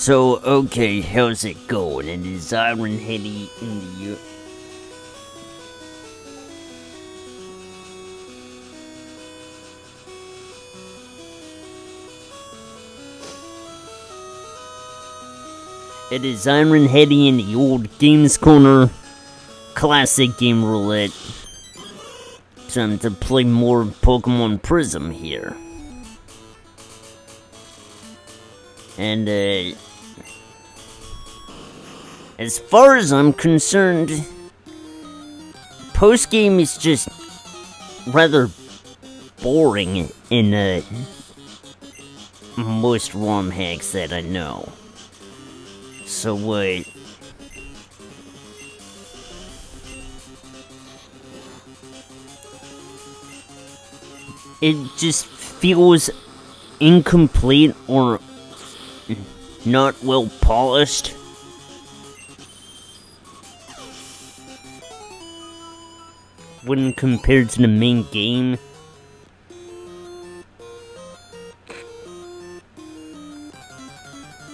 So, okay, how's it going? And is Iron Heady in the... It is Iron Heady in the old Games Corner. Classic Game Roulette. Time to play more Pokemon Prism here. And, as far as I'm concerned, post-game is just rather boring in, most ROM hacks that I know. So, it just feels incomplete or not well polished. When compared to the main game.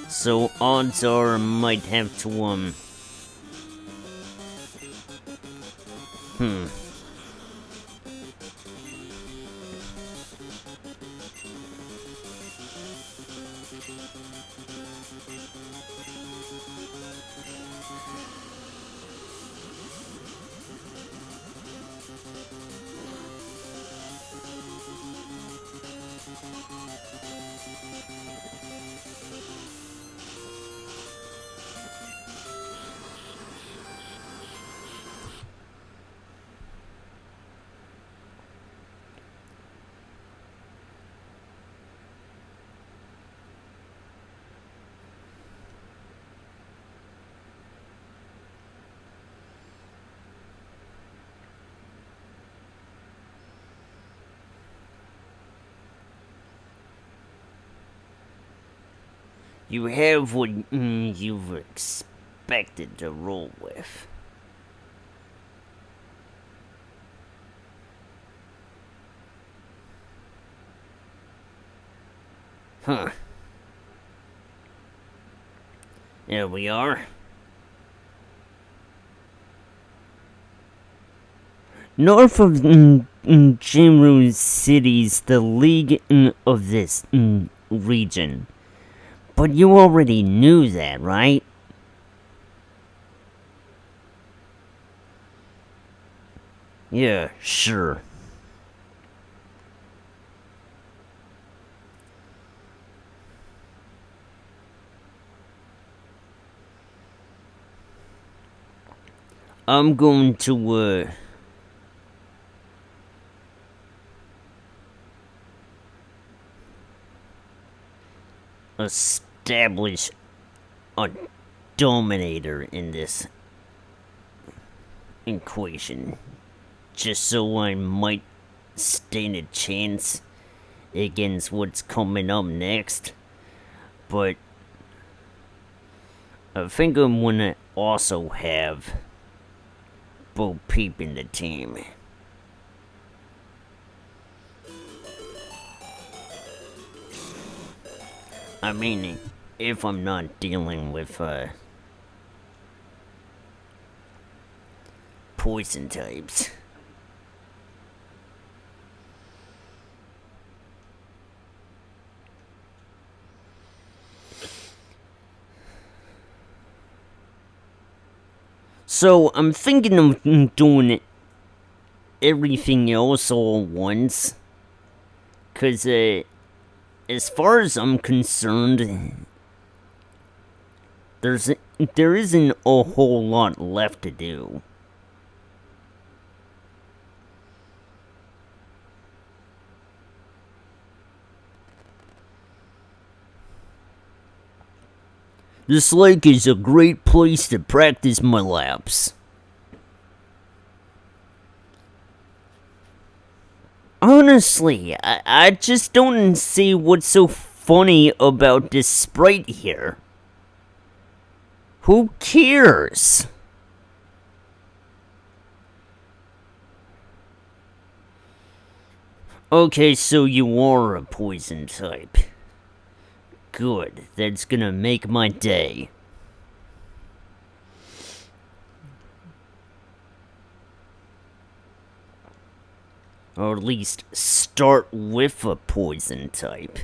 So odds are I might have to, you have what you've expected to roll with. Huh. There we are. North of Jinru cities, the league of this region. But you already knew that, right? Yeah, sure. I'm going to, establish a dominator in this equation. Just so I might stand a chance against what's coming up next. But I think I'm gonna also have Bo Peep in the team. I mean, if I'm not dealing with, poison types. So, I'm thinking of doing everything else all at once. 'Cause, as far as I'm concerned, there isn't a whole lot left to do. This lake is a great place to practice my laps. Honestly, I just don't see what's so funny about this sprite here. Who cares? Okay, so you are a poison type. Good. That's gonna make my day. Or at least start with a poison type.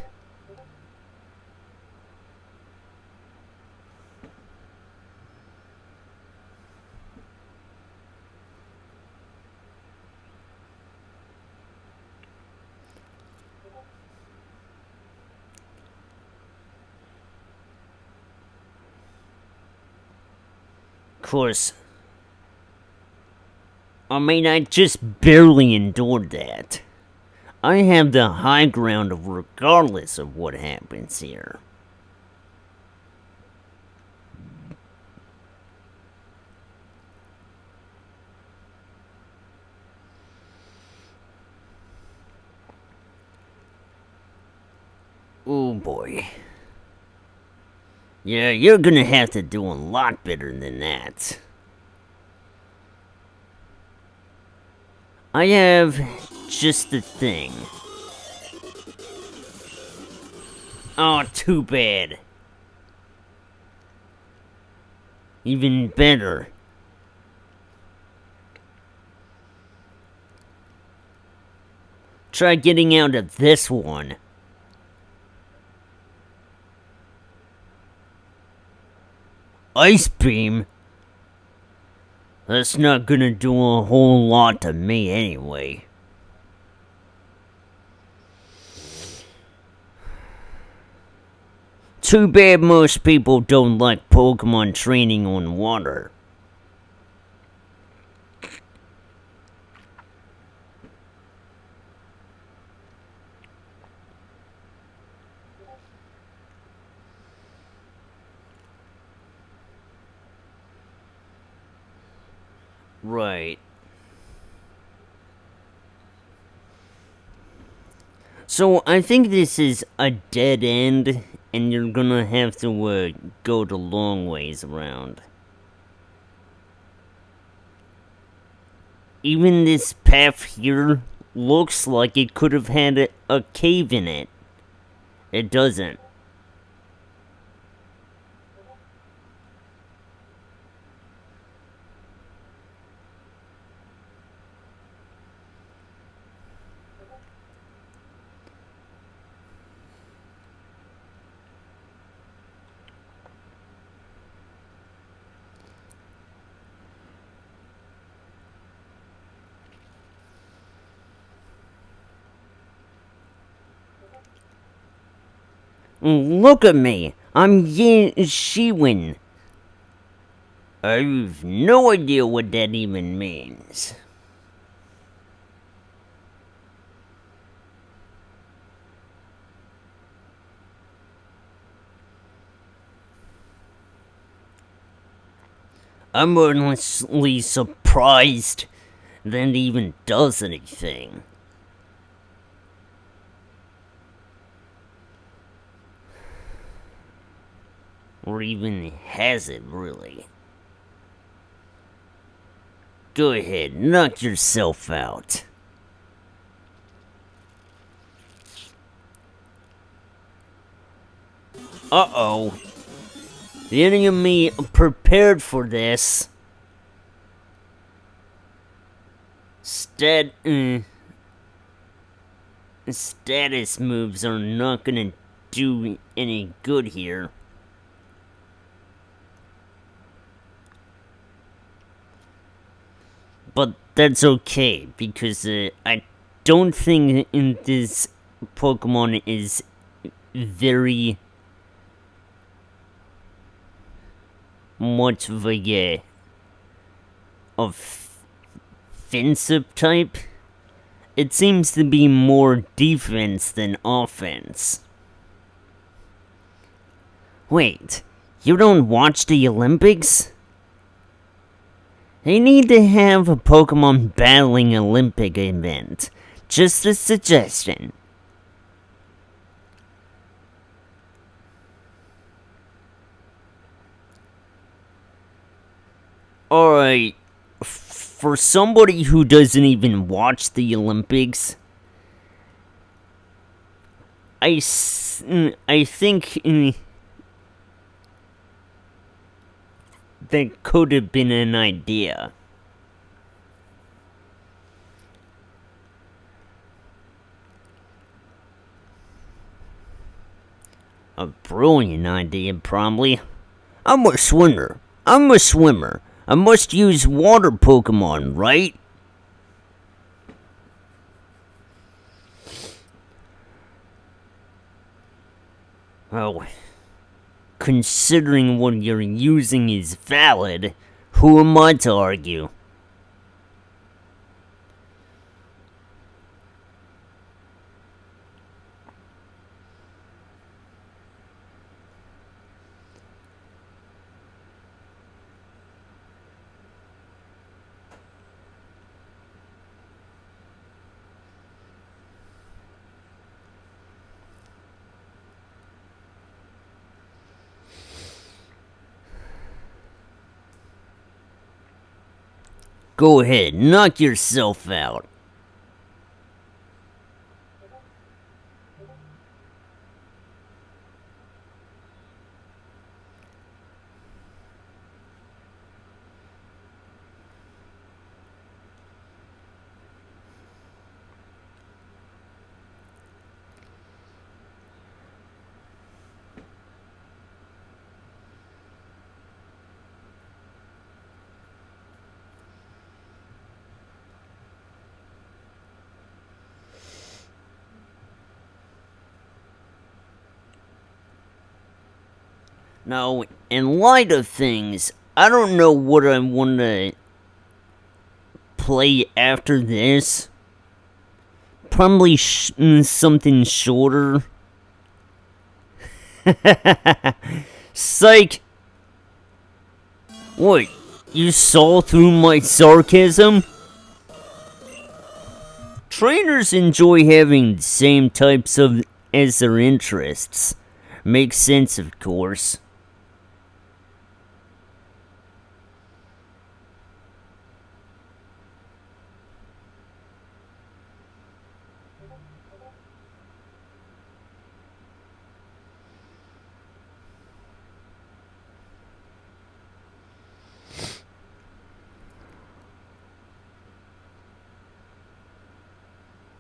Of course, I mean, I just barely endured that. I have the high ground regardless of what happens here. Oh boy. Yeah, you're gonna have to do a lot better than that. I have just the thing. Oh, too bad. Even better. Try getting out of this one. Ice beam? That's not gonna do a whole lot to me anyway. Too bad most people don't like Pokemon training on water. Right. So, I think this is a dead end, and you're gonna have to, go the long ways around. Even this path here looks like it could have had a cave in it. It doesn't. Look at me! I'm Yin Shiwin. I've no idea what that even means. I'm honestly surprised that it even does anything. Or even has it, really. Go ahead, knock yourself out. Uh-oh. The enemy prepared for this. Status moves are not gonna do any good here. But that's okay, because I don't think this Pokemon is very much of a offensive type. It seems to be more defense than offense. Wait, you don't watch the Olympics? They need to have a Pokemon battling Olympic event. Just a suggestion. Alright, for somebody who doesn't even watch the Olympics, I think that could have been an idea. A brilliant idea, probably. I'm a swimmer. I must use water Pokemon, right? Well, considering what you're using is valid, who am I to argue? Go ahead, knock yourself out. Now, in light of things, I don't know what I want to play after this. Probably something shorter. Psych! What? You saw through my sarcasm? Trainers enjoy having the same types of as their interests. Makes sense, of course.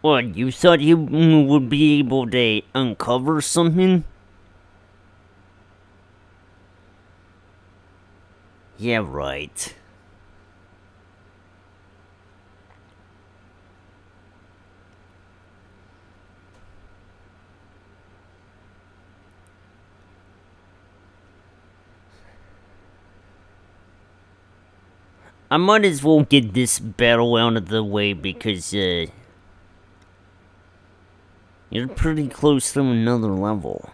What, you thought you would be able to uncover something? Yeah, right. I might as well get this battle out of the way because, you're pretty close to another level.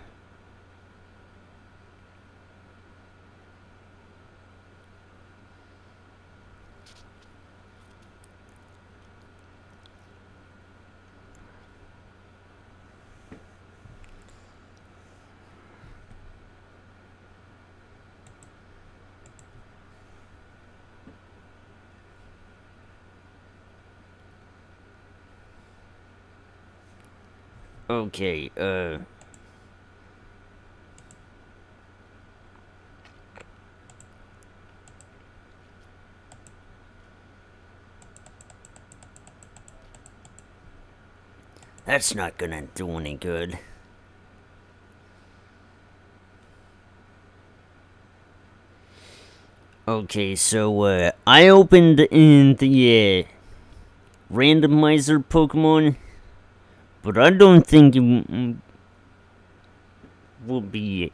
Okay, that's not gonna do any good. Okay, so, I opened in the, randomizer Pokemon, but I don't think it will be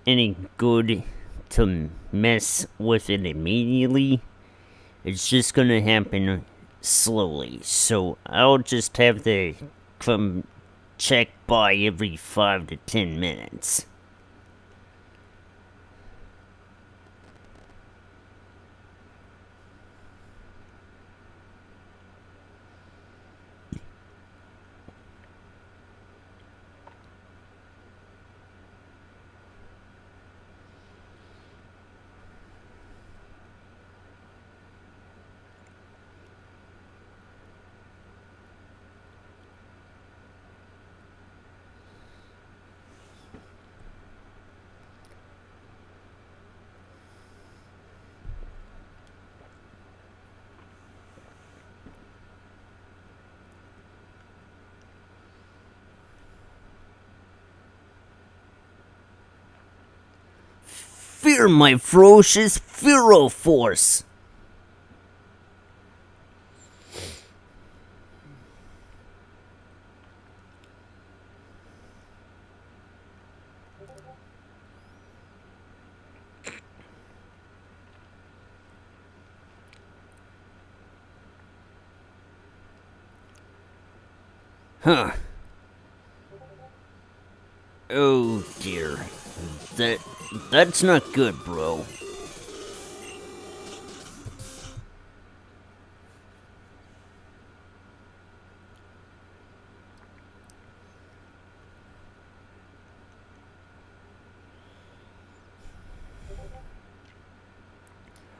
any good to mess with it immediately. It's just gonna happen slowly, so I'll just have to come check by every 5 to 10 minutes. Fear my ferocious Fero force! Huh. Oh dear. That's not good, bro.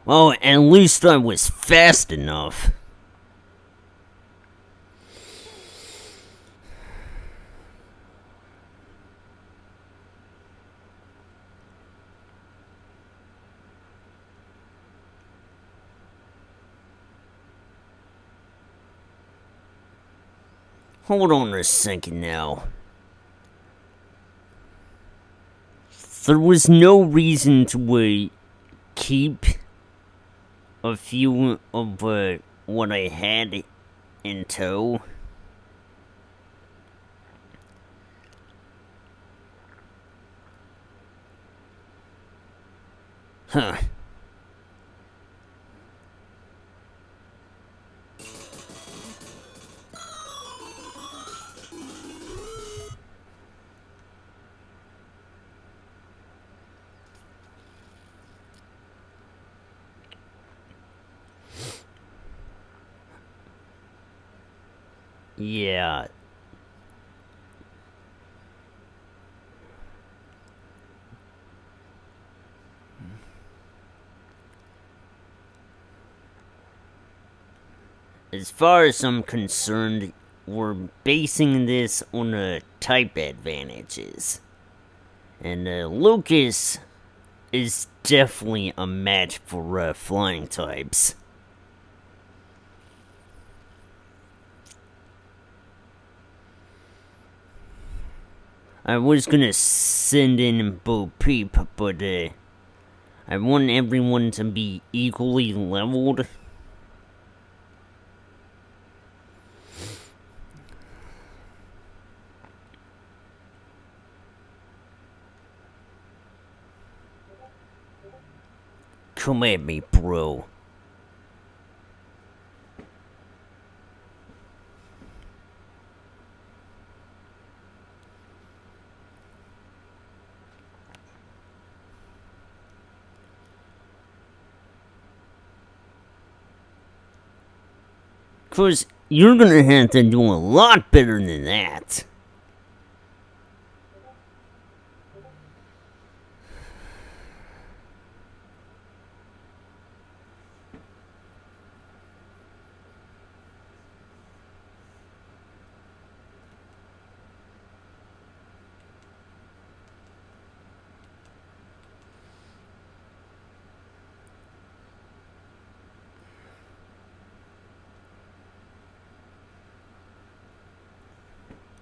Well, at least I was fast enough. Hold on a second now. There was no reason to keep a few of what I had in tow. Huh. Yeah. As far as I'm concerned, we're basing this on type advantages. And Lucas is definitely a match for flying types. I was gonna send in Bo Peep, but I want everyone to be equally leveled. Come at me, bro. Cause you're gonna have to do a lot better than that.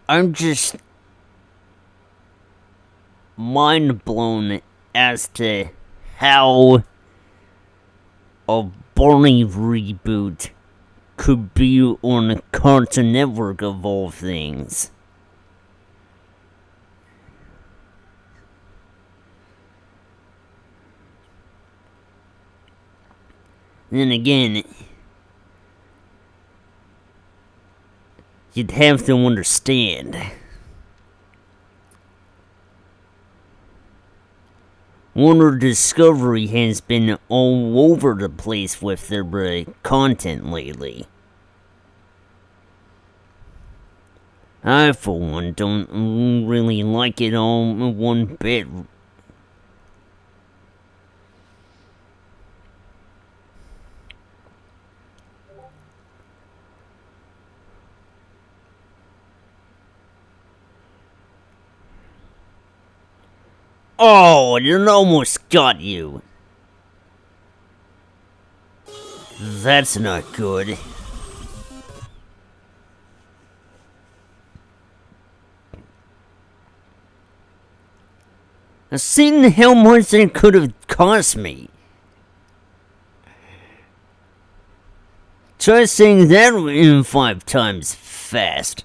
I'm just mind blown as to how a Barney reboot could be on Cartoon Network of all things. Then again, you'd have to understand. Warner Discovery has been all over the place with their content lately. I, for one, don't really like it all one bit. Oh, it almost got you. That's not good. Seeing how much I could have cost me? Try saying that in 5 times fast.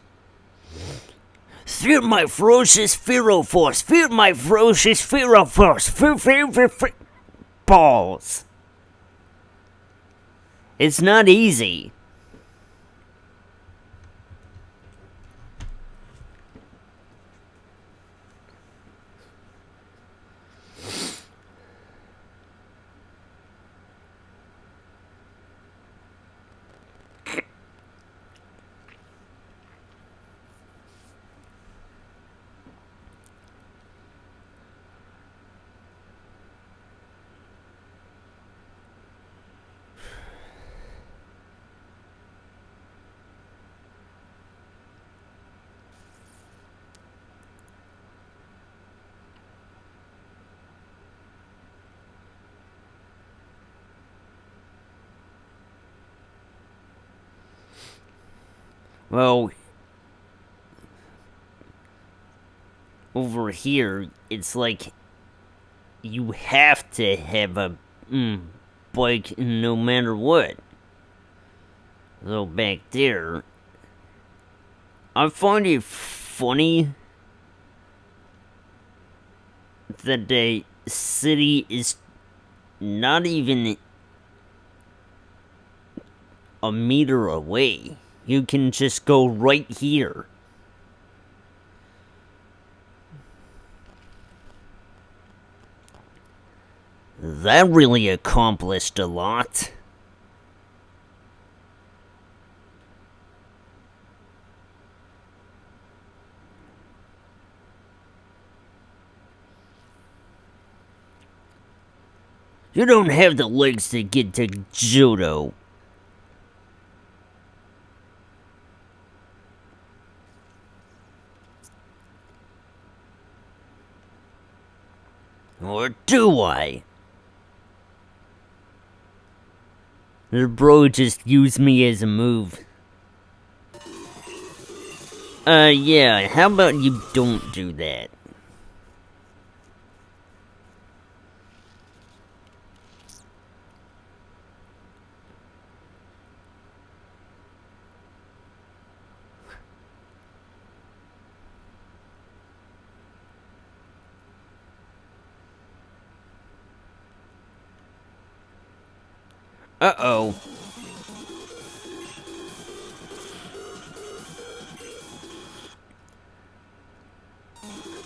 Fear my ferocious Pharaoh force. Fear my ferocious Pharaoh force. Fear. Balls. It's not easy. Well, over here, it's like you have to have a bike no matter what. Though back there, I find it funny that the city is not even a meter away. You can just go right here. That really accomplished a lot. You don't have the legs to get to Judo. Or do I? The bro just used me as a move. Yeah, how about you don't do that? Uh-oh.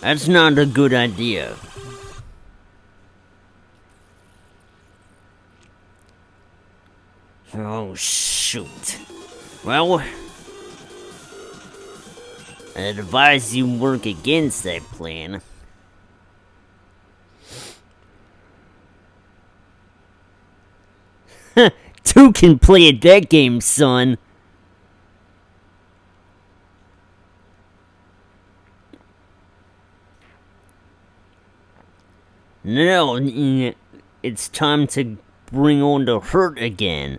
That's not a good idea. Oh, shoot. Well, I advise you work against that plan. Two can play at that game, son. No, it's time to bring on the hurt again.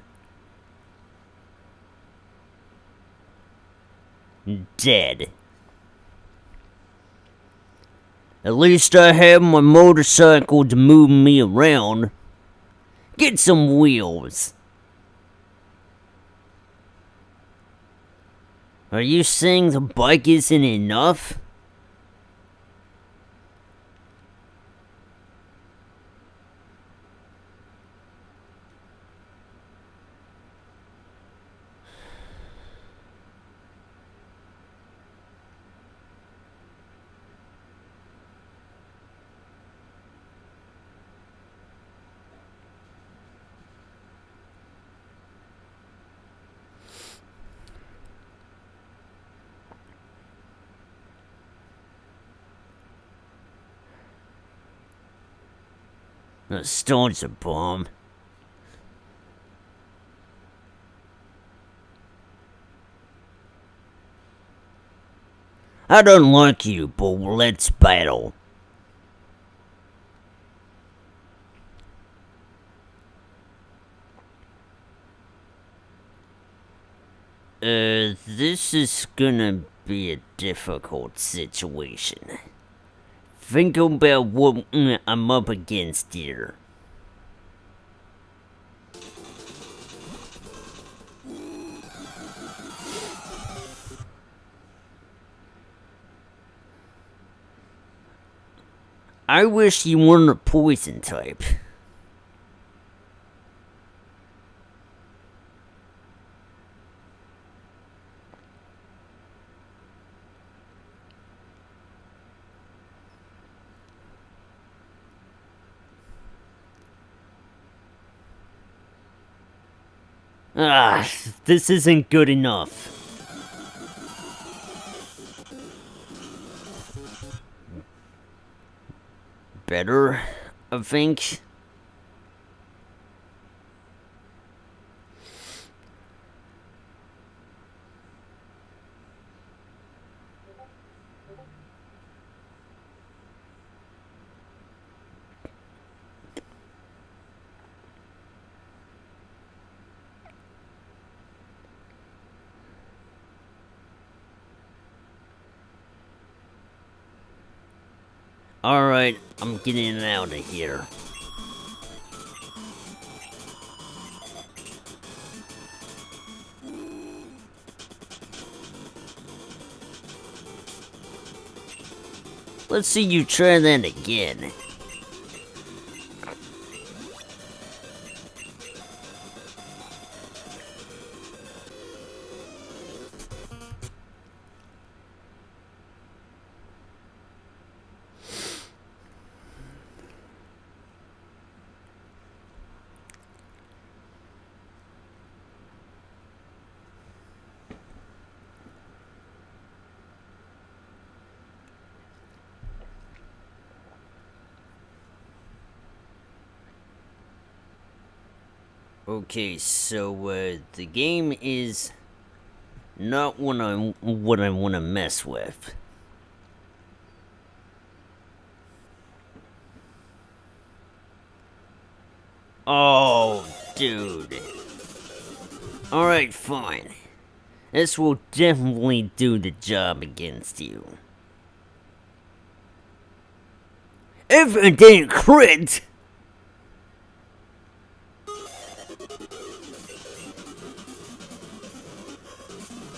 Dead. At least I have my motorcycle to move me around. Get some wheels. Are you saying the bike isn't enough? The stone's a bomb. I don't like you, but let's battle. This is gonna be a difficult situation. Think about what I'm up against here. I wish you weren't a poison type. Ah, this isn't good enough. Better, I think. Alright, I'm getting out of here. Let's see you try that again. Okay, so the game is not what I want to mess with. Oh, dude. Alright, fine. This will definitely do the job against you. If it didn't crit!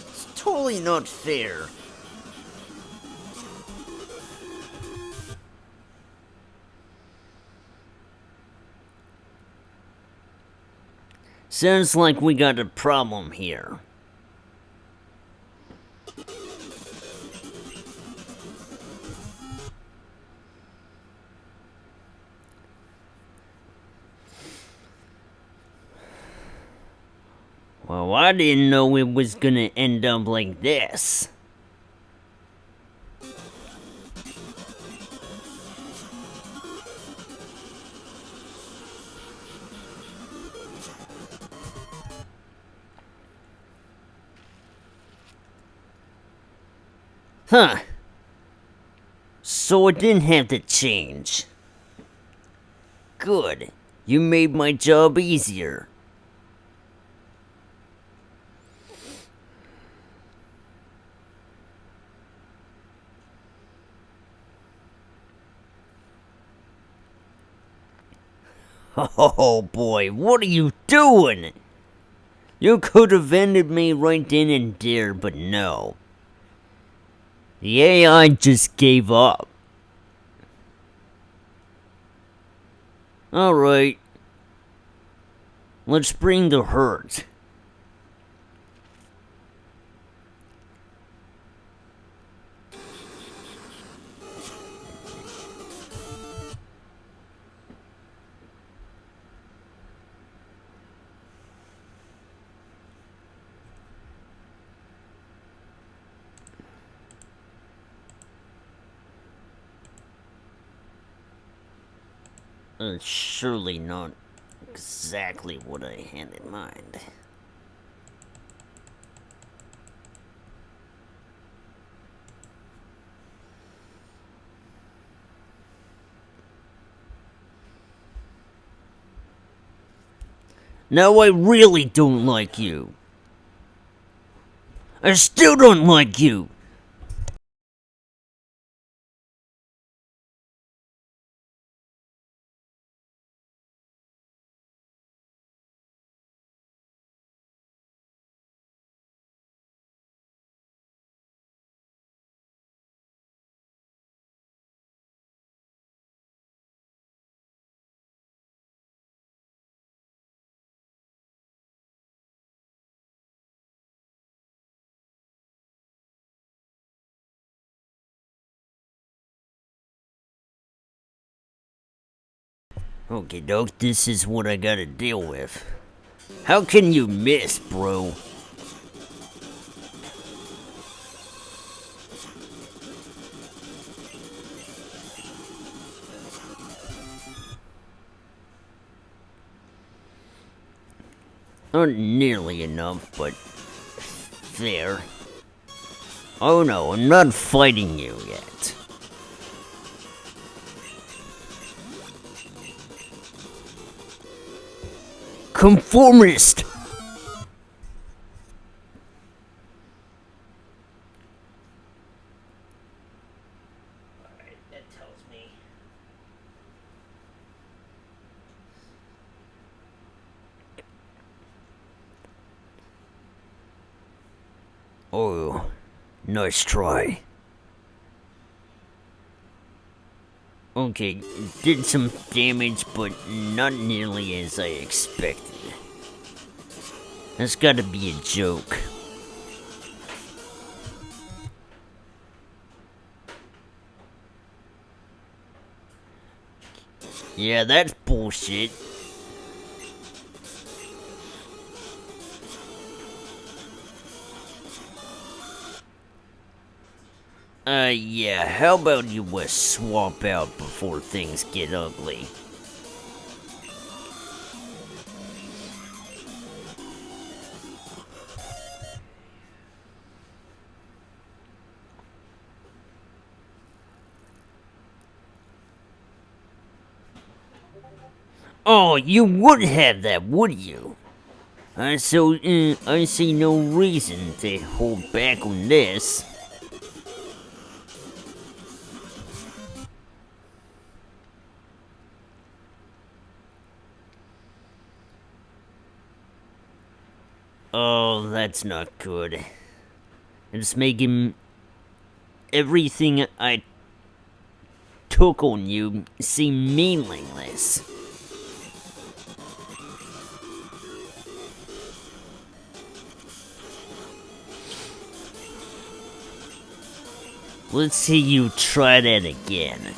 It's totally not fair. Sounds like we got a problem here. Well, I didn't know it was gonna end up like this. Huh. So it didn't have to change. Good. You made my job easier. Oh boy, what are you doing? You could have ended me right then and there, but no. The AI just gave up. Alright. Let's bring the hurt. Surely not exactly what I had in mind. Now I really don't like you. I still don't like you. Okay, Doc, this is what I gotta deal with. How can you miss, bro? Not nearly enough, but there. Oh no, I'm not fighting you yet. Conformist! Alright, that tells me. Oh, nice try. Okay, did some damage, but not nearly as I expected. That's gotta be a joke. Yeah, that's bullshit. Yeah, how about you swap out before things get ugly? Oh, you would have that, would you? So, I see no reason to hold back on this. Oh, that's not good. It's making everything I took on you seem meaningless. Let's see you try that again.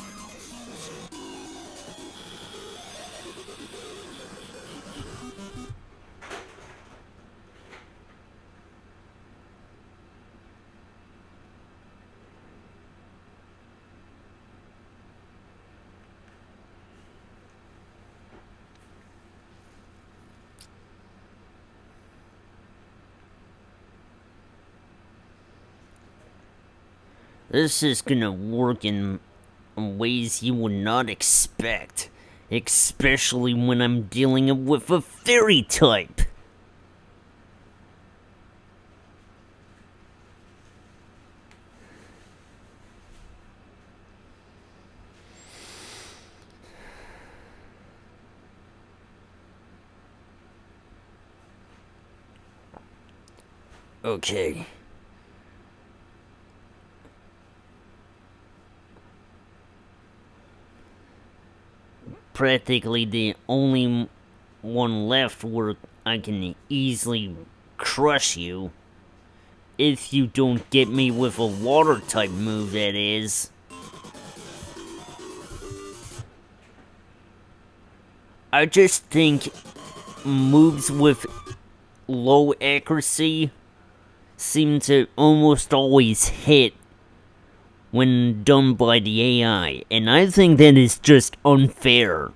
This is gonna work in ways you would not expect. Especially when I'm dealing with a fairy type. Okay. Practically the only one left where I can easily crush you. If you don't get me with a water type move, that is. I just think moves with low accuracy seem to almost always hit when done by the AI, and I think that is just unfair.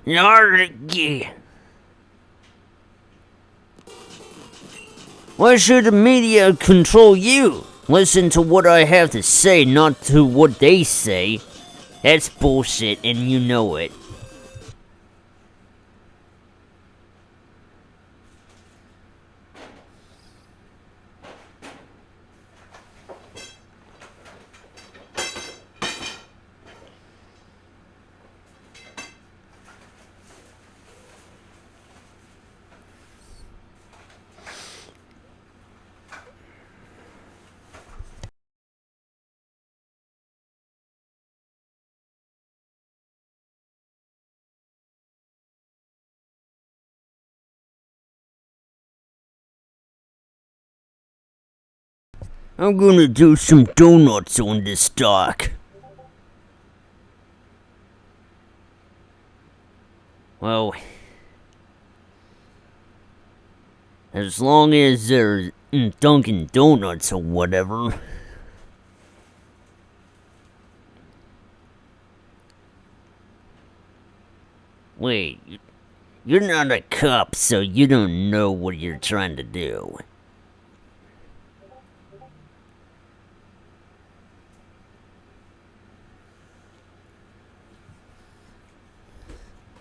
Narg. Why should the media control you? Listen to what I have to say, not to what they say. That's bullshit, and you know it. I'm gonna do some donuts on this dock. Well, as long as they're Dunkin' Donuts or whatever. Wait, you're not a cop, so you don't know what you're trying to do.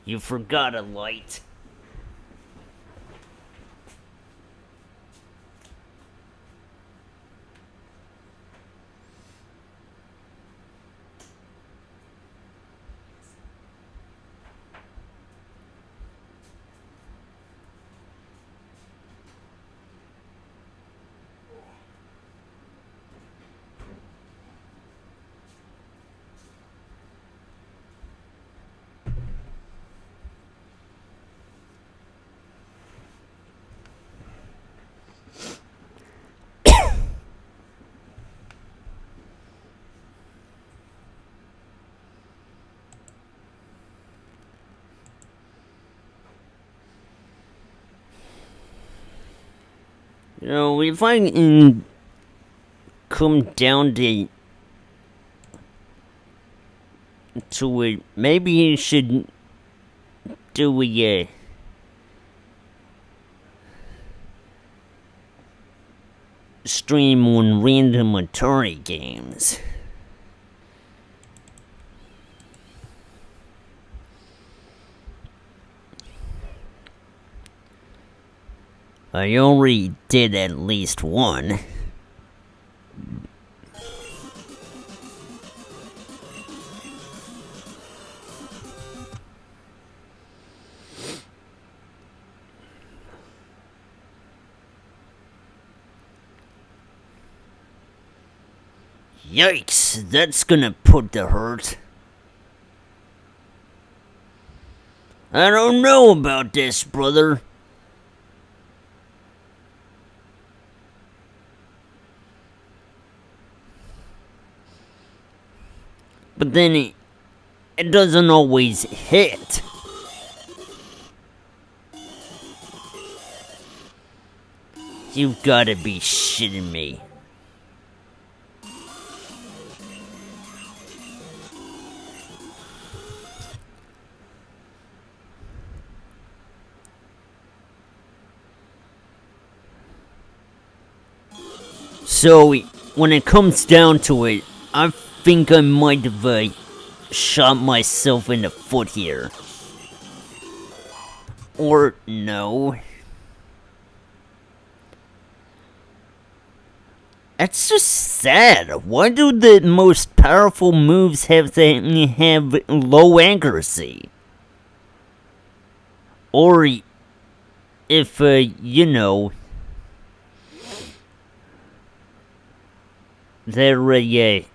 You forgot a light. You know, if I can come down to it, maybe you should do a stream on random Atari games. I already did at least one. Yikes, that's gonna put the hurt. I don't know about this, brother. But then it doesn't always hit. You've gotta be shitting me. So, when it comes down to it, I think I might have shot myself in the foot here. Or no. That's just sad. Why do the most powerful moves have to have low accuracy? Or if, you know, they're a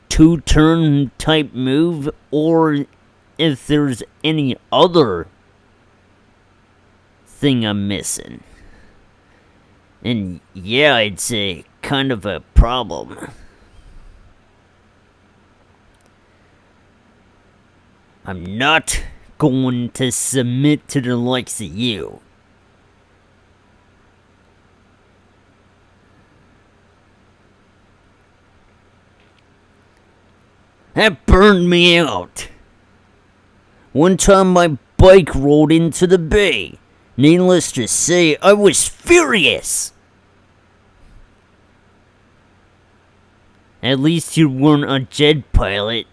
two-turn type move, or if there's any other thing I'm missing. And yeah, it's a kind of a problem. I'm not going to submit to the likes of you. That burned me out. One time my bike rolled into the bay. Needless to say, I was furious. At least you weren't a jet pilot.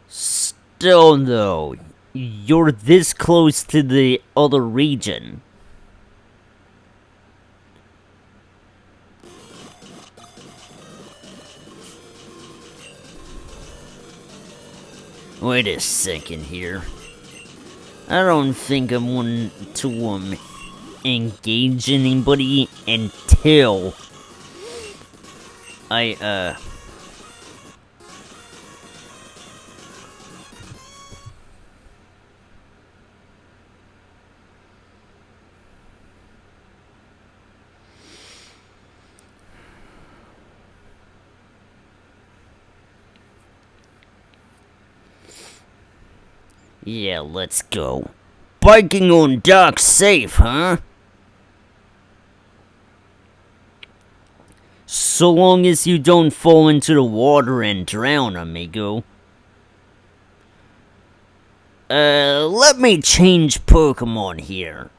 Still though, you're this close to the other region. Wait a second here. I don't think I want to, engage anybody until I, yeah, let's go. Biking on dock safe, huh? So long as you don't fall into the water and drown, amigo. Let me change Pokemon here.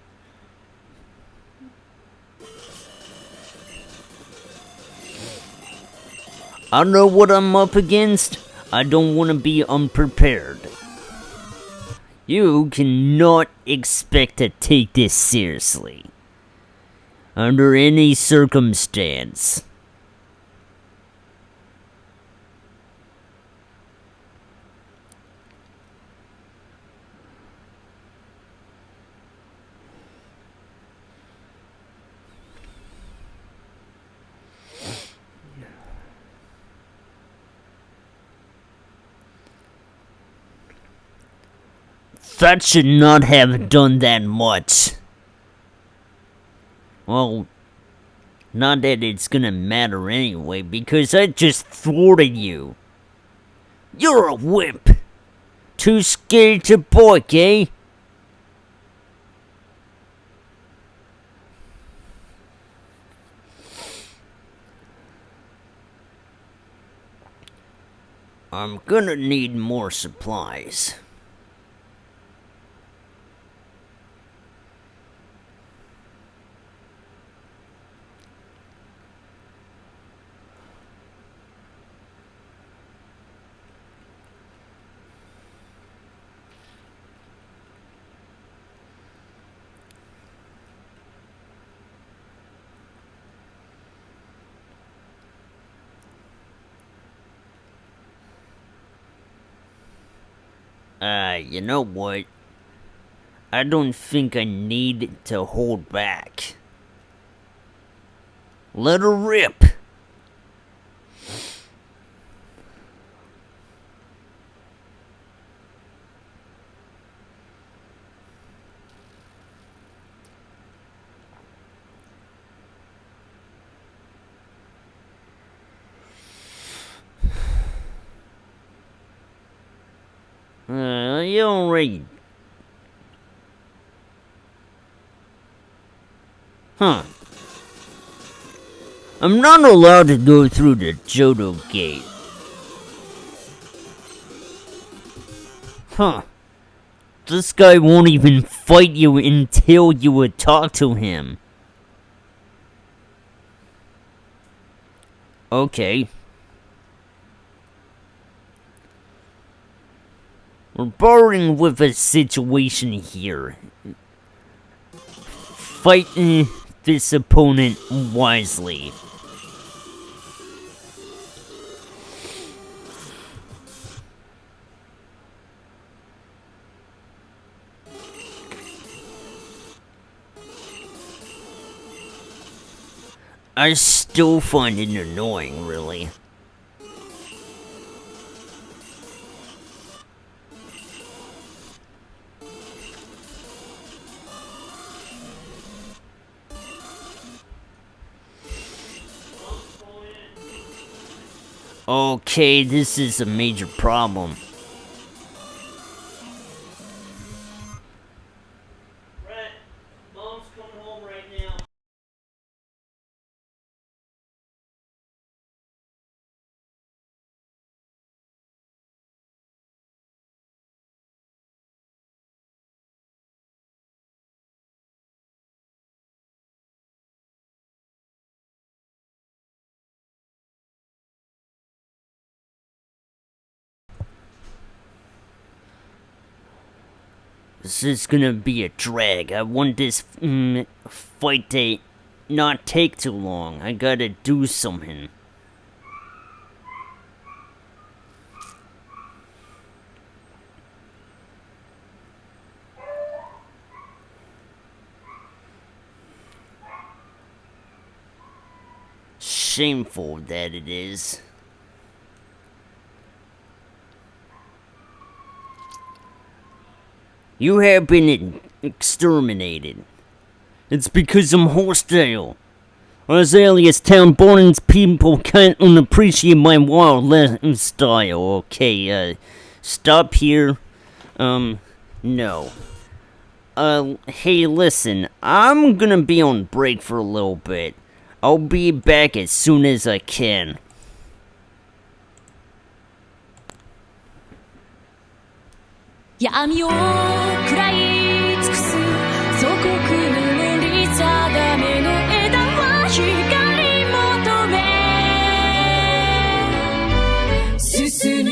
I know what I'm up against. I don't want to be unprepared. You cannot expect to take this seriously. Under any circumstance. That should not have done that much. Well, not that it's gonna matter anyway, because I just thwarted you. You're a wimp. Too scared to boik, eh? I'm gonna need more supplies. You know what? I don't think I need to hold back. Let her rip. You already... Huh. I'm not allowed to go through the Johto gate. Huh. This guy won't even fight you until you would talk to him. Okay. We're borrowing with a situation here. Fight this opponent wisely. I still find it annoying, really. Okay, this is a major problem. Brett, Mom's coming home right now. This is gonna be a drag. I want this fight to not take too long. I gotta do something. shameful that it is. You have been exterminated. It's because I'm hostile. Azalea's town born people can't appreciate my wild lifestyle. Okay, stop here. No. Hey, listen, I'm gonna be on break for a little bit. I'll be back as soon as I can.闇を食らい尽くす祖国の塗り定めの枝は光求め進む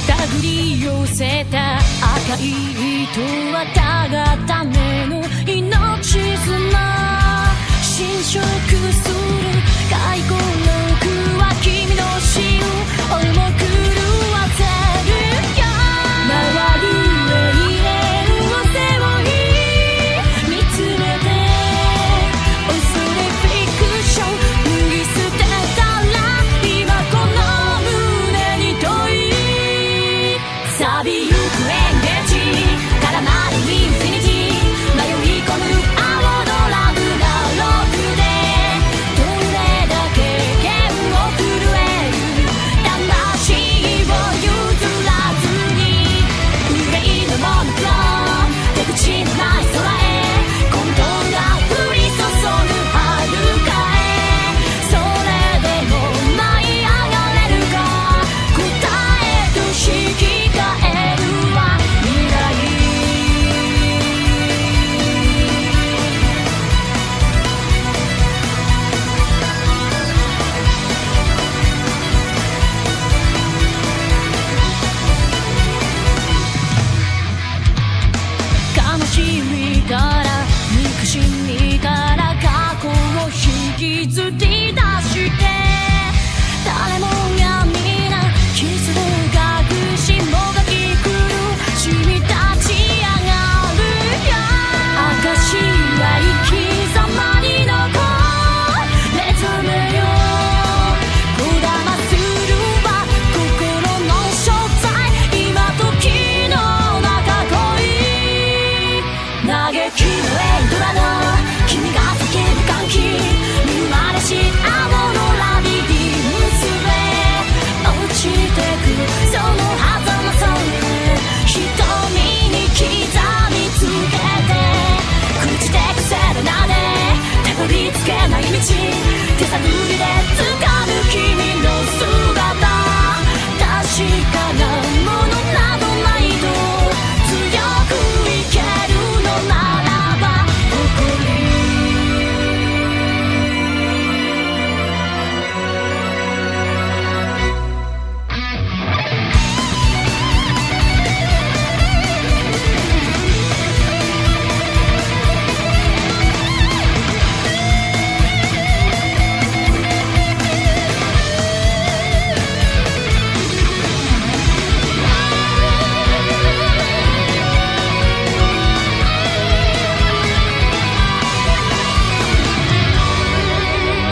手繰り寄せた赤い糸はたがための命綱侵食する骸骨は君の死を重く狂わせるよ回る永遠を背負い見つめて恐れフィクション脱ぎ捨てたら今この胸に問い錆びゆく演芸絡まるインフィニティ迷い込む青のラブなロックでどれだけ剣を震える魂を譲らずに憂いのモノクロ出口のない空へ混沌が降り注ぐ遥かへそれでも舞い上がれるか答えと引き換えるわ未来悲しみから憎しみから過去を引きずり出して誰もが皆傷を隠しもがき苦しみ立ち上がるよ証は生き様に残れずめよこだまするは心の所在今時の中恋嘆きのエンドラの君が叫ぶ歓喜見生まれし青のラビリンスへ落ちてくその狭間それ瞳に刻みつけて朽ちてくセレナでたどり着けない道手探りで掴む君の姿確かなものなどないと強く生けるのならば誇り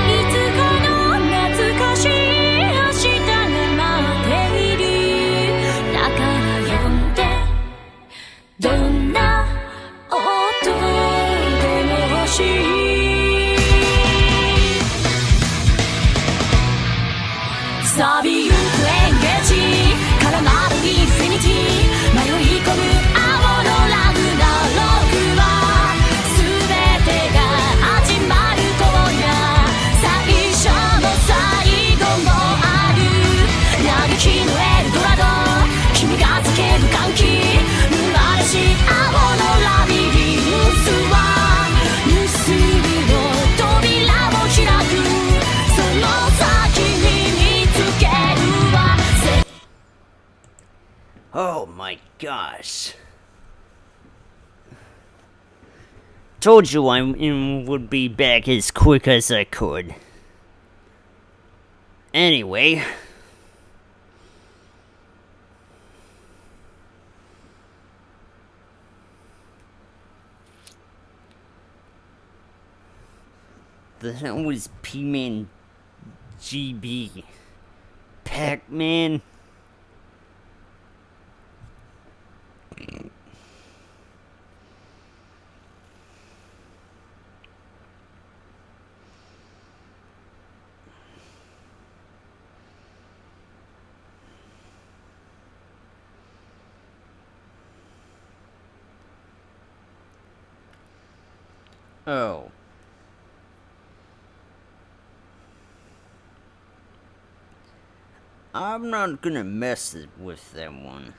いつかの懐かしい明日が待っているだから呼んでどんな音でも欲しい錆びゆく演芸絡まるインフィニティ迷い込む青のラブなロックは全てが始まる今夜最初の最後もある嘆きのエルドラド君が叫ぶ歓喜生まれし青のラビリンスは結びの扉を開くその先に見つけるわOh my gosh. Told you I would be back as quick as I could. Anyway. The hell was P-Man GB? Pac-Man? Oh. I'm not gonna mess with that one.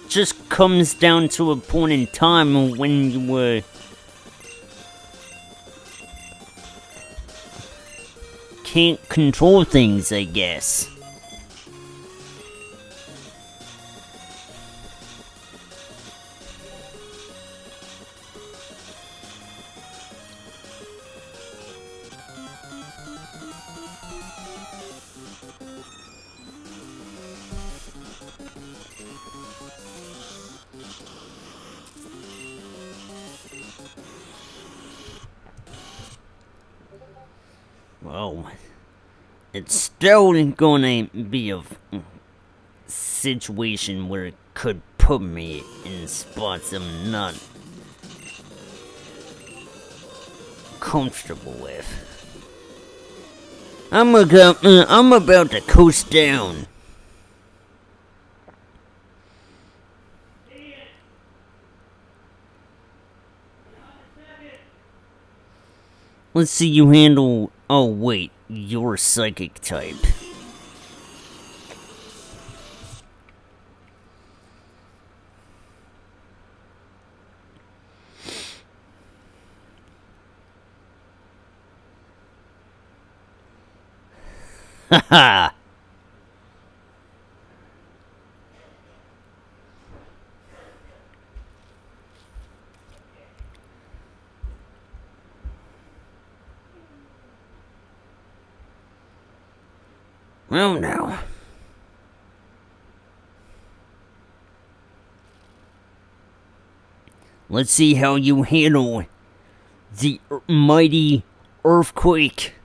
Just comes down to a point in time when you can't control things, I guess. Well, it's still gonna be a situation where it could put me in spots I'm not comfortable with. I'm about to coast down. Let's see you handle... Oh wait, you're psychic type. Haha! Well now. Let's see how you handle the mighty earthquake.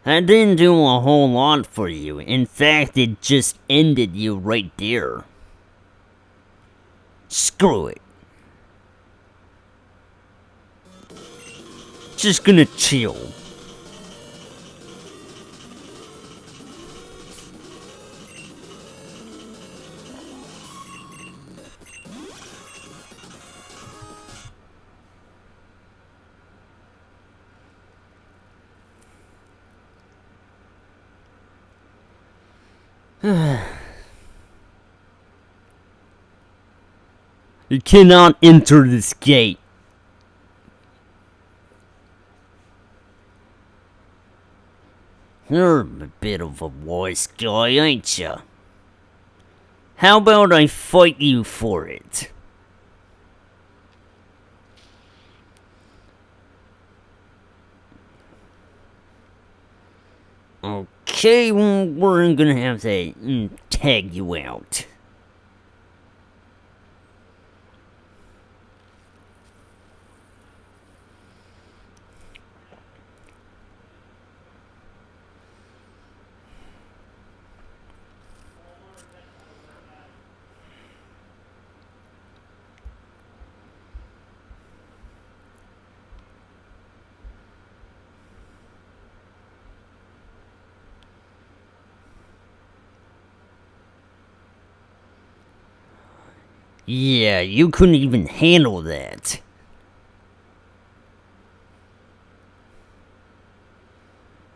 That didn't do a whole lot for you. In fact, it just ended you right there. Screw it. Just gonna chill. You cannot enter this gate. You're a bit of a wise guy, ain't ya? How about I fight you for it? Okay, we're gonna have to tag you out. Yeah, you couldn't even handle that.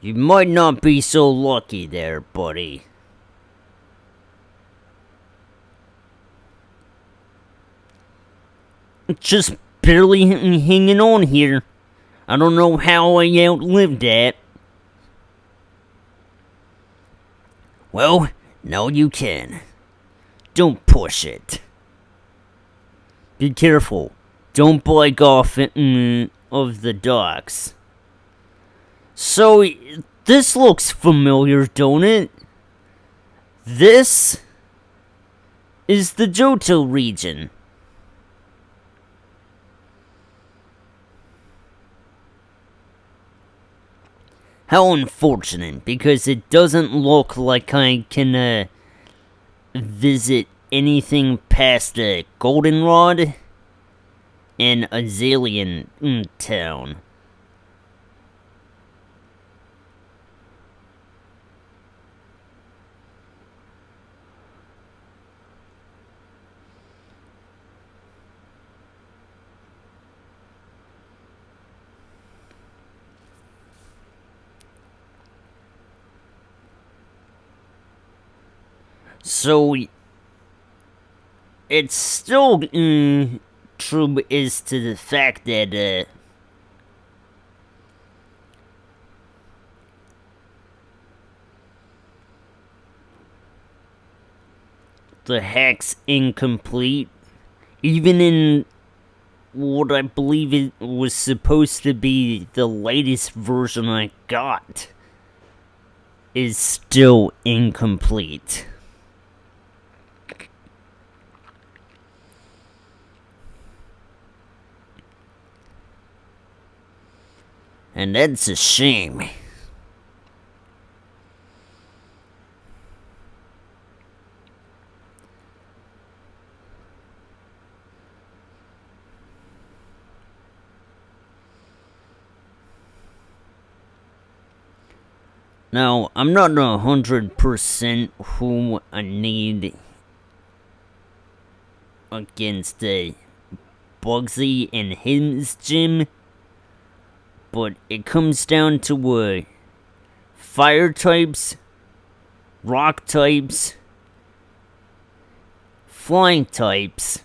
You might not be so lucky there, buddy. Just barely hanging on here. I don't know how I outlived that. Well, now you can. Don't push it. Be careful. Don't bike off of the docks. So, this looks familiar, don't it? This is the Johto region. How unfortunate, because it doesn't look like I can visit anything past the Goldenrod and Azalea Town. So, it's still true as to the fact that the hack's incomplete, even in what I believe it was supposed to be the latest version I got, is still incomplete. And that's a shame. Now, I'm not 100% who I need against Bugsy and his gym, but it comes down to fire types, rock types, flying types,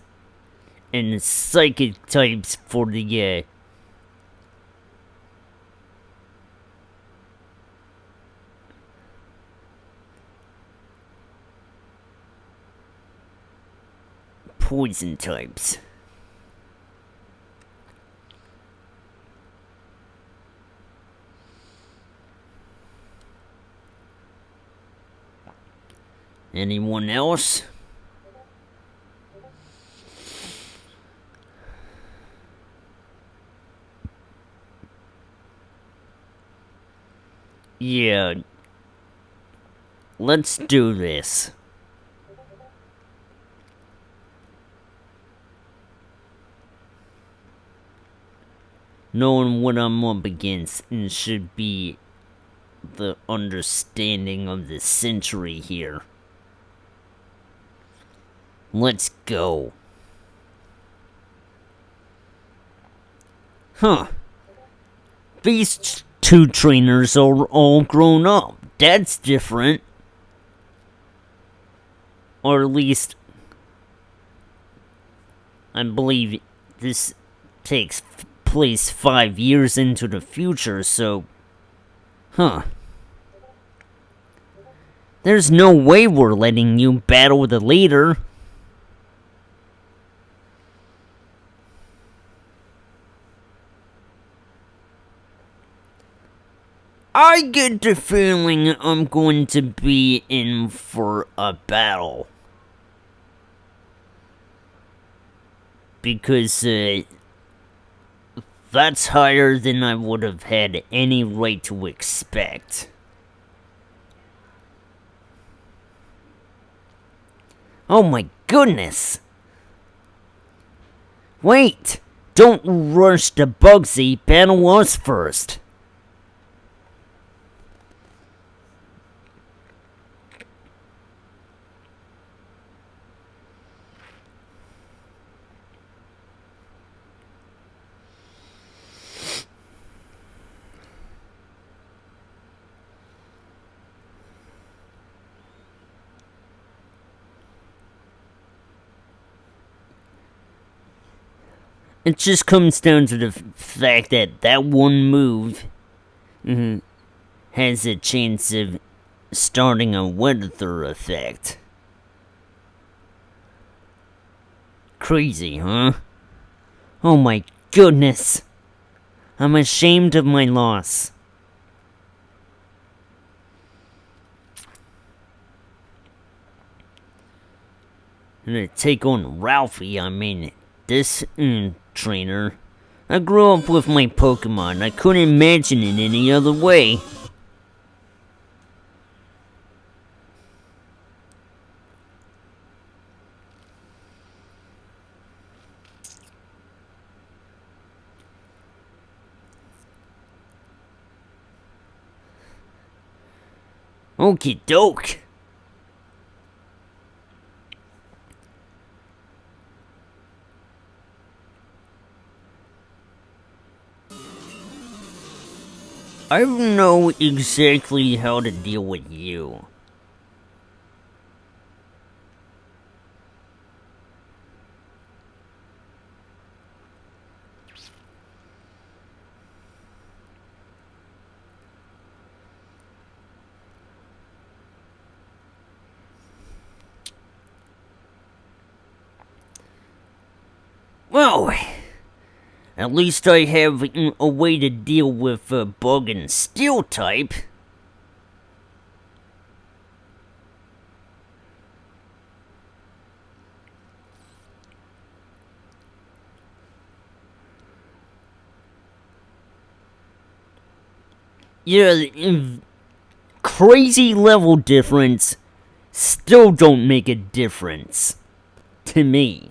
and psychic types for the poison types. Anyone else? Yeah. Let's do this. Knowing what I'm up against and should be the understanding of the century here. Let's go. Huh. These two trainers are all grown up. That's different. Or at least, I believe this takes place 5 years into the future, so... Huh. There's no way we're letting you battle the leader. I get the feeling I'm going to be in for a battle. Because, that's higher than I would have had any right to expect. Oh my goodness! Wait! Don't rush to Bugsy, battle us first. It just comes down to the fact that that one move has a chance of starting a weather effect. Crazy, huh? Oh my goodness. I'm ashamed of my loss. I'm gonna take on Ralphie, this trainer. I grew up with my Pokemon. I couldn't imagine it any other way. Okie doke. I don't know exactly how to deal with you. Well, at least I have a way to deal with Bug and Steel type. Yeah, crazy level difference still don't make a difference to me.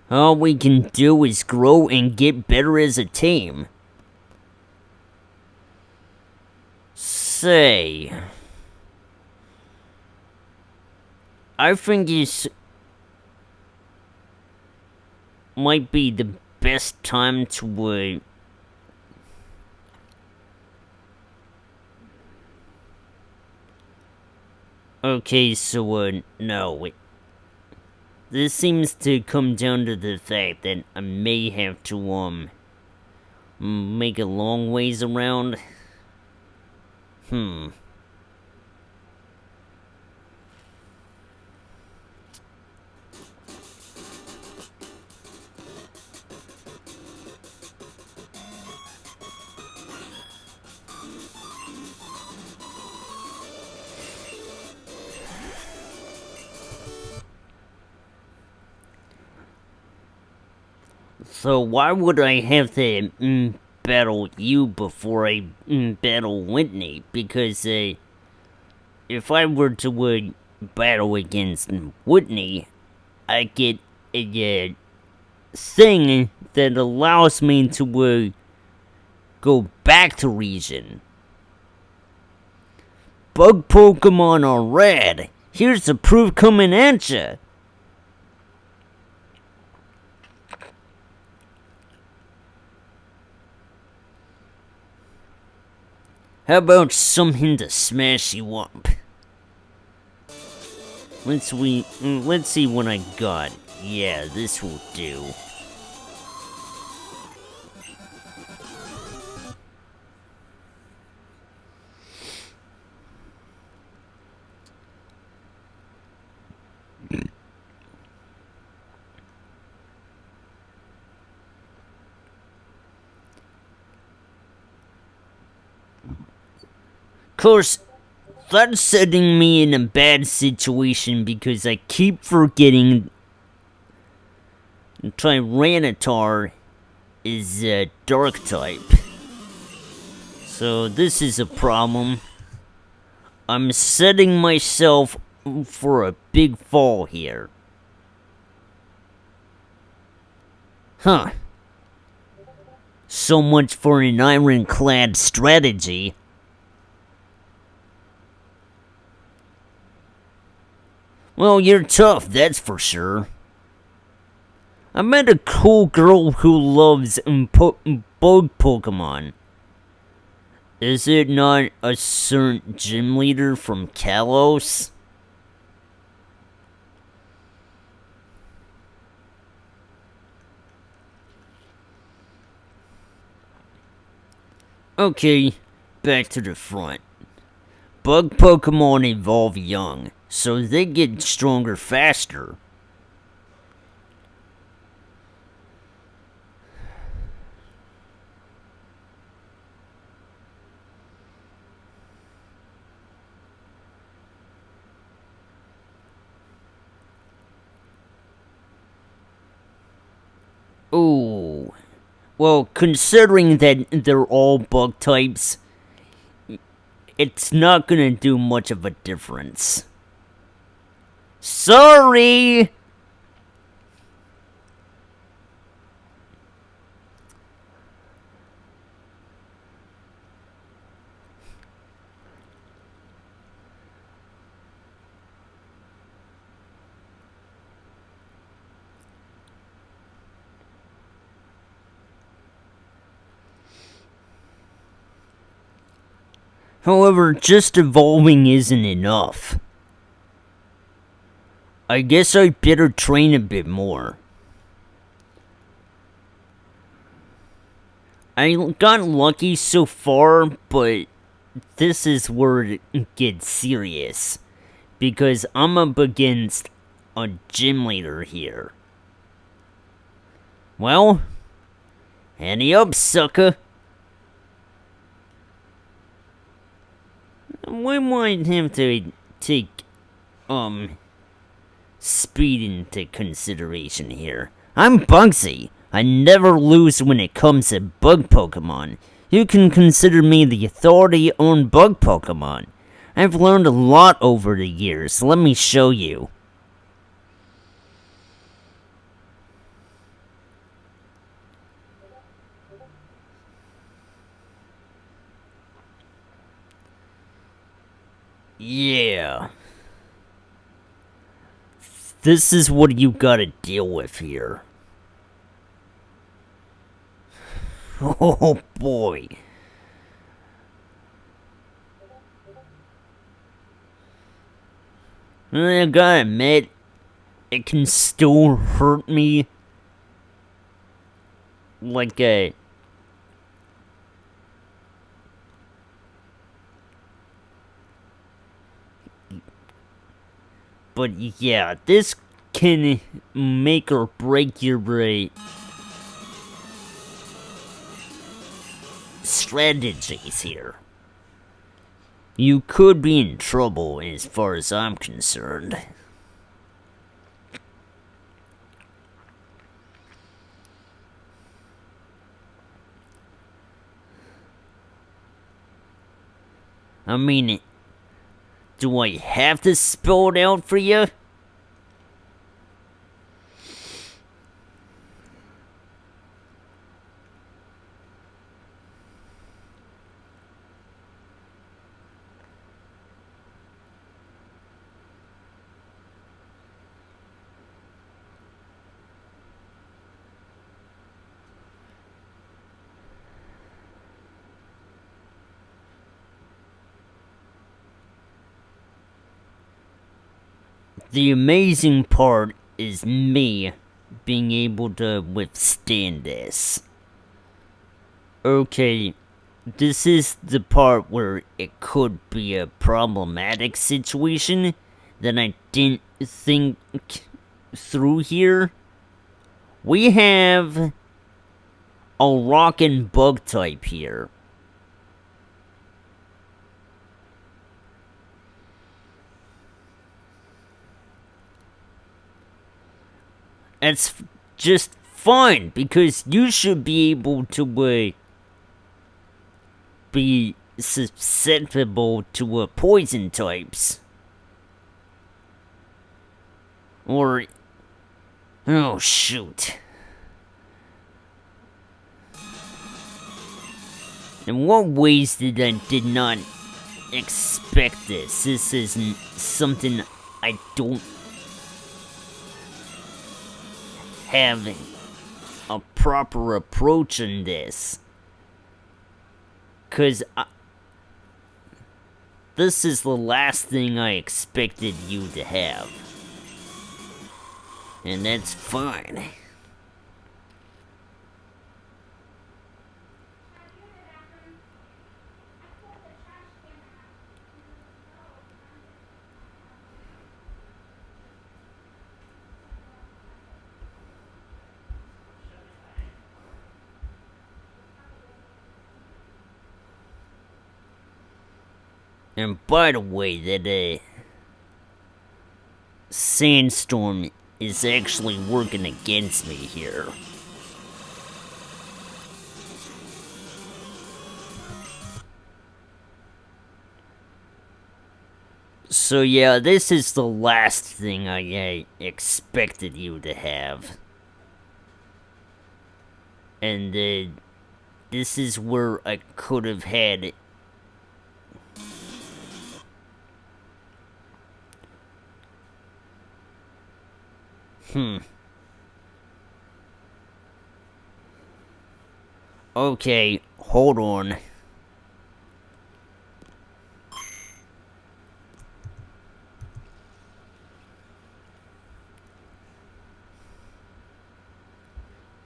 All we can do is grow and get better as a team. Say, I think this might be the best time to okay, so no. This seems to come down to the fact that I may have to make a long ways around. So why would I have to battle you before I battle Whitney? Because if I were to battle against Whitney, I get a thing that allows me to go back to region. Bug Pokemon are rad. Here's the proof coming at ya. How about something to smash you up? Let's see what I got. Yeah, this will do. Of course, that's setting me in a bad situation because I keep forgetting Tyranitar is a dark type. So this is a problem. I'm setting myself for a big fall here. Huh. So much for an ironclad strategy. Well, you're tough, that's for sure. I met a cool girl who loves bug Pokemon. Is it not a certain gym leader from Kalos? Okay, back to the front. Bug Pokemon evolve young, so they get stronger faster. Ooh. Well, considering that they're all bug types, it's not gonna do much of a difference. Sorry! However, just evolving isn't enough. I guess I better train a bit more. I got lucky so far, but this is where it gets serious. Because I'm up against a gym leader here. Well, ante up, sucker. We might have to take, speed into consideration here. I'm Bugsy. I never lose when it comes to bug Pokemon. You can consider me the authority on bug Pokemon. I've learned a lot over the years. Let me show you. Yeah. This is what you gotta deal with here. Oh boy. I gotta admit, it can still hurt me like a... But yeah, this can make or break your strategies here. You could be in trouble as far as I'm concerned. I mean, do I have to spell it out for you? The amazing part is me being able to withstand this. Okay, this is the part where it could be a problematic situation that I didn't think through here. We have a rock and bug type here. That's just fine, because you should be able to be susceptible to poison types. Or... oh, shoot. In what ways did not expect this? This isn't something I don't have a proper approach in this. 'Cause this is the last thing I expected you to have. And that's fine. And by the way, that sandstorm is actually working against me here. So yeah, this is the last thing I expected you to have. And this is where I could have had it. Okay, hold on.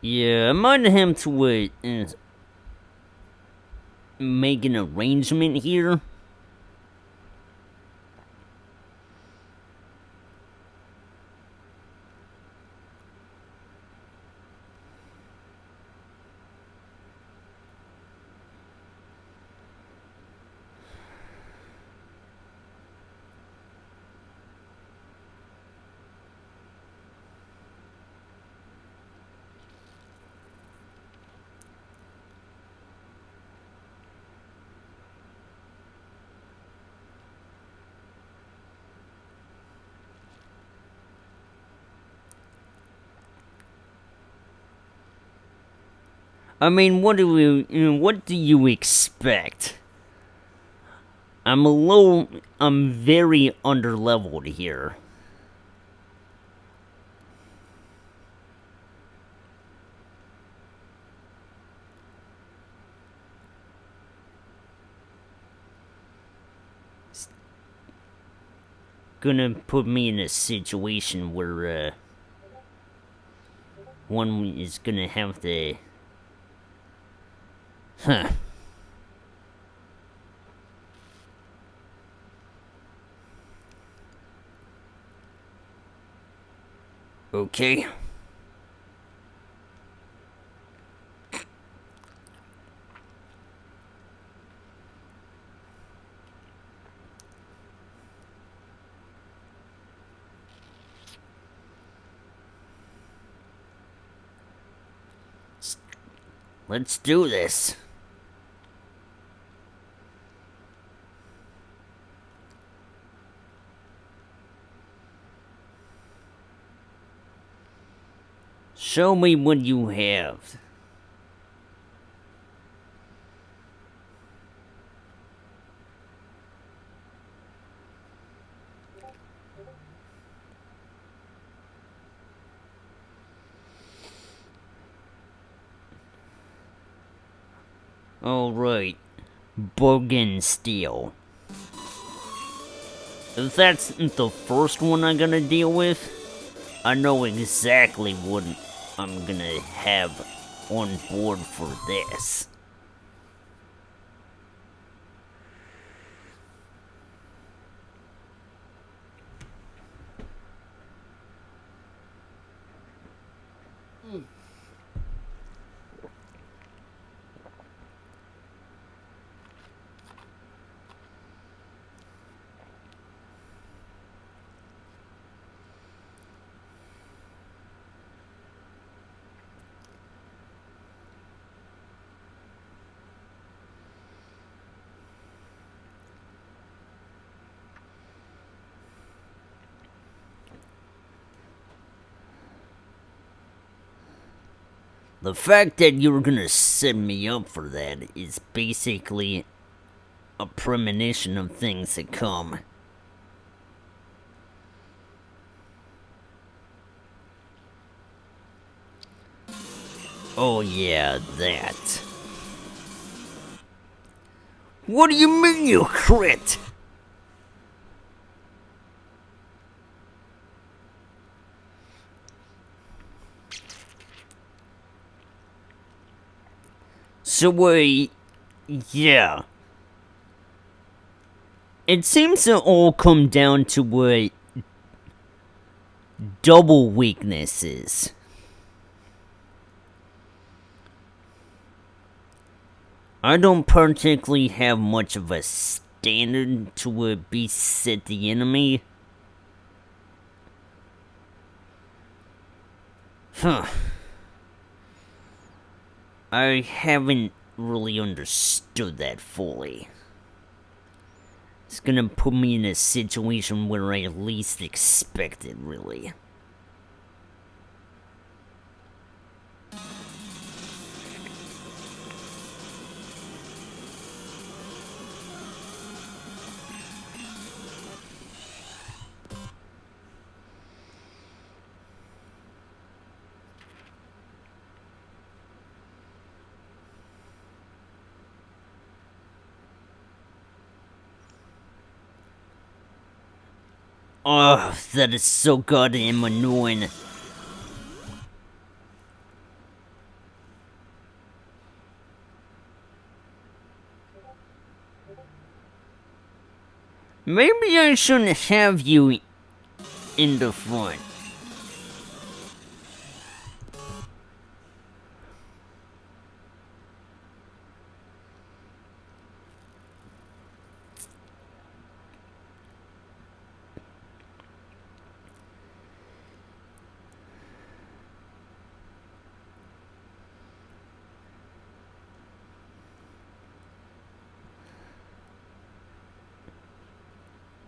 Yeah, I might have to make an arrangement here. I mean, what do you expect? I'm very underleveled here. It's gonna put me in a situation where, one is gonna have to... Huh. Okay. Let's do this. Show me what you have. Alright. Bogan Steel. If that's the first one I'm gonna deal with, I know exactly what I'm gonna have on board for this. The fact that you're gonna set me up for that is basically a premonition of things to come. Oh yeah, that. What do you mean you crit? So yeah. It seems to all come down to double weaknesses. I don't particularly have much of a standard to beset the enemy? Huh. I haven't really understood that fully. It's gonna put me in a situation where I least expect it, really. Oh, that is so goddamn annoying. Maybe I shouldn't have you in the front.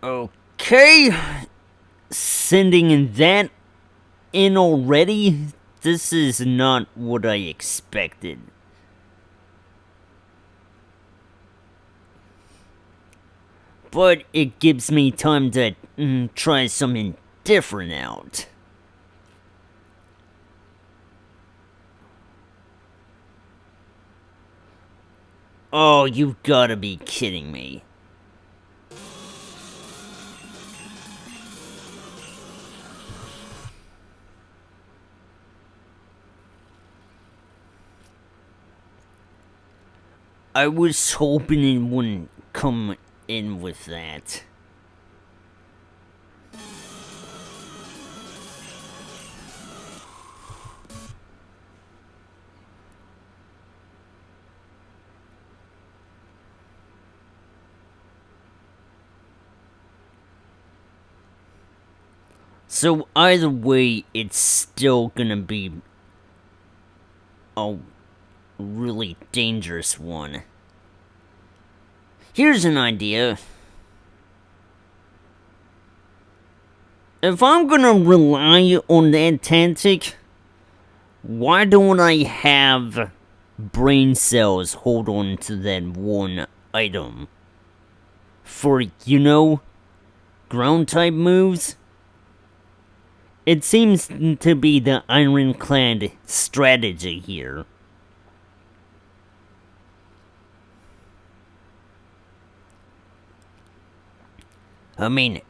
Okay, sending that in already? This is not what I expected. But it gives me time to try something different out. Oh, you've gotta be kidding me. I was hoping it wouldn't come in with that. So either way, it's still gonna be a really dangerous one. Here's an idea. If I'm gonna rely on that tactic, why don't I have brain cells hold on to that one item? For, you know, ground type moves? It seems to be the ironclad strategy here. I mean,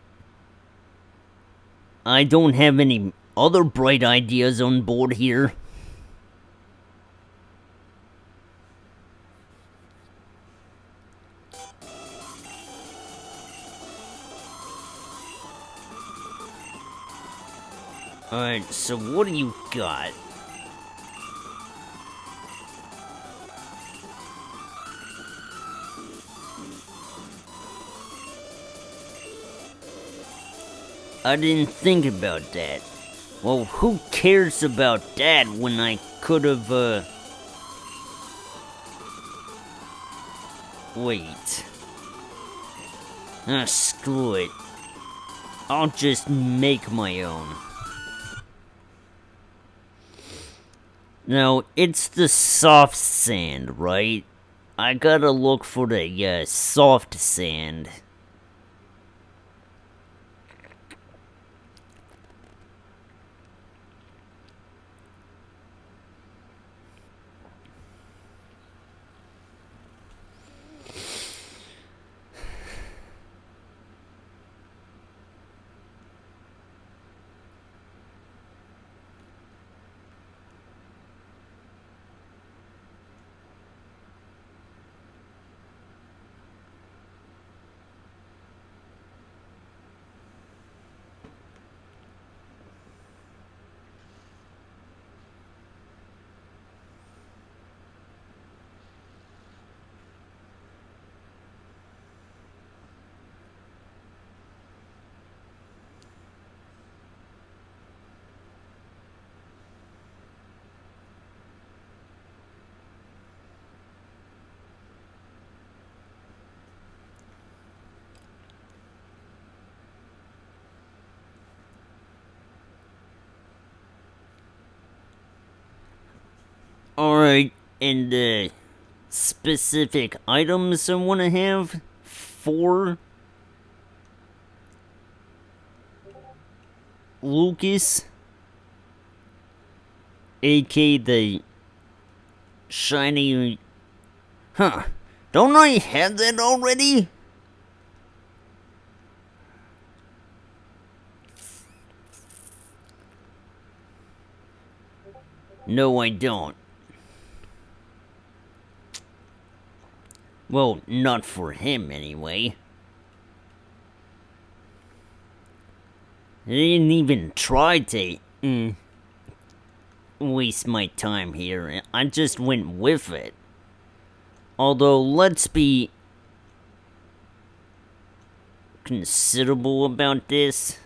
I don't have any other bright ideas on board here. Alright, so what do you got? I didn't think about that. Well, who cares about that when I could've, wait. Ah, screw it. I'll just make my own. Now, it's the soft sand, right? I gotta look for the, soft sand. Alright, and the specific items I want to have for Lucas, aka the shiny. Huh, don't I have that already? No, I don't. Well, not for him, anyway. I didn't even try to waste my time here. I just went with it. Although, let's be considerable about this.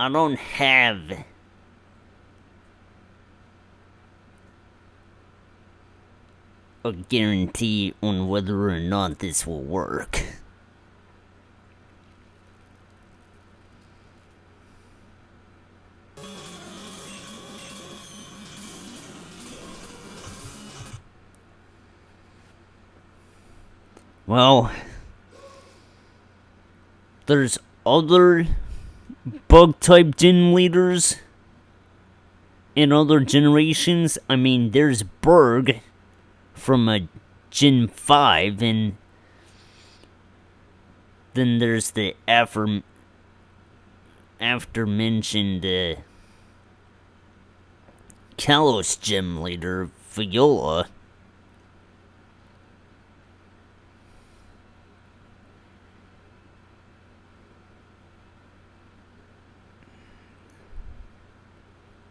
I don't have a guarantee on whether or not this will work. Well, there's other bug-type gym leaders in other generations. I mean, there's Berg from a Gen 5, and then there's the after-mentioned Kalos gym leader, Viola.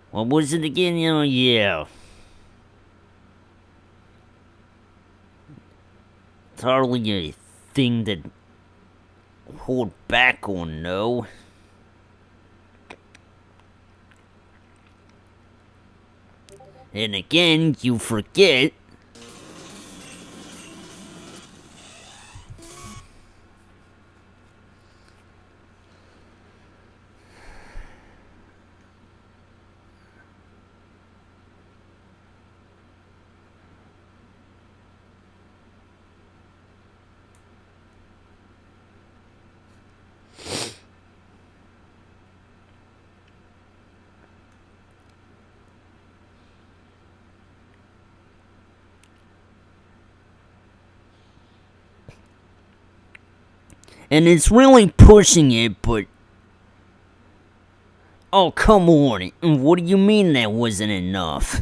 What was it again? Yeah. It's hardly a thing that hold back on, no. And again, you forget. And it's really pushing it, but... Oh, come on. What do you mean that wasn't enough?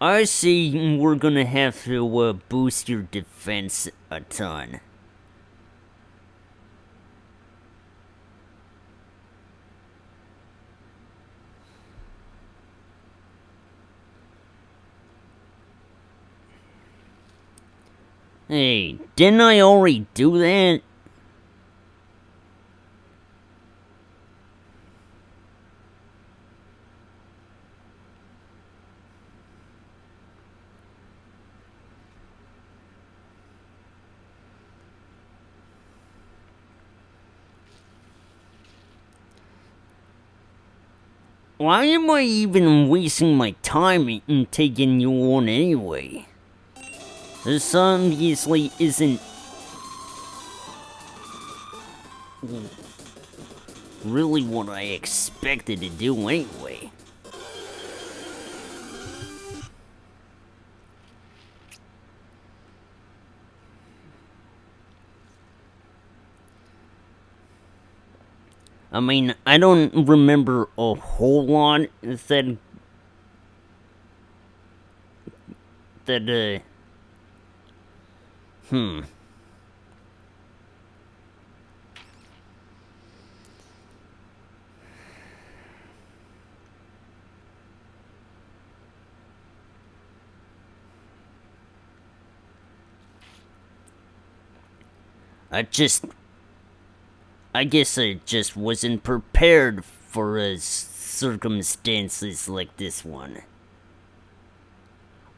I see we're gonna have to boost your defense a ton. Hey, didn't I already do that? Why am I even wasting my time in taking you on anyway? This obviously isn't really what I expected to do anyway. I mean, I don't remember a whole lot that I guess I just wasn't prepared for circumstances like this one.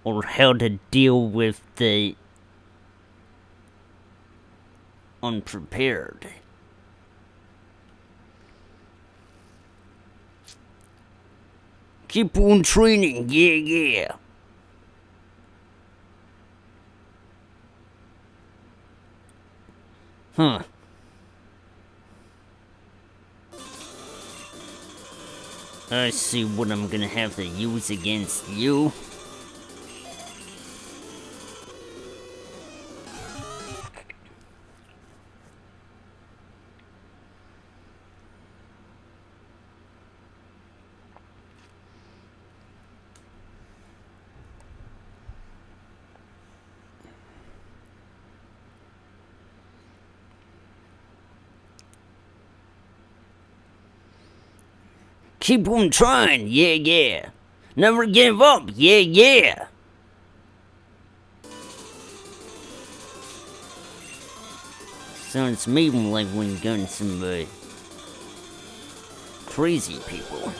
Or how to deal with the unprepared. Keep on training, yeah. Huh. I see what I'm gonna have to use against you. Keep on trying, yeah. Never give up, yeah. Sounds maybe like when gun some crazy people.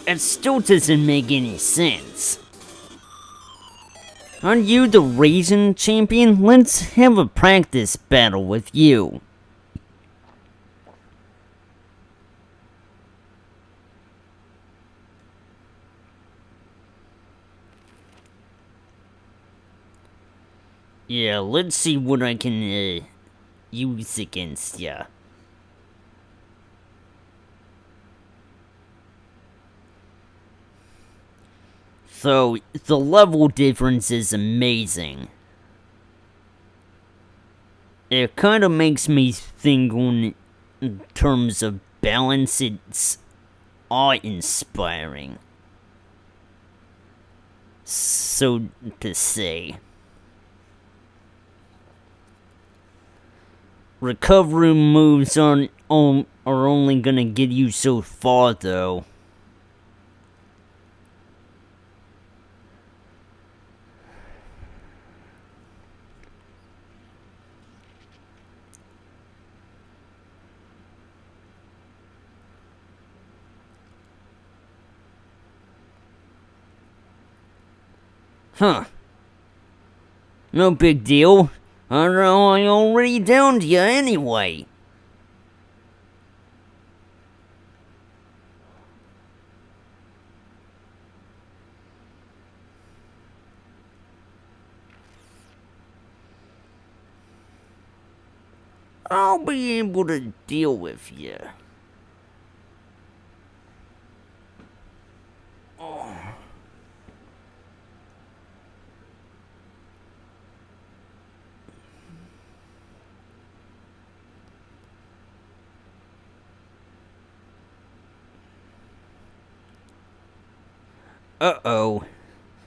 It still doesn't make any sense. Aren't you the Raisin champion? Let's have a practice battle with you. Yeah, let's see what I can use against ya. So, the level difference is amazing. It kinda makes me think in terms of balance, it's awe-inspiring. So to say. Recovery moves are only gonna get you so far, though. Huh. No big deal. I already downed you anyway. I'll be able to deal with you. Uh-oh.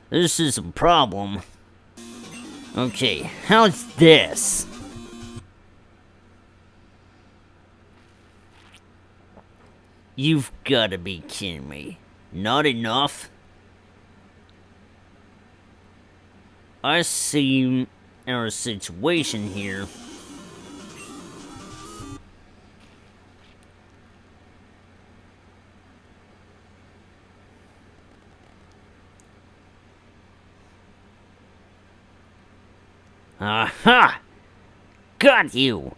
This is a problem. Okay, how's this? You've gotta be kidding me. Not enough? I see our situation here. Aha! Got you!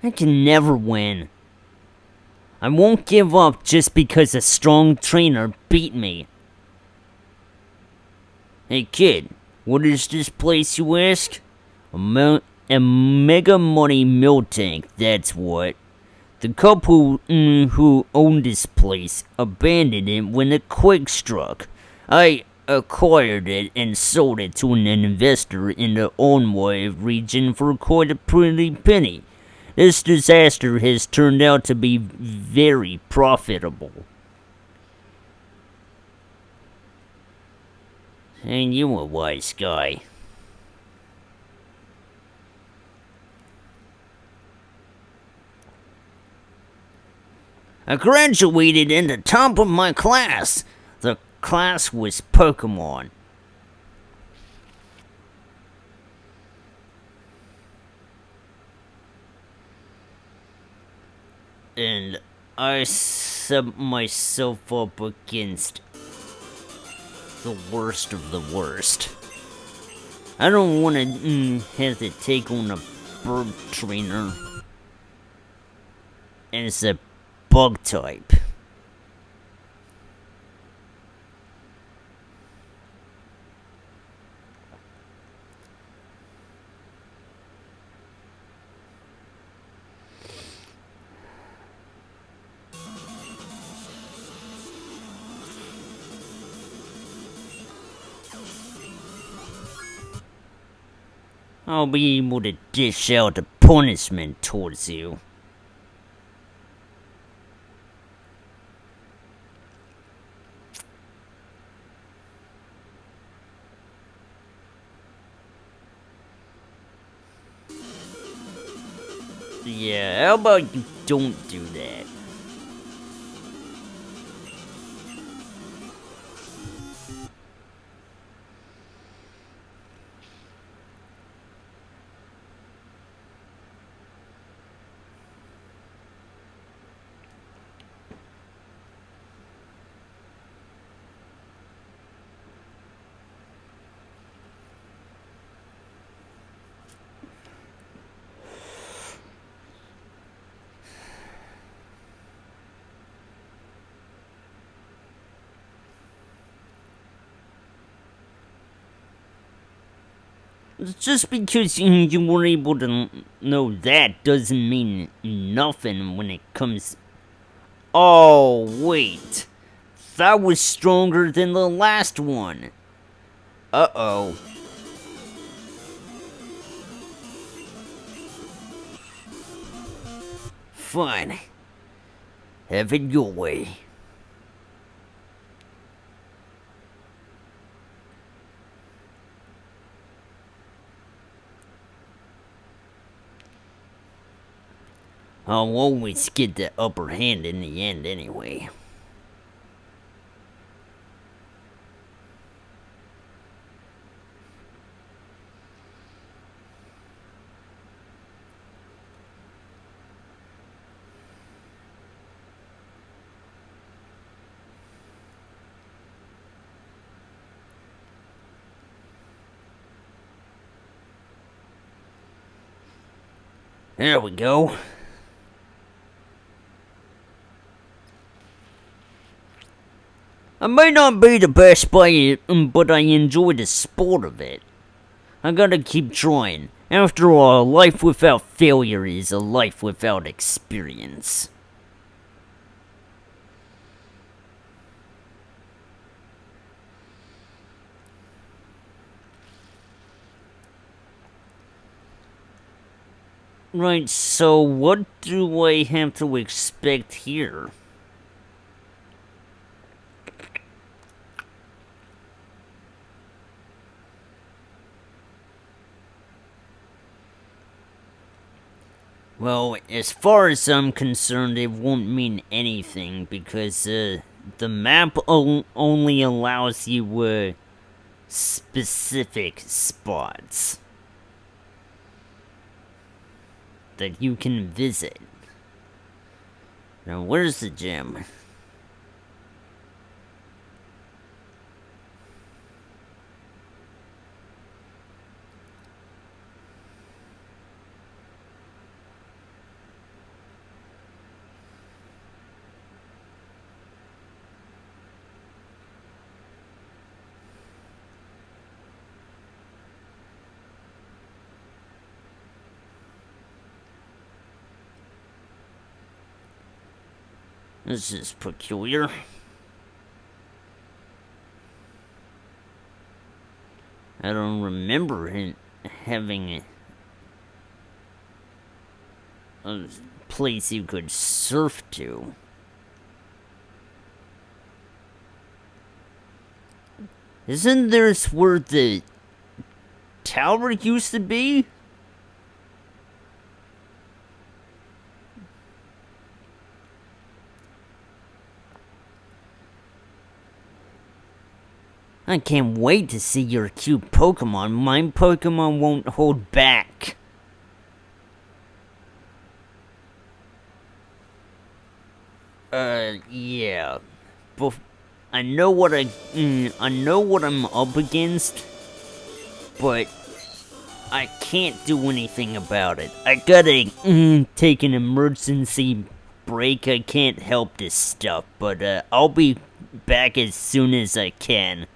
I can never win. I won't give up just because a strong trainer beat me. Hey kid, what is this place you ask? A mega money milk tank, that's what. The couple who owned this place abandoned it when the quake struck. I acquired it and sold it to an investor in the Onway region for quite a pretty penny. This disaster has turned out to be very profitable. Ain't you a wise guy? I graduated in the top of my class. The class was Pokemon. And I set myself up against the worst of the worst. I don't want to have to take on a bird trainer and it's a bug type. I'll be able to dish out a punishment towards you. Yeah, how about you don't do that? Just because you were able to know that doesn't mean nothing when it comes... Oh, wait. That was stronger than the last one. Uh-oh. Fine. Have it your way. I'll always get the upper hand in the end anyway. There we go. I may not be the best player, but I enjoy the sport of it. I gotta keep trying. After all, a life without failure is a life without experience. Right, so what do I have to expect here? Well, as far as I'm concerned, it won't mean anything because the map only allows you specific spots that you can visit. Now, where's the gym? This is peculiar. I don't remember him having a place you could surf to. Isn't this where the tower used to be? I can't wait to see your cute Pokemon. My Pokemon won't hold back. Yeah. I know what I'm up against, but I can't do anything about it. I gotta take an emergency break. I can't help this stuff, but I'll be back as soon as I can.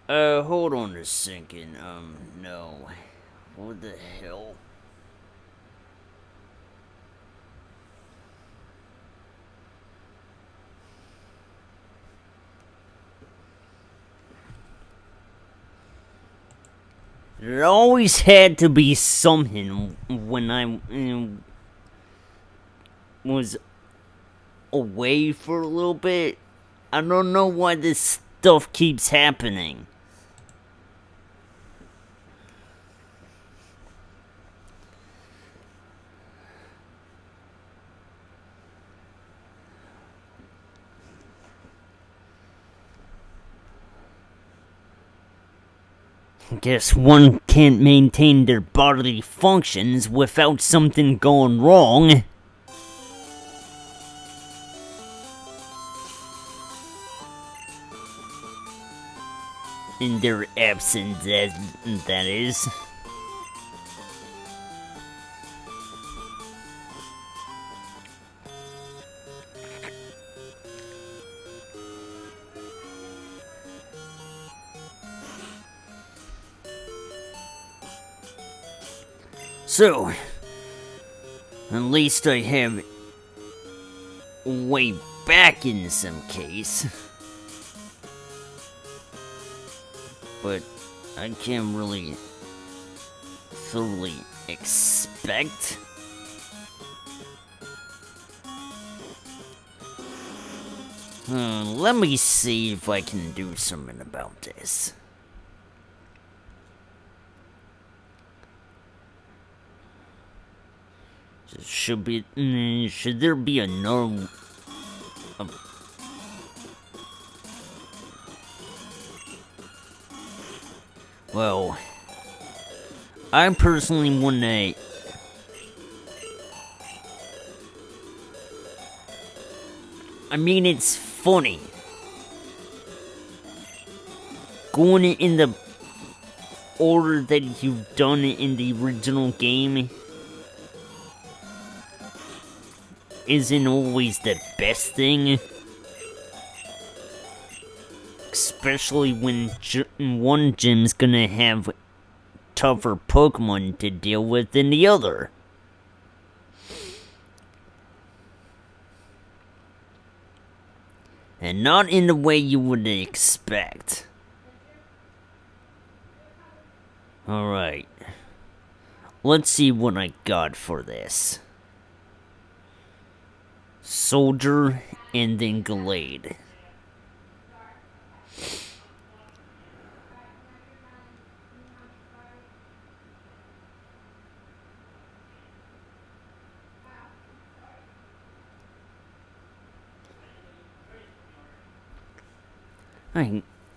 Hold on a second. No. What the hell? There always had to be something when I was away for a little bit. I don't know why this stuff keeps happening. Guess one can't maintain their bodily functions without something going wrong. In their absence, that is. So, at least I have a way back in some case. But I can't really thoroughly expect. Let me see if I can do something about this. Should there be another? Well, I personally wanna. I mean, it's funny. Going in the order that you've done it in the original game isn't always the best thing. Especially when one gym's gonna have tougher Pokemon to deal with than the other. And not in the way you would expect. Alright. Let's see what I got for this. Soldier and then Glade.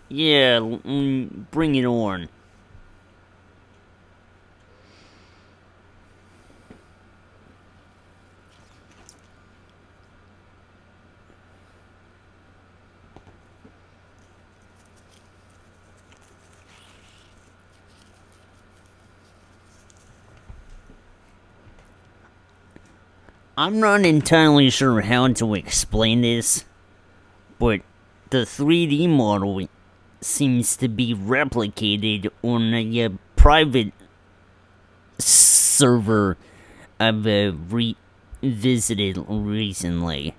Yeah, bring it on. I'm not entirely sure how to explain this, but the 3D model seems to be replicated on a private server I've visited recently.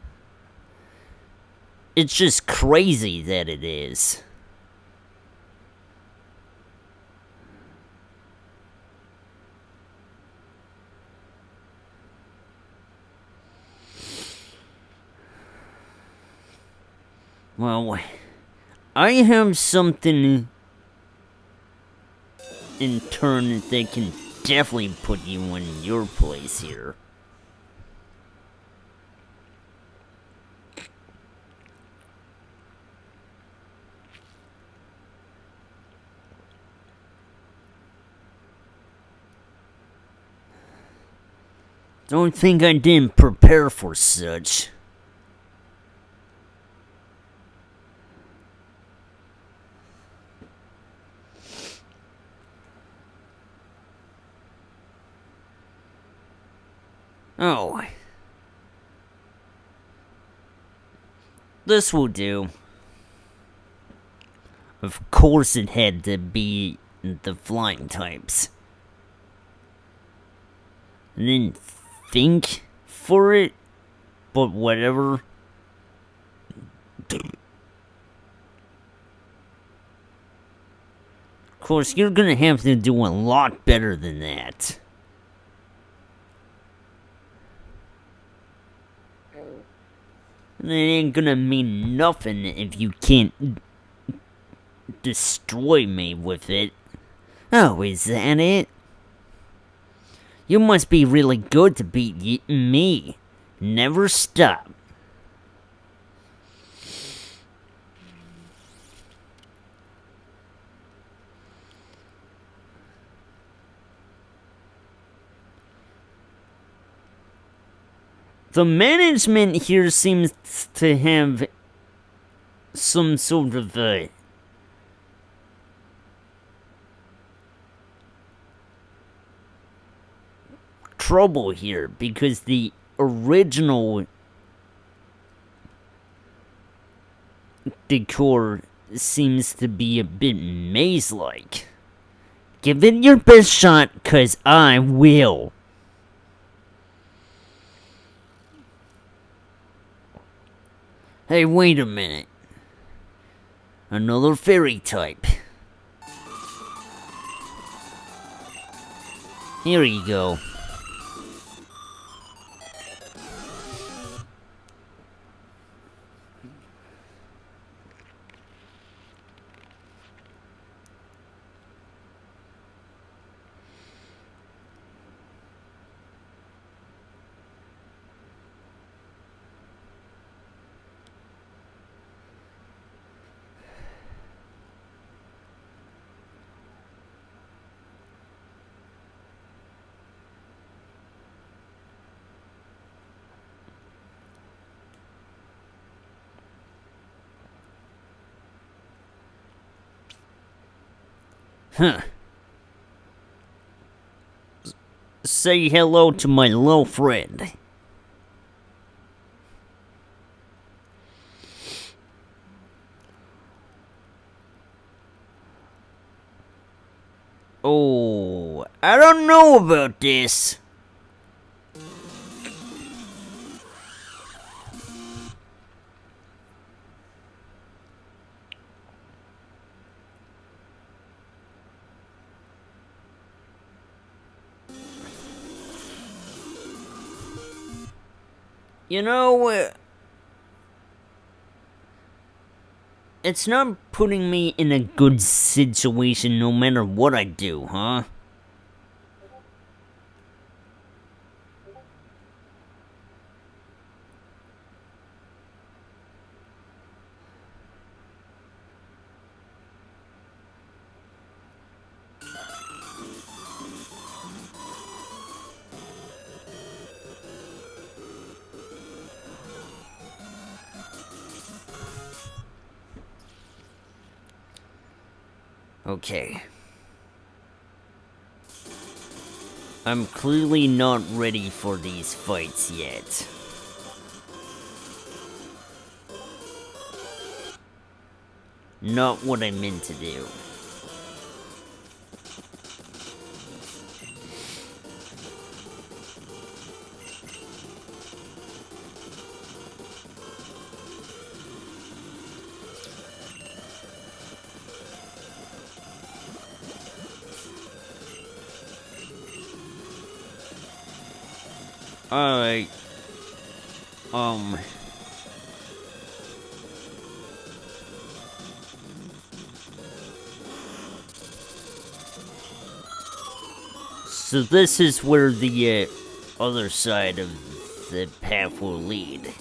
It's just crazy that it is. Well, I have something in turn that can definitely put you in your place here. Don't think I didn't prepare for such. Oh. This will do. Of course it had to be the flying types. I didn't think for it, but whatever. Of course, you're gonna have to do a lot better than that. And it ain't gonna mean nothing if you can't destroy me with it. Oh, is that it? You must be really good to beat me. Never stop. The management here seems to have some sort of trouble here because the original decor seems to be a bit maze-like. Give it your best shot, 'cause I will. Hey, wait a minute. Another fairy type. Here you go. Huh. Say hello to my little friend. Oh, I don't know about this. You know, it's not putting me in a good situation no matter what I do, huh? Okay. I'm clearly not ready for these fights yet. Not what I meant to do. Alright. So this is where the other side of the path will lead.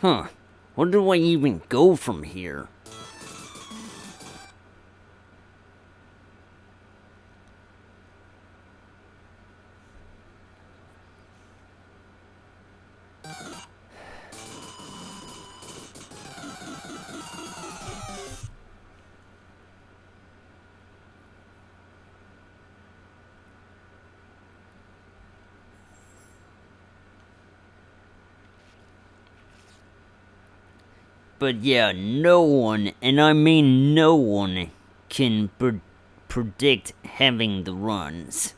Huh. Where do I even go from here? But yeah, no one, and I mean no one, can predict having the runs.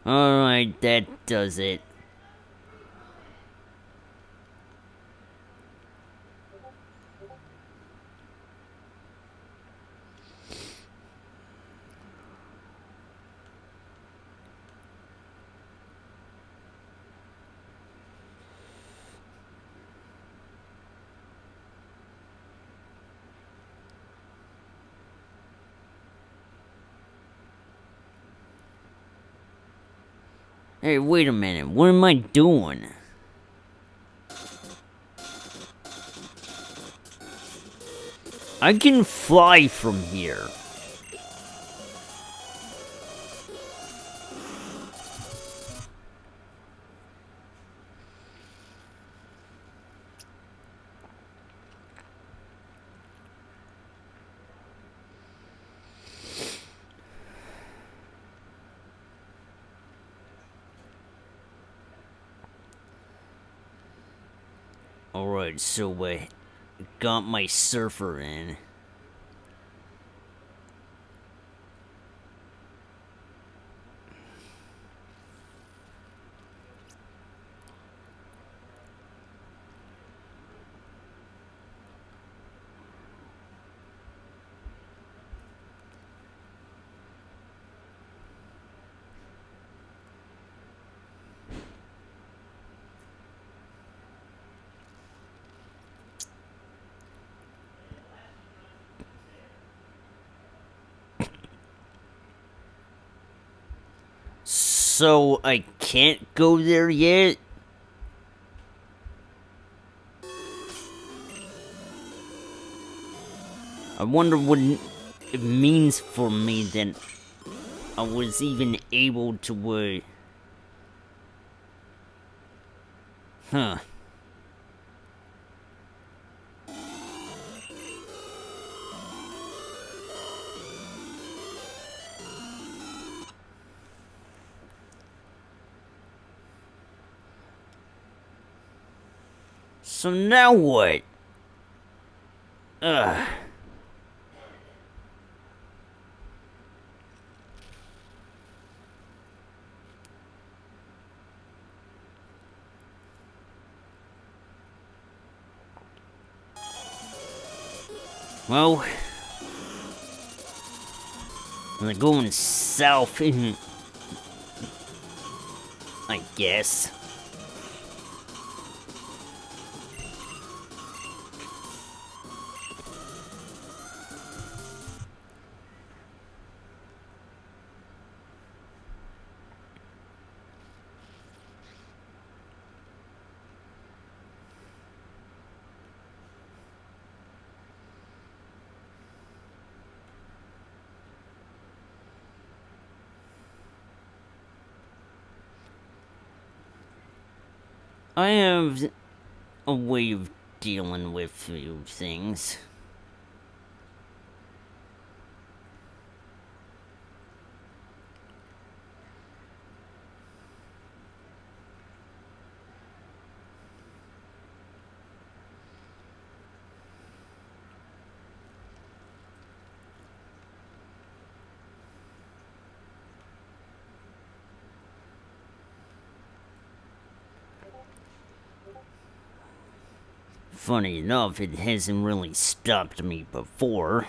Alright, that does it. Hey, wait a minute, what am I doing? I can fly from here. Alright, so I got my surfer in. So I can't go there yet? I wonder what it means for me that I was even able to, Huh. So now what? Ugh. Well, we're going south, I guess. I have a way of dealing with few things. Funny enough, it hasn't really stopped me before.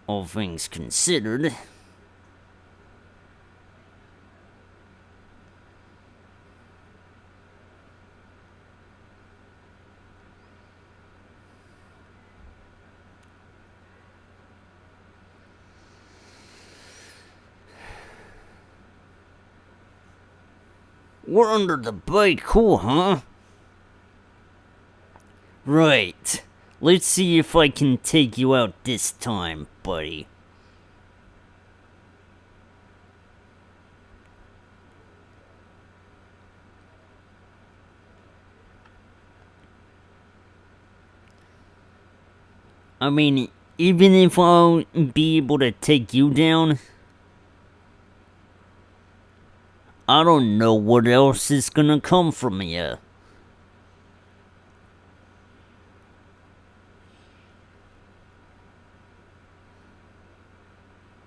all things considered. We're under the bike, cool, huh? Right. Let's see if I can take you out this time, buddy. I mean, even if I'll be able to take you down, I don't know what else is gonna come from you.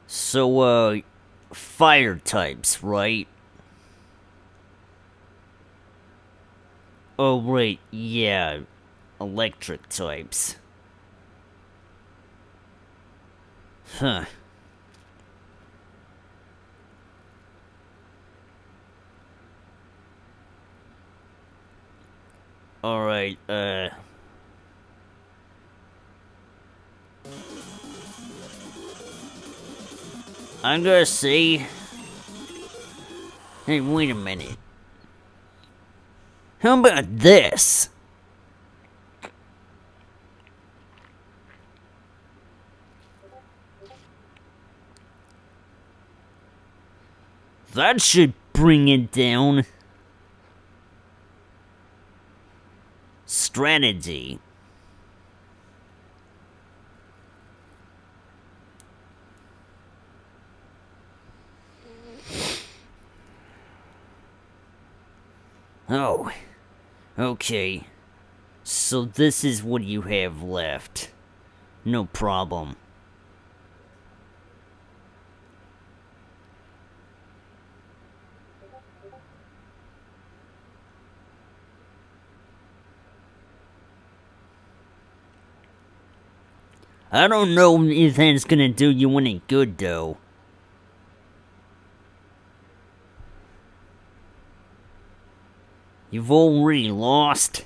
So, fire types, right? Oh, right, yeah, electric types. Huh. Alright, I'm gonna say... Hey, wait a minute. How about this? That should bring it down. Strategy. Oh, okay. So this is what you have left. No problem. I don't know if that's gonna do you any good, though. You've already lost.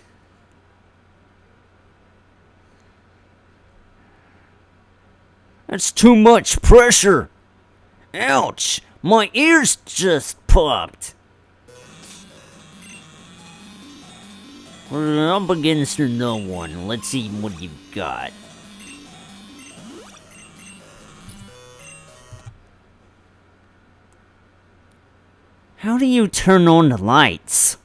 That's too much pressure. Ouch! My ears just popped. We're up against no one. Let's see what you've got. How do you turn on the lights?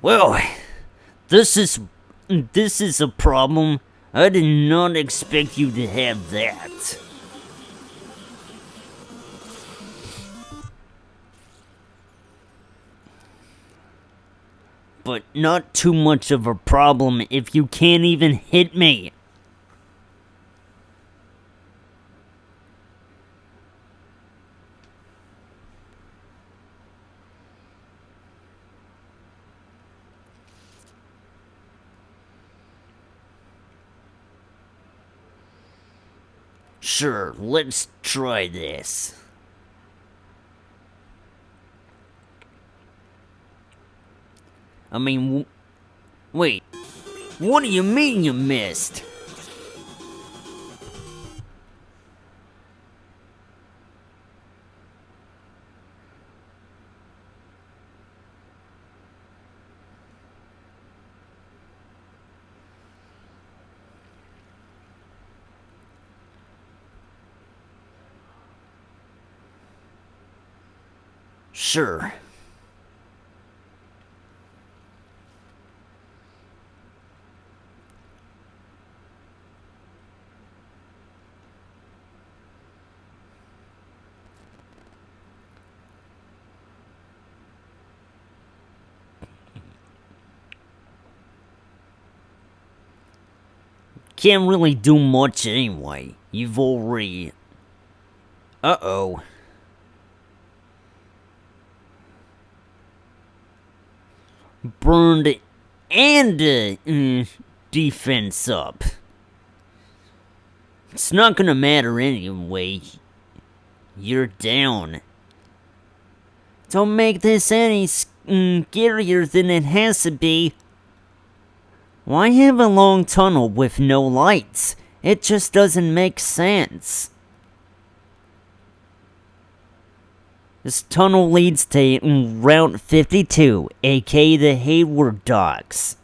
Well, this is a problem. I did not expect you to have that. But not too much of a problem if you can't even hit me. Sure, let's try this. I mean, wait. What do you mean you missed? Sure. can't really do much anyway. You've already... Uh-oh. Burned and defense up. It's not gonna matter anyway. You're down. Don't make this any scarier than it has to be. Why have a long tunnel with no lights? It just doesn't make sense. This tunnel leads to Route 52, aka the Hayward Docks.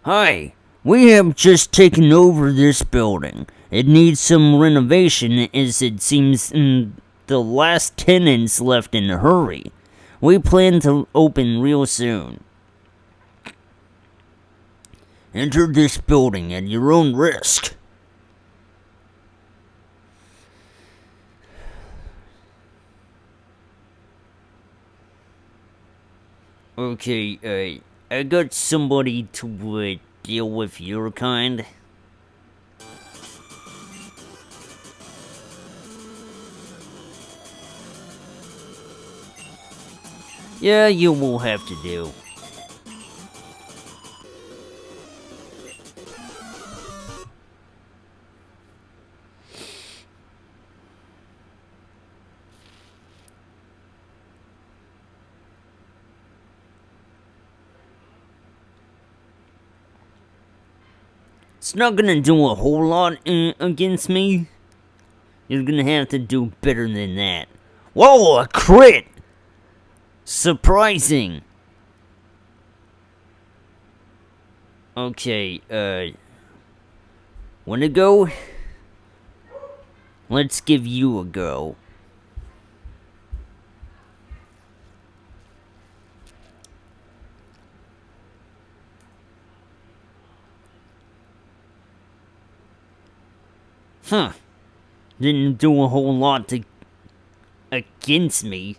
Hi, we have just taken over this building. It needs some renovation as it seems the last tenants left in a hurry. We plan to open real soon. Enter this building at your own risk. Okay, I got somebody to deal with your kind. Yeah, you will have to do. It's not gonna do a whole lot against me. You're gonna have to do better than that. Whoa, a crit! Surprising. Okay, wanna go? Let's give you a go. Huh. Didn't do a whole lot against me.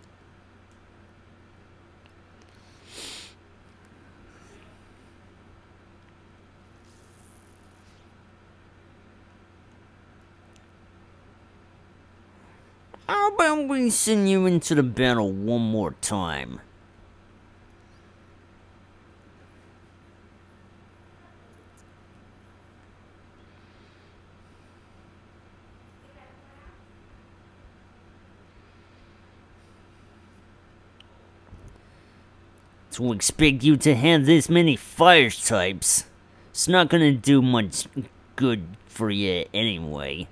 How about we send you into the battle one more time? To expect you to have this many fire types, it's not gonna do much good for you anyway.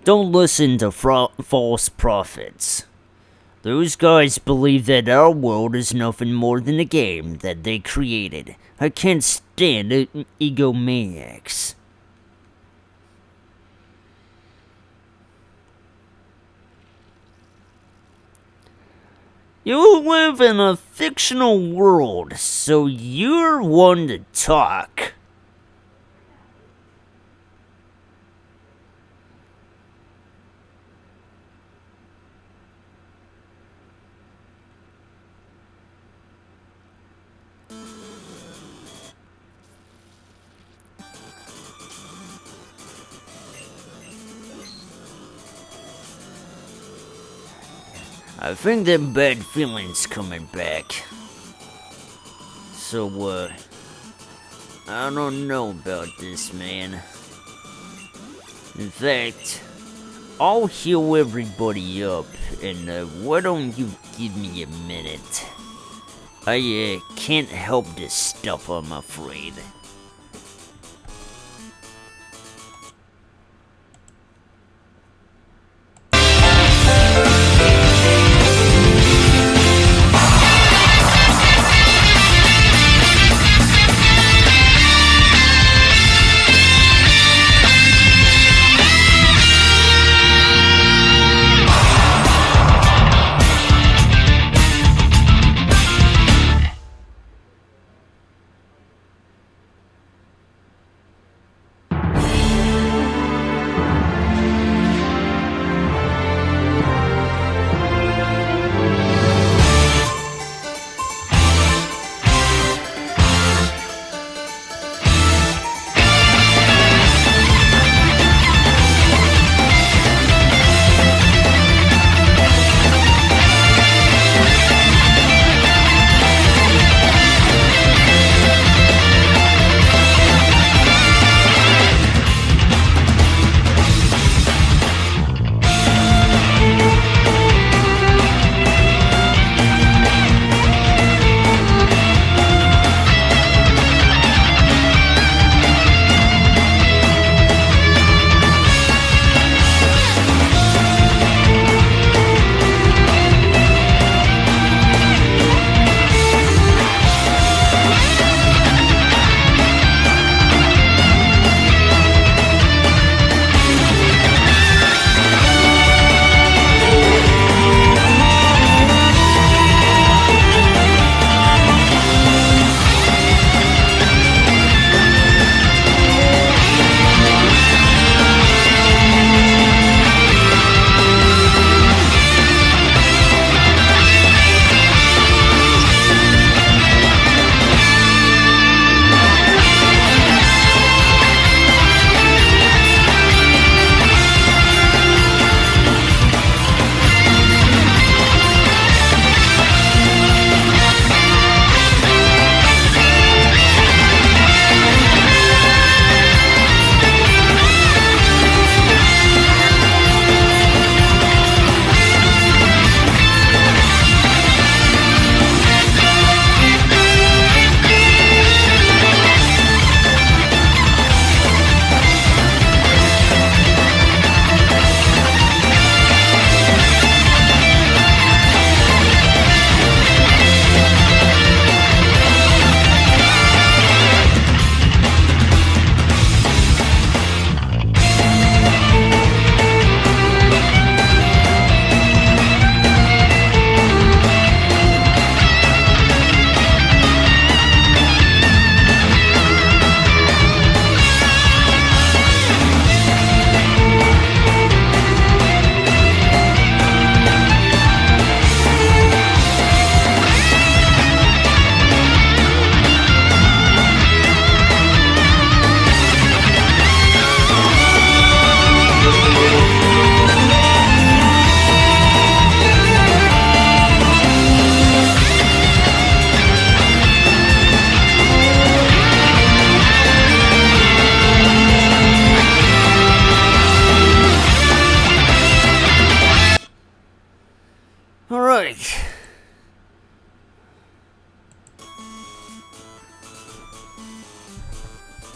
Don't listen to false prophets. Those guys believe that our world is nothing more than a game that they created. I can't stand egomaniacs. You live in a fictional world, so you're one to talk. I think that bad feeling's coming back. So, I don't know about this, man. In fact, I'll heal everybody up, and, why don't you give me a minute? I, can't help this stuff, I'm afraid.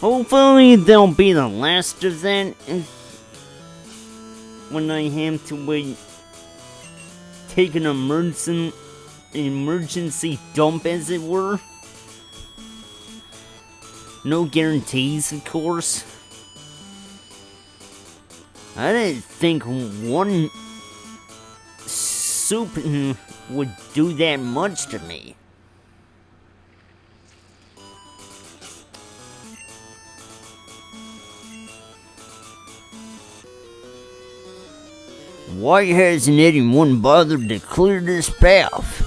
Hopefully that'll be the last of that. When I have to take an emergency dump, as it were. No guarantees, of course. I didn't think one soup would do that much to me. Why hasn't anyone bothered to clear this path?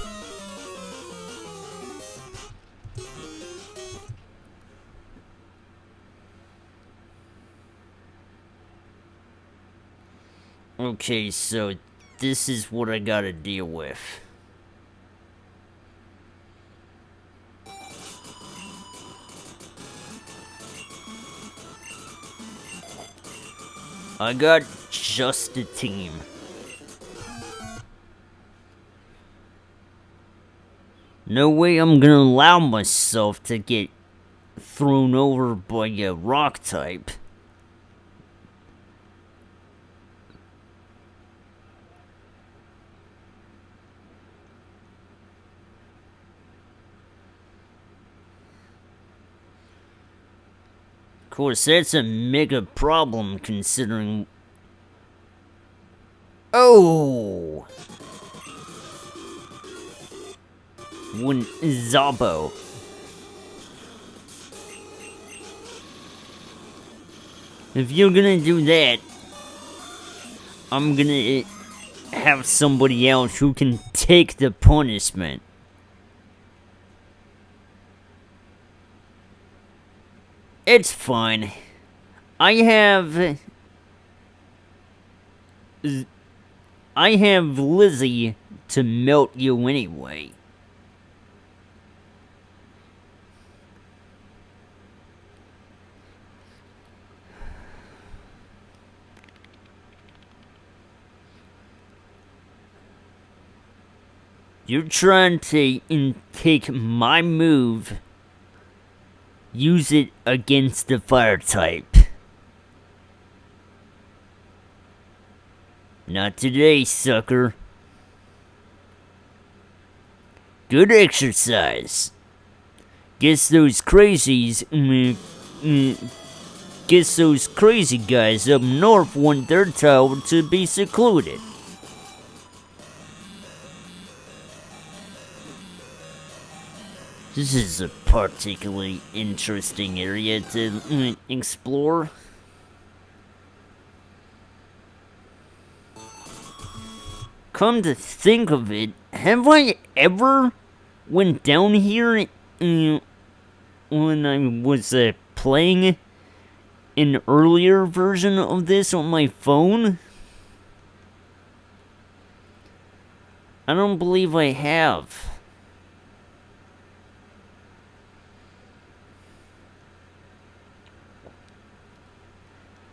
Okay, so this is what I gotta deal with. I got just a team. No way I'm gonna allow myself to get thrown over by a rock type. Of course, that's a mega problem considering... Oh! One Zabo. If you're gonna do that, I'm gonna have somebody else who can take the punishment. It's fine. I have Lizzie to melt you anyway. You're trying to take my move, use it against the fire type. Not today, sucker. Good exercise. Guess those crazies, guess those crazy guys up north want their tower to be secluded. This is a particularly interesting area to explore. Come to think of it, have I ever went down here when I was playing an earlier version of this on my phone? I don't believe I have.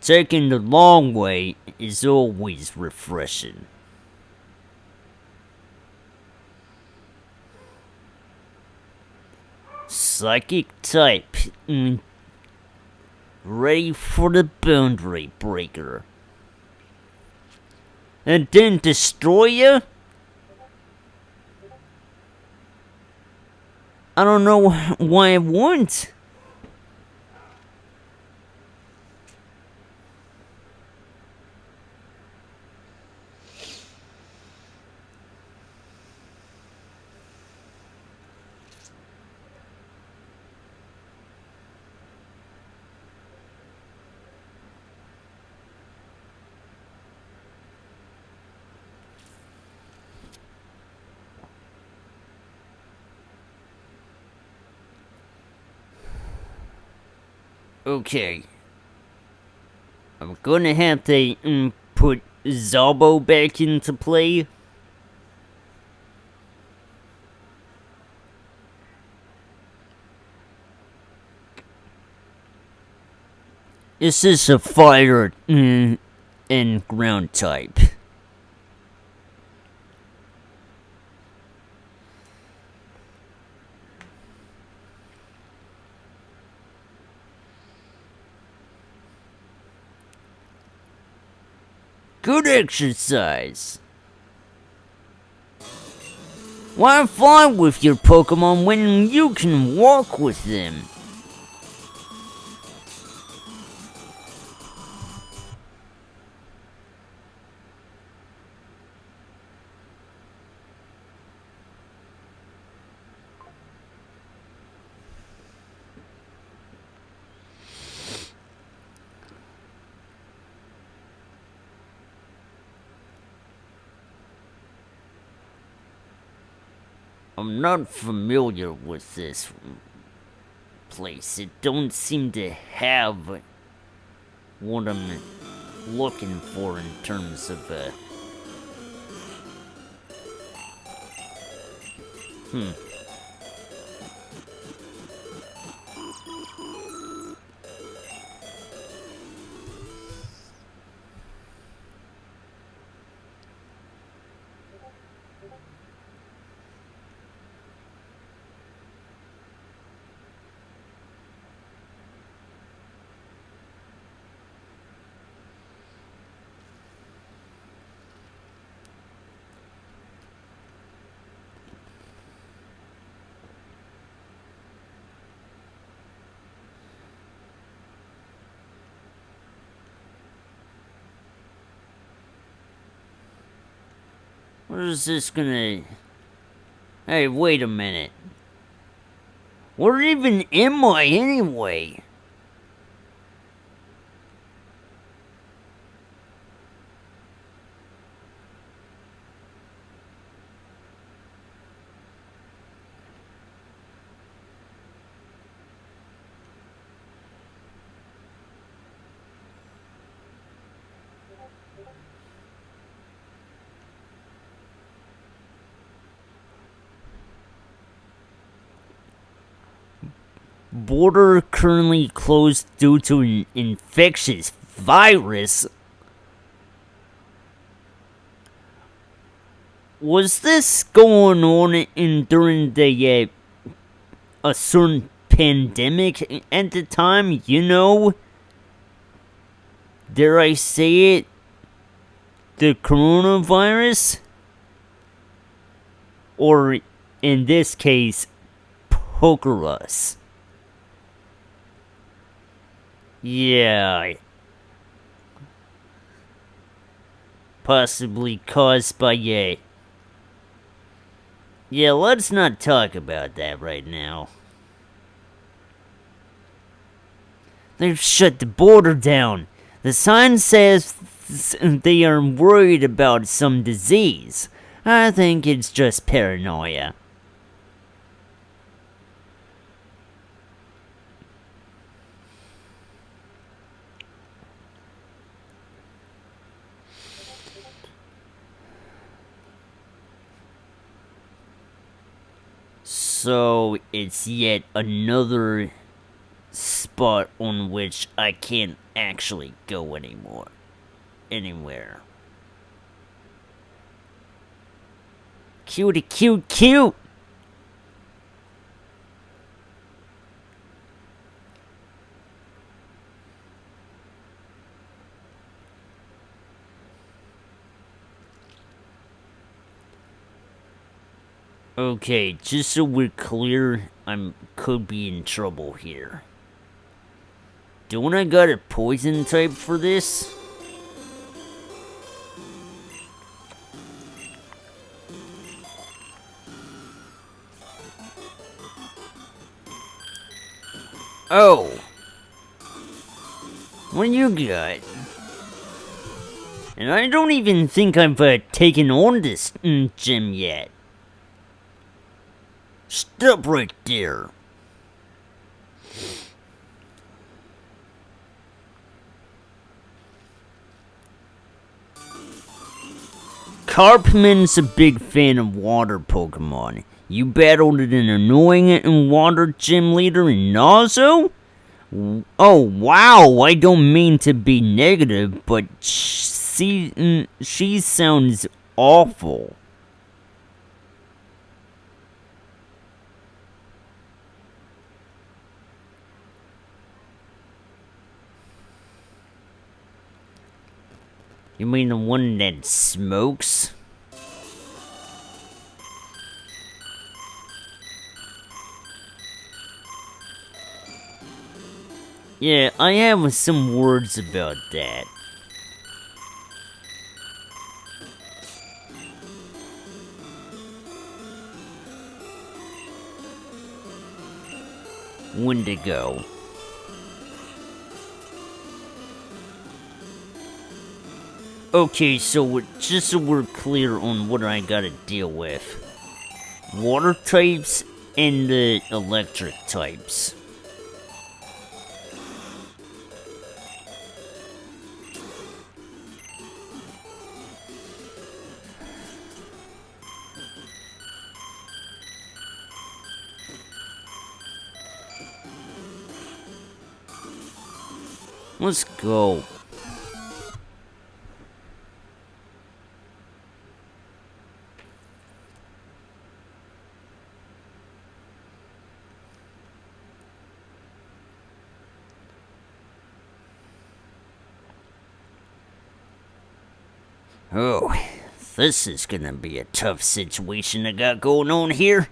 Taking the long way is always refreshing. Psychic type. Ready for the boundary breaker. And then destroy ya? I don't know why I wouldn't. Okay. I'm gonna have to put Zabo back into play. This is a fire and ground type. Good exercise. Why fly with your Pokemon when you can walk with them? I'm not familiar with this place. It don't seem to have what I'm looking for in terms of, what is this gonna... Hey, wait a minute. Where even am I anyway? Border currently closed due to an infectious virus. Was this going on during the a certain pandemic at the time? You know, dare I say it, the coronavirus, or in this case, Pokerus. Yeah, possibly caused by Yeah, let's not talk about that right now. They've shut the border down. The sign says they are worried about some disease. I think it's just paranoia. So it's yet another spot on which I can't actually go anywhere. Cutie, cute, cute! Okay, just so we're clear, could be in trouble here. Don't I got a poison type for this? Oh! What you got? And I don't even think I've taken on this gym yet. Stop right there. Carpman's a big fan of water Pokemon. You battled an annoying and water gym leader in Nazo? Oh wow, I don't mean to be negative, but she sounds awful. You mean the one that smokes? Yeah, I have some words about that. Wendigo. Okay, so just so we're clear on what I gotta deal with. Water types and the electric types. Let's go. Oh, this is gonna be a tough situation I got going on here.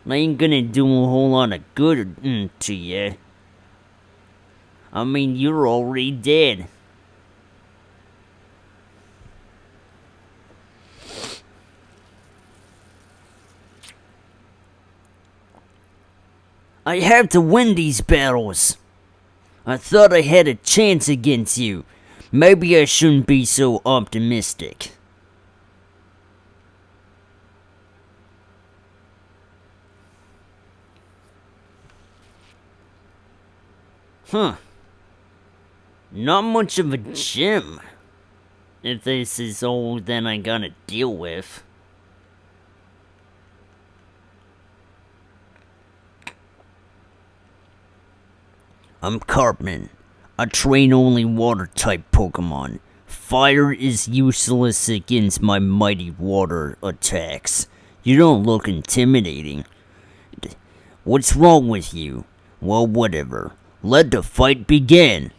I ain't gonna do a whole lot of good to you. I mean, you're already dead. I have to win these battles. I thought I had a chance against you. Maybe I shouldn't be so optimistic. Huh. Not much of a gym. If this is all that I gotta deal with. I'm Cartman. I train only water-type Pokemon. Fire is useless against my mighty water attacks. You don't look intimidating. What's wrong with you? Well, whatever. Let the fight begin.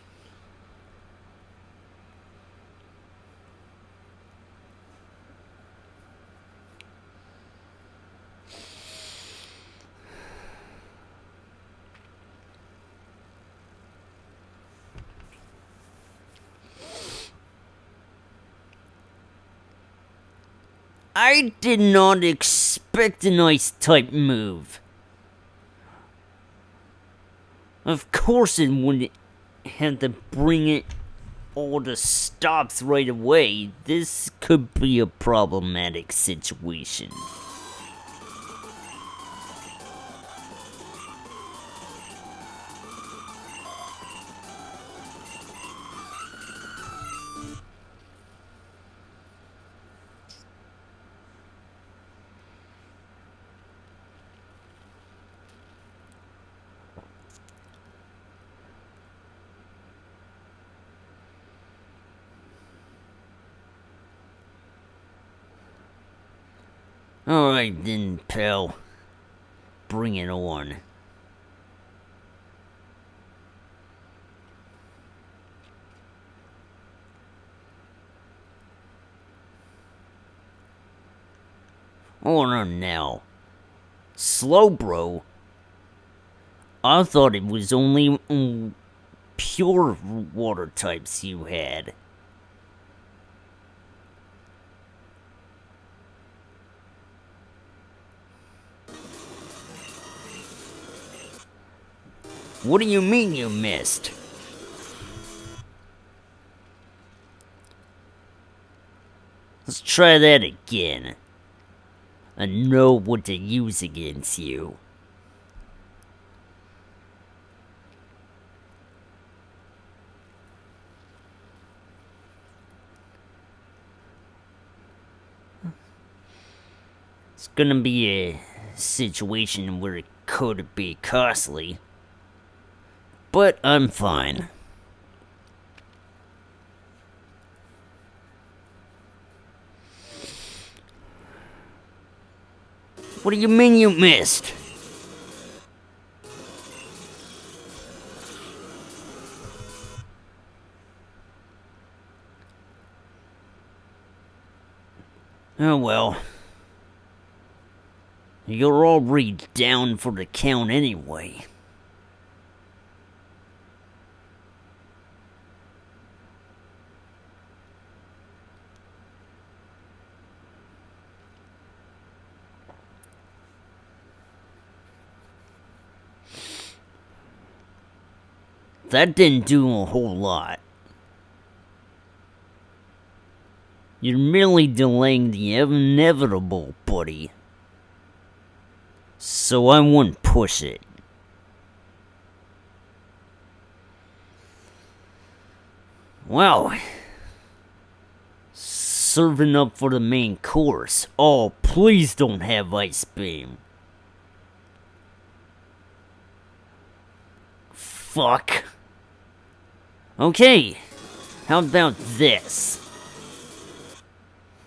I did not expect an ice-type move. Of course it wouldn't have to bring it all to stops right away. This could be a problematic situation. Alright then, pal. Bring it on. Hold on now. Slowbro? I thought it was only pure water types you had. What do you mean you missed? Let's try that again. I know what to use against you. It's gonna be a situation where it could be costly. But I'm fine. What do you mean you missed? Oh well. You're already down for the count anyway. That didn't do a whole lot. You're merely delaying the inevitable, buddy. So I wouldn't push it. Wow. Serving up for the main course. Oh, please don't have ice beam. Fuck. Okay, how about this?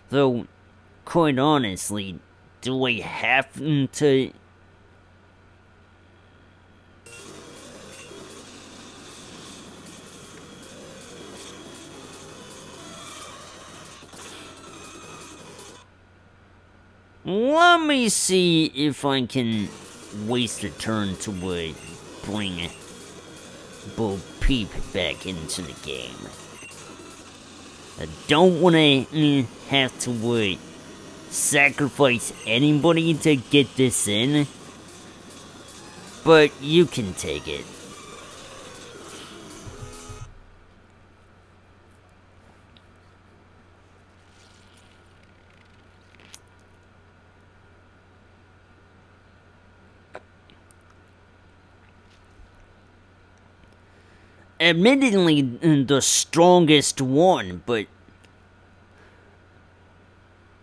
Though, quite honestly, do I have to... Let me see if I can waste a turn to bring Bo Peep back into the game. I don't want to have to sacrifice anybody to get this in, but you can take it. Admittedly, the strongest one, but...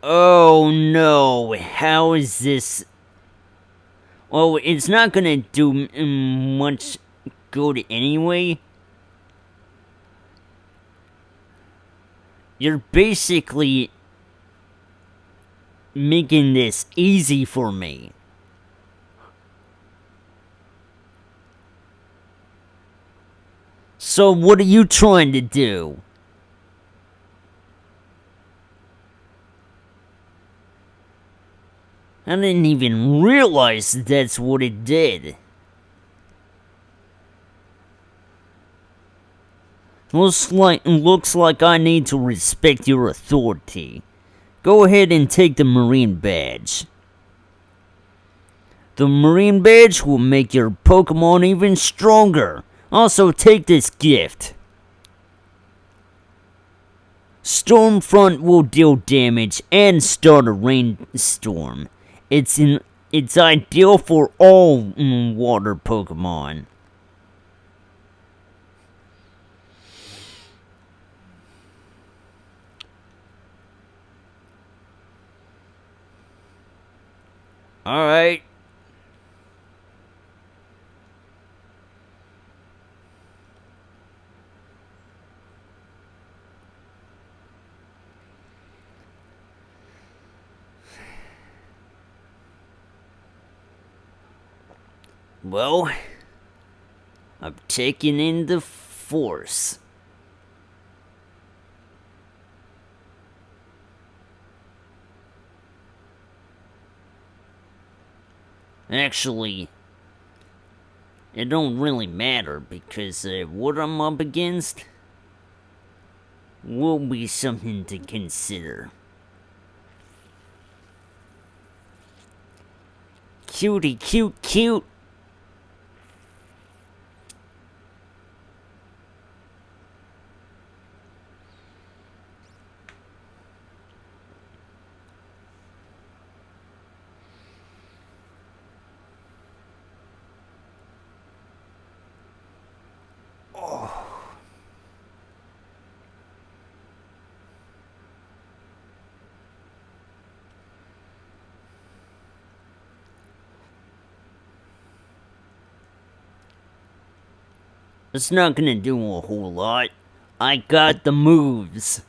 Oh no, how is this... Well, it's not gonna do much good anyway. You're basically making this easy for me. So what are you trying to do? I didn't even realize that's what it did. Looks like I need to respect your authority. Go ahead and take the Marine badge. The Marine badge will make your Pokemon even stronger. Also, take this gift. Stormfront will deal damage and start a rainstorm. It's ideal for all water Pokemon. Alright. Well, I'm taking in the force. Actually, it don't really matter because what I'm up against will be something to consider. Cutie, cute, cute. It's not gonna do a whole lot. I got the moves.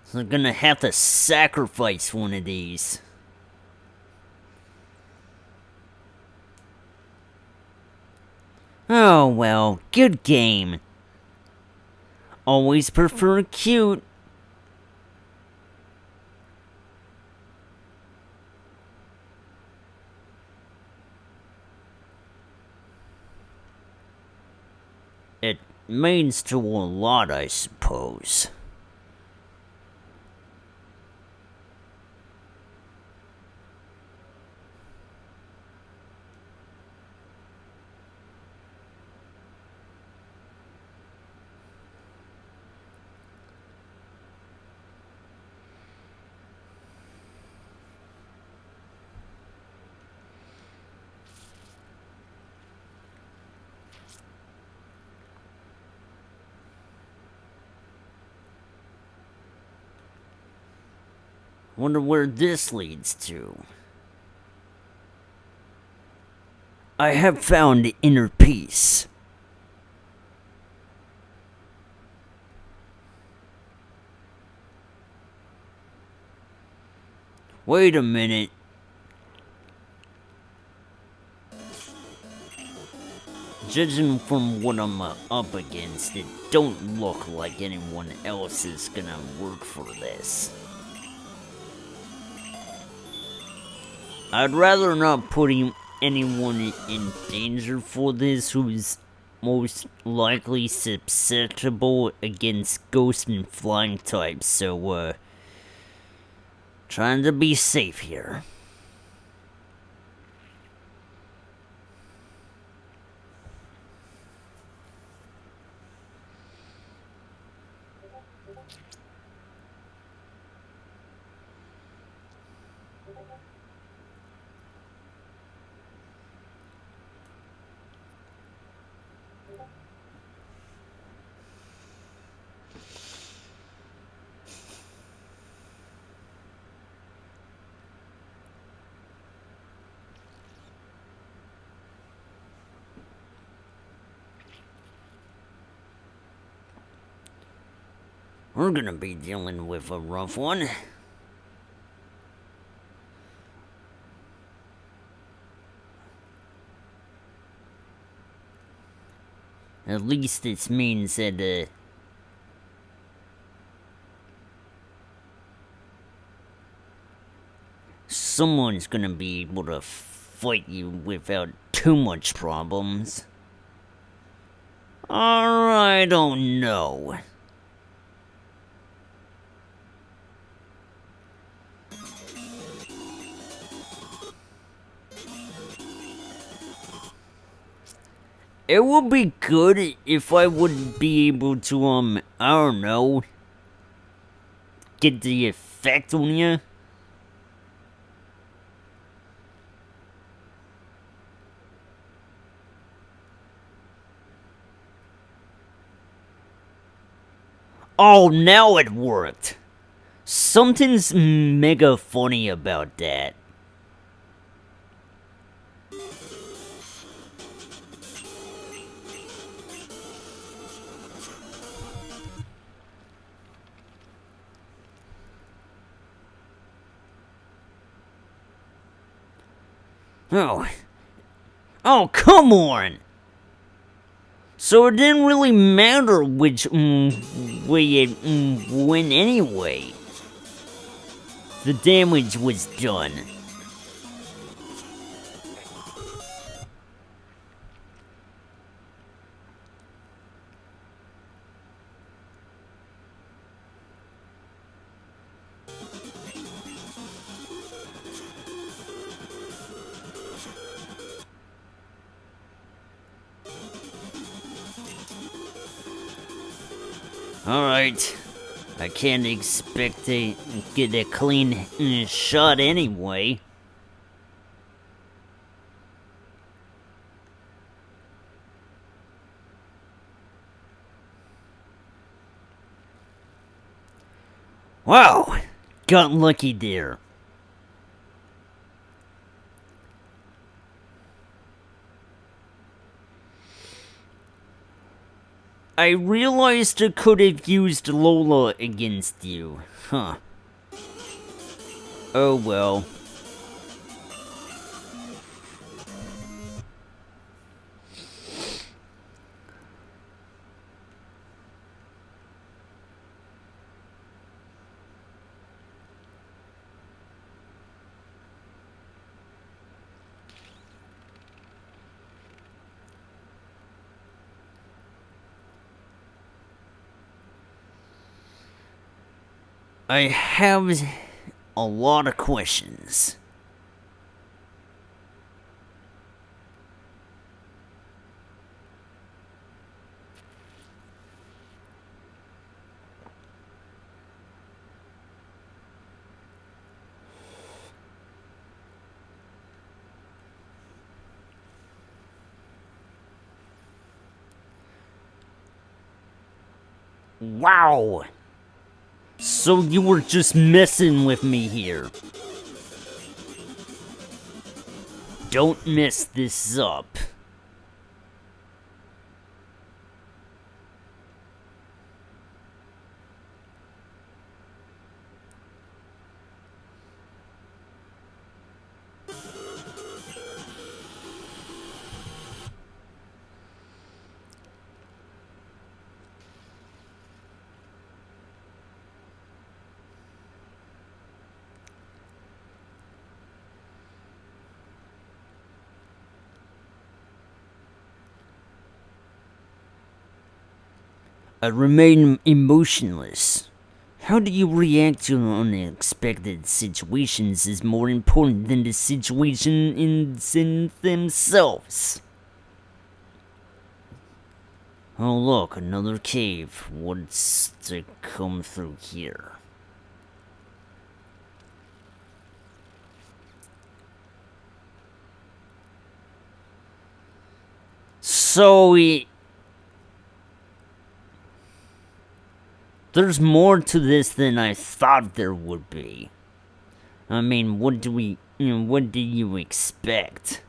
So I'm gonna have to sacrifice one of these. Oh well, good game. Always prefer cute. It means to a lot, I suppose. Wonder where this leads to. I have found inner peace. Wait a minute. Judging from what I'm up against, it don't look like anyone else is gonna work for this. I'd rather not put anyone in danger for this who's most likely susceptible against ghost and flying types, so trying to be safe here. We're gonna be dealing with a rough one. At least it means that, someone's gonna be able to fight you without too much problems. Or I don't know. It would be good if I would be able to, I don't know, get the effect on you. Oh, now it worked. Something's mega funny about that. Oh, come on! So it didn't really matter which way it went anyway. The damage was done. Alright. I can't expect to get a clean shot anyway. Wow! Got lucky there. I realized I could have used Lola against you. Huh. Oh well. I have a lot of questions. Wow! So you were just messing with me here. Don't mess this up. I remain emotionless. How do you react to unexpected situations is more important than the situation in themselves. Oh look, another cave. What's to come through here? So there's more to this than I thought there would be. I mean, what do you expect?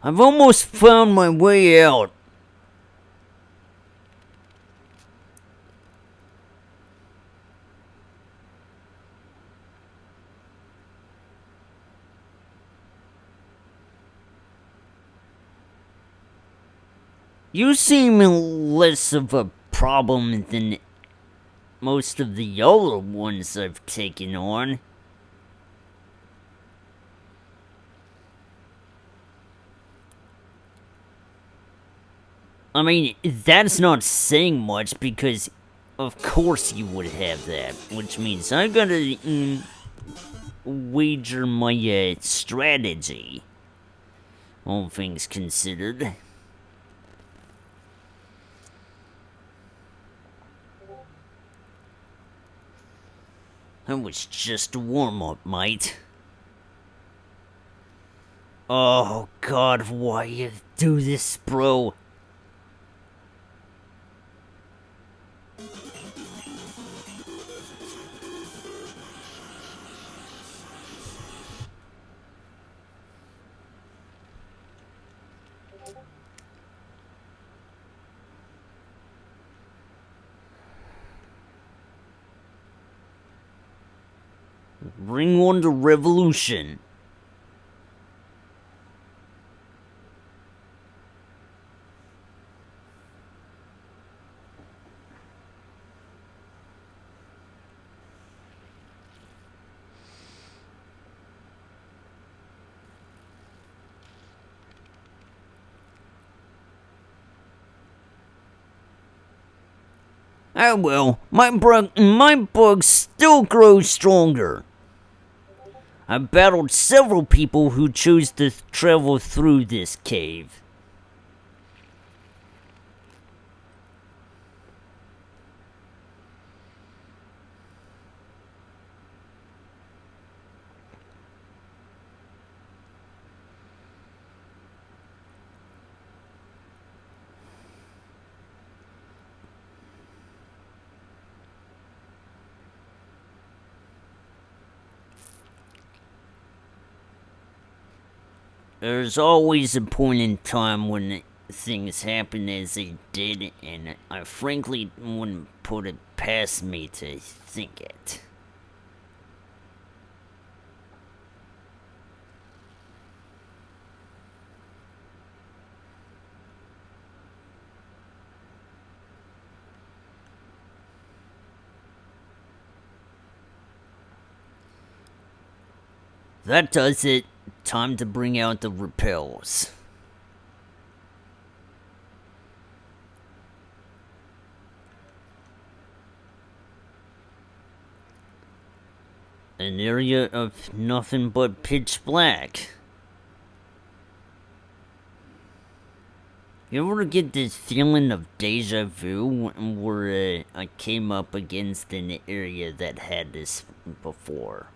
I've almost found my way out. You seem less of a problem than most of the other ones I've taken on. I mean, that's not saying much because, of course, you would have that. Which means I gotta wager my strategy. All things considered. That was just a warm-up, mate. Oh god, why you do this, bro? Bring on the revolution. Oh well, my bug still grows stronger. I battled several people who chose to travel through this cave. There's always a point in time when things happen as they did, and I frankly wouldn't put it past me to think it. That does it. Time to bring out the repels. An area of nothing but pitch black. You ever get this feeling of deja vu where I came up against an area that had this before?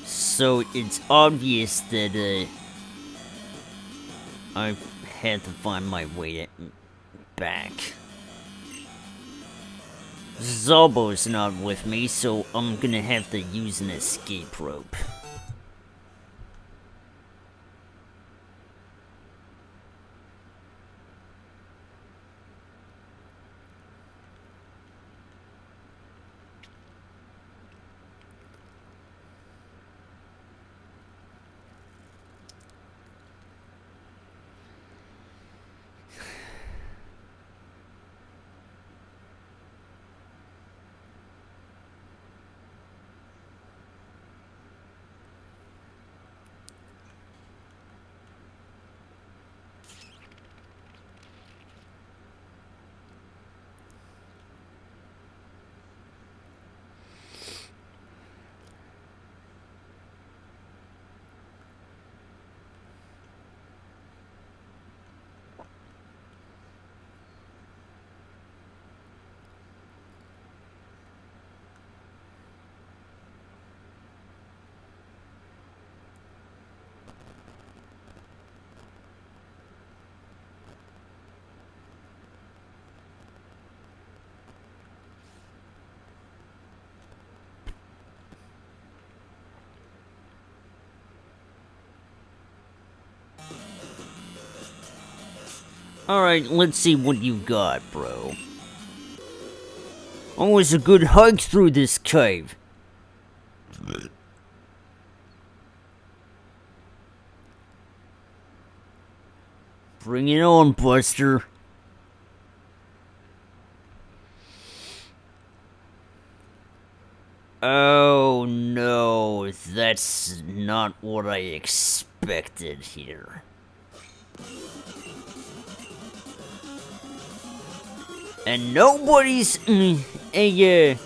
So it's obvious that I had to find my way back. Zalbo's not with me, so I'm gonna have to use an escape rope. Alright, let's see what you got, bro. Always a good hike through this cave. Bring it on, Buster. Oh no, that's not what I expected here. And nobody's a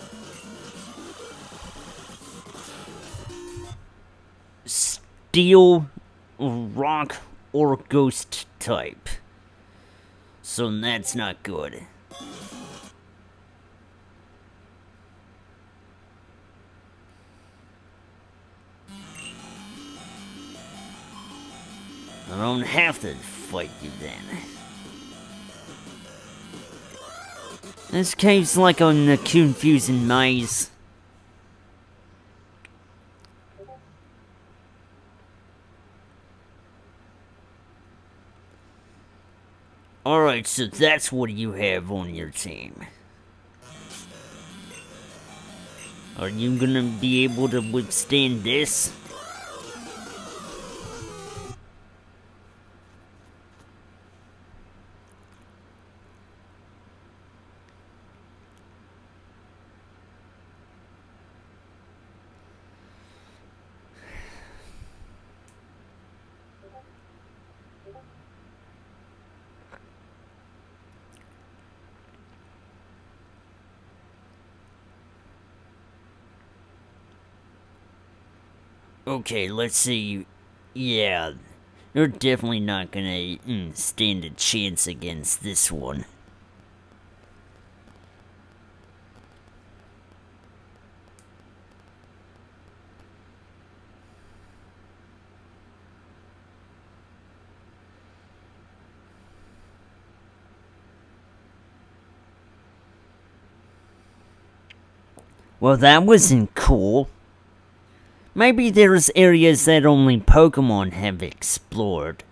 steel, rock, or ghost type. So that's not good. I don't have to fight you then. This cave's like on a confusing maze. Alright, so that's what you have on your team. Are you gonna be able to withstand this? Okay, let's see. Yeah, you're definitely not gonna stand a chance against this one. Well, that wasn't cool. Maybe there's areas that only Pokemon have explored.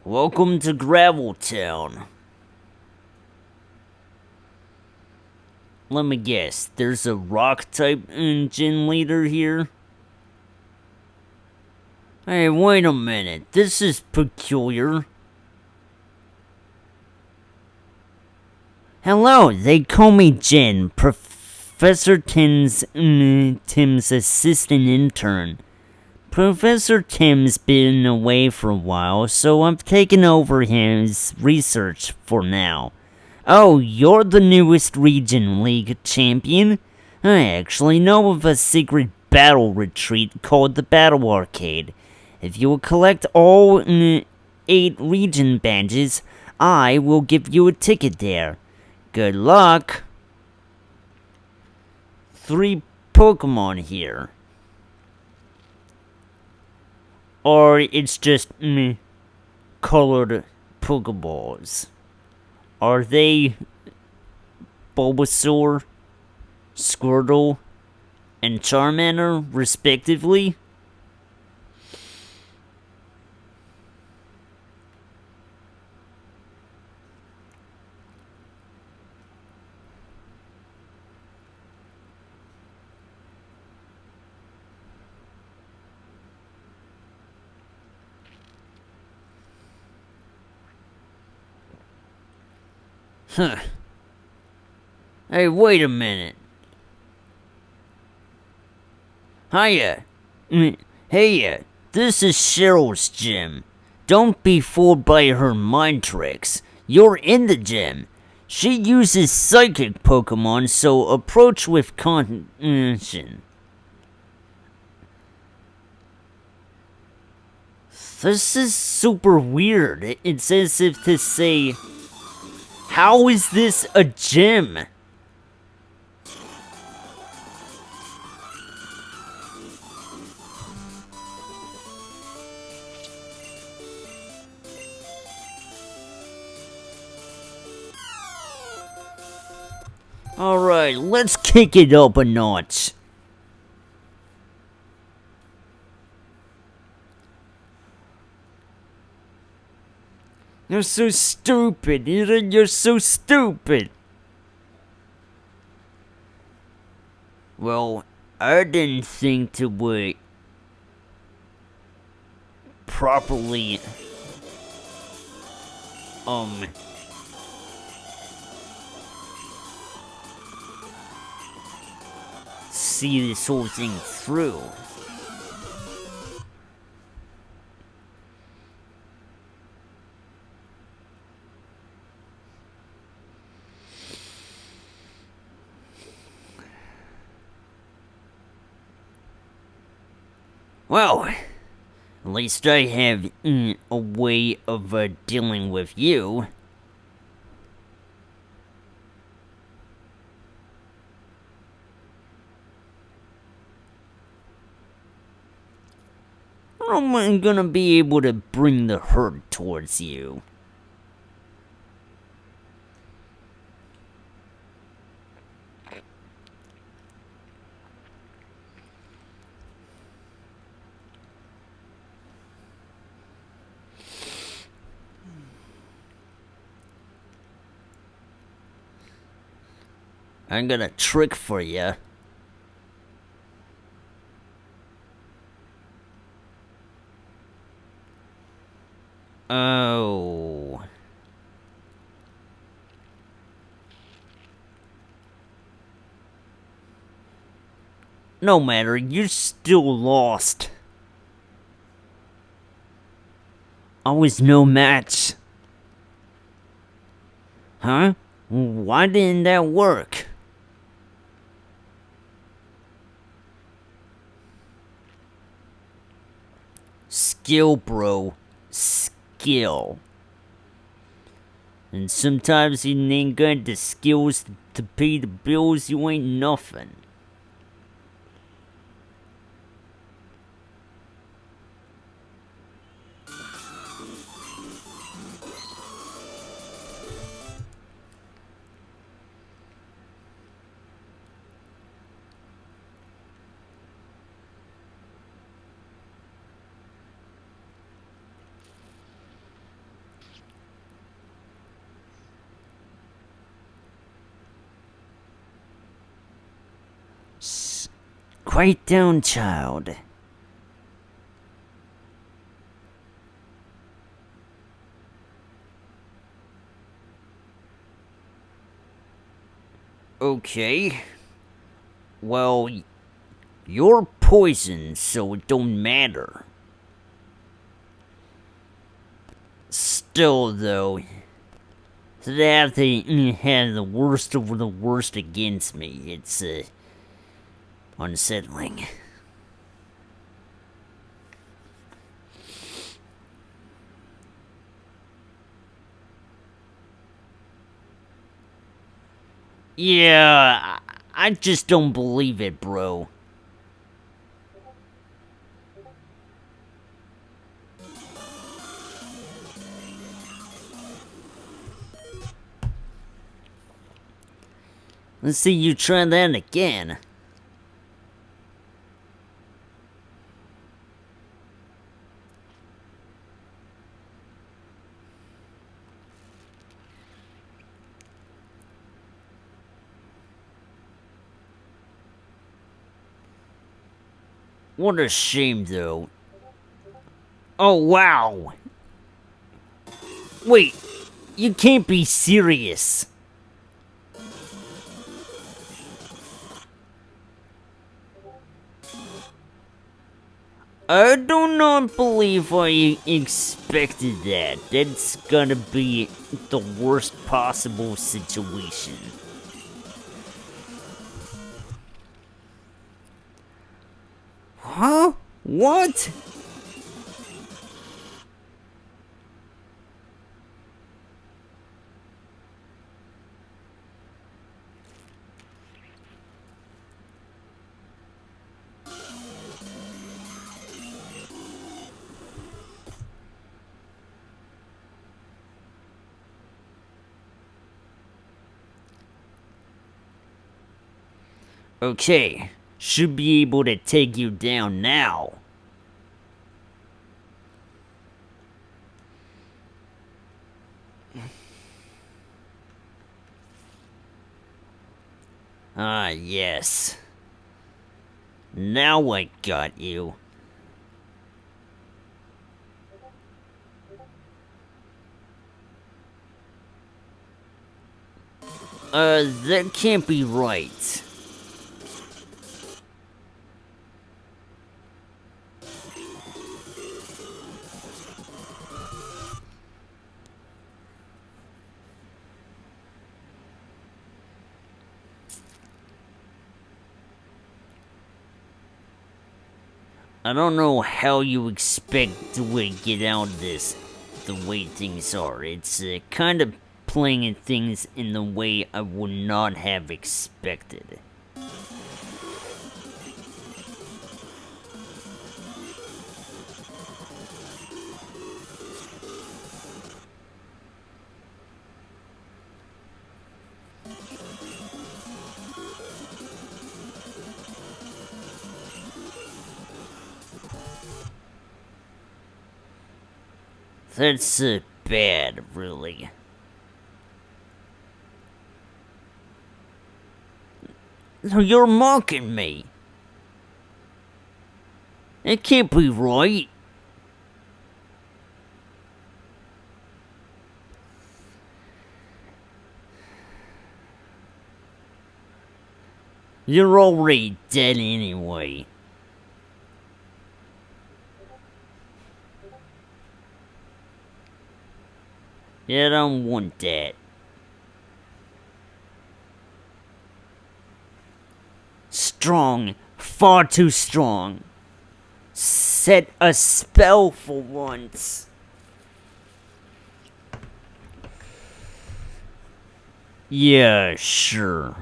Welcome to Gravel Town. Let me guess, there's a rock-type gym leader here? Hey, wait a minute, this is peculiar. Hello, they call me Jen, Professor Tim's assistant intern. Professor Tim's been away for a while, so I've taken over his research for now. Oh, you're the newest Region League champion? I actually know of a secret battle retreat called the Battle Arcade. If you will collect all 8 region badges, I will give you a ticket there. Good luck! 3 Pokemon here. Or it's just colored Pokeballs. Are they Bulbasaur, Squirtle, and Charmander, respectively? Huh. Hey, wait a minute. Hiya. Hey, this is Cheryl's gym. Don't be fooled by her mind tricks. You're in the gym. She uses psychic Pokemon, so approach with caution. This is super weird. It's as if to say, how is this a gym? Alright, let's kick it up a notch. You're so stupid, Eden, you're so stupid. Well, I didn't think to wait properly, see this whole thing through. Well, at least I have a way of dealing with you. How am I gonna be able to bring the herd towards you? I got a trick for you. Oh. No matter, you're still lost. I was no match. Huh? Why didn't that work? Skill, bro. Skill. And sometimes you ain't got the skills to pay the bills, you ain't nothing. Quiet down, child. Okay. Well, you're poison, so it don't matter. Still, though, to have to have the worst of the worst against me, it's, unsettling. Yeah, I just don't believe it, bro. Let's see you try that again. What a shame, though. Oh, wow. Wait, you can't be serious. I do not believe I expected that. That's gonna be the worst possible situation. Huh? What? Okay, should be able to take you down now. Ah, yes. Now I got you. That can't be right. I don't know how you expect to get out of this the way things are. It's kind of playing things in the way I would not have expected. That's bad, really. No, you're mocking me. It can't be right. You're already dead anyway. Yeah, I don't want that. Strong. Far too strong. Set a spell for once. Yeah, sure.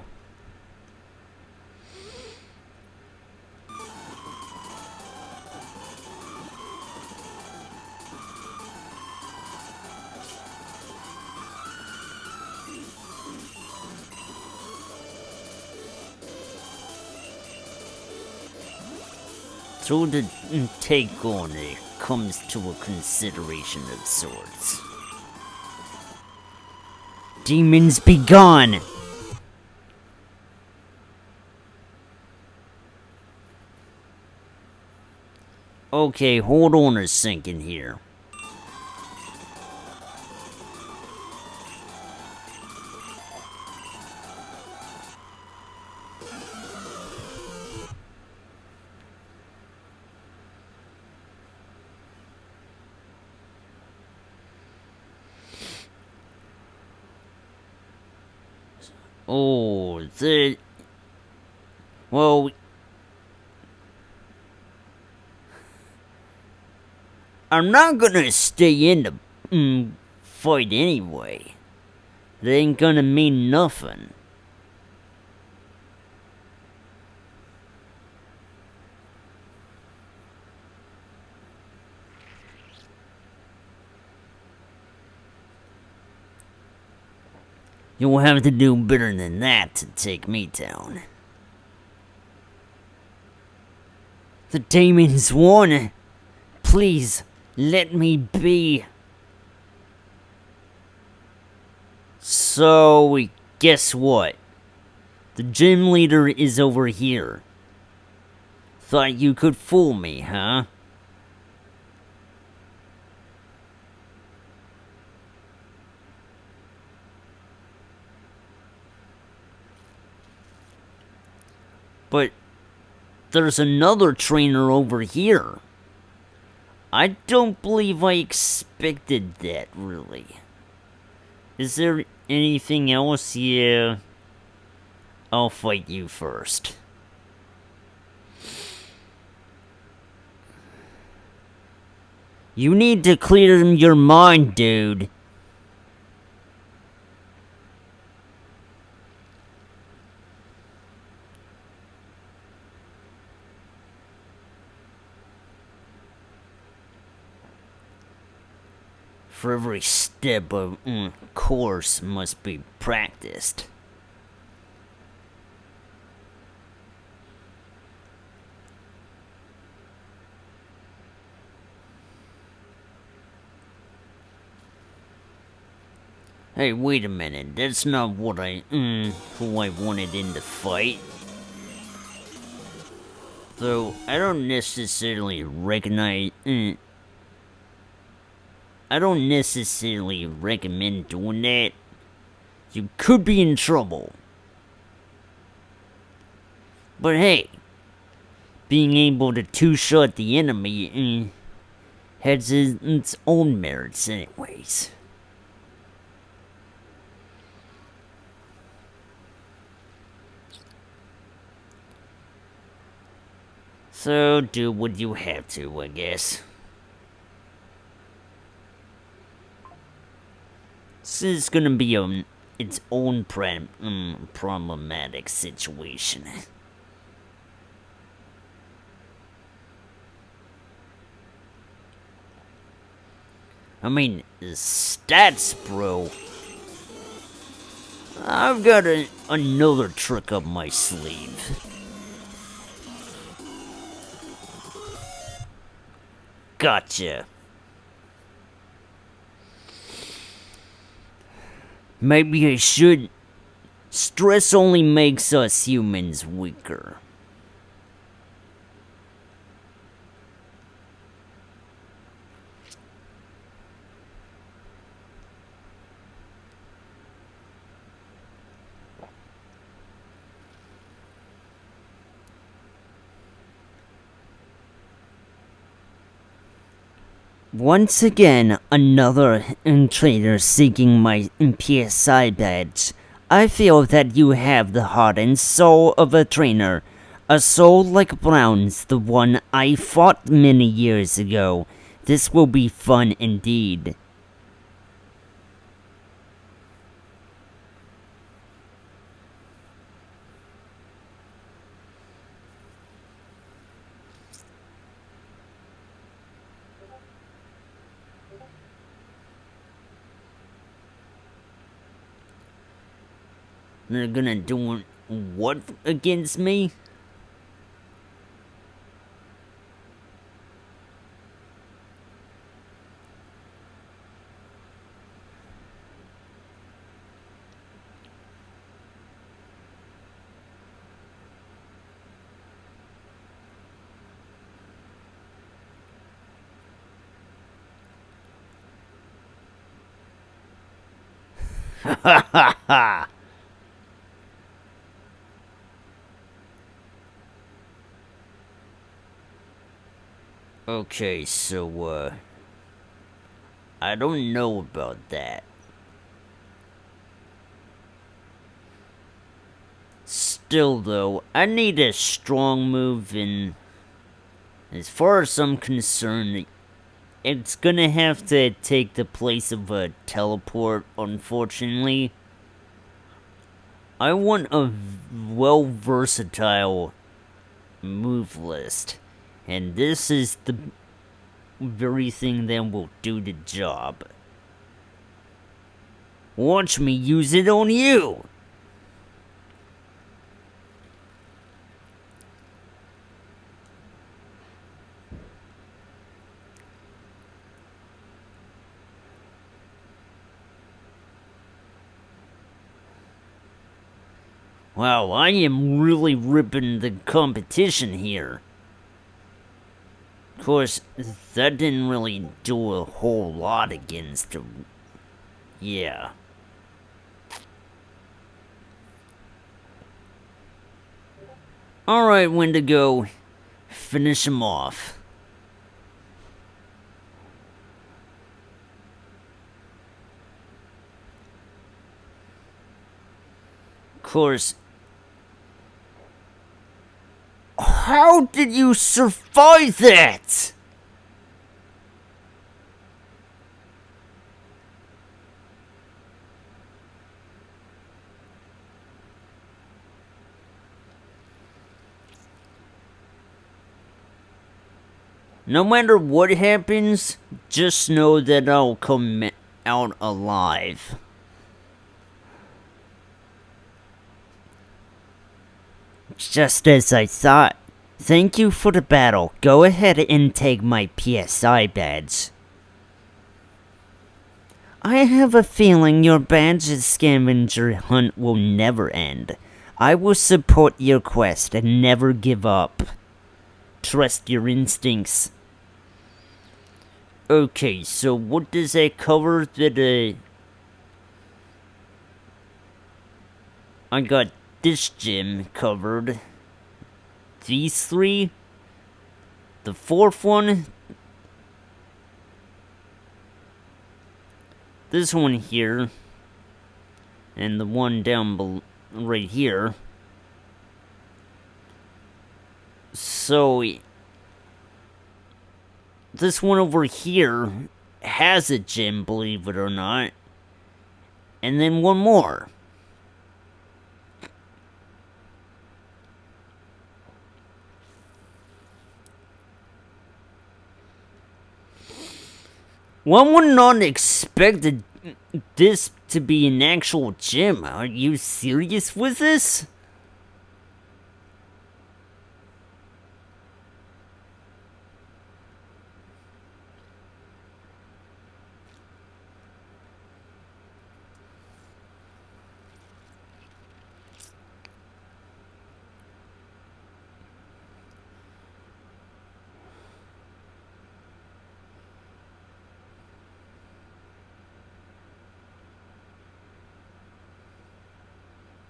So the take on it comes to a consideration of sorts. Demons be gone! Okay, hold on a second here. Oh, well, I'm not gonna stay in the fight anyway. That ain't gonna mean nothing. You'll have to do better than that to take me down. The demons won. Please, let me be. So, guess what? The gym leader is over here. Thought you could fool me, huh? But there's another trainer over here. I don't believe I expected that, really. Is there anything else? Yeah. I'll fight you first. You need to clear your mind, dude. For every step of course must be practiced. Hey, wait a minute. That's not what who I wanted in the fight. Though I don't necessarily recognize. I don't necessarily recommend doing that. You could be in trouble. But hey, being able to two-shot the enemy has its own merits anyways. So do what you have to, I guess. This is gonna be its own problematic situation. I mean, stats, bro. I've got another trick up my sleeve. Gotcha. Maybe I should. Stress only makes us humans weaker. Once again, another trader seeking my PSI badge. I feel that you have the heart and soul of a trainer. A soul like Brown's, the one I fought many years ago. This will be fun indeed. They're gonna do what against me? Ha ha ha! Okay, so, I don't know about that. Still, though, I need a strong move, and as far as I'm concerned, it's gonna have to take the place of a teleport, unfortunately. I want a versatile move list, and this is the very thing that will do the job. Watch me use it on you! Wow, I am really ripping the competition here. Of course, that didn't really do a whole lot against the... Yeah. Alright, Wendigo. Finish him off. Of course... How did you survive that? No matter what happens, just know that I'll come out alive. Just as I thought. Thank you for the battle. Go ahead and take my PSI badge. I have a feeling your badge's scavenger hunt will never end. I will support your quest and never give up. Trust your instincts. Okay, so what does that cover? That, I got this gym covered. These three. The fourth one. This one here. And the one down right here. So... This one over here has a gym, believe it or not. And then one more. One would not expect this to be an actual gym. Are you serious with this?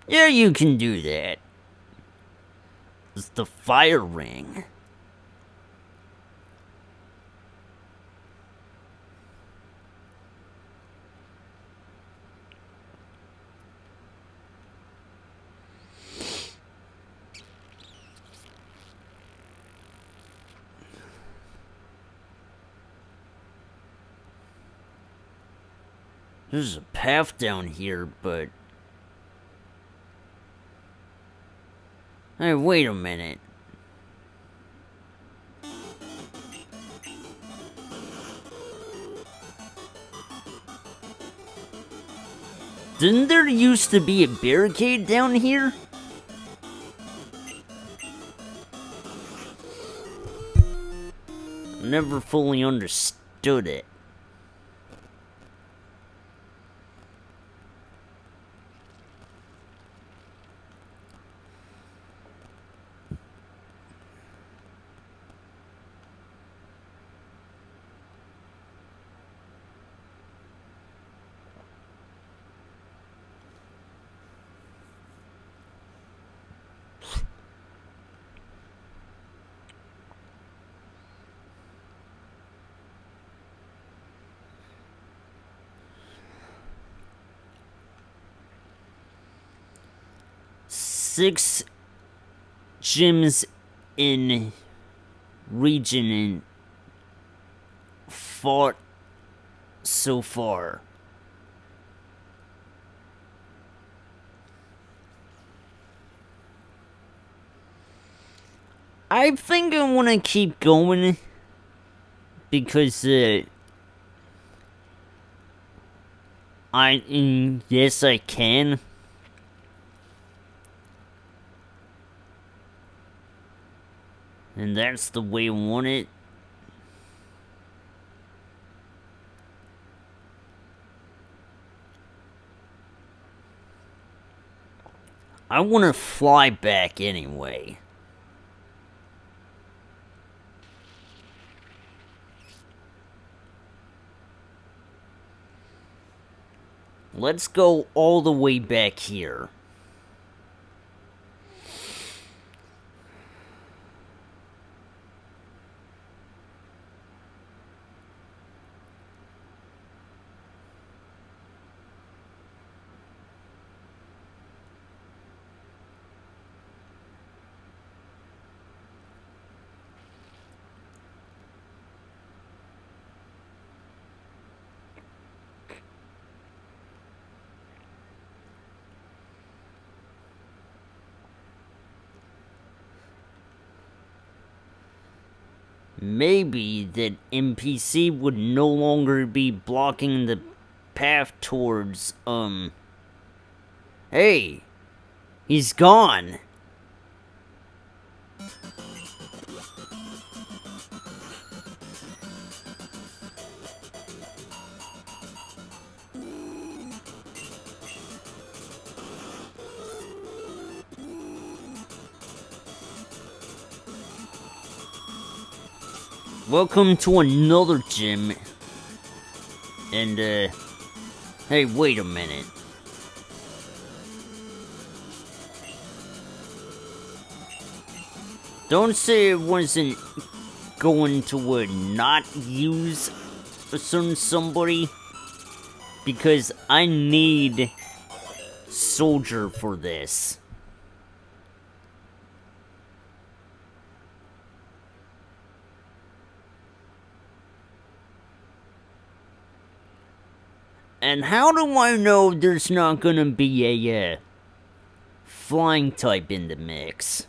Yeah, you can do that. It's the fire ring. There's a path down here, but... Hey, wait a minute. Didn't there used to be a barricade down here? Never fully understood it. Six gyms in region and fought so far. I think I want to keep going because yes, I can. And that's the way I want it. I want to fly back anyway. Let's go all the way back here. Maybe that NPC would no longer be blocking the path towards, Hey! He's gone! Welcome to another gym. And, hey, wait a minute. Don't say it wasn't going to, not use a certain somebody. Because I need soldier for this. And how do I know there's not gonna be a, flying type in the mix?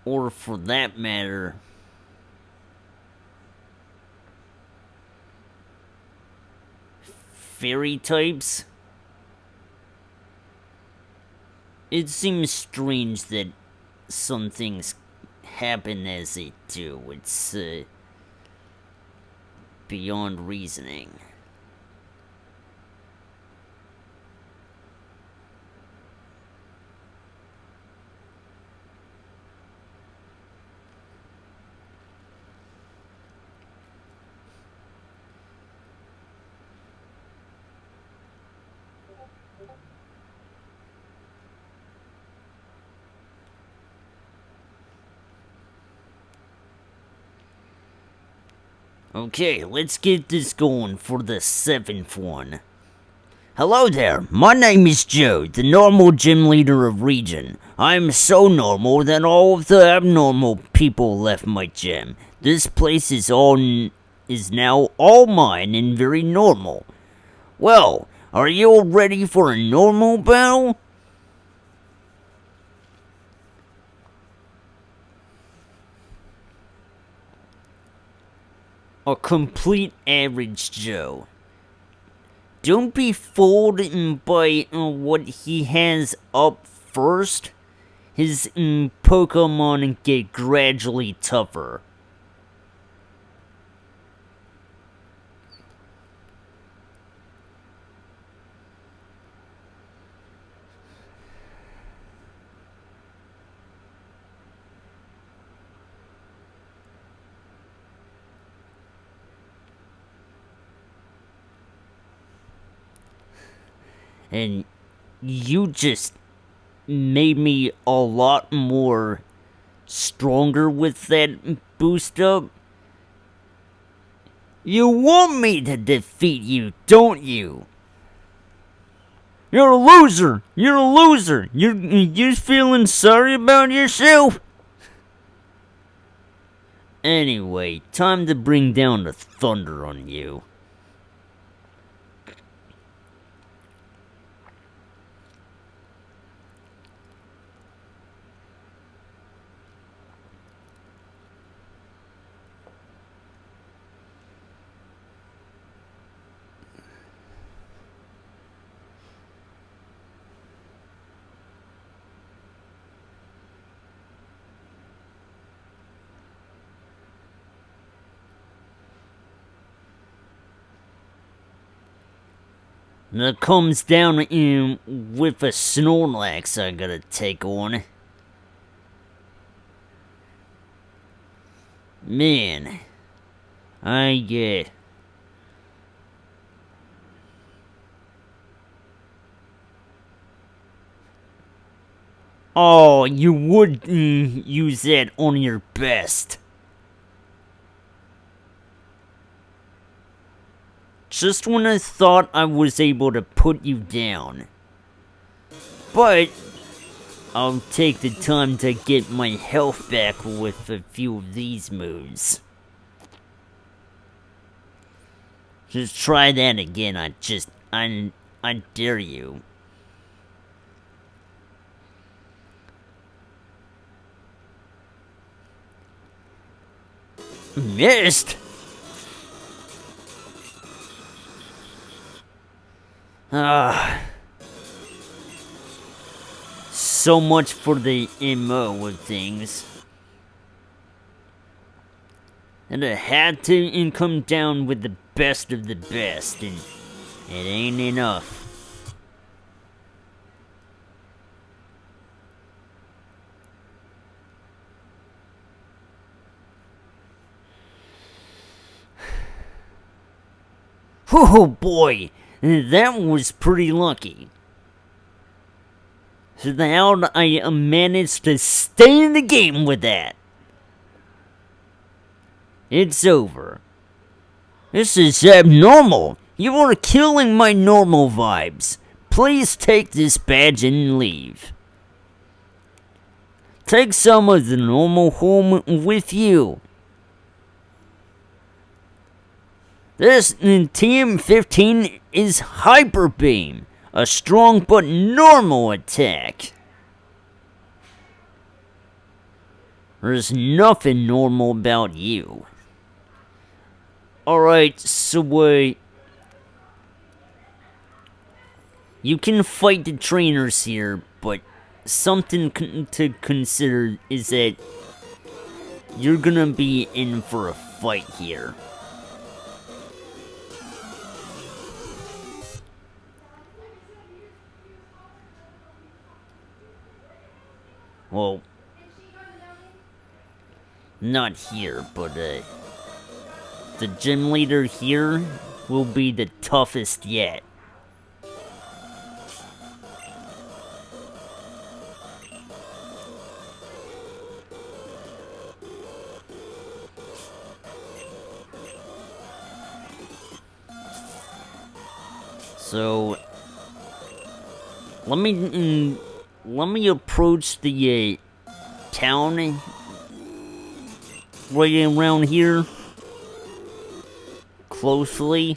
Or for that matter, fairy types? It seems strange that some things happen as they do. It's, beyond reasoning. Okay, let's get this going for the 7th one. Hello there, my name is Joe, the normal gym leader of Region. I am so normal that all of the abnormal people left my gym. This place is now all mine and very normal. Well, are you all ready for a normal battle? a complete average Joe. Don't be fooled by what he has up first. His Pokemon get gradually tougher. And you just made me a lot more stronger with that boost up. You want me to defeat you, don't you? You're a loser! You're a loser! You feeling sorry about yourself? Anyway, time to bring down the thunder on you. That comes down with a Snorlax I gotta take on. Man, I get. Oh, you would use that on your best. Just when I thought I was able to put you down. But I'll take the time to get my health back with a few of these moves. Just try that again, I dare you. Missed? So much for the MO of things. And I had to come down with the best of the best, and it ain't enough. Oh boy, that was pretty lucky. So how I managed to stay in the game with that? It's over. This is abnormal. You are killing my normal vibes. Please take this badge and leave. Take some of the normal home with you. This TM-15 is Hyper Beam, a strong but normal attack. There's nothing normal about you. Alright, so you can fight the trainers here, but something to consider is that you're gonna be in for a fight here. Well, not here, but the gym leader here will be the toughest yet. So, let me approach the town right around here closely.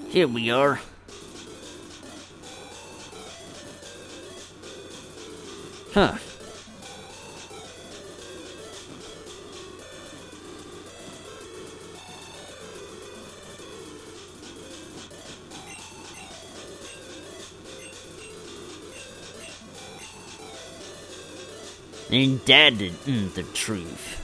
Here we are. Huh. Ain't that the truth?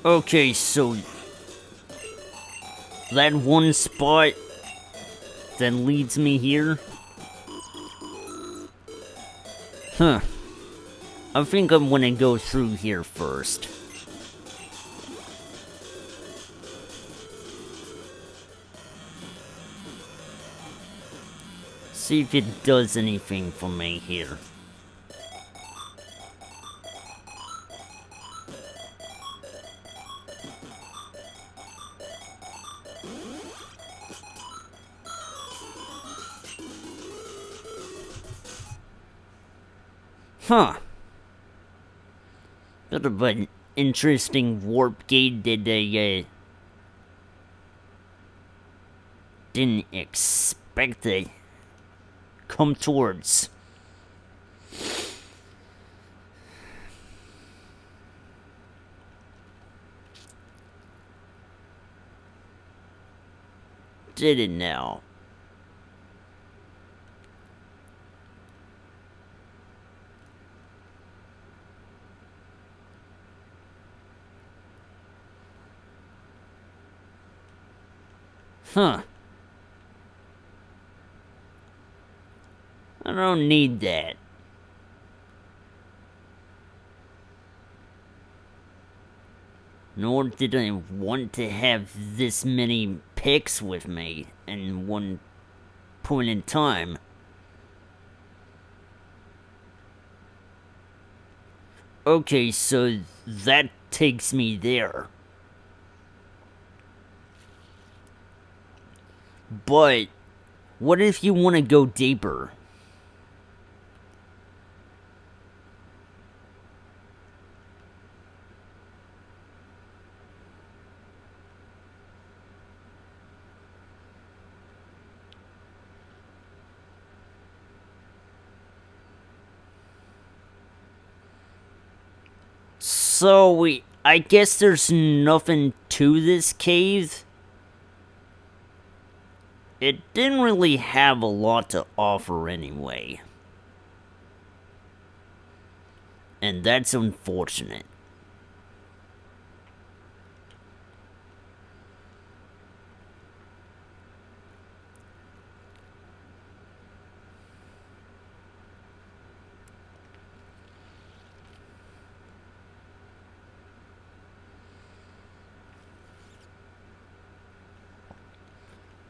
Okay, so that one spot that leads me here? Huh. I think I'm gonna go through here first. See if it does anything for me here. Huh. Bit of an interesting warp gate that I didn't expect to come towards. Did it now? Huh. I don't need that. Nor did I want to have this many picks with me in one point in time. Okay, so that takes me there. But what if you want to go deeper? So, I guess there's nothing to this cave. It didn't really have a lot to offer anyway. And that's unfortunate.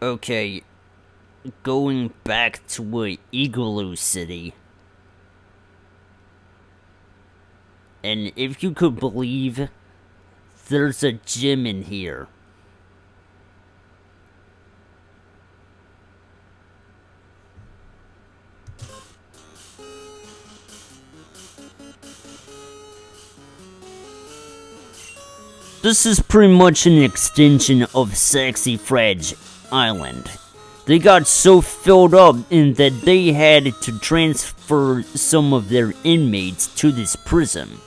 Okay, going back to Igloo City. And if you could believe, there's a gym in here. This is pretty much an extension of Sexy Fred's Island. They got so filled up in that they had to transfer some of their inmates to this Prism.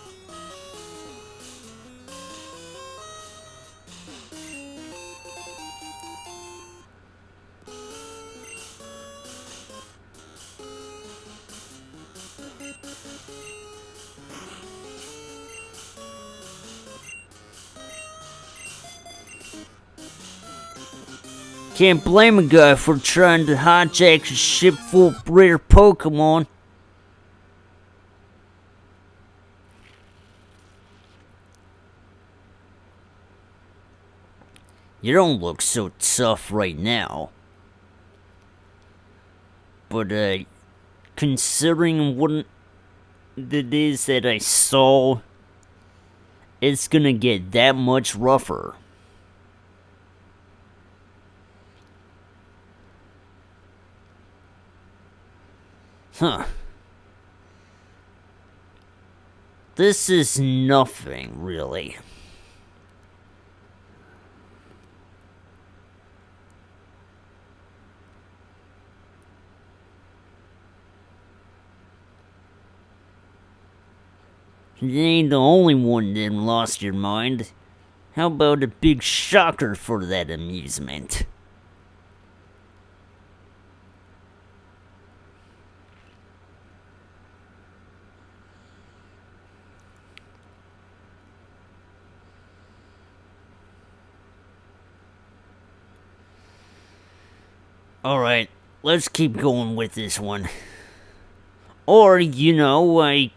Can't blame a guy for trying to hijack a ship full of rare Pokemon. You don't look so tough right now. But, considering what it is that I saw, it's gonna get that much rougher. Huh. This is nothing, really. You ain't the only one that lost your mind. How about a big shocker for that amusement? Alright, let's keep going with this one. Or, I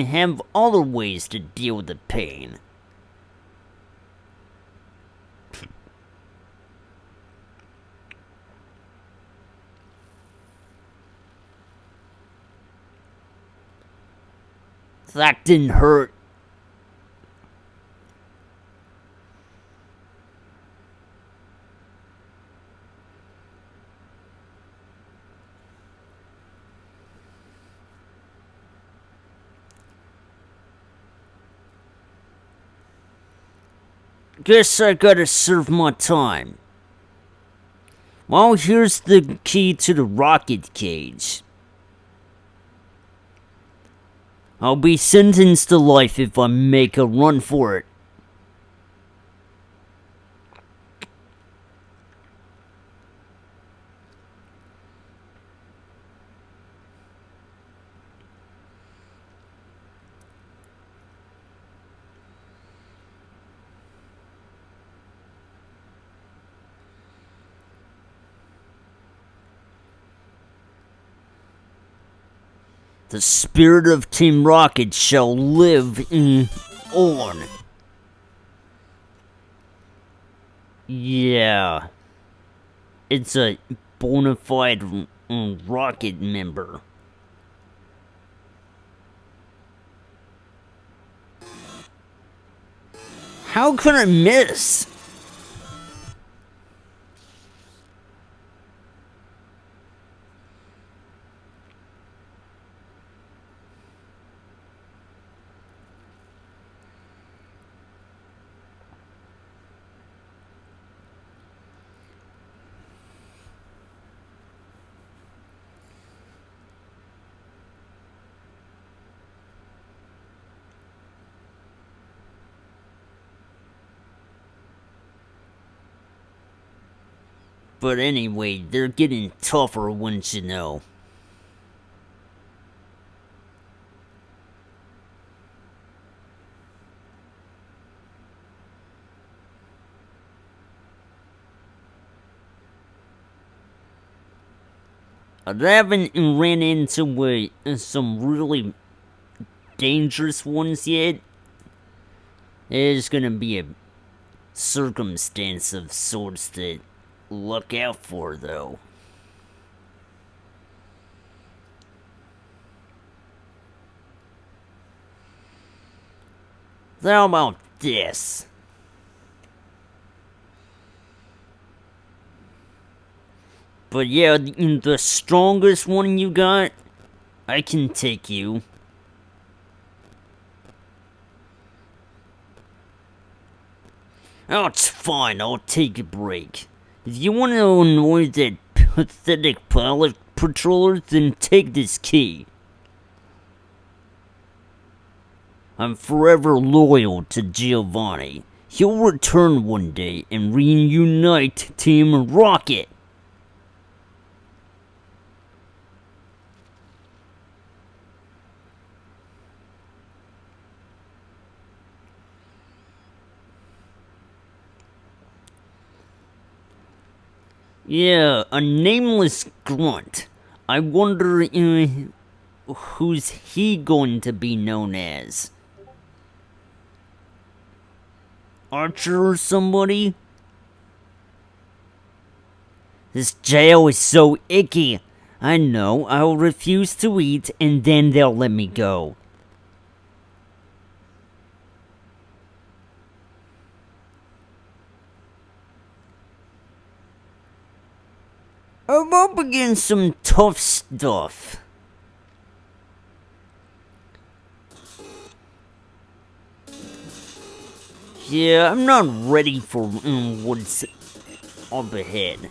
have other ways to deal with the pain. That didn't hurt. Guess I gotta serve my time. Well, here's the key to the rocket cage. I'll be sentenced to life if I make a run for it. The spirit of Team Rocket shall live on. Yeah. It's a bona fide Rocket member. How could I miss? But anyway, they're getting tougher, wouldn't you know? I haven't ran into some really dangerous ones yet. There's gonna be a circumstance of sorts to look out for, though. How about this? But yeah, the strongest one you got, I can take you. Oh, it's fine, I'll take a break. If you want to annoy that pathetic pilot patroller, then take this key. I'm forever loyal to Giovanni. He'll return one day and reunite Team Rocket. Yeah, a nameless grunt. I wonder, who's he going to be known as? Archer or somebody? This jail is so icky. I know, I'll refuse to eat and then they'll let me go. I'm up against some tough stuff. Yeah, I'm not ready for what's up ahead.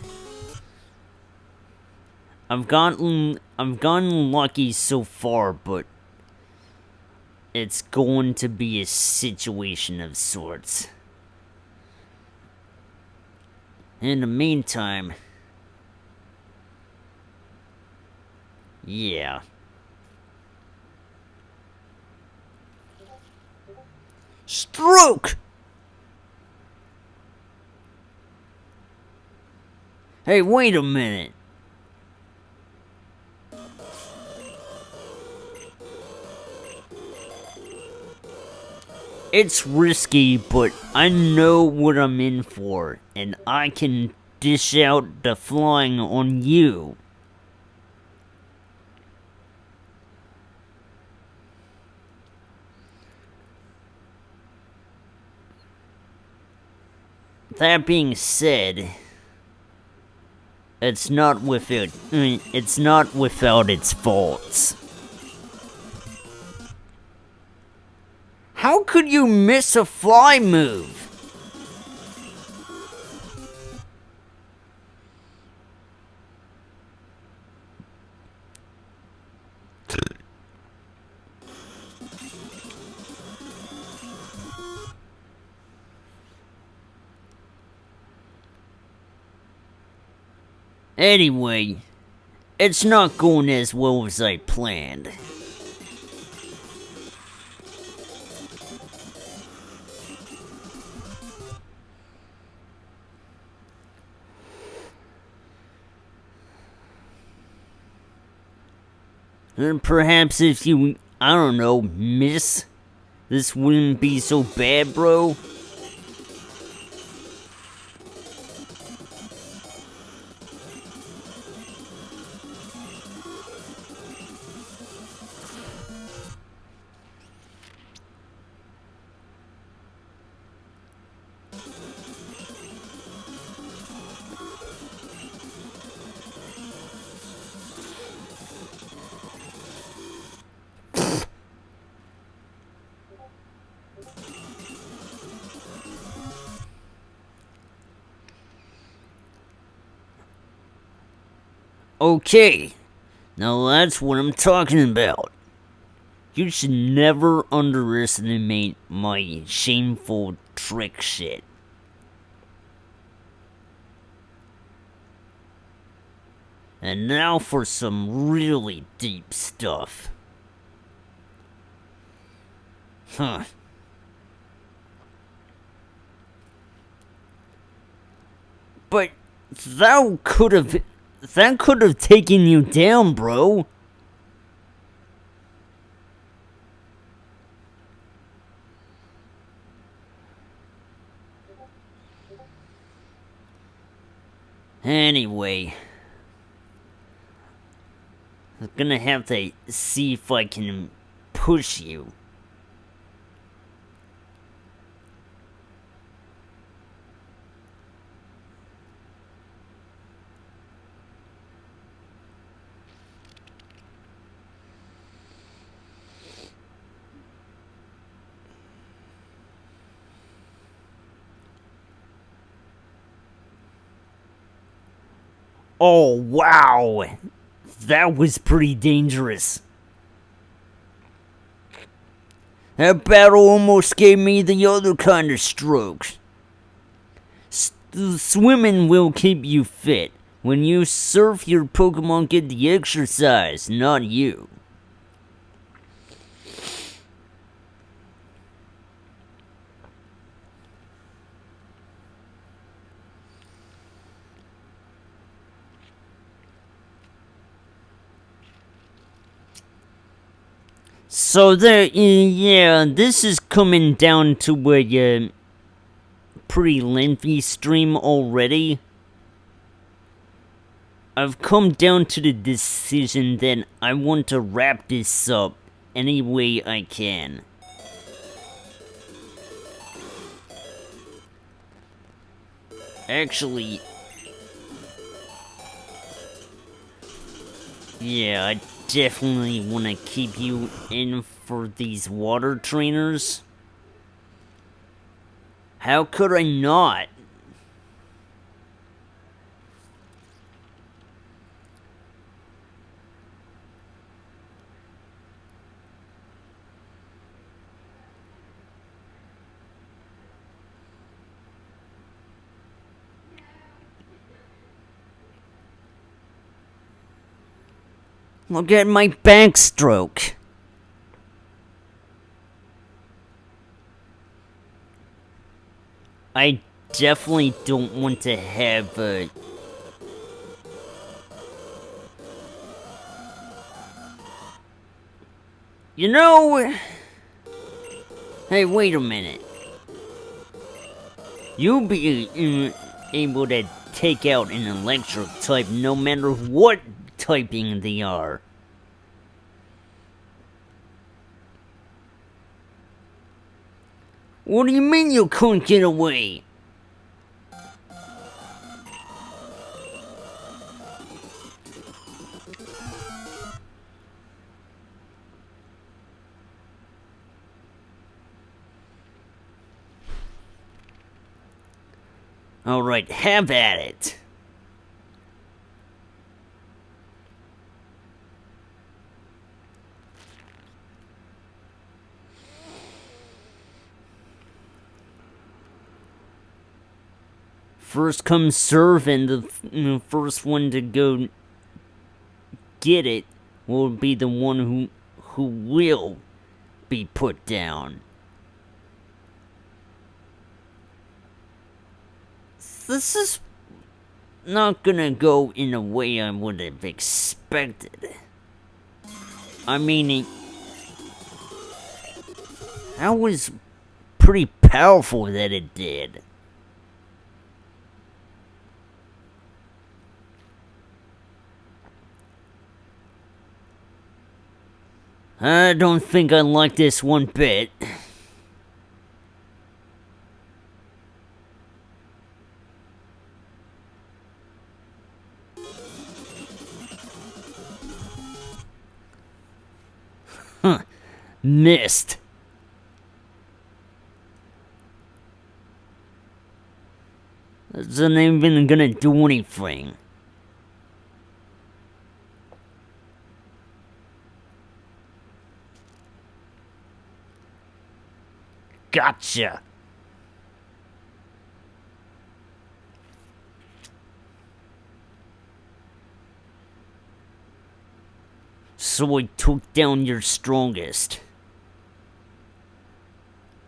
I've gotten lucky so far, but it's going to be a situation of sorts. In the meantime, yeah. Stroke! Hey, wait a minute. It's risky, but I know what I'm in for, and I can dish out the flying on you. That being said, it's not without its faults. How could you miss a fly move? Anyway, it's not going as well as I planned. And perhaps if you, I don't know, miss, this wouldn't be so bad, bro. Okay, now that's what I'm talking about. You should never underestimate my shameful trick shit. And now for some really deep stuff. Huh. But that could have taken you down, bro. Anyway, I'm gonna have to see if I can push you. Oh, wow! That was pretty dangerous. That battle almost gave me the other kind of strokes. Swimming will keep you fit. When you surf, your Pokemon get the exercise, not you. So there, yeah, this is coming down to a pretty lengthy stream already. I've come down to the decision that I want to wrap this up any way I can. Actually, yeah, I definitely want to keep you in for these water trainers. How could I not? Look at my backstroke. I definitely don't want to have You know... Hey, wait a minute. You'll be able to take out an electric type no matter what typing they are. What do you mean you couldn't get away? Alright, have at it. First come serve, and the first one to go get it will be the one who will be put down. This is not gonna go in a way I would have expected. I mean, that was pretty powerful that it did. I don't think I like this one bit. Huh. Missed. That's not even gonna do anything. Gotcha. So I took down your strongest.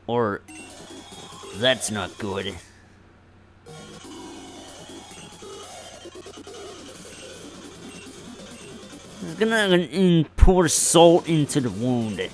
Or... that's not good. I'm gonna pour salt into the wound.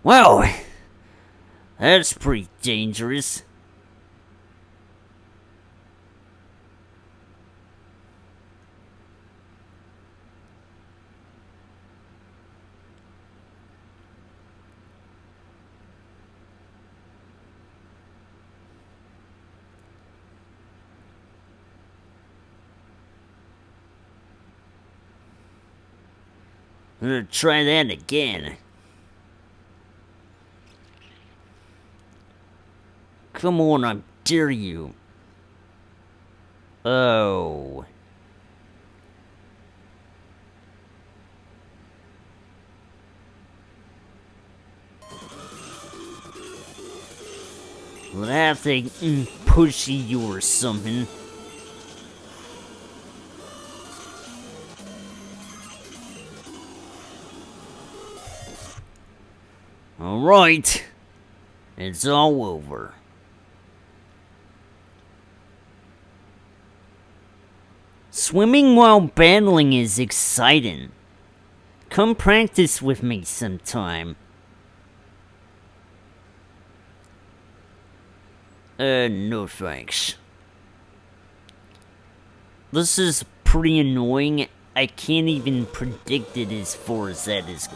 Wow, that's pretty dangerous. I'm gonna try that again. Come on, I dare you. Oh. Well, I have to push you or something. Alright. It's all over. Swimming while battling is exciting. Come practice with me sometime. No thanks. This is pretty annoying I can't even predict it as far as that is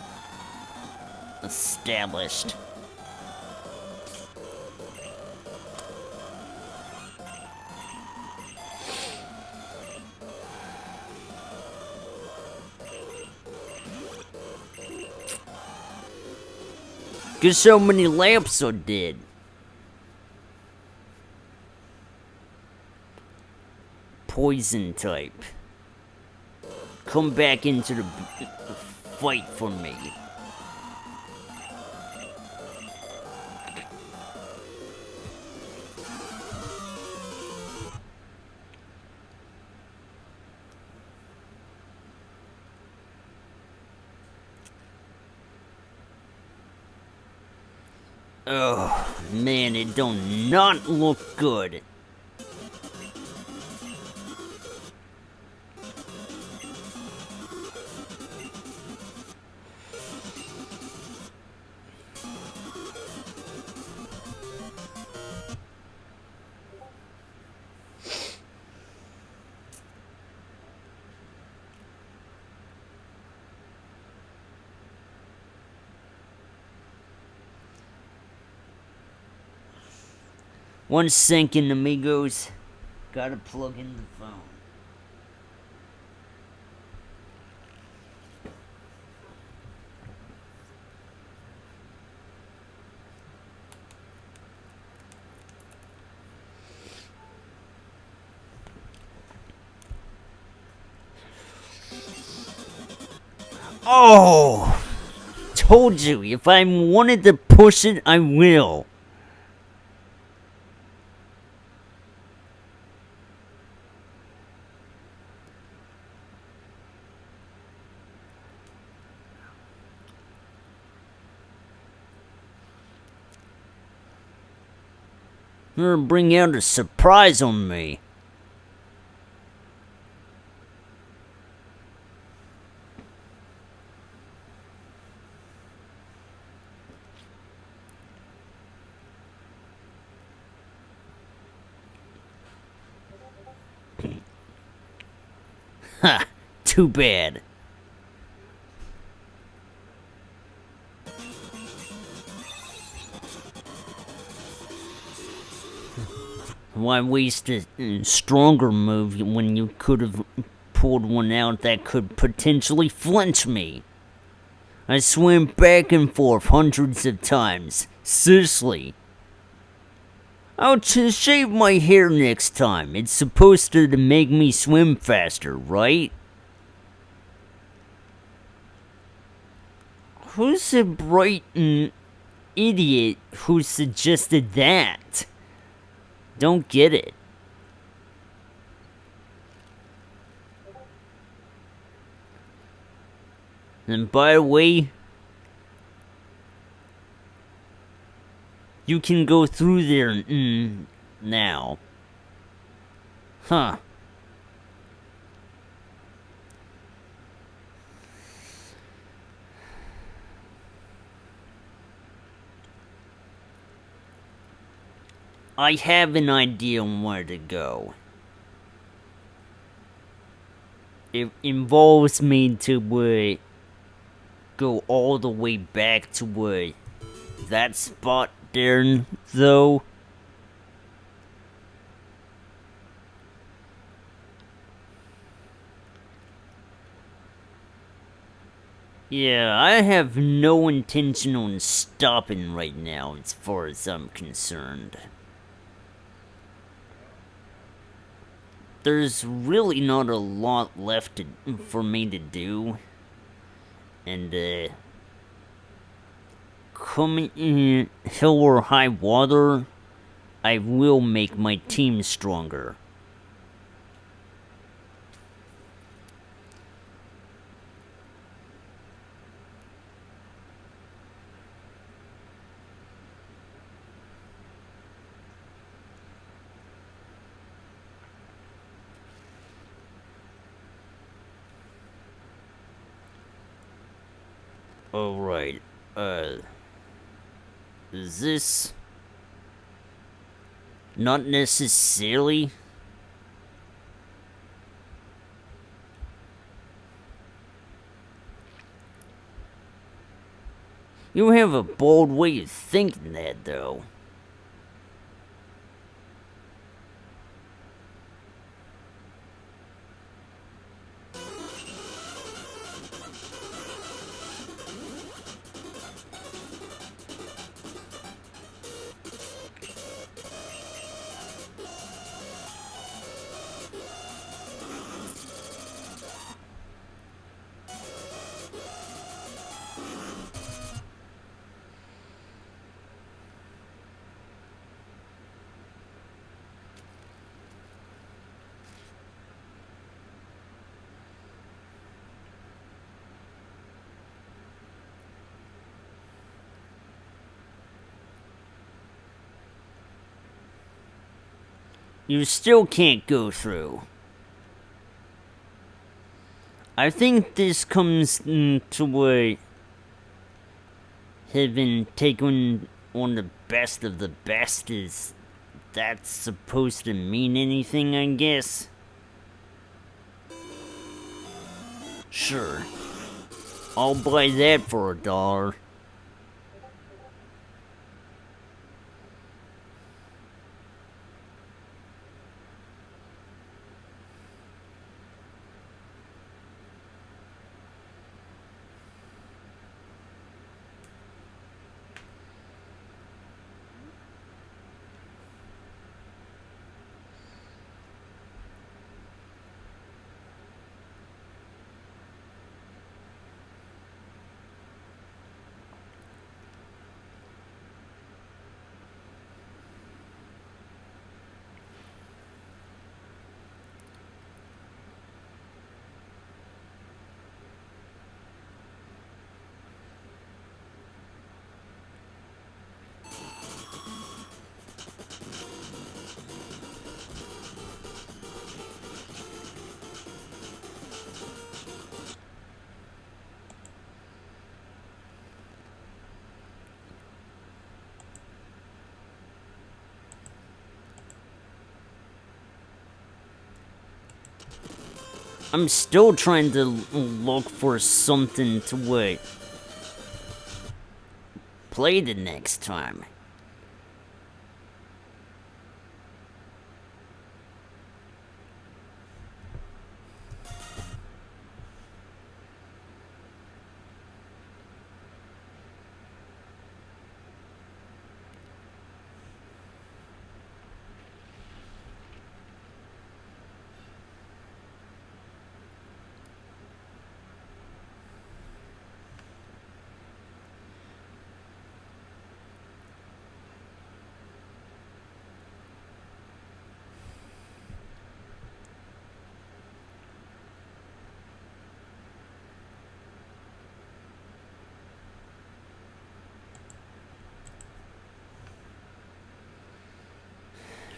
established. Cause so many lamps are dead. Poison type. Come back into the fight for me. Oh, man, it don't not look good. One second, amigos. Gotta plug in the phone. Oh! Told you, if I wanted to push it, I will. You're gonna bring out a surprise on me. Ha! Too bad. Why waste a stronger move when you could have pulled one out that could potentially flinch me? I swam back and forth hundreds of times. Seriously. I'll shave my hair next time. It's supposed to make me swim faster, right? Who's the bright idiot who suggested that? Don't get it. And by the way, you can go through there now. Huh. I have an idea on where to go. It involves me to go all the way back to that spot there, though. Yeah, I have no intention on stopping right now as far as I'm concerned. There's really not a lot left for me to do. And, coming in hell or high water, I will make my team stronger. Alright, is this not necessarily You have a bold way of thinking that, though. You still can't go through. I think this comes to having taken on the best of the best. Is that supposed to mean anything, I guess? Sure. I'll buy that for $1. I'm still trying to look for something to play the next time.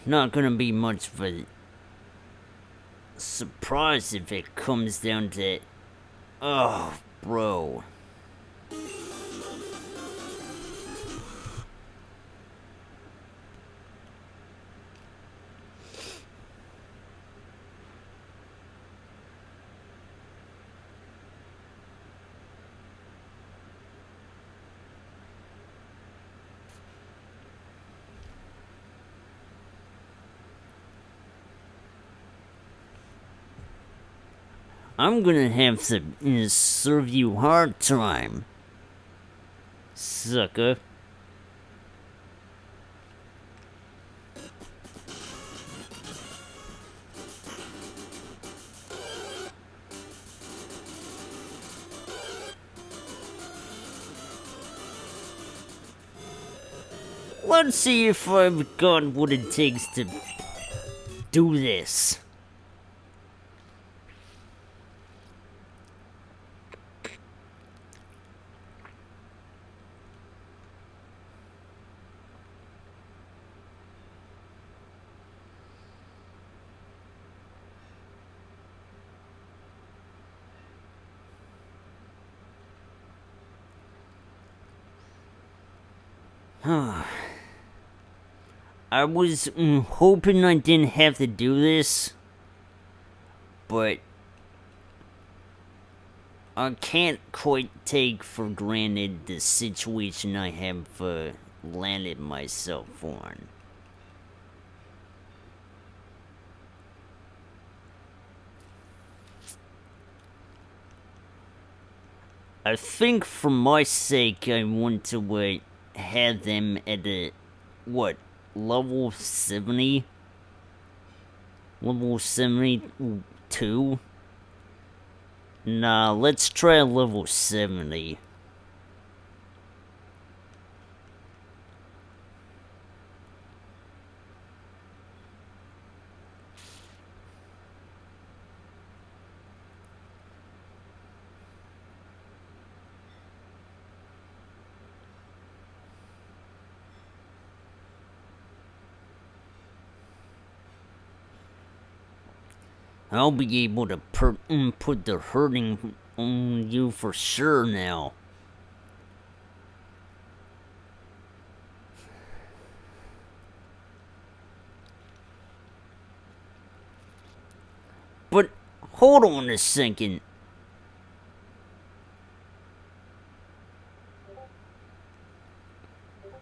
Not gonna be much of a surprise if it comes down to... Oh, bro. I'm gonna have to serve you hard time, sucker. Let's see if I've got what it takes to do this. I was hoping I didn't have to do this, but I can't quite take for granted the situation I have landed myself on. I think for my sake, I want to have them at level 70? Level 72? Nah, let's try level 70. I'll be able to put the hurting on you for sure now. But hold on a second.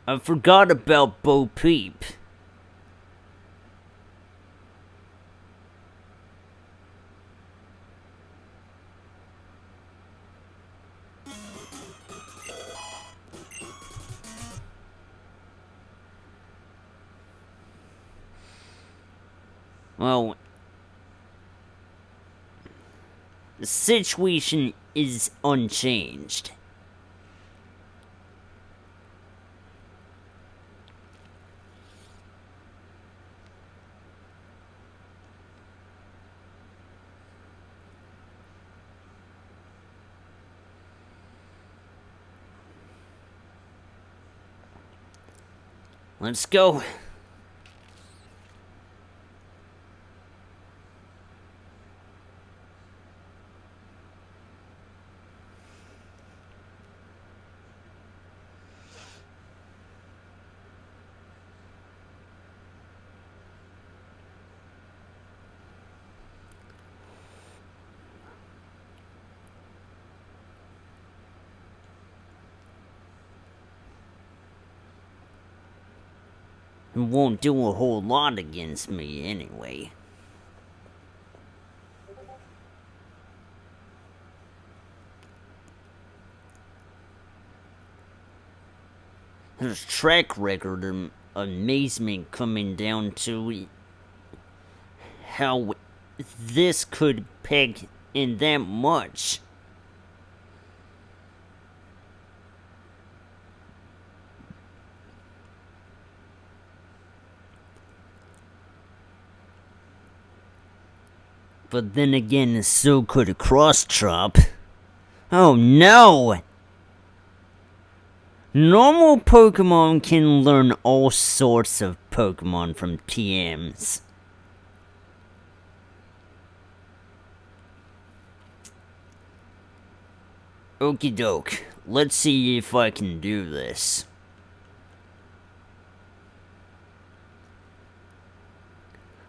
I forgot about Bo Peep. Well, the situation is unchanged. Let's go. It won't do a whole lot against me anyway. His track record of amazement coming down to how this could peg in that much. But then again, so could a cross chop. Oh no! Normal Pokemon can learn all sorts of Pokemon from TMs. Okie doke, let's see if I can do this.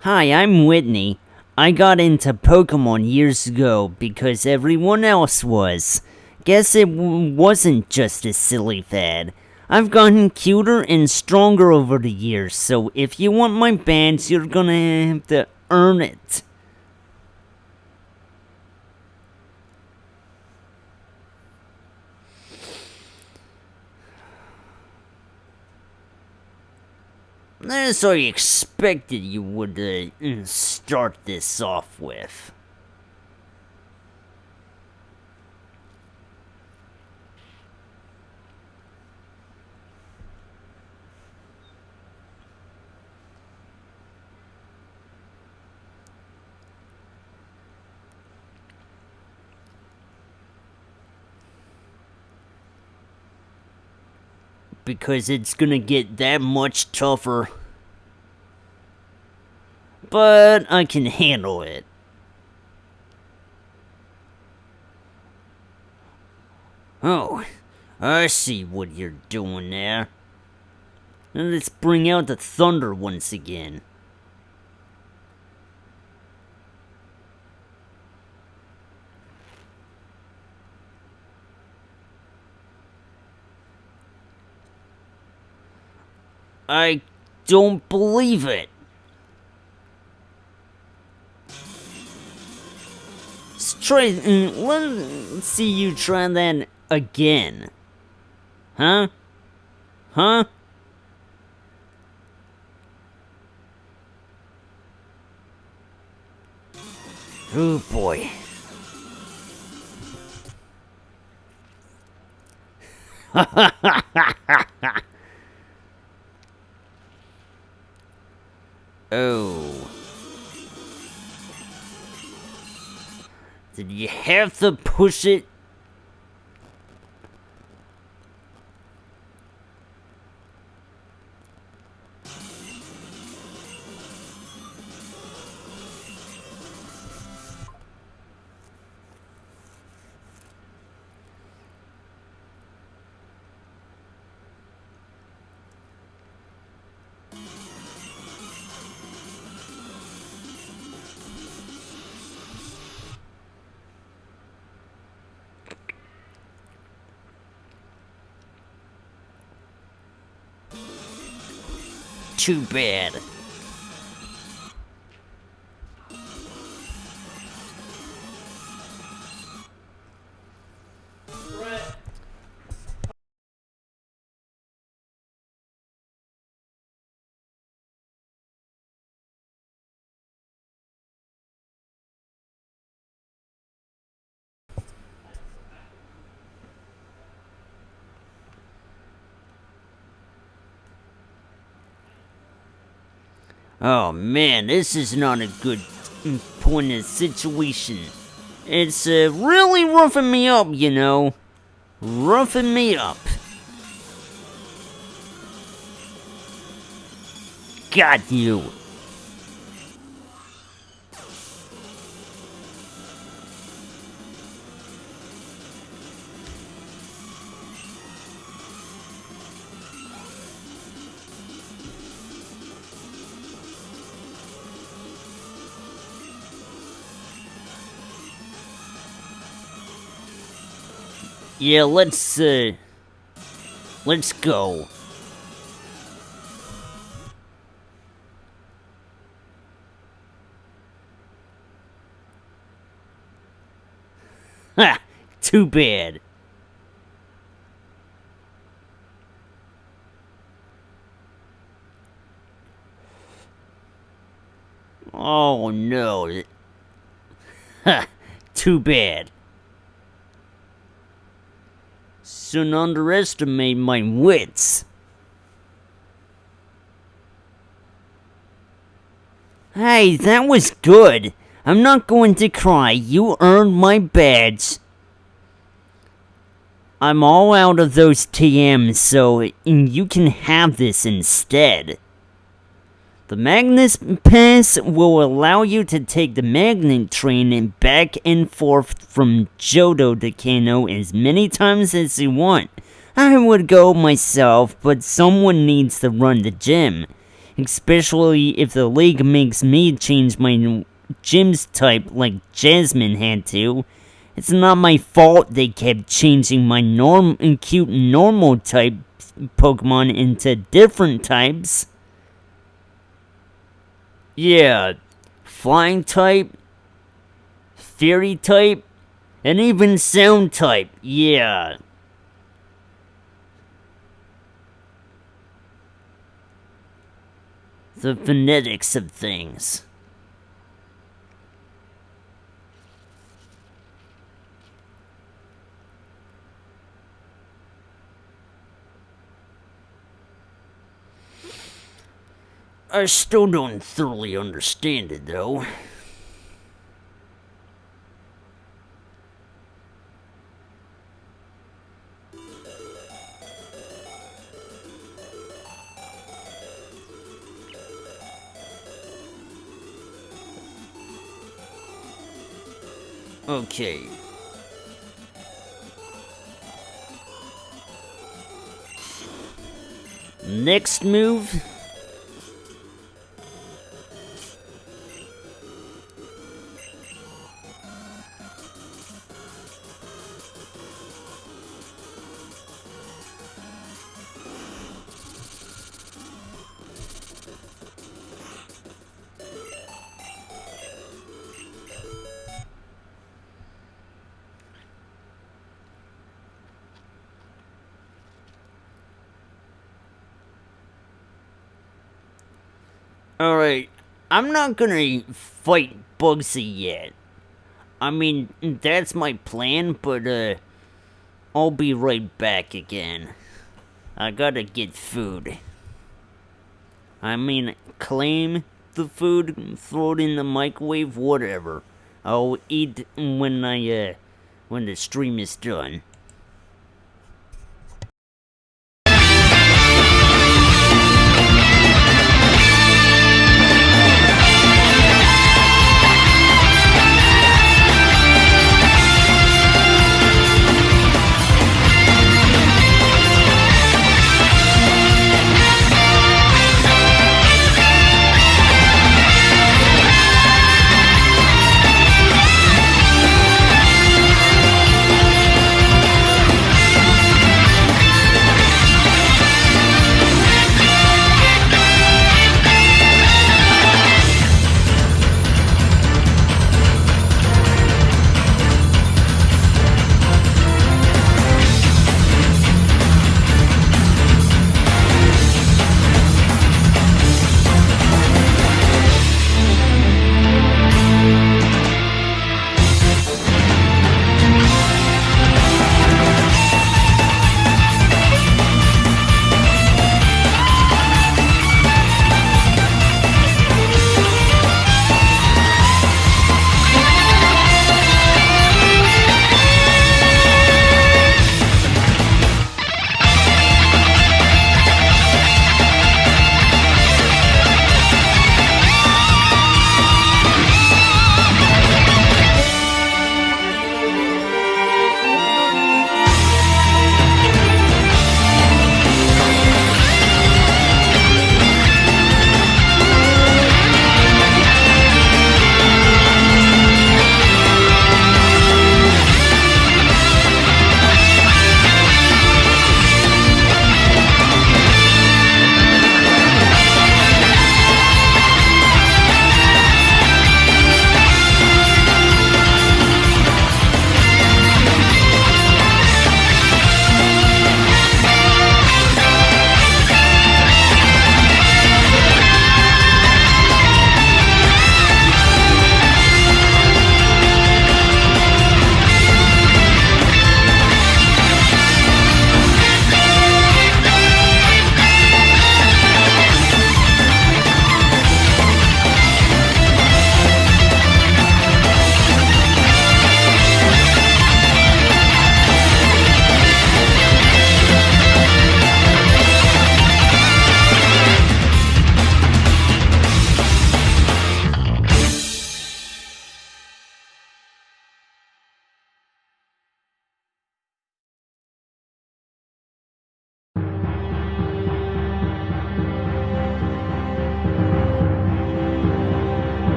Hi, I'm Whitney. I got into Pokemon years ago because everyone else was. Guess it wasn't just a silly fad. I've gotten cuter and stronger over the years, so if you want my badge, you're gonna have to earn it. As I expected you would start this off with. Because it's gonna get that much tougher. But I can handle it. Oh, I see what you're doing there. Let's bring out the thunder once again. I don't believe it. Let's see you try that again. Huh? Huh? Oh boy. Oh. Did you have to push it? Too bad. Oh man, this is not a good point of situation. It's really roughing me up, you know. Roughing me up. Got you. Yeah, let's go. Ha! Too bad. Oh no. Ha! Too bad. Shouldn't underestimate my wits. Hey, that was good. I'm not going to cry. You earned my badge. I'm all out of those TMs, so you can have this instead. The Magnus Pass will allow you to take the magnet train back and forth from Johto to Kano as many times as you want. I would go myself, but someone needs to run the gym. Especially if the league makes me change my gym's type like Jasmine had to. It's not my fault they kept changing my cute normal type Pokemon into different types. Yeah, flying type, fairy type, and even sound type, yeah. The phonetics of things. I still don't thoroughly understand it, though. Okay. Next move. Alright, I'm not gonna fight Bugsy yet. I mean, that's my plan, but, I'll be right back again. I gotta get food. I mean, claim the food, throw it in the microwave, whatever. I'll eat when when the stream is done.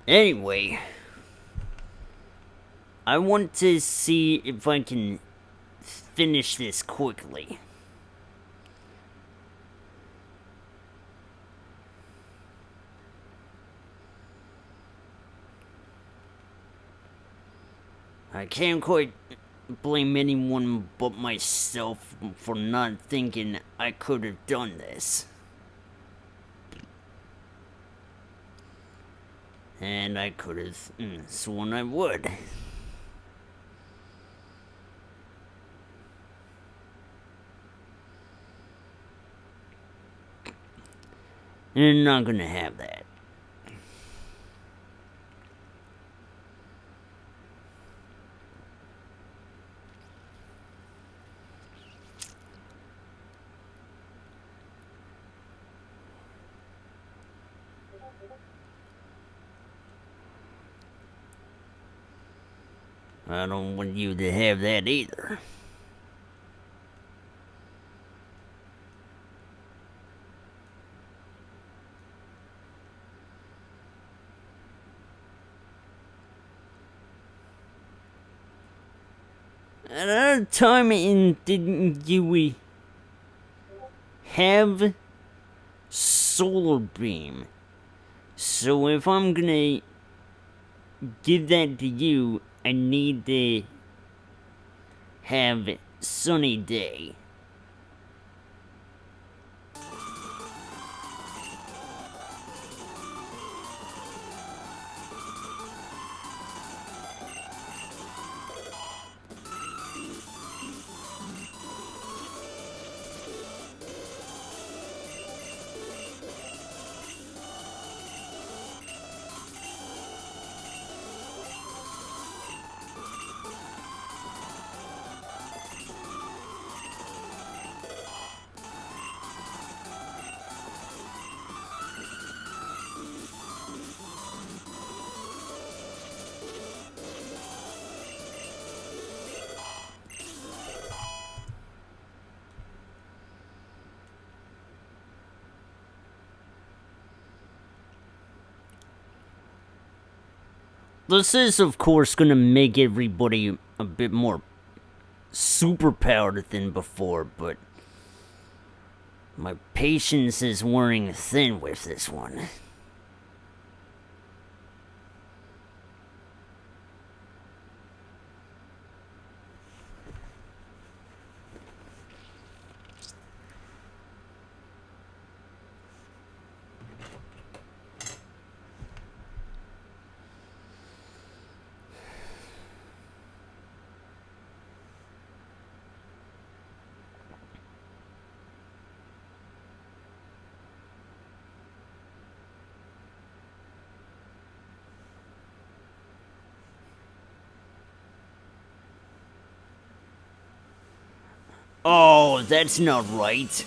Anyway, I want to see if I can finish this quickly. I can't quite blame anyone but myself for not thinking I could have done this. And I could have sworn I would. And I'm not gonna have that. I don't want you to have that either. At our time didn't you have solar beam? So if I'm gonna give that to you, I need to have sunny day. This is, of course, gonna make everybody a bit more superpowered than before, but my patience is wearing thin with this one. Oh, that's not right.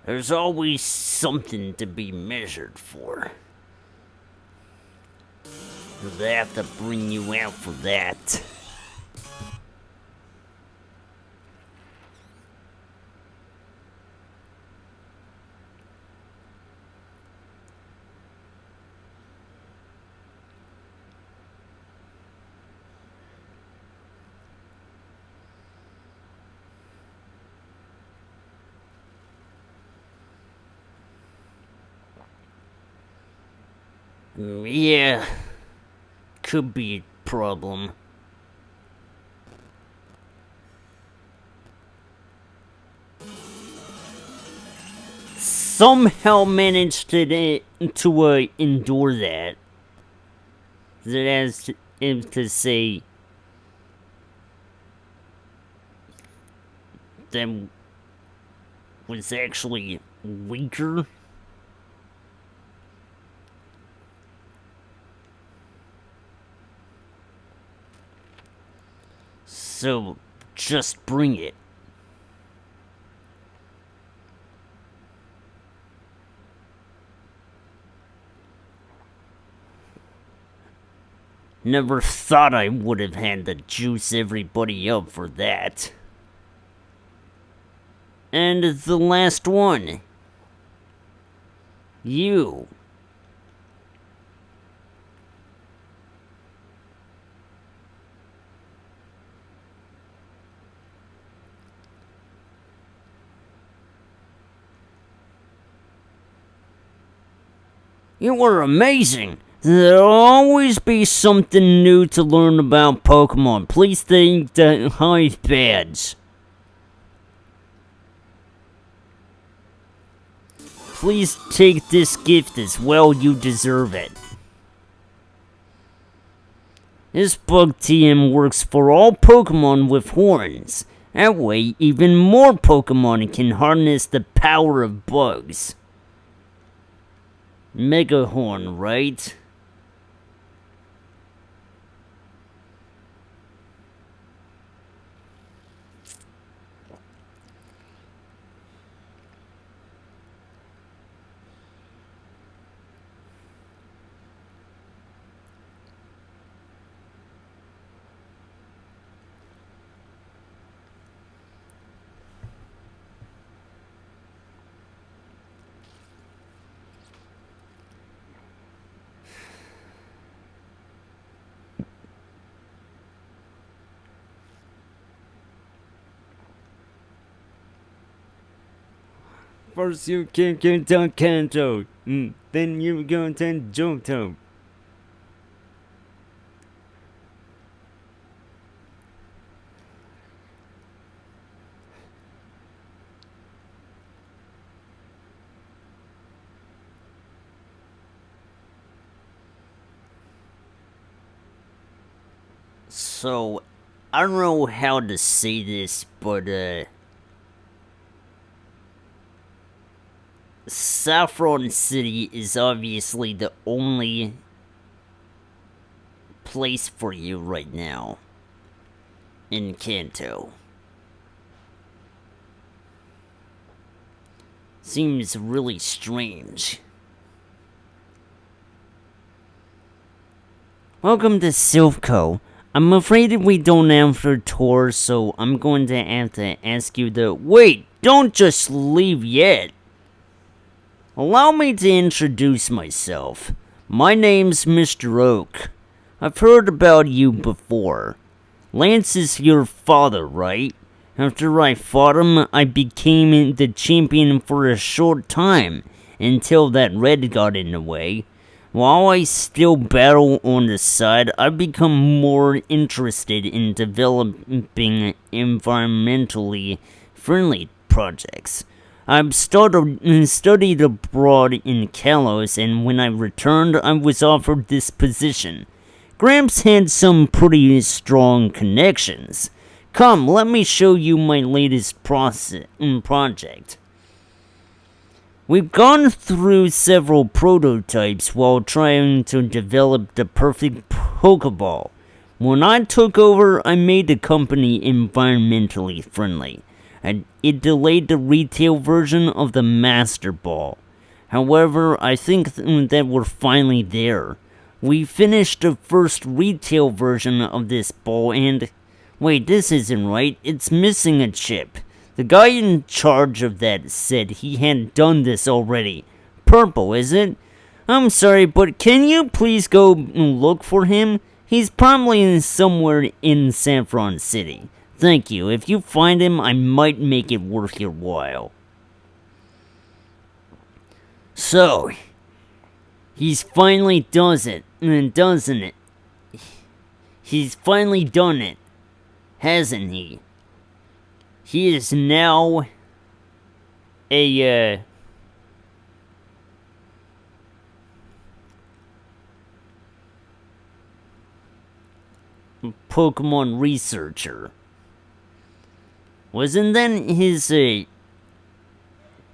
There's always something to be measured for. They have to bring you out for that. Yeah, could be a problem. Somehow managed to endure that. That has to say that was actually weaker. So, just bring it. Never thought I would have had to juice everybody up for that. And the last one. You. You are amazing! There'll always be something new to learn about Pokemon. Please thank the Hive Badge. Please take this gift as well, you deserve it. This bug TM works for all Pokemon with horns. That way, even more Pokemon can harness the power of bugs. Mega Horn, right? First you can get down Kanto, then you go to Johto. So, I don't know how to say this, but, Saffron City is obviously the only place for you right now in Kanto. Seems really strange. Welcome to Silphco. I'm afraid we don't answer tours, so I'm going to have to ask you to wait. Don't just leave yet. Allow me to introduce myself. My name's Mr. Oak. I've heard about you before. Lance is your father, right? After I fought him, I became the champion for a short time, until that red got in the way. While I still battle on the side, I've become more interested in developing environmentally friendly projects. I've studied abroad in Kalos, and when I returned, I was offered this position. Gramps had some pretty strong connections. Come, let me show you my latest project. We've gone through several prototypes while trying to develop the perfect Pokeball. When I took over, I made the company environmentally friendly. It delayed the retail version of the Master Ball. However, I think that we're finally there. We finished the first retail version of this ball and... Wait, this isn't right. It's missing a chip. The guy in charge of that said he had done this already. Purple, is it? I'm sorry, but can you please go look for him? He's probably somewhere in Saffron City. Thank you. If you find him, I might make it worth your while. So, he's finally doesn't it? He's finally done it, hasn't he? He is now a, Pokemon researcher. Wasn't that his,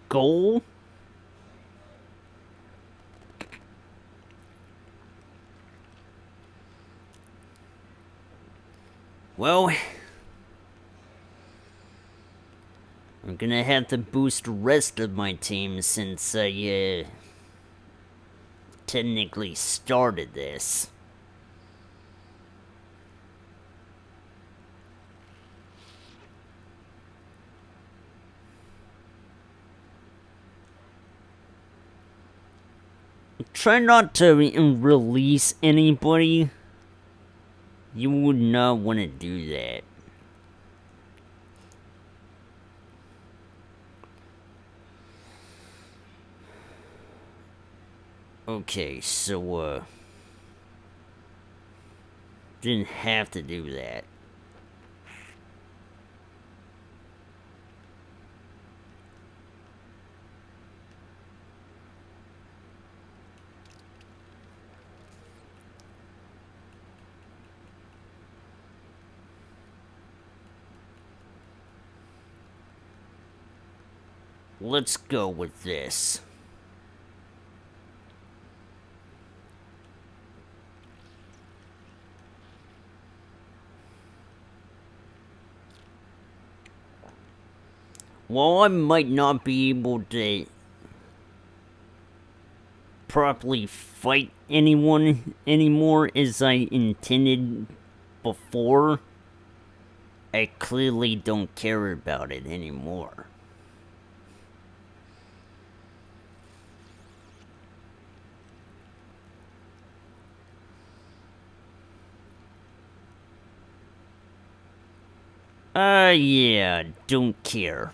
goal? Well, I'm gonna have to boost the rest of my team since I, technically started this. Try not to release anybody. You would not want to do that. Okay, so, didn't have to do that. Let's go with this. While I might not be able to properly fight anyone anymore as I intended before, I clearly don't care about it anymore. Yeah, don't care.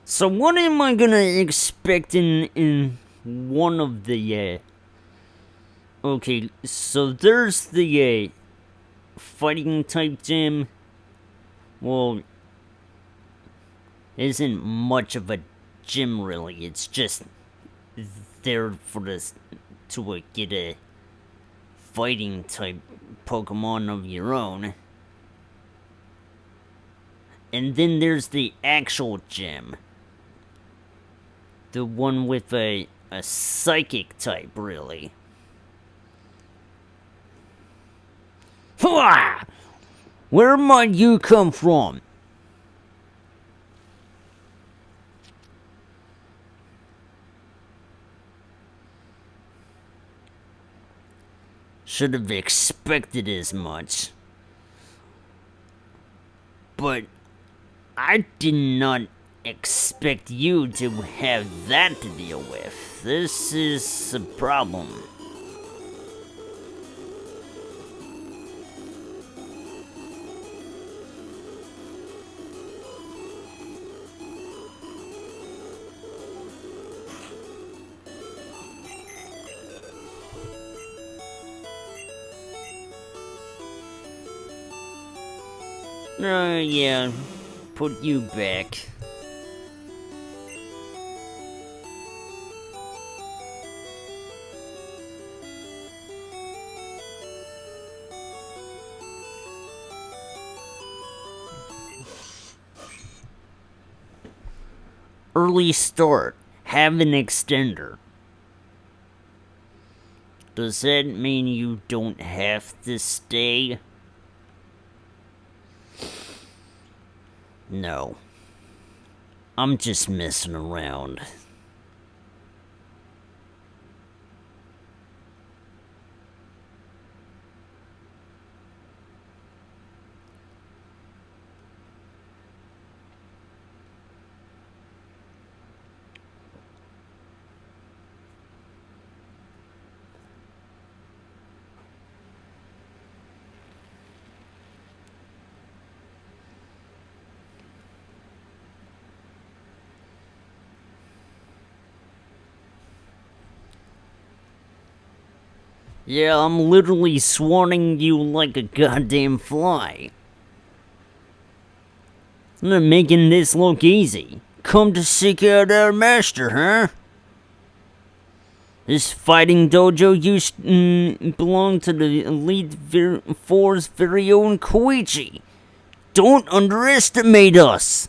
So what am I gonna expect in one of the, Okay, so there's the, fighting type gym. Well, isn't much of a gym really, it's just there for this to get a fighting type Pokemon of your own. And then there's the actual gym. The one with a psychic type, really. Hooah! Where might you come from? Should have expected as much. But I did not expect you to have that to deal with. This is a problem. Yeah, put you back. Early start. Have an extender. Does that mean you don't have to stay? No. I'm just messing around. Yeah, I'm literally swatting you like a goddamn fly. They're making this look easy. Come to seek out our master, huh? This fighting dojo used belonged to the Elite Four's very own Koichi. Don't underestimate us.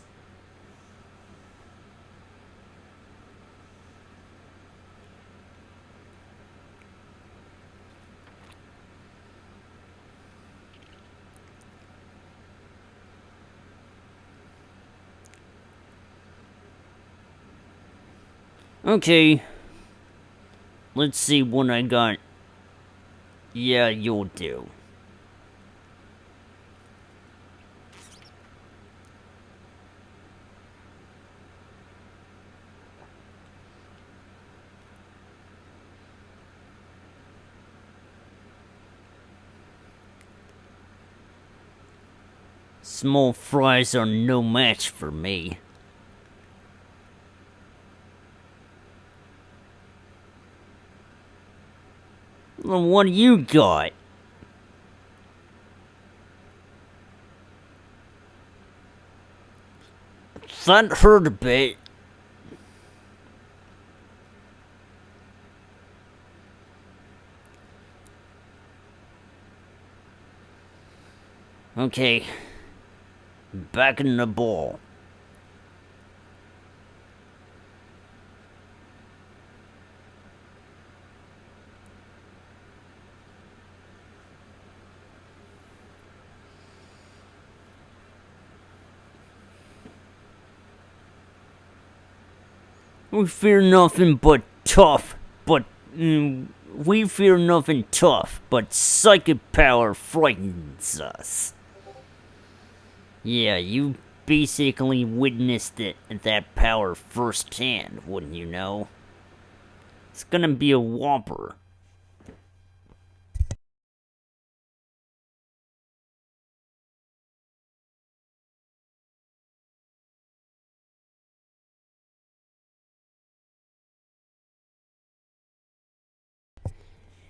Okay. Let's see what I got. Yeah, you'll do. Small fries are no match for me. Well, what do you got? That hurt a bit. Okay. Back in the ball. We fear nothing but tough, but we fear nothing tough, but psychic power frightens us. Yeah, you basically witnessed that power firsthand, wouldn't you know? It's gonna be a whopper.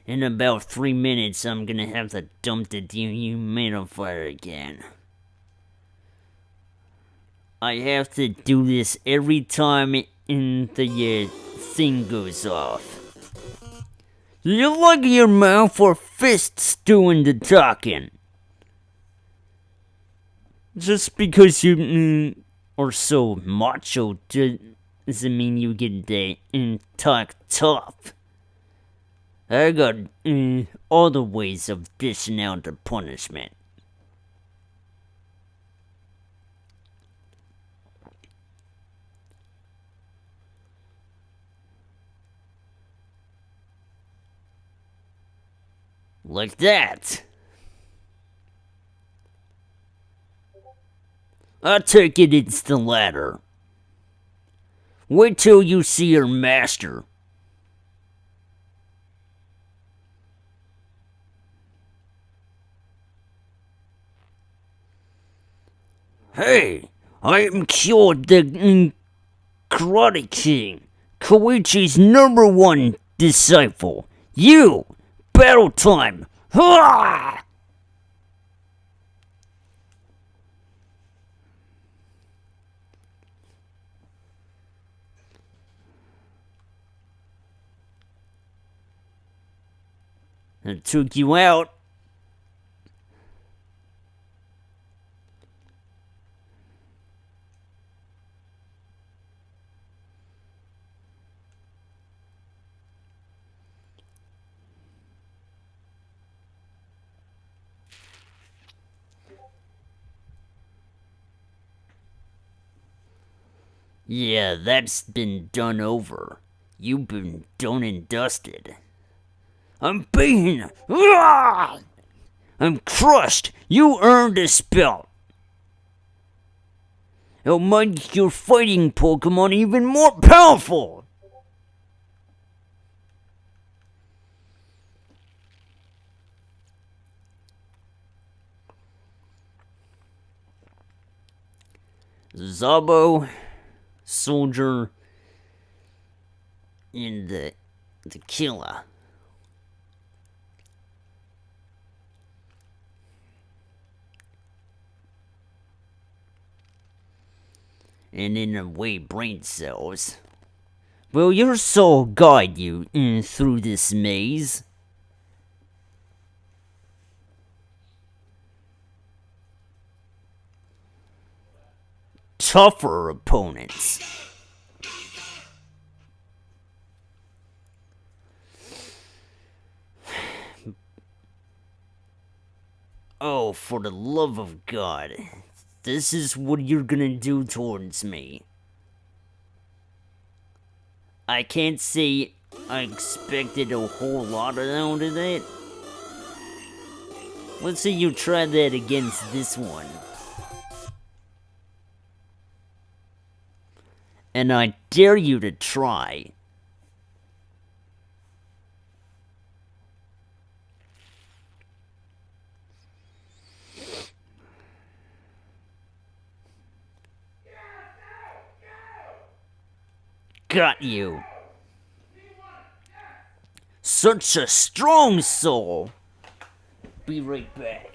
In about 3 minutes, I'm gonna have to dump the dehumidifier again. I have to do this every time the thing goes off. You like your mouth or fists doing the talking? Just because you are so macho doesn't mean you get to talk tough. I got other ways of dishing out the punishment. Like that. I take it it's the latter. Wait till you see your master. Hey, I am cured the Karate King, Koichi's #1 disciple. You! Battle time! Ha! I took you out. Yeah, that's been done over. You've been done and dusted. I'm beaten! I'm crushed! You earned this belt! It'll make your fighting Pokemon even more powerful! Zabo, Soldier, and the Killer. And in a way, brain cells. Will your soul guide you through this maze? Tougher opponents. Oh, for the love of God. This is what you're gonna do towards me. I can't say I expected a whole lot out of that. Let's say you try that against this one. And I dare you to try. Got you. Such a strong soul. Be right back.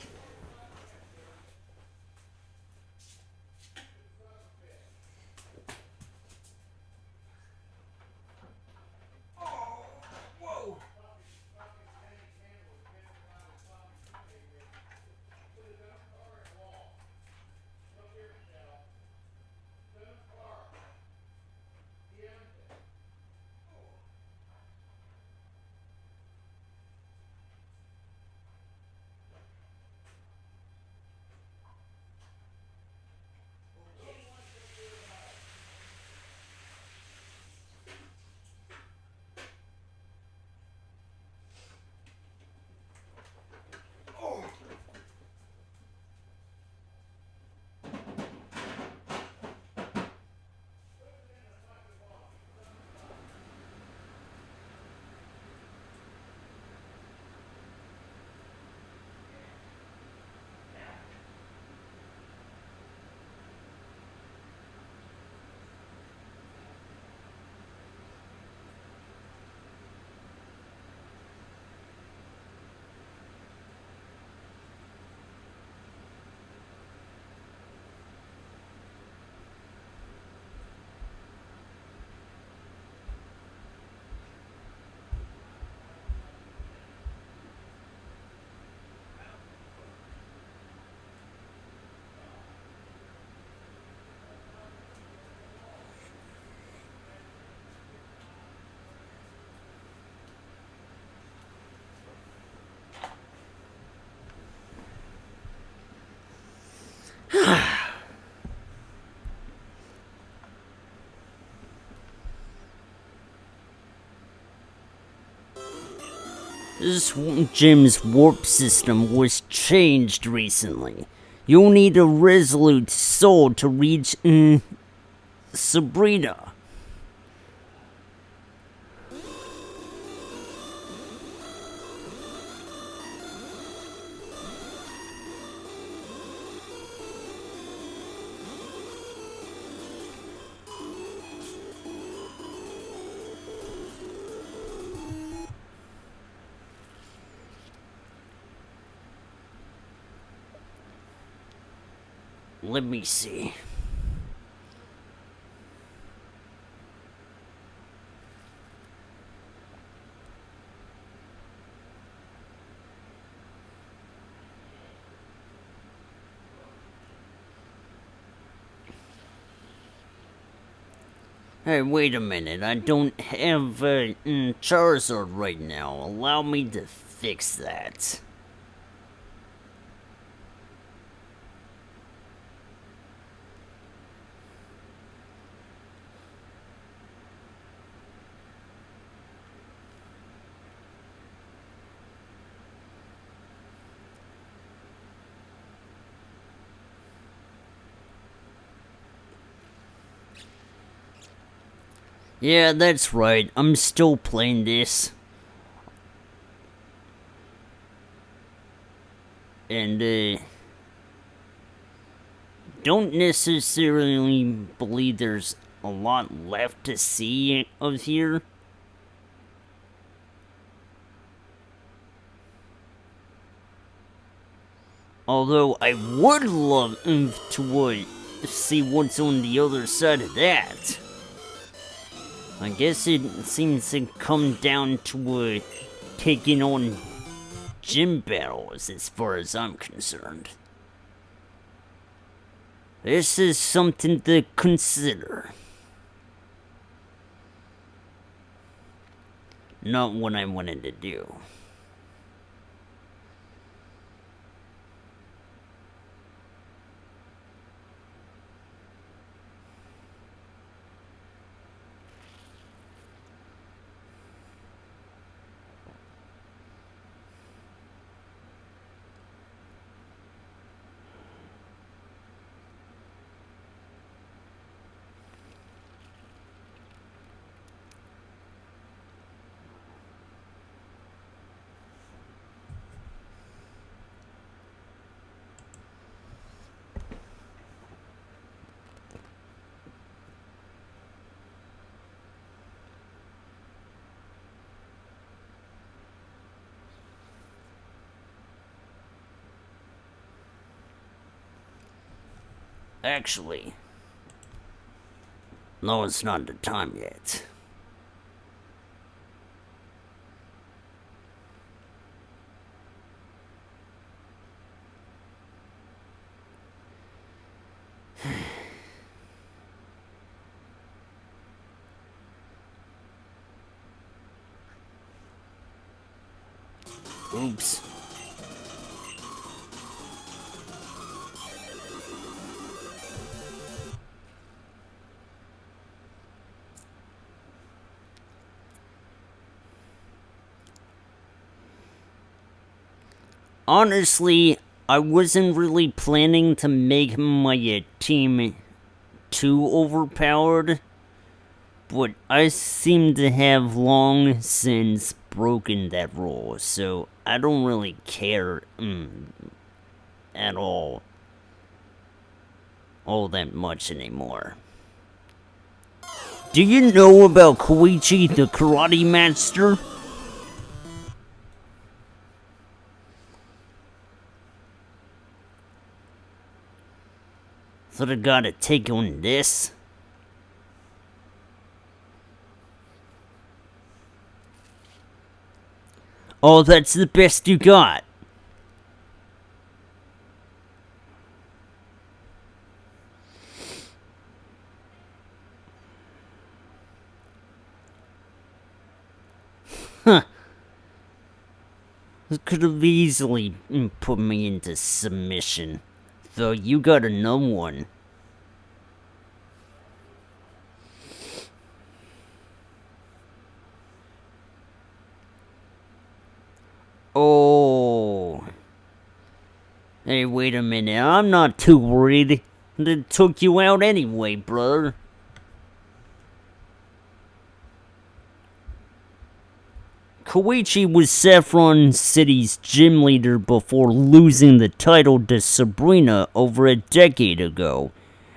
This gym's warp system was changed recently. You'll need a resolute soul to reach Sabrina. Let me see. Hey, wait a minute. I don't have Charizard right now. Allow me to fix that. Yeah, that's right. I'm still playing this. And, don't necessarily believe there's a lot left to see of here. Although I would love to see what's on the other side of that. I guess it seems to come down to taking on gym battles as far as I'm concerned. This is something to consider. Not what I wanted to do. Actually, no, it's not the time yet. Oops. Honestly, I wasn't really planning to make my team too overpowered, but I seem to have long since broken that rule, so I don't really care at all that much anymore. Do you know about Koichi the Karate Master? So I gotta take on this? Oh, that's the best you got. Huh. This could have easily put me into submission. Though you got another one. Oh. Hey, wait a minute. I'm not too worried. They took you out anyway, brother. Koichi was Saffron City's gym leader before losing the title to Sabrina over a decade ago.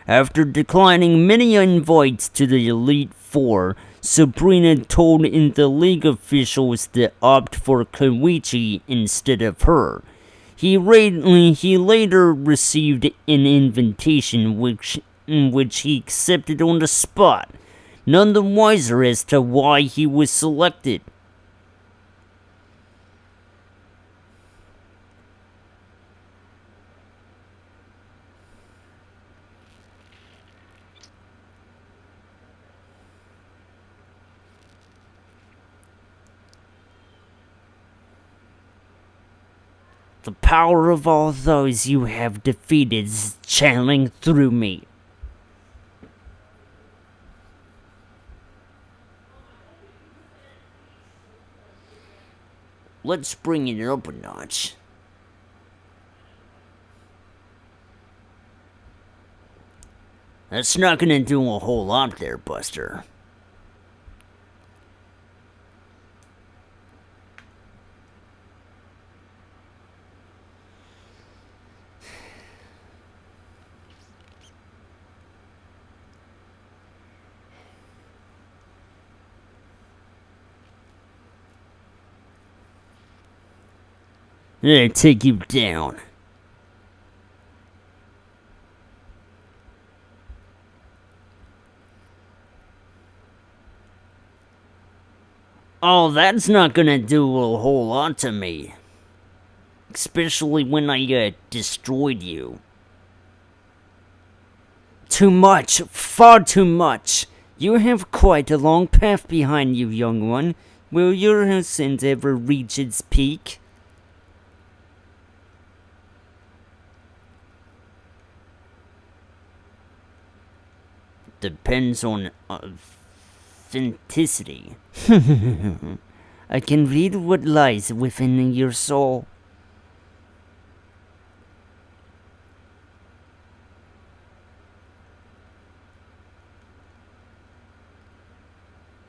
After declining many invites to the Elite Four, Sabrina told the league officials to opt for Koichi instead of her. He later received an invitation which he accepted on the spot, none the wiser as to why he was selected. The power of all those you have defeated is channeling through me. Let's bring it up a notch. That's not gonna do a whole lot there, Buster. I'm gonna take you down. Oh, that's not gonna do a whole lot to me. Especially when I destroyed you. Too much. Far too much. You have quite a long path behind you, young one. Will your ascent ever reach its peak? Depends on authenticity. I can read what lies within your soul.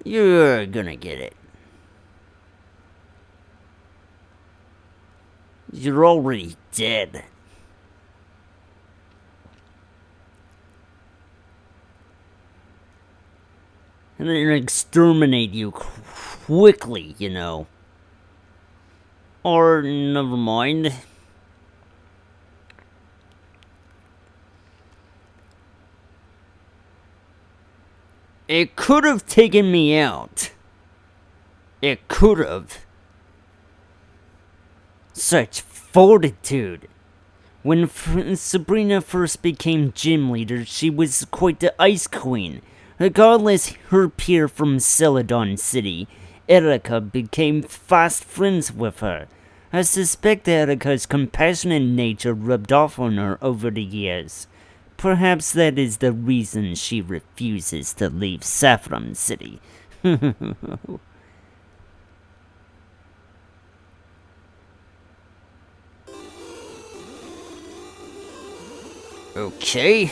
You're gonna get it. You're already dead. And then exterminate you quickly, you know. Or, never mind. It could have taken me out. It could have. Such fortitude. When Sabrina first became gym leader, she was quite the ice queen. Regardless her peer from Celadon City, Erica became fast friends with her. I suspect Erica's compassionate nature rubbed off on her over the years. Perhaps that is the reason she refuses to leave Saffron City. Okay.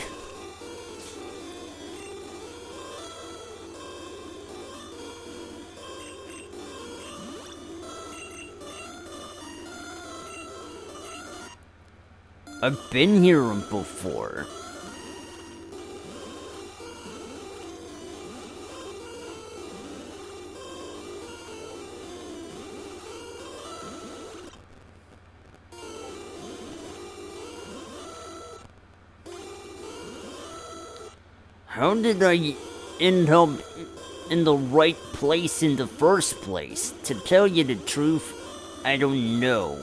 I've been here before. How did I end up in the right place in the first place? To tell you the truth, I don't know.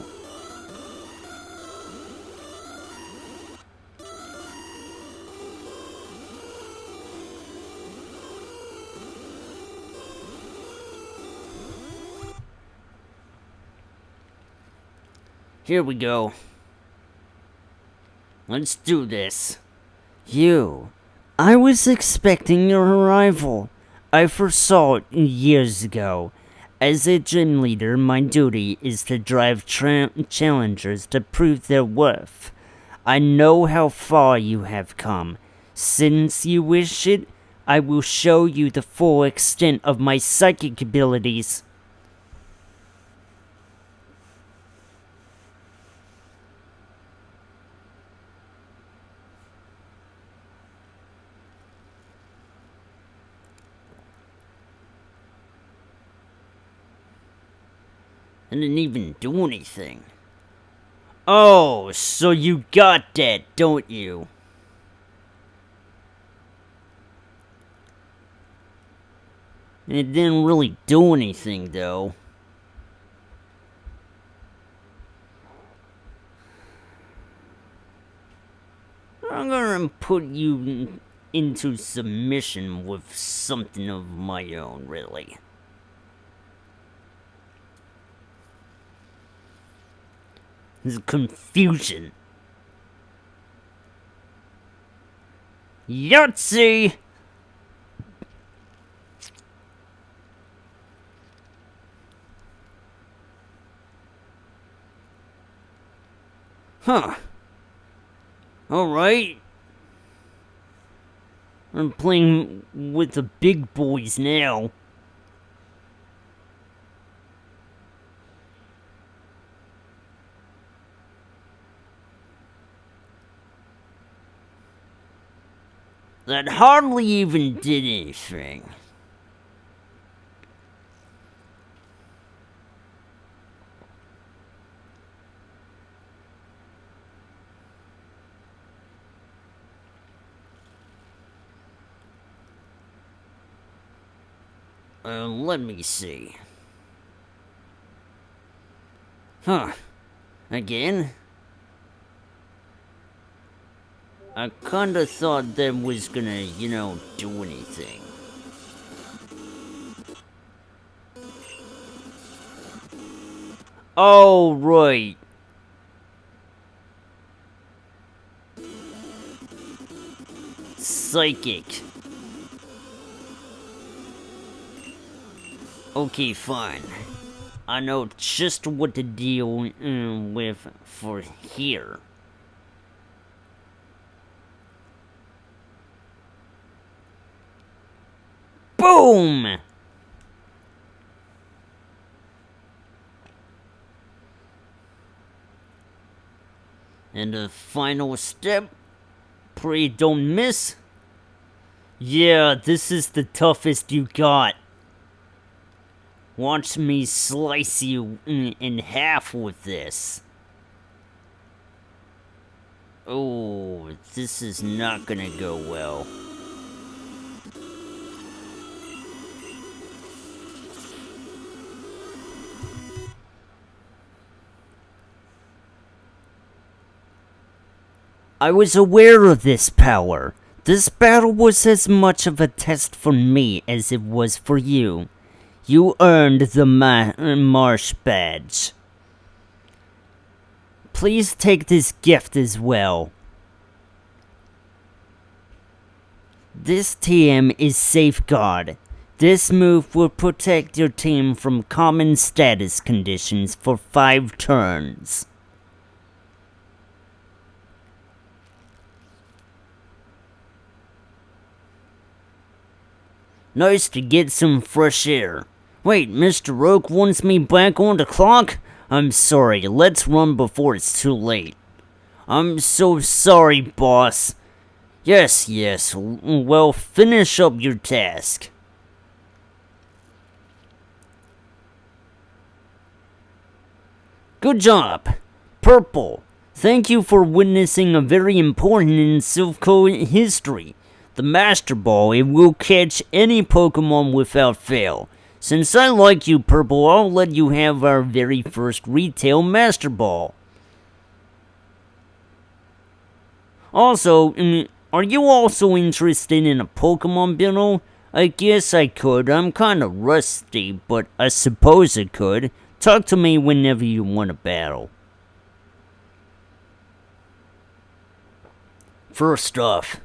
Here we go. Let's do this. You. I was expecting your arrival. I foresaw it years ago. As a gym leader, my duty is to drive challengers to prove their worth. I know how far you have come. Since you wish it, I will show you the full extent of my psychic abilities. I didn't even do anything. Oh, so you got that, don't you? It didn't really do anything, though. I'm gonna put you into submission with something of my own, really. There's confusion. Yahtzee! Huh. Alright. I'm playing with the big boys now. That hardly even did anything. Let me see. Huh. Again? I kinda thought that was gonna, do anything. Oh, right. Psychic. Okay, fine. I know just what to deal with for here. Boom! And the final step, pray don't miss. Yeah, this is the toughest you got. Watch me slice you in half with this. Oh, this is not gonna go well. I was aware of this power. This battle was as much of a test for me as it was for you. You earned the Marsh Badge. Please take this gift as well. This TM is Safeguard. This move will protect your team from common status conditions for 5 turns. Nice to get some fresh air. Wait, Mr. Oak wants me back on the clock? I'm sorry, let's run before it's too late. I'm so sorry, boss. Yes, well, finish up your task. Good job. Purple, thank you for witnessing a very important in Silph history. The Master Ball, it will catch any Pokemon without fail. Since I like you, Purple, I'll let you have our very first retail Master Ball. Also, are you also interested in a Pokemon battle? I guess I could. I'm kinda rusty, but I suppose I could. Talk to me whenever you want to battle. First off,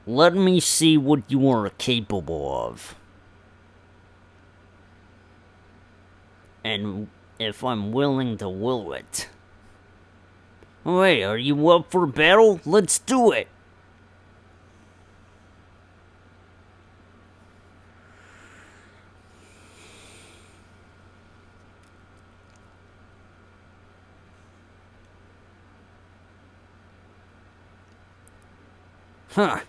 let me see what you are capable of. And if I'm willing to will it. Wait, are you up for battle? Let's do it! Huh.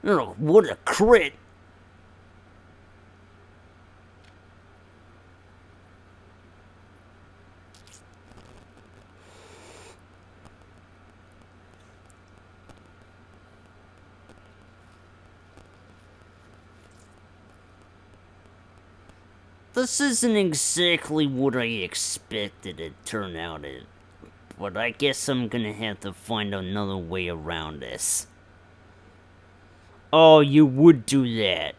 Oh, what a crit! This isn't exactly what I expected it to turn out as, but I guess I'm gonna have to find another way around this. Oh, you would do that.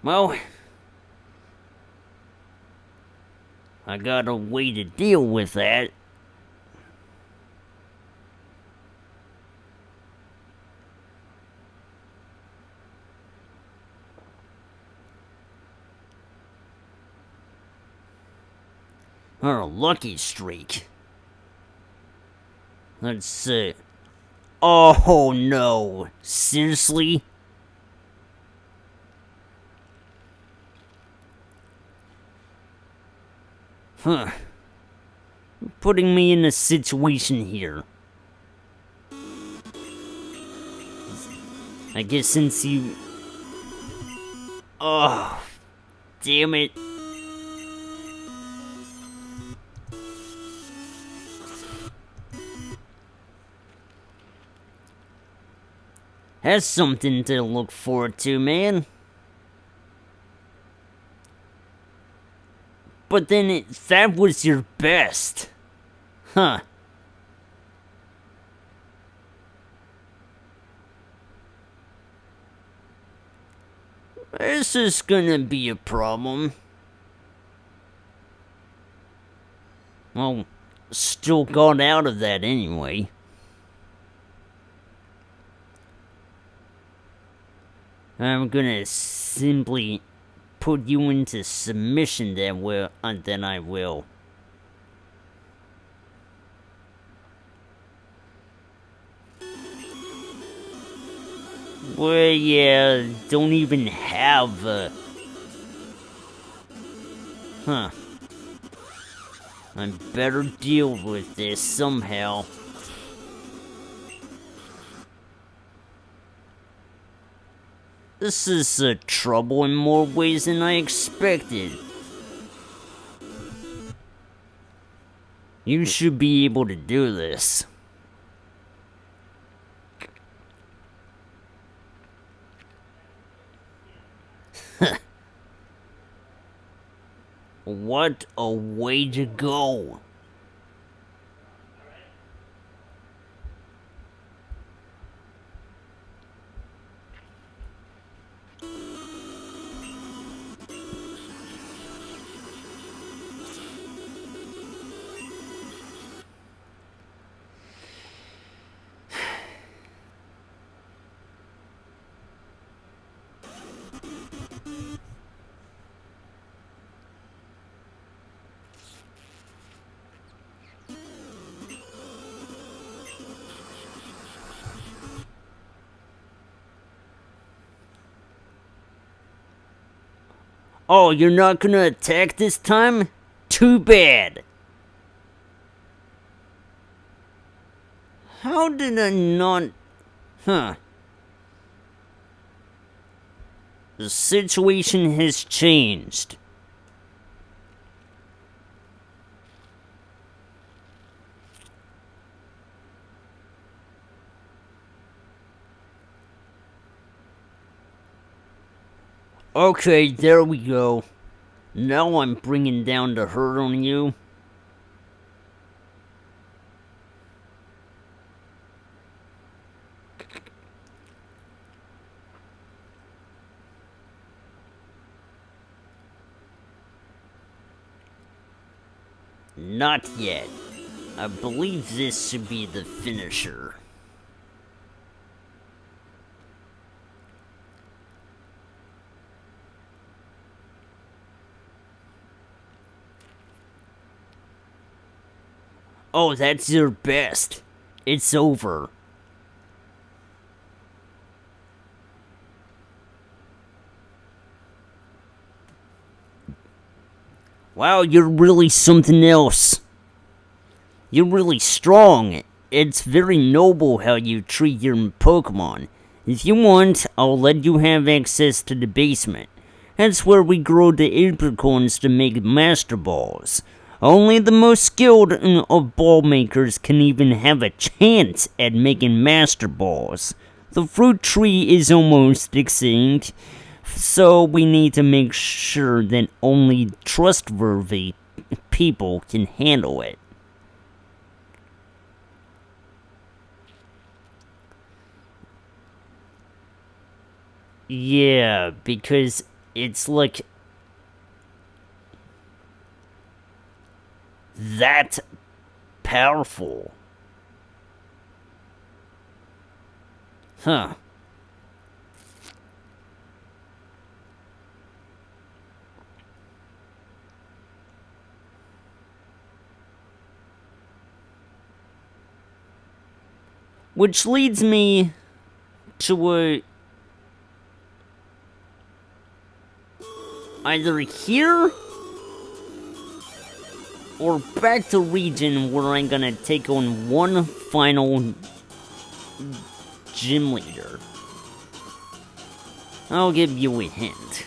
Well, I got a way to deal with that. Our lucky streak. Let's see. Oh no. Seriously? Huh. Putting me in a situation here. I guess since you... Oh, damn it. That's something to look forward to, man. But then that was your best. Huh. This is gonna be a problem. Well, still got out of that anyway. I'm gonna simply put you into submission then I will. Well, yeah, don't even have a... Huh. I better deal with this somehow. This is a trouble in more ways than I expected. You should be able to do this. What a way to go. Oh, you're not gonna attack this time? Too bad. How did I not... Huh. The situation has changed. Okay, there we go. Now I'm bringing down the hurt on you. Not yet. I believe this should be the finisher. Oh, that's your best. It's over. Wow, you're really something else. You're really strong. It's very noble how you treat your Pokemon. If you want, I'll let you have access to the basement. That's where we grow the apricorns to make Master Balls. Only the most skilled of ball makers can even have a chance at making Master Balls. The fruit tree is almost extinct, so we need to make sure that only trustworthy people can handle it. Yeah, because it's like... that powerful. Huh. Which leads me to a... either here or back to region where I'm gonna take on one final gym leader. I'll give you a hint.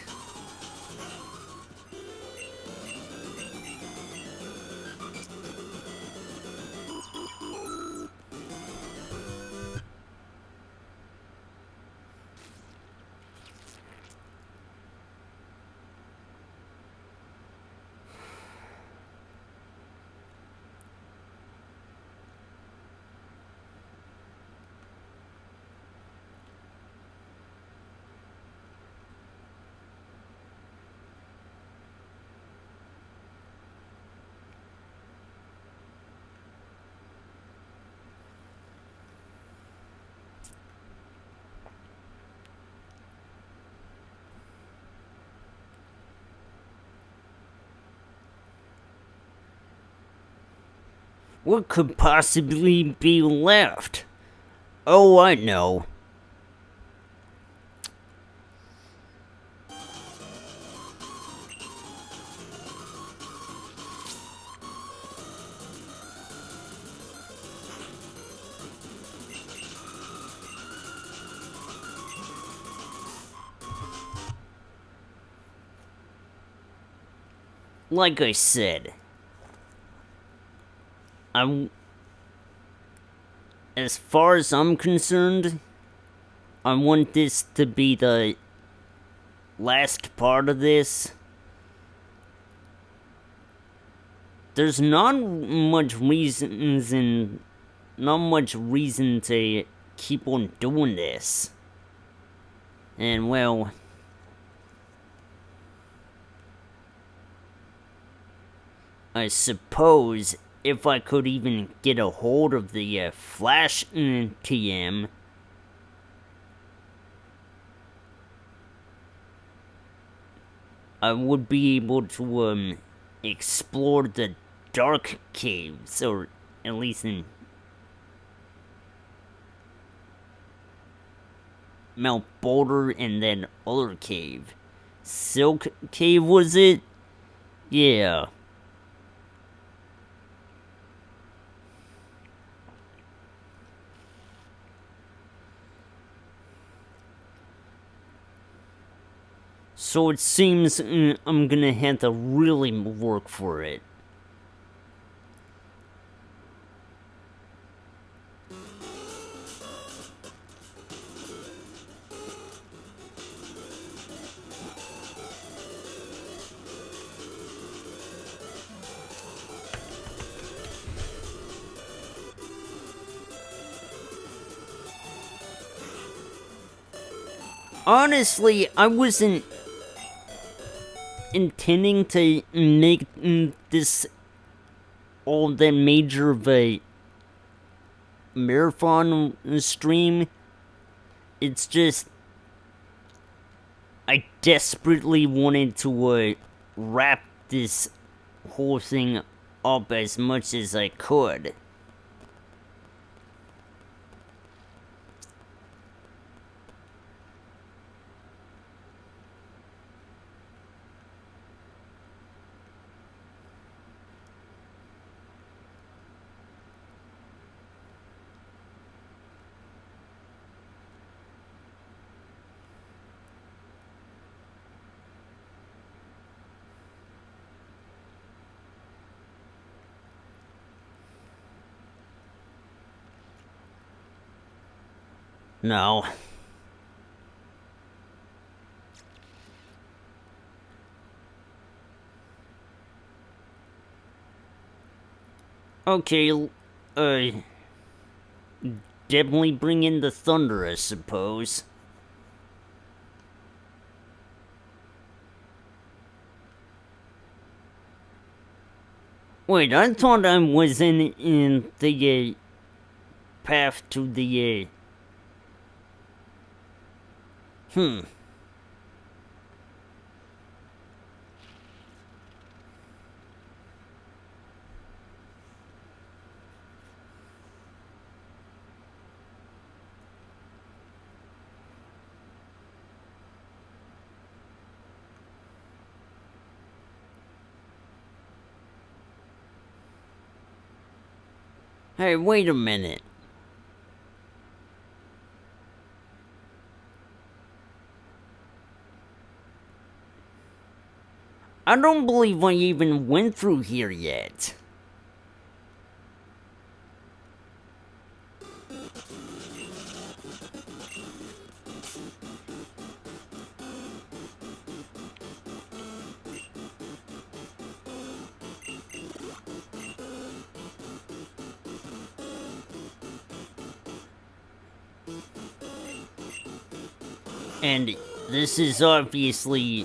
What could possibly be left? Oh, I know. Like I said, as far as I'm concerned, I want this to be the last part of this. There's not much reason to keep on doing this. And well, I suppose if I could even get a hold of the Flash TM, I would be able to explore the dark caves, or at least in Mount Boulder and then other cave. Silk Cave, was it? Yeah. So it seems I'm gonna have to really work for it. Honestly, I wasn't intending to make this all that major of a marathon stream. It's just I desperately wanted to wrap this whole thing up as much as I could. No. Okay, definitely bring in the thunder, I suppose. Wait, I thought I was in the path to the Hey, wait a minute. I don't believe I even went through here yet. And this is obviously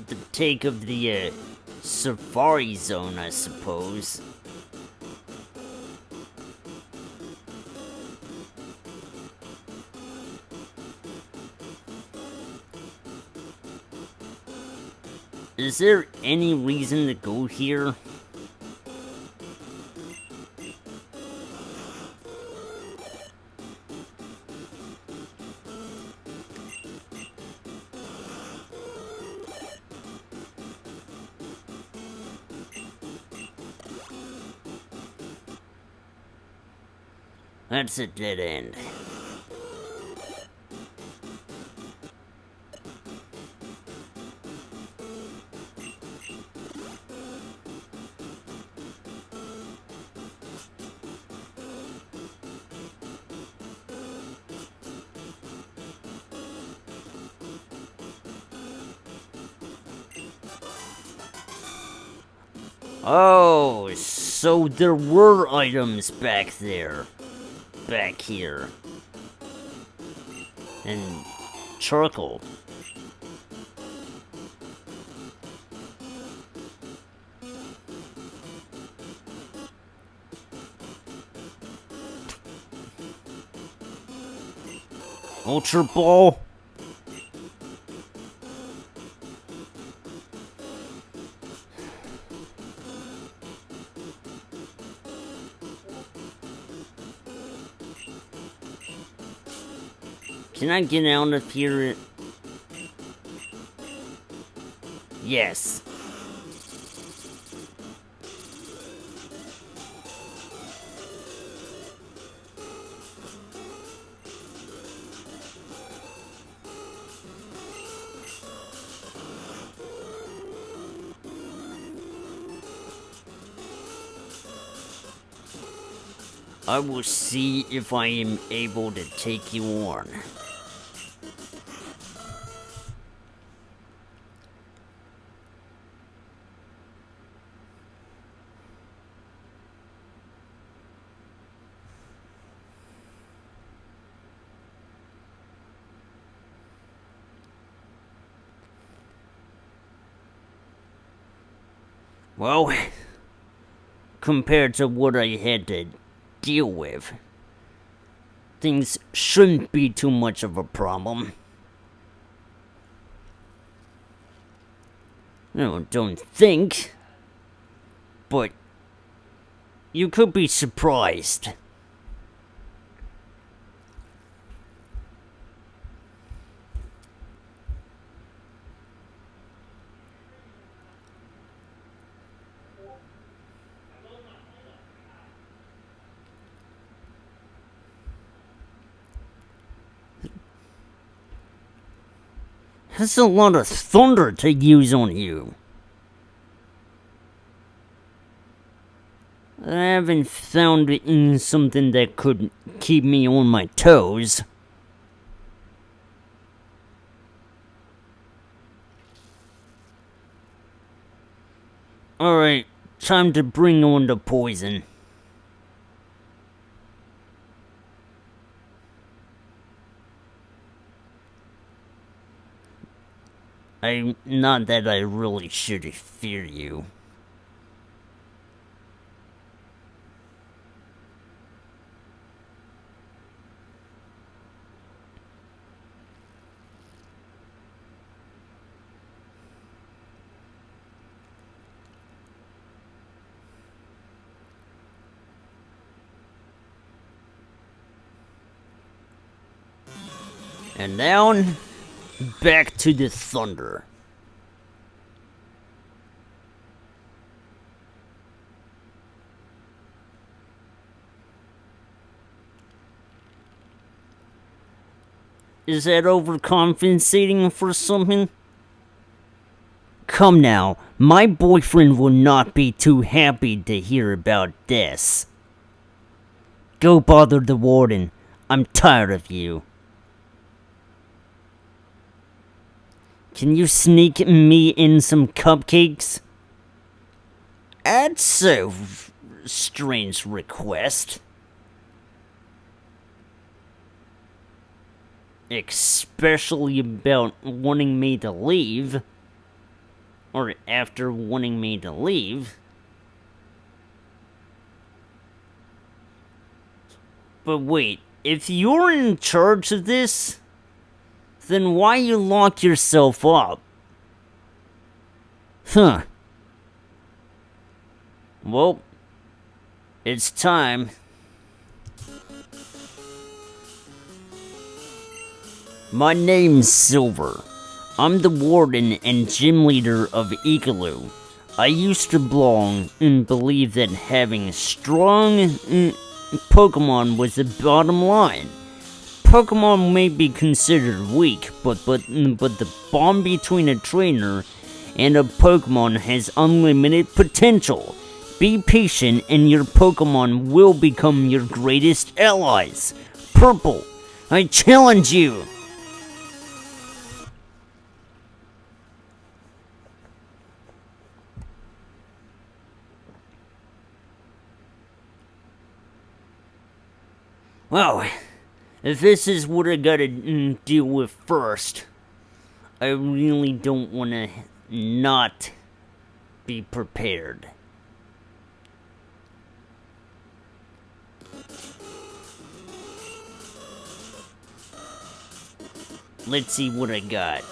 the take of the safari zone, I suppose. Is there any reason to go here? That's a dead end. Oh, so there were items back there. Back here. And charcoal. Ultra Ball. Can I get out of here? Yes. I will see if I am able to take you on. Well, compared to what I had to deal with, things shouldn't be too much of a problem. No, don't think, but you could be surprised. That's a lot of thunder to use on you. I haven't found it in something that could keep me on my toes. Alright, time to bring on the poison. Not that I really should fear you. And down, back to the thunder. Is that overcompensating for something? Come now, my boyfriend will not be too happy to hear about this. Go bother the warden. I'm tired of you. Can you sneak me in some cupcakes? That's a strange request. Especially about wanting me to leave. Or after wanting me to leave. But wait, if you're in charge of this, then why you lock yourself up? Huh. Well, it's time. My name's Silver. I'm the warden and gym leader of Igloo. I used to belong and believe that having strong Pokemon was the bottom line. Pokemon may be considered weak, but the bond between a trainer and a Pokemon has unlimited potential. Be patient and your Pokemon will become your greatest allies. Purple, I challenge you! Well, if this is what I gotta deal with first, I really don't wanna not be prepared. Let's see what I got.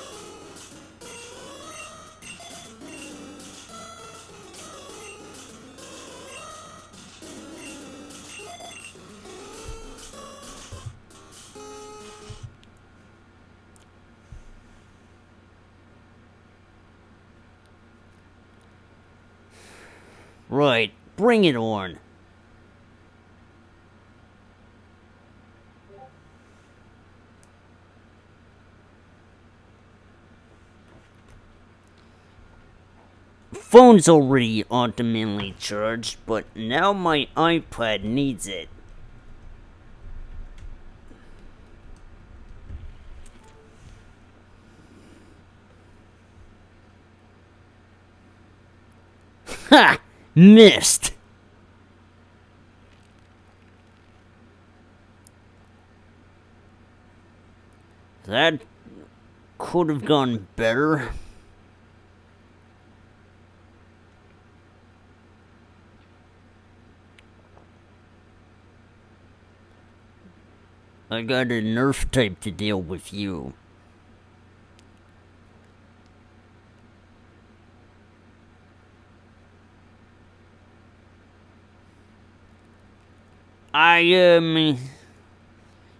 Right, bring it on. Phone's already automatically charged, but now my iPad needs it. Ha! Missed! That could have gone better. I got a nerf type to deal with you.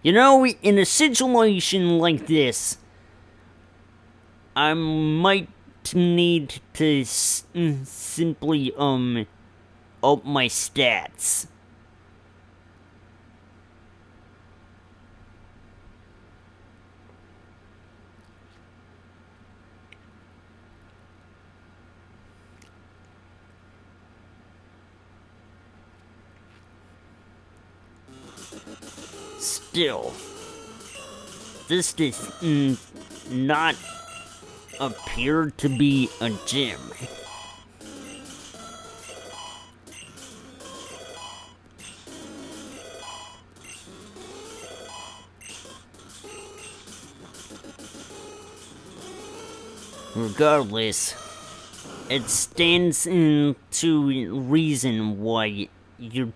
You know, in a situation like this, I might need to simply, up my stats. Still, this does not appear to be a gym. Regardless, it stands to reason why you're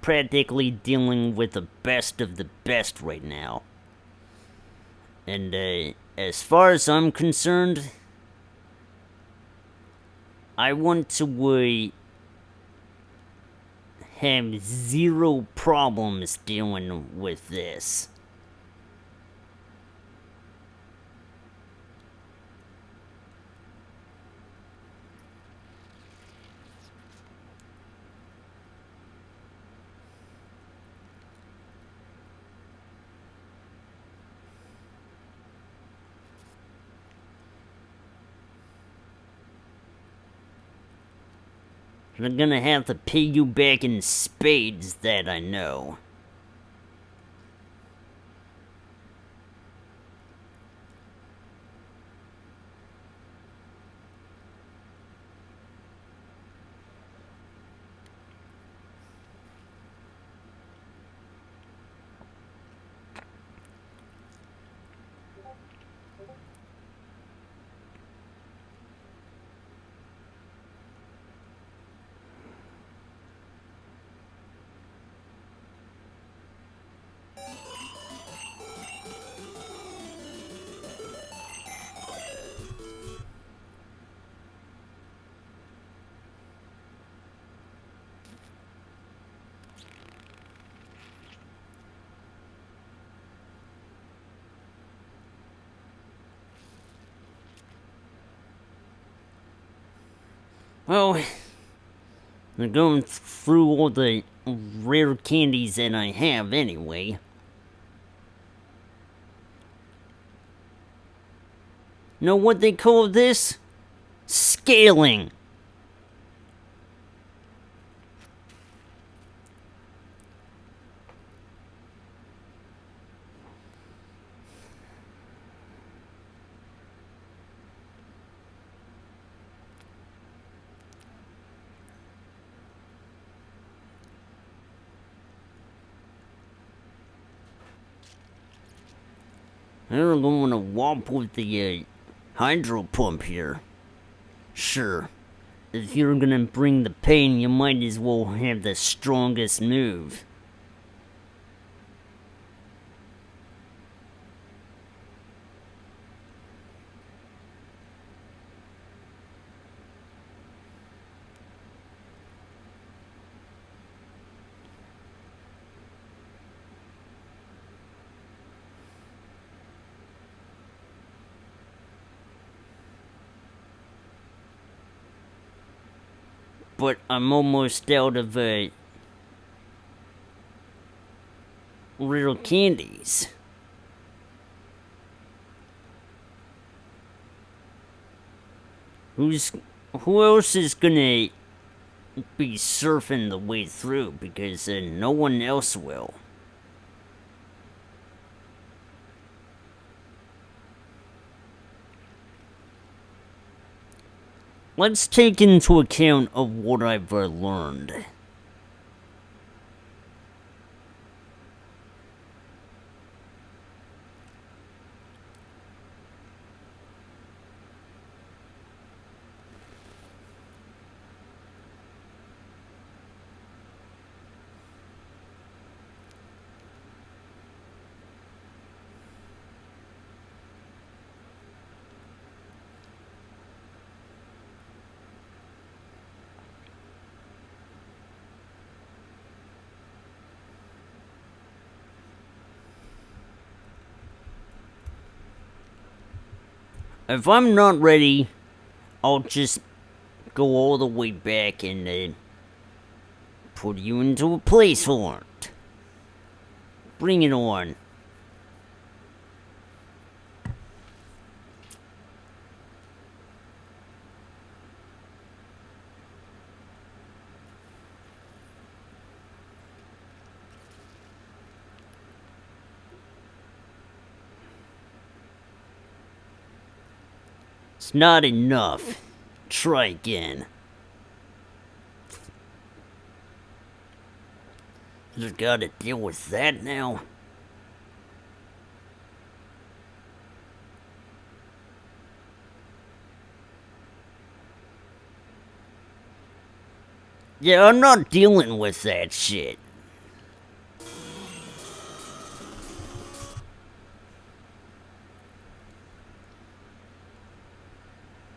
practically dealing with the best of the best right now. And as far as I'm concerned, I want to have zero problems dealing with this. I'm gonna have to pay you back in spades, that I know. Well, I'm going through all the rare candies that I have anyway. Know what they call this? Scaling. I'm going to whop with the hydro pump here. Sure. If you're gonna bring the pain, you might as well have the strongest move. But I'm almost out of real candies. Who else is gonna be surfing the way through? Because no one else will. Let's take into account of what I've learned. If I'm not ready, I'll just go all the way back and put you into a place for it. Bring it on. It's not enough. Try again. Just gotta deal with that now. Yeah, I'm not dealing with that shit.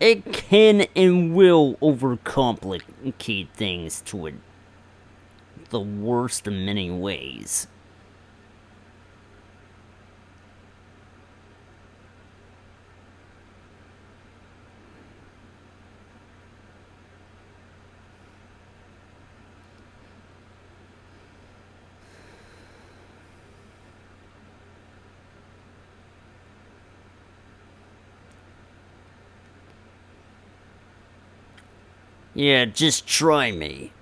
It can and will overcomplicate things to the worst of many ways. Yeah, just try me.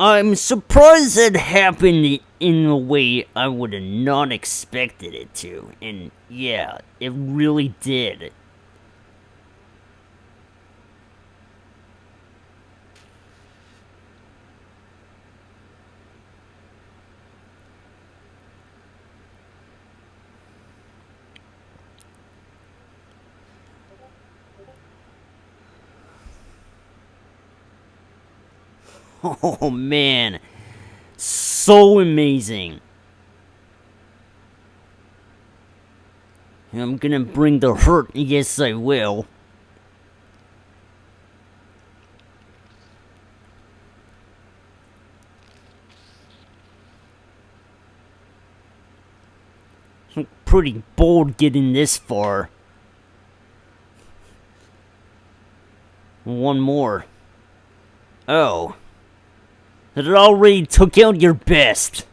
I'm surprised it happened in a way I would have not expected it to. And yeah, it really did. Oh man, so amazing. I'm gonna bring the hurt, yes I will. Pretty bold getting this far. One more. Oh. It already took out your best.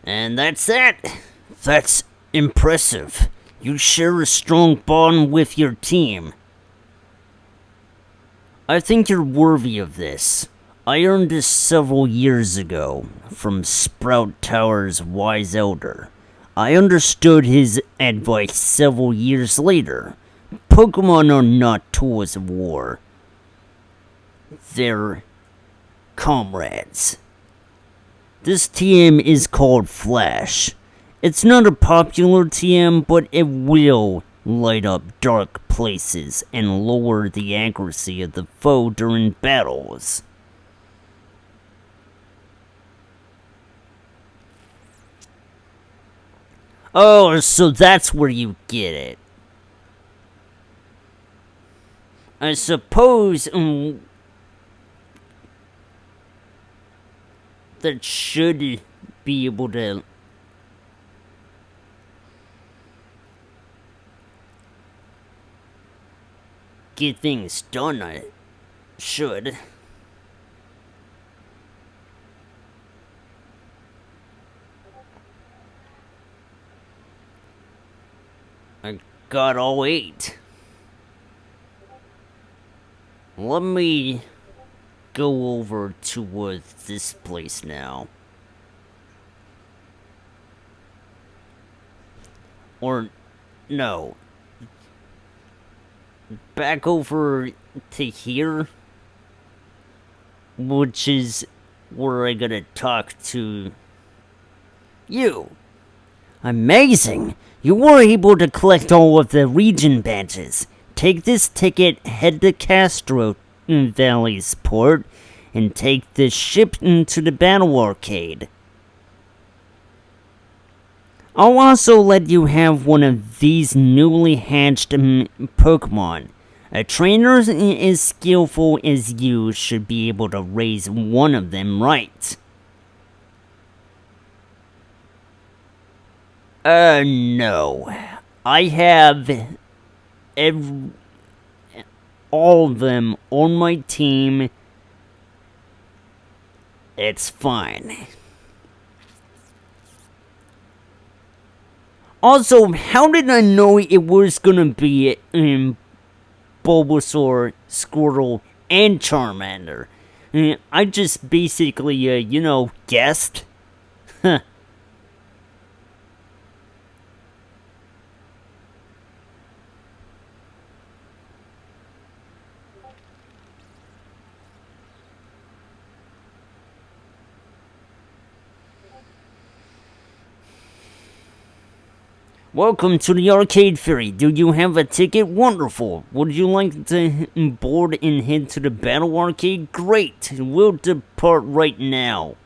And that's that. That's impressive. You share a strong bond with your team. I think you're worthy of this. I earned this several years ago from Sprout Tower's wise elder. I understood his advice several years later. Pokemon are not tools of war. They're comrades. This TM is called Flash. It's not a popular TM, but it will light up dark places and lower the accuracy of the foe during battles. Oh, so that's where you get it. I suppose that should be able to get things done. I should. I got all 8. Let me go over to this place now. Or, no. Back over to here. Which is where I gotta talk to you. Amazing! You were able to collect all of the region badges. Take this ticket, head to Castro Valley's port, and take the ship into the battle arcade. I'll also let you have one of these newly hatched Pokemon. A trainer as skillful as you should be able to raise one of them right. No. I have all of them on my team. It's fine. Also, how did I know it was gonna be Bulbasaur, Squirtle, and Charmander? I just basically, guessed. Huh. Welcome to the Arcade Ferry. Do you have a ticket? Wonderful. Would you like to board and head to the Battle Arcade? Great. We'll depart right now.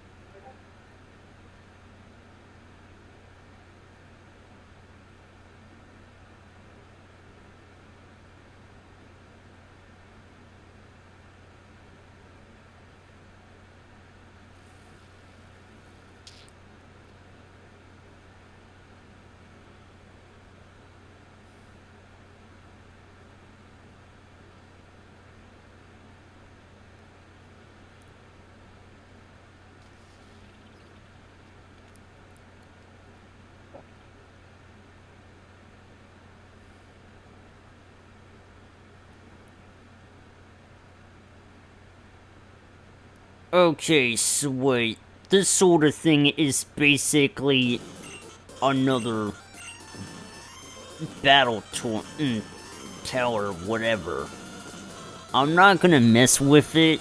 Okay, so wait. This sort of thing is basically another battle tower, whatever. I'm not gonna mess with it.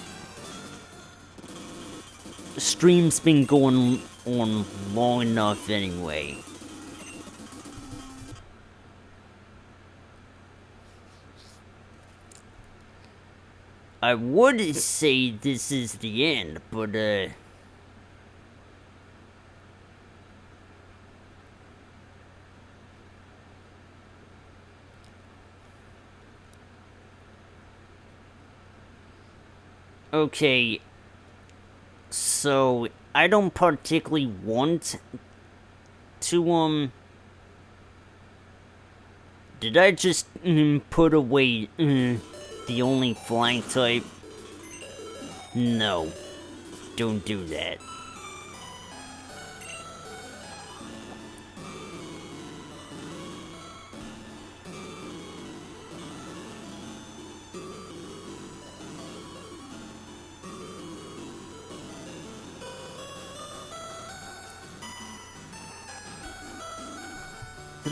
The stream's been going on long enough anyway. I would say this is the end, but okay, so I don't particularly want to, did I just put away the only flying type? No, don't do that.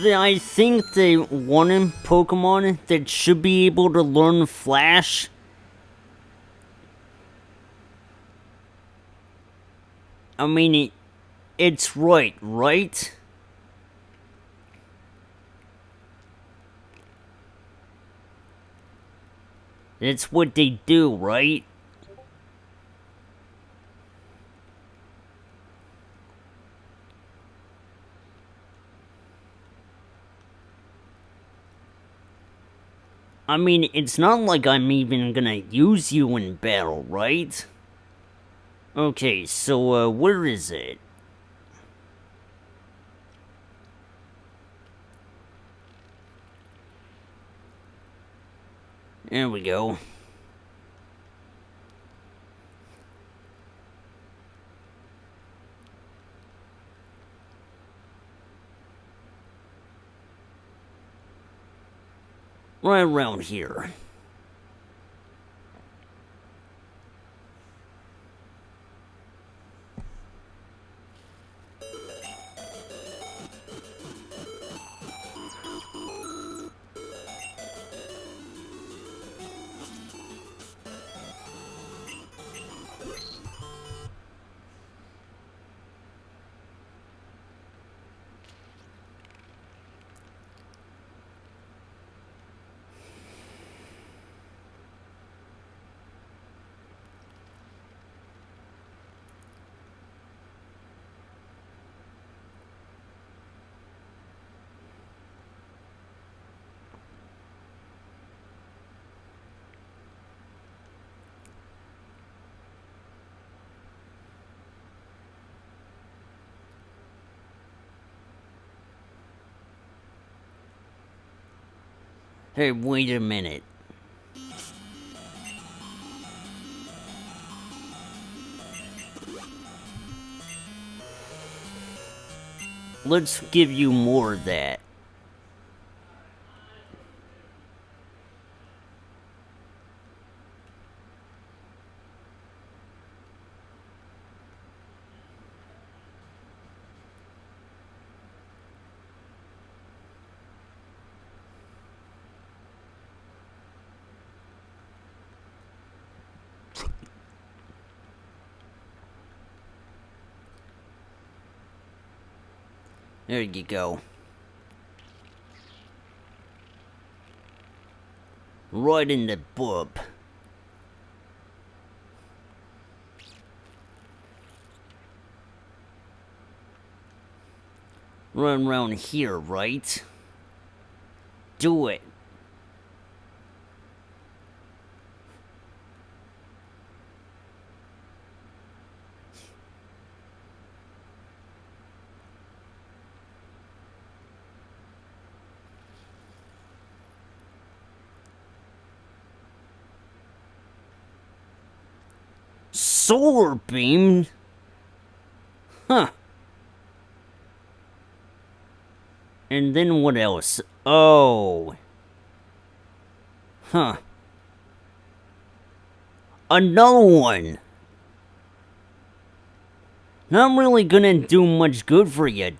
I think the one Pokemon that should be able to learn Flash. I mean, it's right? That's what they do, right? I mean, it's not like I'm even gonna use you in battle, right? Okay, so, where is it? There we go. Right around here. Hey, wait a minute. Let's give you more of that. There you go. Right in the bub. Run around here, right? Do it. Solar beam? Huh. And then what else? Oh. Huh. Another one. not really gonna do much good for you,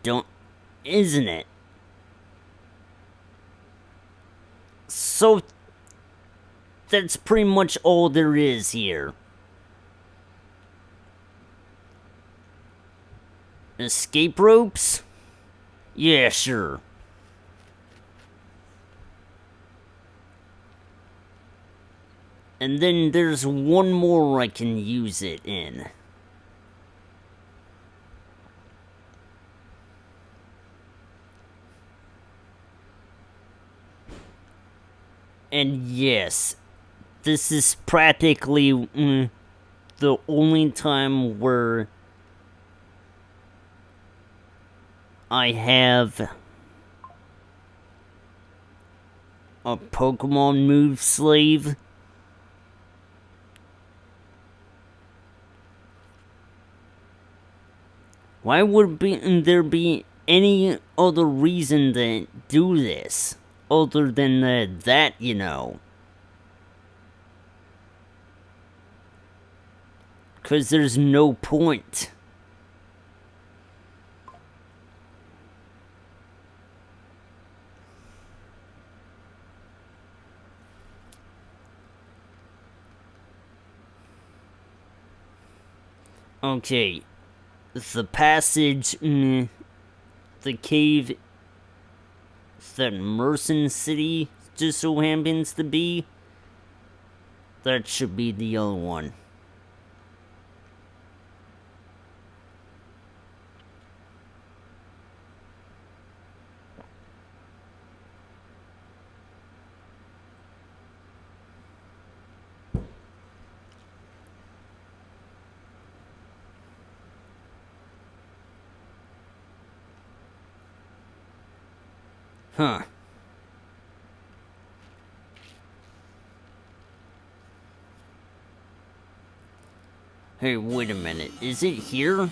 isn't it? So, that's pretty much all there is here. Escape ropes? Yeah, sure. And then there's one more I can use it in. And yes, this is practically the only time where I have a Pokemon move slave. Why would there be any other reason to do this other than that, you know? Because there's no point. Okay, the passage, the cave that Merson City just so happens to be, that should be the other one. Huh. Hey, wait a minute. Is it here?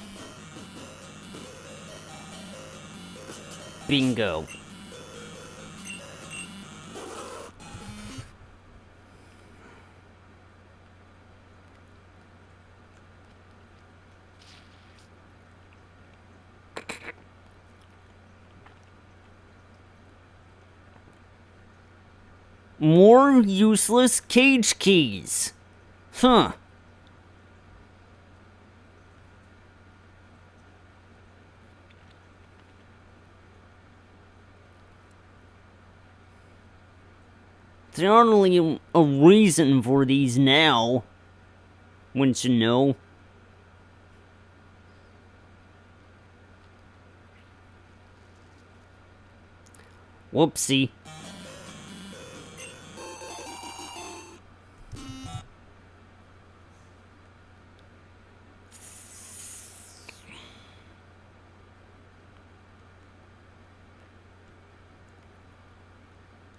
Bingo. More useless cage keys. Huh. There's only a reason for these now. Wouldn't you know? Whoopsie.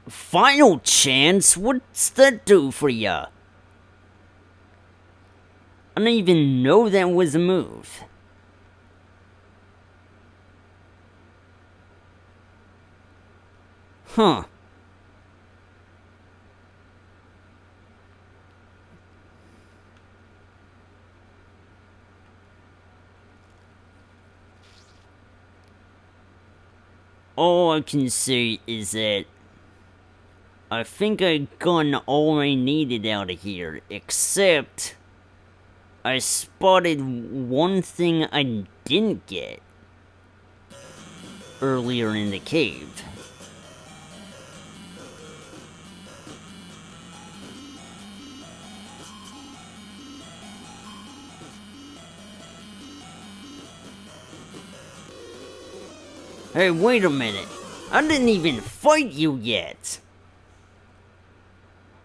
Final chance? What's that do for ya? I didn't even know that was a move. Huh. All I can say is that I think I gotten all I needed out of here, except I spotted one thing I didn't get earlier in the cave. Hey, wait a minute. I didn't even fight you yet.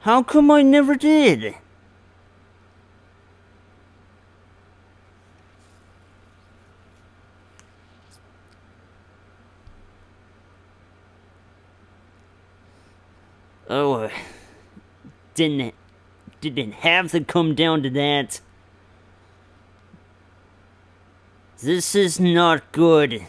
How come I never did? Oh, didn't have to come down to that. This is not good.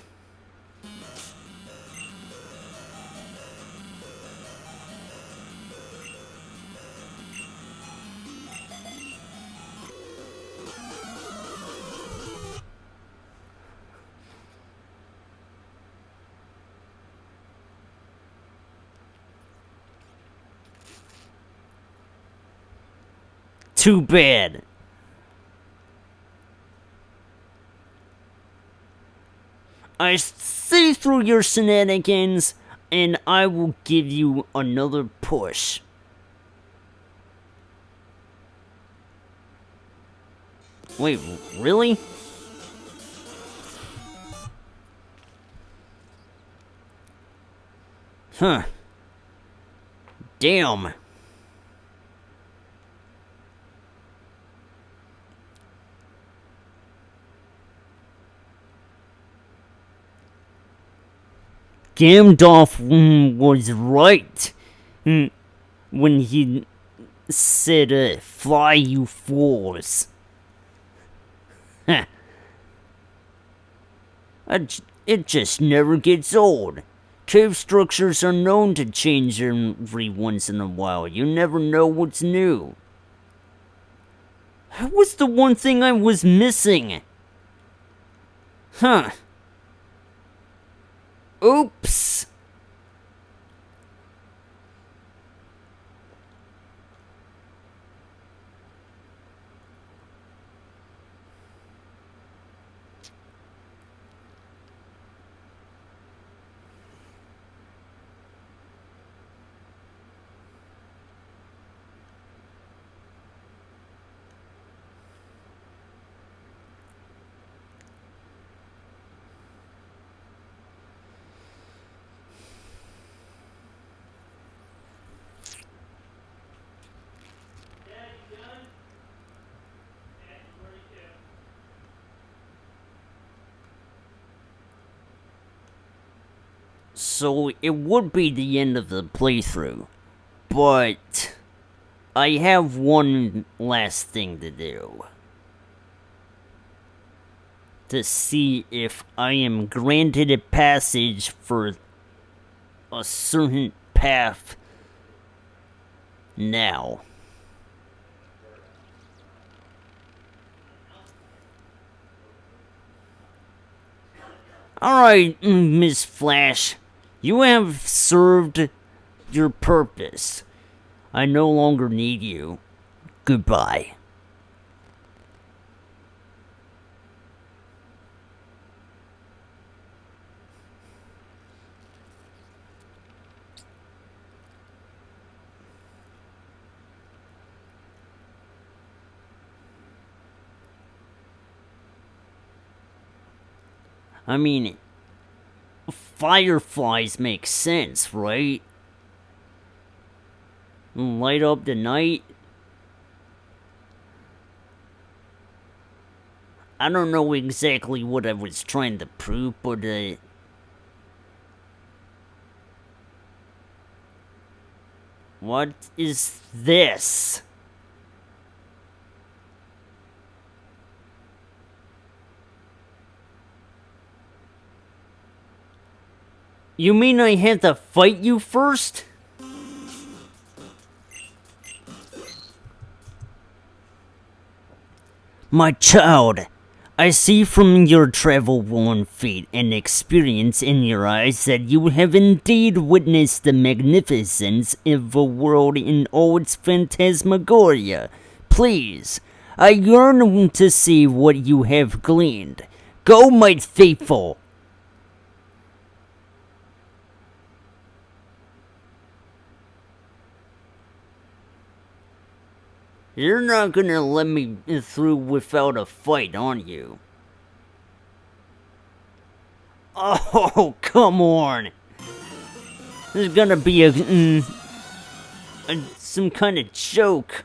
too bad. I see through your shenanigans, and I will give you another push. Wait, really? Huh. Damn. Gandalf was right when he said, fly you fools. Huh. It just never gets old. Cave structures are known to change every once in a while. You never know what's new. That was the one thing I was missing. Huh. Oops. So it would be the end of the playthrough, but I have one last thing to do. To see if I am granted a passage for a certain path now. Alright, Miss Flash. You have served your purpose. I no longer need you. Goodbye. I mean, fireflies make sense, right? Light up the night. I don't know exactly what I was trying to prove, but what is this? You mean I had to fight you first? My child, I see from your travel-worn feet and experience in your eyes that you have indeed witnessed the magnificence of a world in all its phantasmagoria. Please, I yearn to see what you have gleaned. Go, my faithful! You're not gonna let me through without a fight, aren't you? Oh, come on! There's gonna be some kind of joke.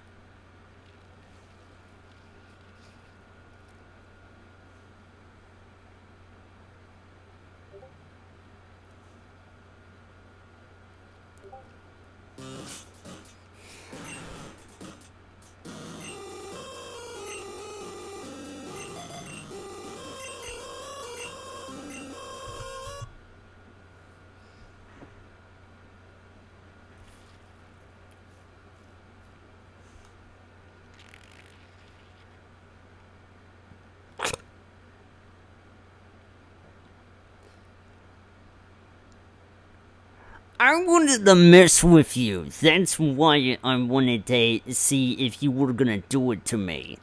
I wanted to mess with you. That's why I wanted to see if you were gonna do it to me.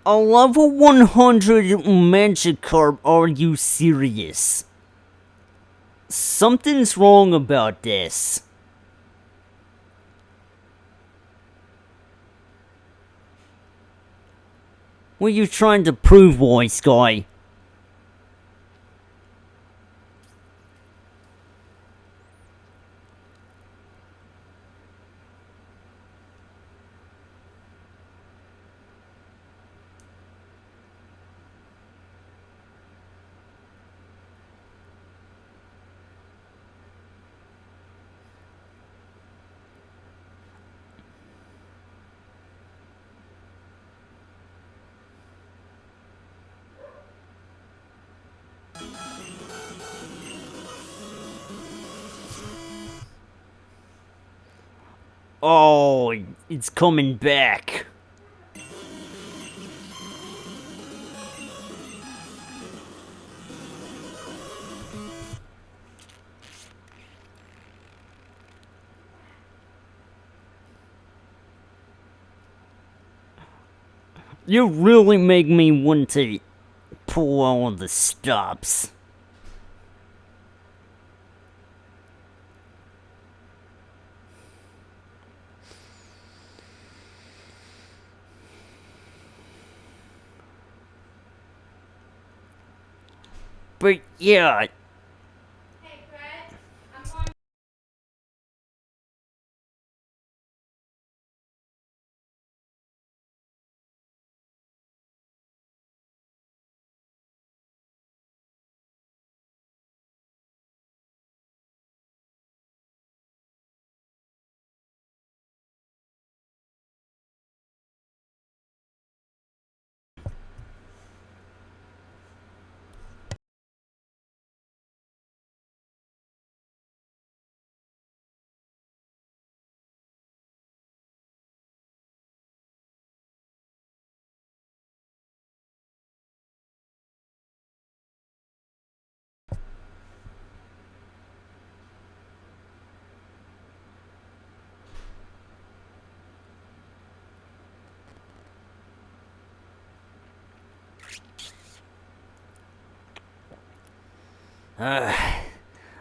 A level 100 Magikarp, are you serious? Something's wrong about this. What are you trying to prove, wise guy? Oh, it's coming back. You really make me want to pull all the stops. But yeah. Hey, Brett. I'm on.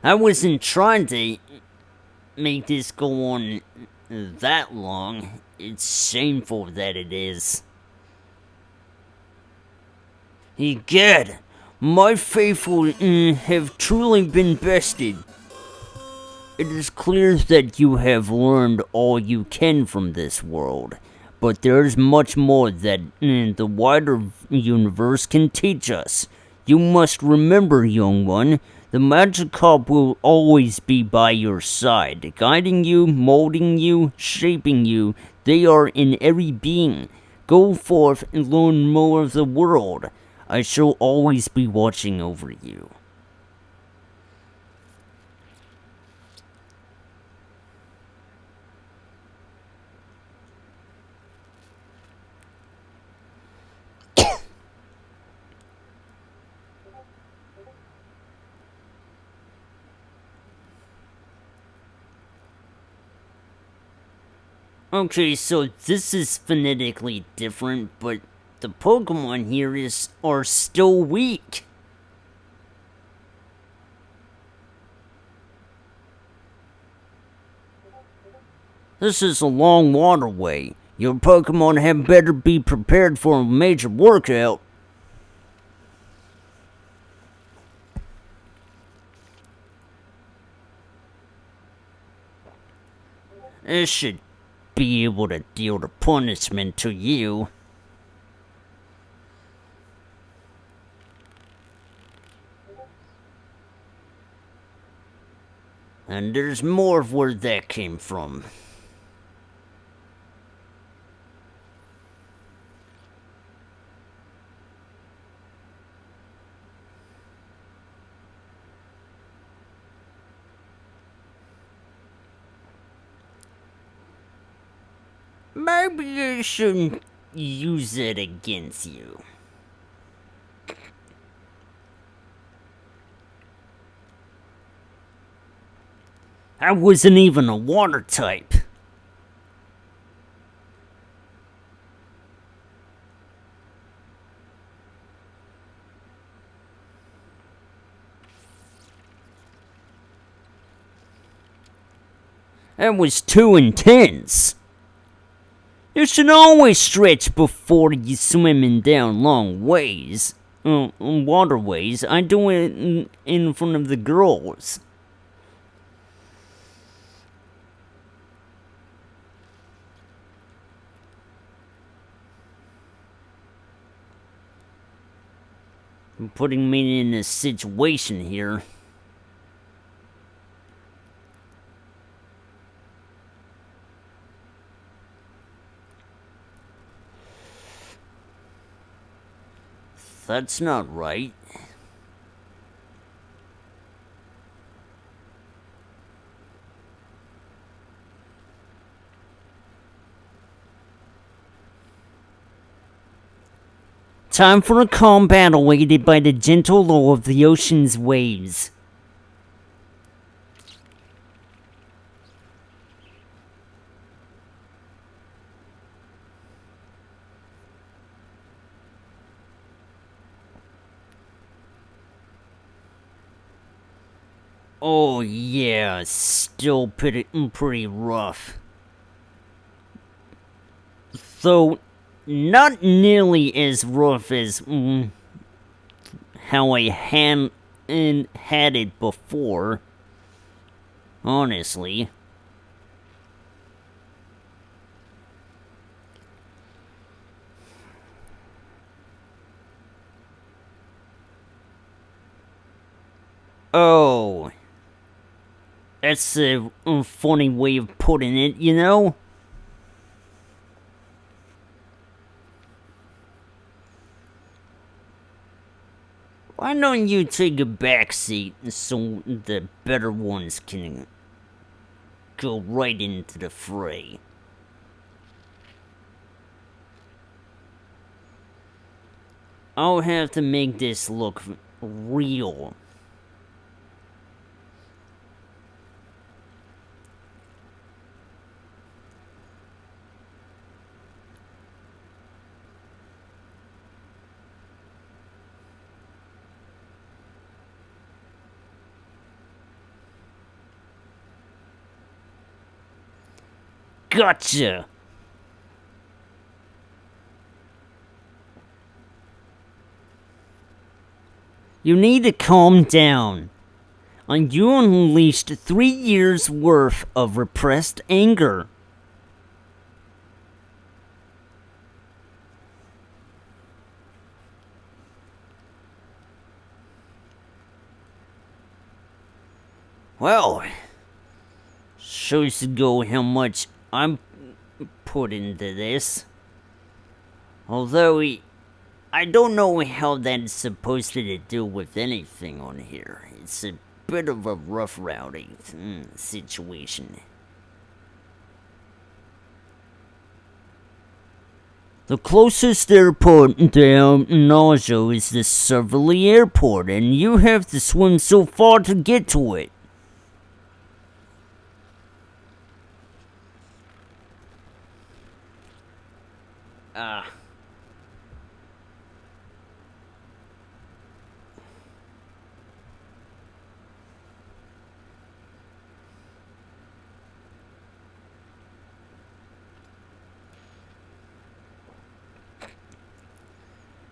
I wasn't trying to make this go on that long. It's shameful that it is. Egad, my faithful have truly been bested. It is clear that you have learned all you can from this world, but there is much more that the wider universe can teach us. You must remember, young one, the Magikarp will always be by your side, guiding you, molding you, shaping you. They are in every being. Go forth and learn more of the world. I shall always be watching over you. Okay, so this is phonetically different, but the Pokemon here are still weak. This is a long waterway. Your Pokemon had better be prepared for a major workout. This should be able to deal the punishment to you. And there's more of where that came from. Maybe I shouldn't use it against you. I wasn't even a water type. That was too intense. You should always stretch before you swimming down long ways. Waterways. I do it in front of the girls. You're putting me in a situation here. That's not right. Time for a calm battle aided by the gentle law of the ocean's waves. Oh yeah, still pretty rough. Though not nearly as rough as how I had it before. Honestly. Oh. That's a funny way of putting it, you know? Why don't you take a back seat so the better ones can go right into the fray? I'll have to make this look real. Gotcha! You need to calm down. You unleashed 3 years worth of repressed anger. Well, shows to go how much I'm put into this. Although I don't know how that's supposed to do with anything on here. It's a bit of a rough rowdy situation. The closest airport to Nausea is the Cervely Airport, and you have to swim so far to get to it.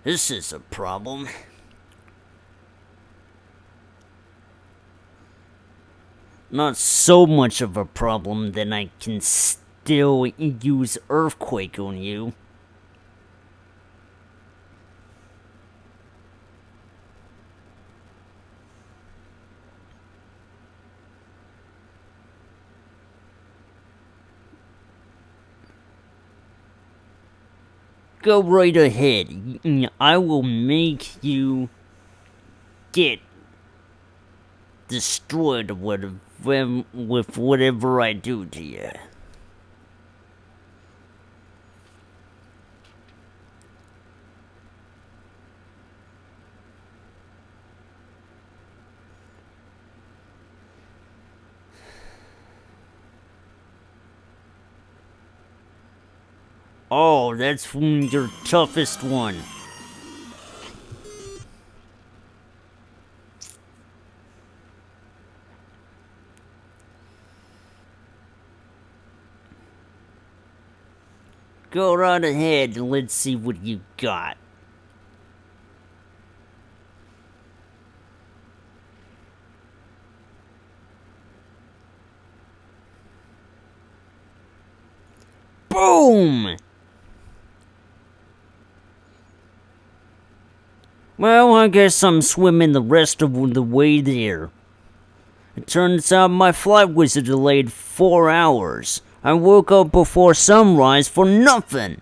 This is a problem. Not so much of a problem that I can still use Earthquake on you. Go right ahead. I will make you get destroyed with whatever I do to you. Oh, that's your toughest one. Go right ahead and let's see what you got. Boom! Well, I guess I'm swimming the rest of the way there. It turns out my flight was delayed 4 hours. I woke up before sunrise for nothing.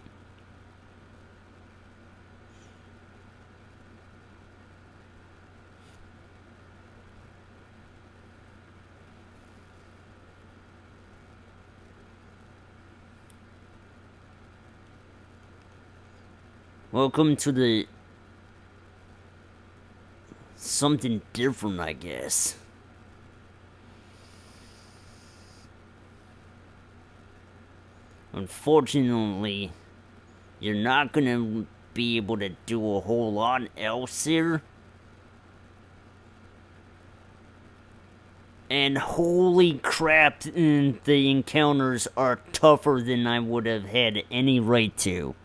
Welcome to the... something different, I guess. Unfortunately, you're not gonna be able to do a whole lot else here. And holy crap, the encounters are tougher than I would have had any right to.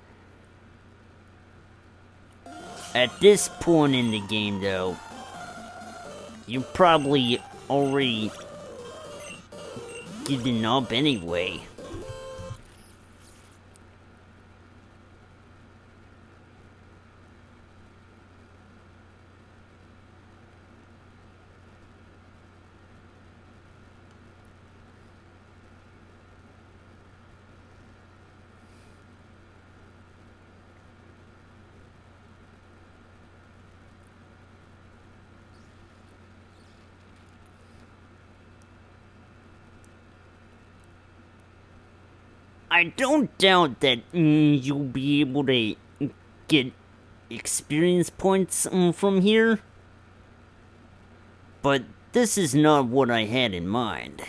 At this point in the game, though, you're probably already giving up anyway. I don't doubt that you'll be able to get experience points from here, but this is not what I had in mind.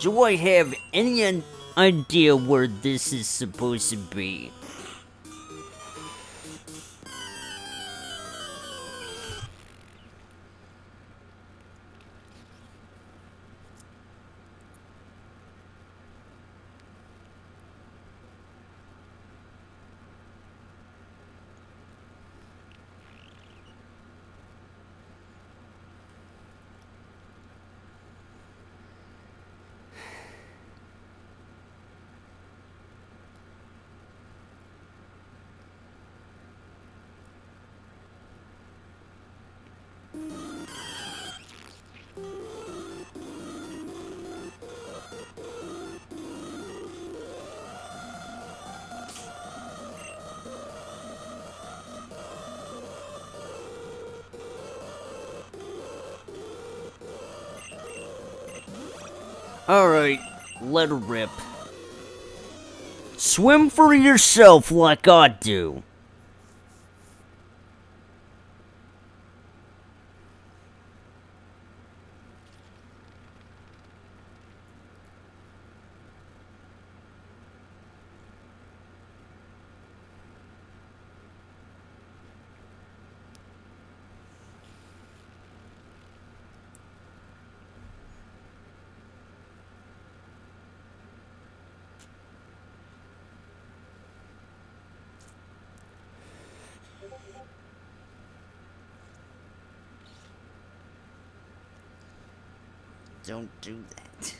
Do I have any idea where this is supposed to be? Alright, let her rip. Swim for yourself like I do. don't do that.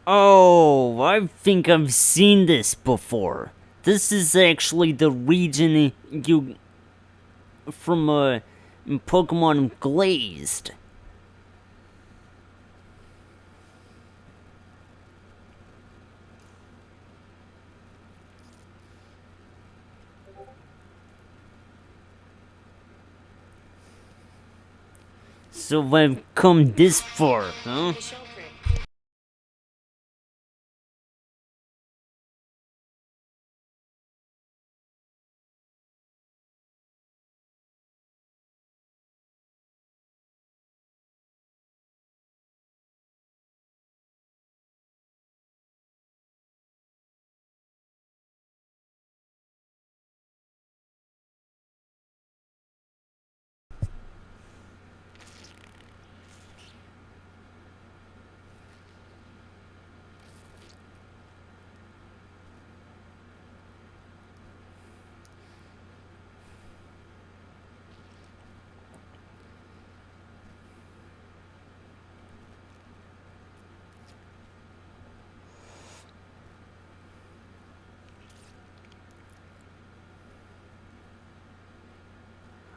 Oh, I think I've seen this before. This is actually the region you from Pokemon Glazed. So I've come this far, huh?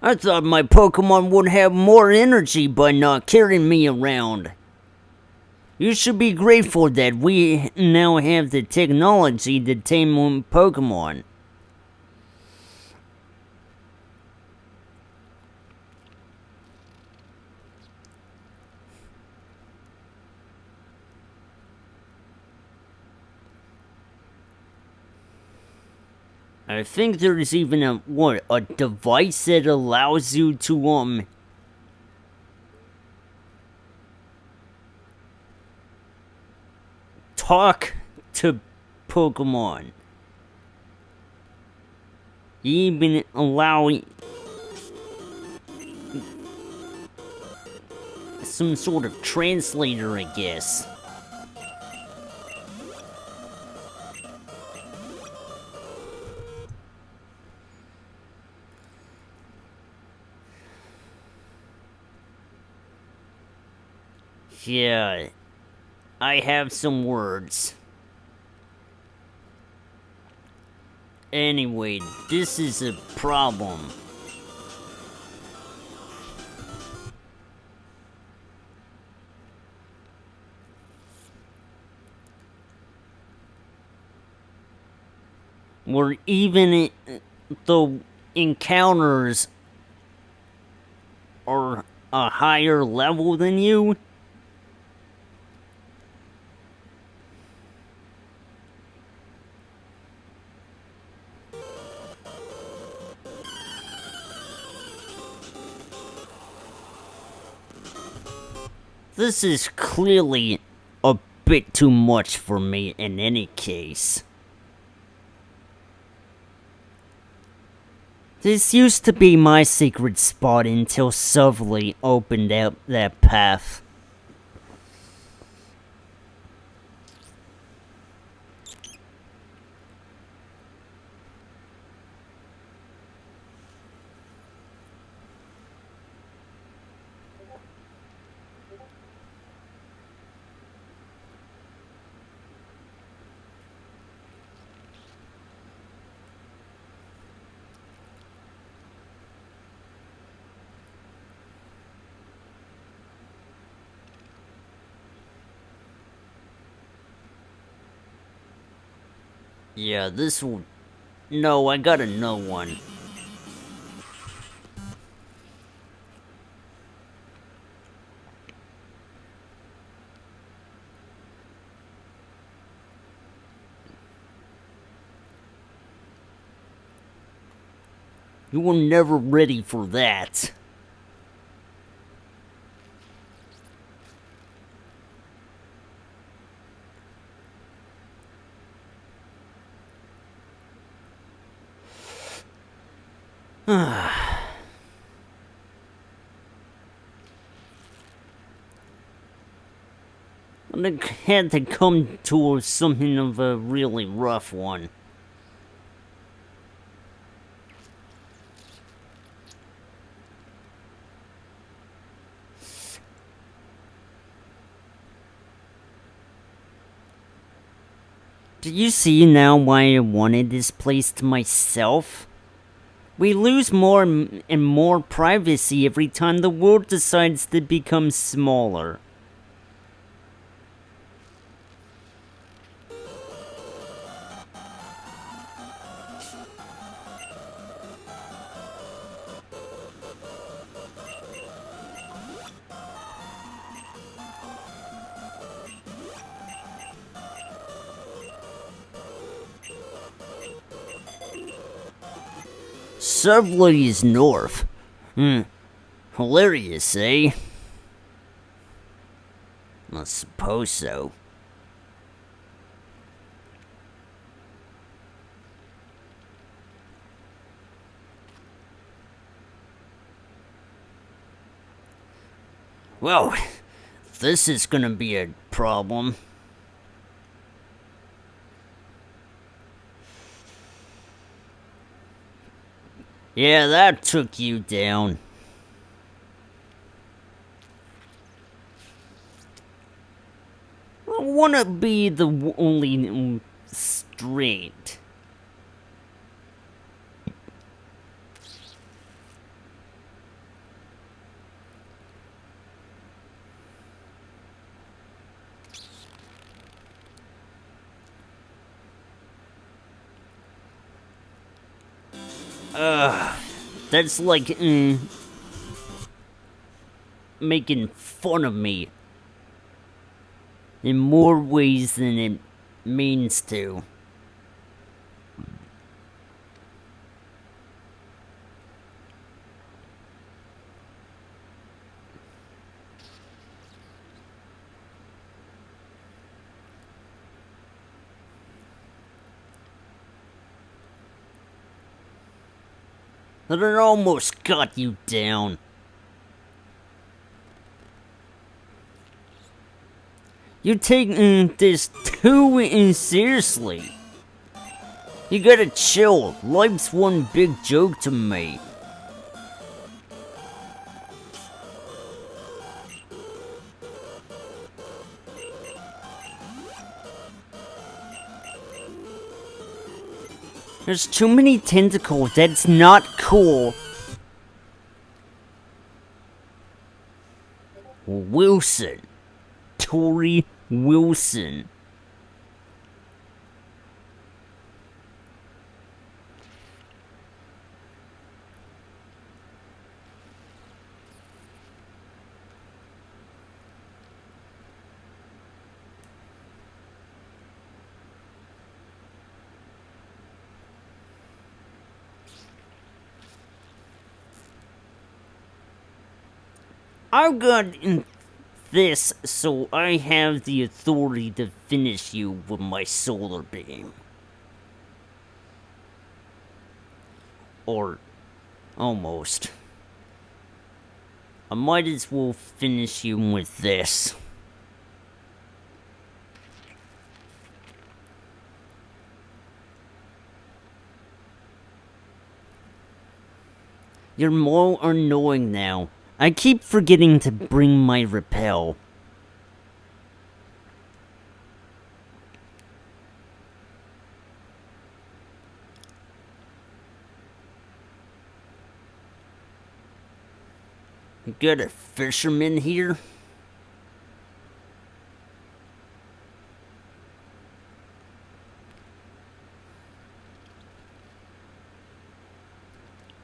I thought my Pokemon would have more energy by not carrying me around. You should be grateful that we now have the technology to tame Pokemon. I think there's even a device that allows you to, talk to Pokemon. Even allowing some sort of translator, I guess. Yeah, I have some words. Anyway, this is a problem. Where even the encounters are a higher level than you. This is clearly a bit too much for me in any case. This used to be my secret spot until Sovely opened up that path. Yeah, this will... No, I got a no one. You were never ready for that. I had to come to something of a really rough one. Do you see now why I wanted this place to myself? We lose more and more privacy every time the world decides to become smaller. Subway is north. Hilarious, eh? I suppose so. Well, this is gonna be a problem. Yeah, that took you down. I wanna be the only straight. That's like, making fun of me. In more ways than it means to. But it almost got you down. You take this too seriously. You gotta chill. Life's one big joke to me. There's too many tentacles. That's not cool. Wilson. Tori Wilson. I've got this, so I have the authority to finish you with my solar beam. Or almost. I might as well finish you with this. You're more annoying now. I keep forgetting to bring my repel. You got a fisherman here?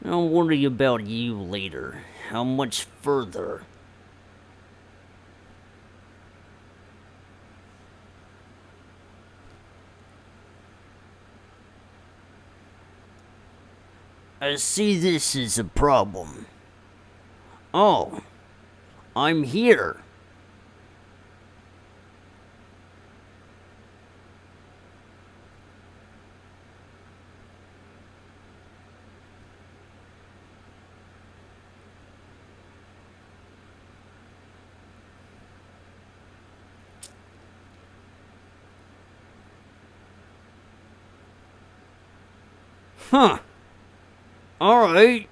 I'll worry about you later. How much further? I see this as a problem. Oh, I'm here. Huh. Alright.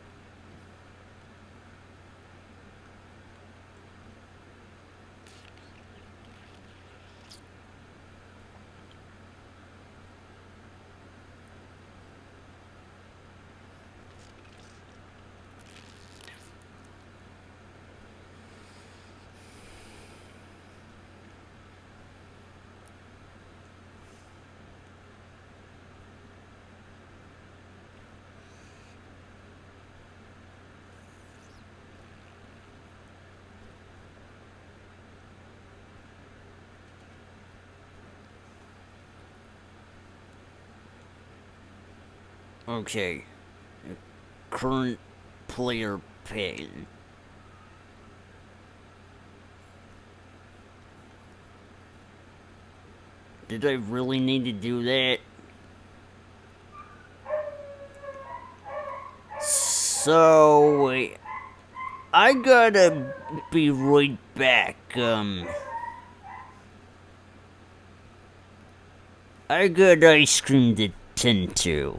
Okay. Current player pane. Did I really need to do that? So, I gotta be right back. I got ice cream to tend to.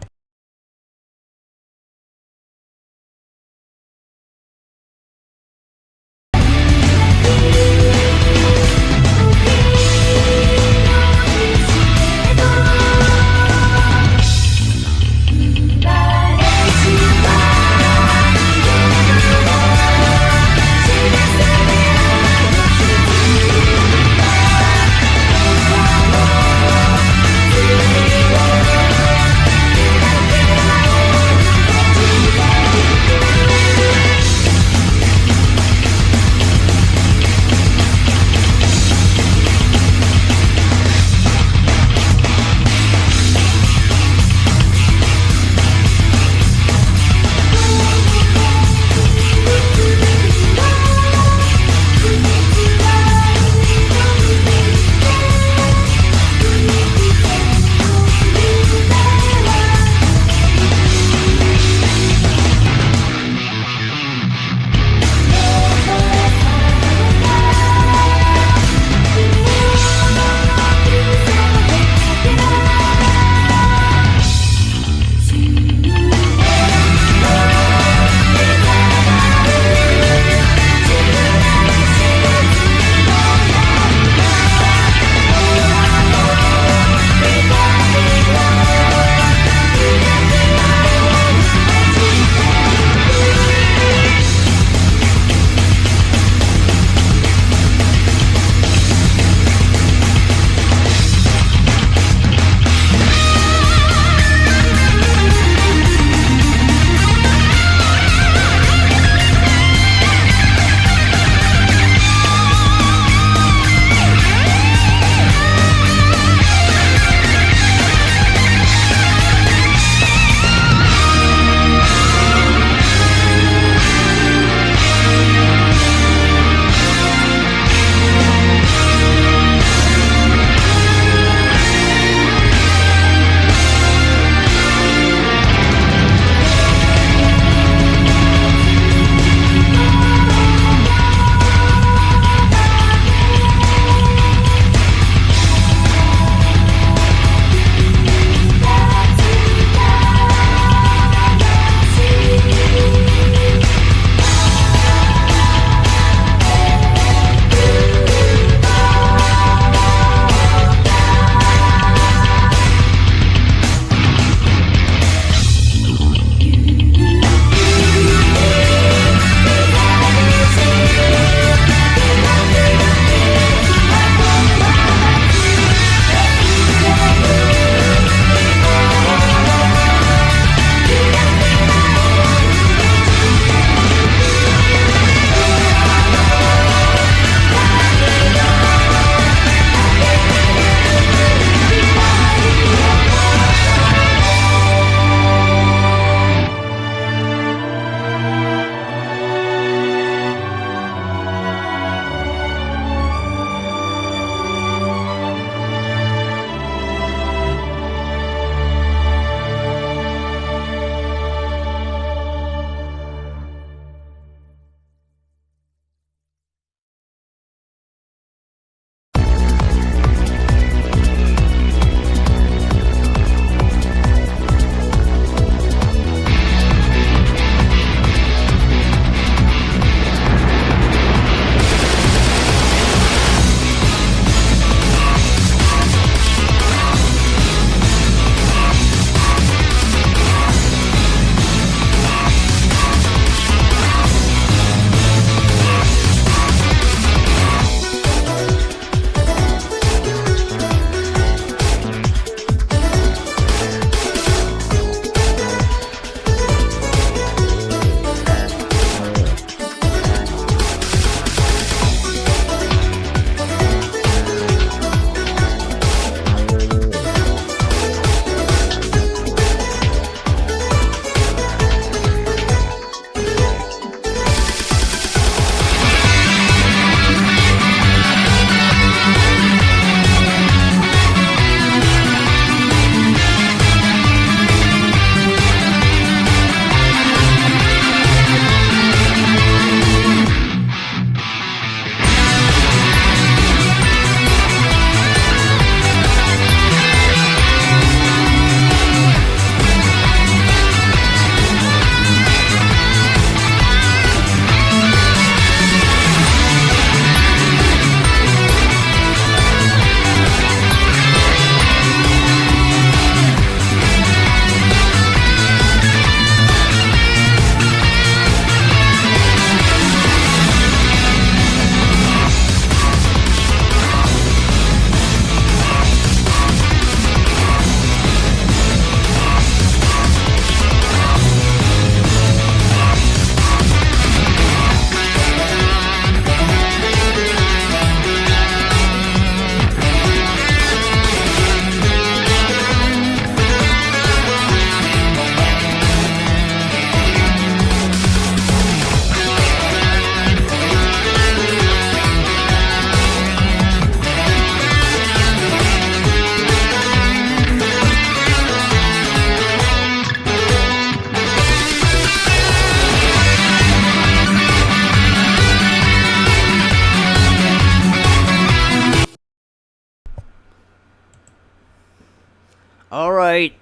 Alright.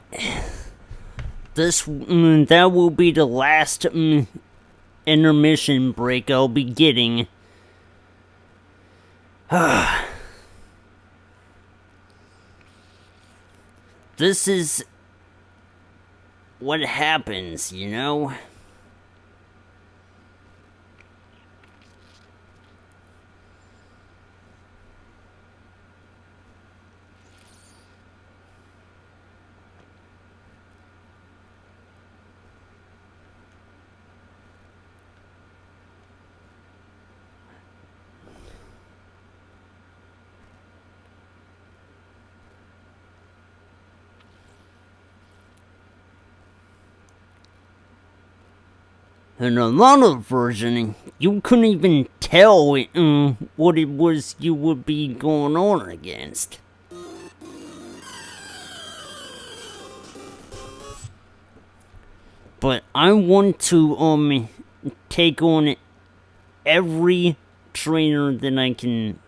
That will be the last intermission break I'll be getting. This is what happens, you know? In another version, you couldn't even tell what it was you would be going on against. But I want to take on every trainer that I can.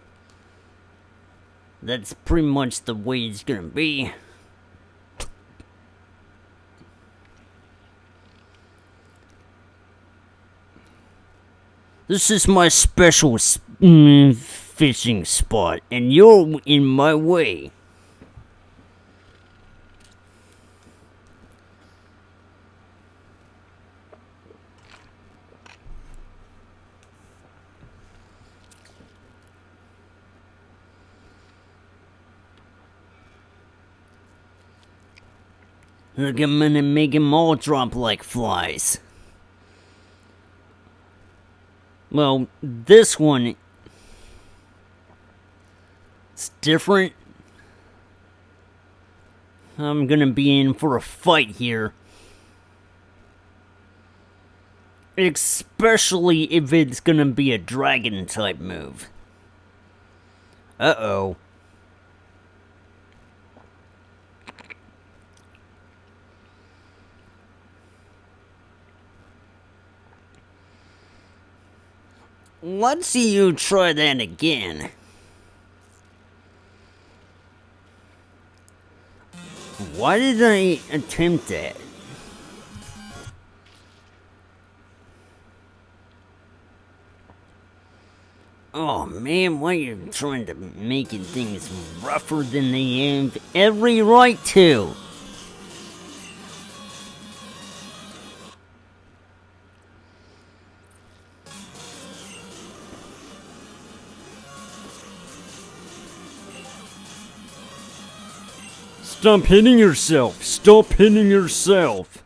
That's pretty much the way it's gonna be. This is my special fishing spot, and you're in my way. Look, I'm gonna make them all drop like flies. Well, this one it's different. I'm gonna be in for a fight here. Especially if it's gonna be a dragon type move. Uh-oh. Let's see you try that again. Why did I attempt that? Oh man, why are you trying to make things rougher than they have every right to? Stop hitting yourself! Stop hitting yourself!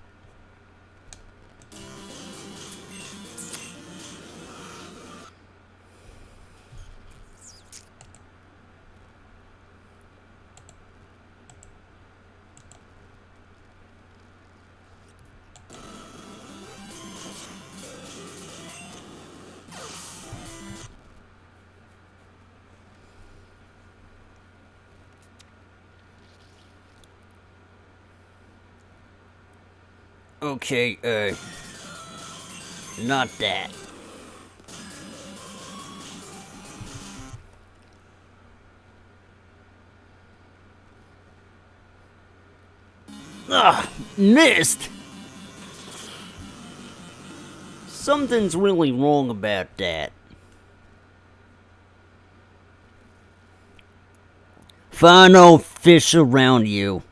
Okay, not that. Ugh, missed! Something's really wrong about that. Fine, I'll fish around you.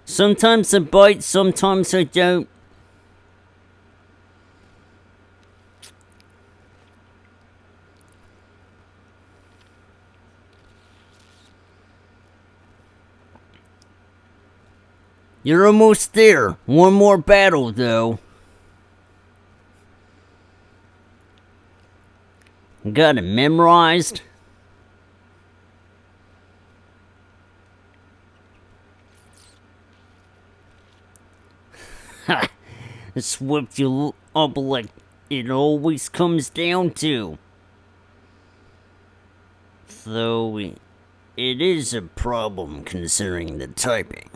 Sometimes I bite, sometimes I don't. You're almost there. One more battle, though. Got it memorized? Ha! It's whipped you up like it always comes down to. Though it is a problem considering the typing.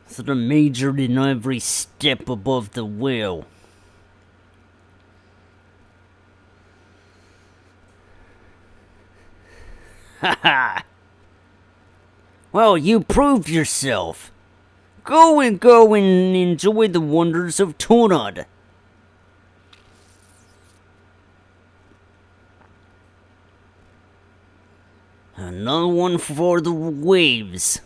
Sort of majored in every step above the wheel. Ha! Well, you proved yourself. Go and enjoy the wonders of Tornad. Another one for the waves.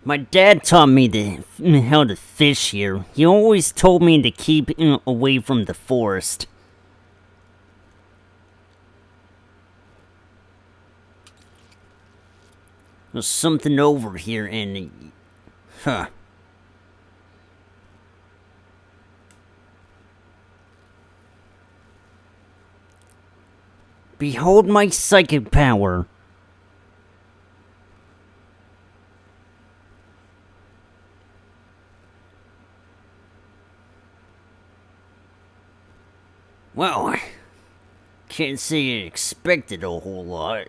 My dad taught me how to fish here. He always told me to keep away from the forest. There's something over here and... Huh. Behold my psychic power. Well, I can't say I expected a whole lot.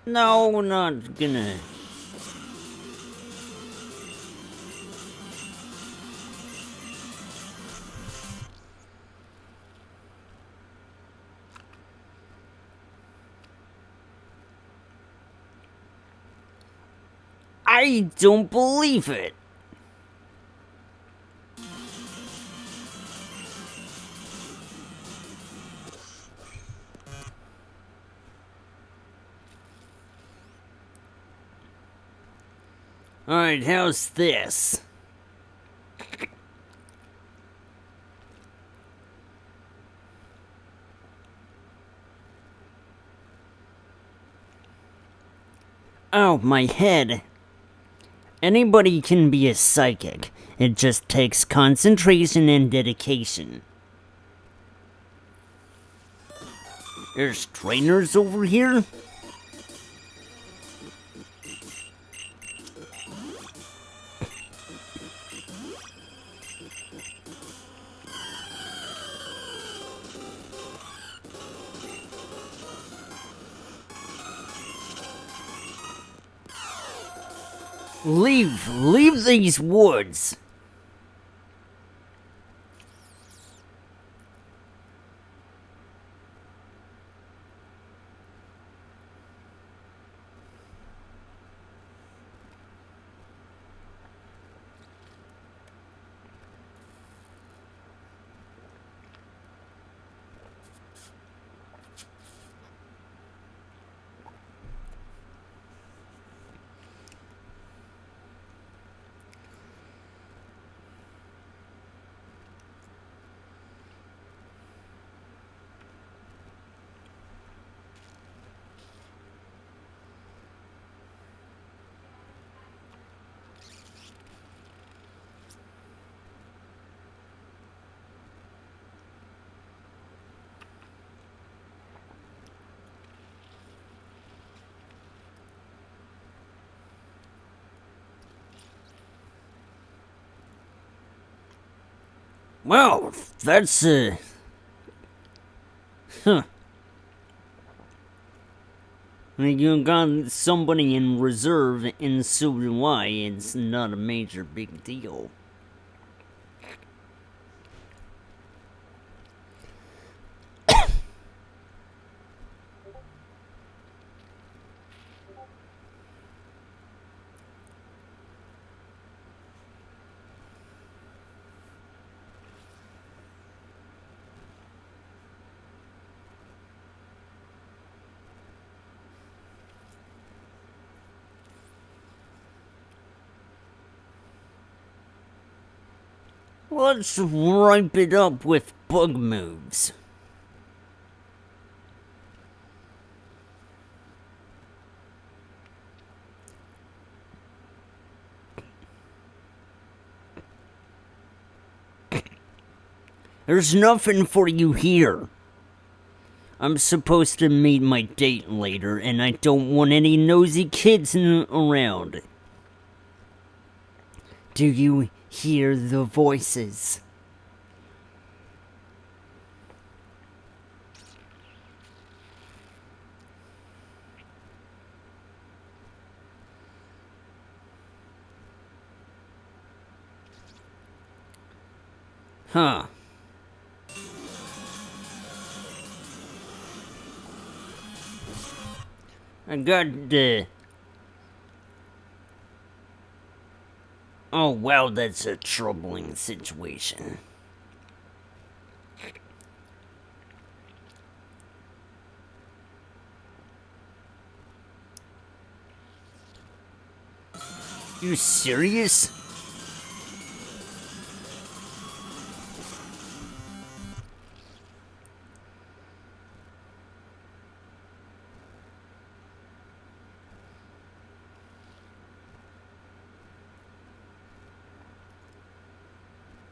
No, we're not gonna... I don't believe it. Alright, how's this? Oh, my head. Anybody can be a psychic. It just takes concentration and dedication. There's trainers over here? Leave these woods. Well, that's, Huh. You got somebody in reserve, and so do I. It's not a major big deal. Let's ripe it up with bug moves. There's nothing for you here. I'm supposed to meet my date later, and I don't want any nosy kids around. Do you hear the voices? Huh. I got the... Oh, wow, that's a troubling situation. You serious?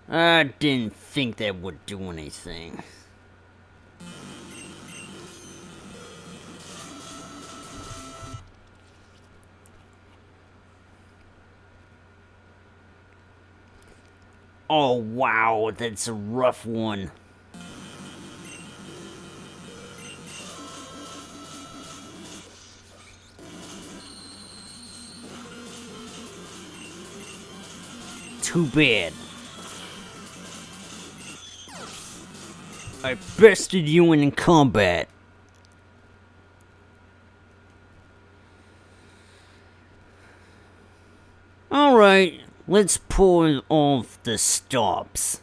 I didn't think that would do anything. Oh, wow, that's a rough one. Too bad. I bested you in combat. Alright, let's pull off the stops.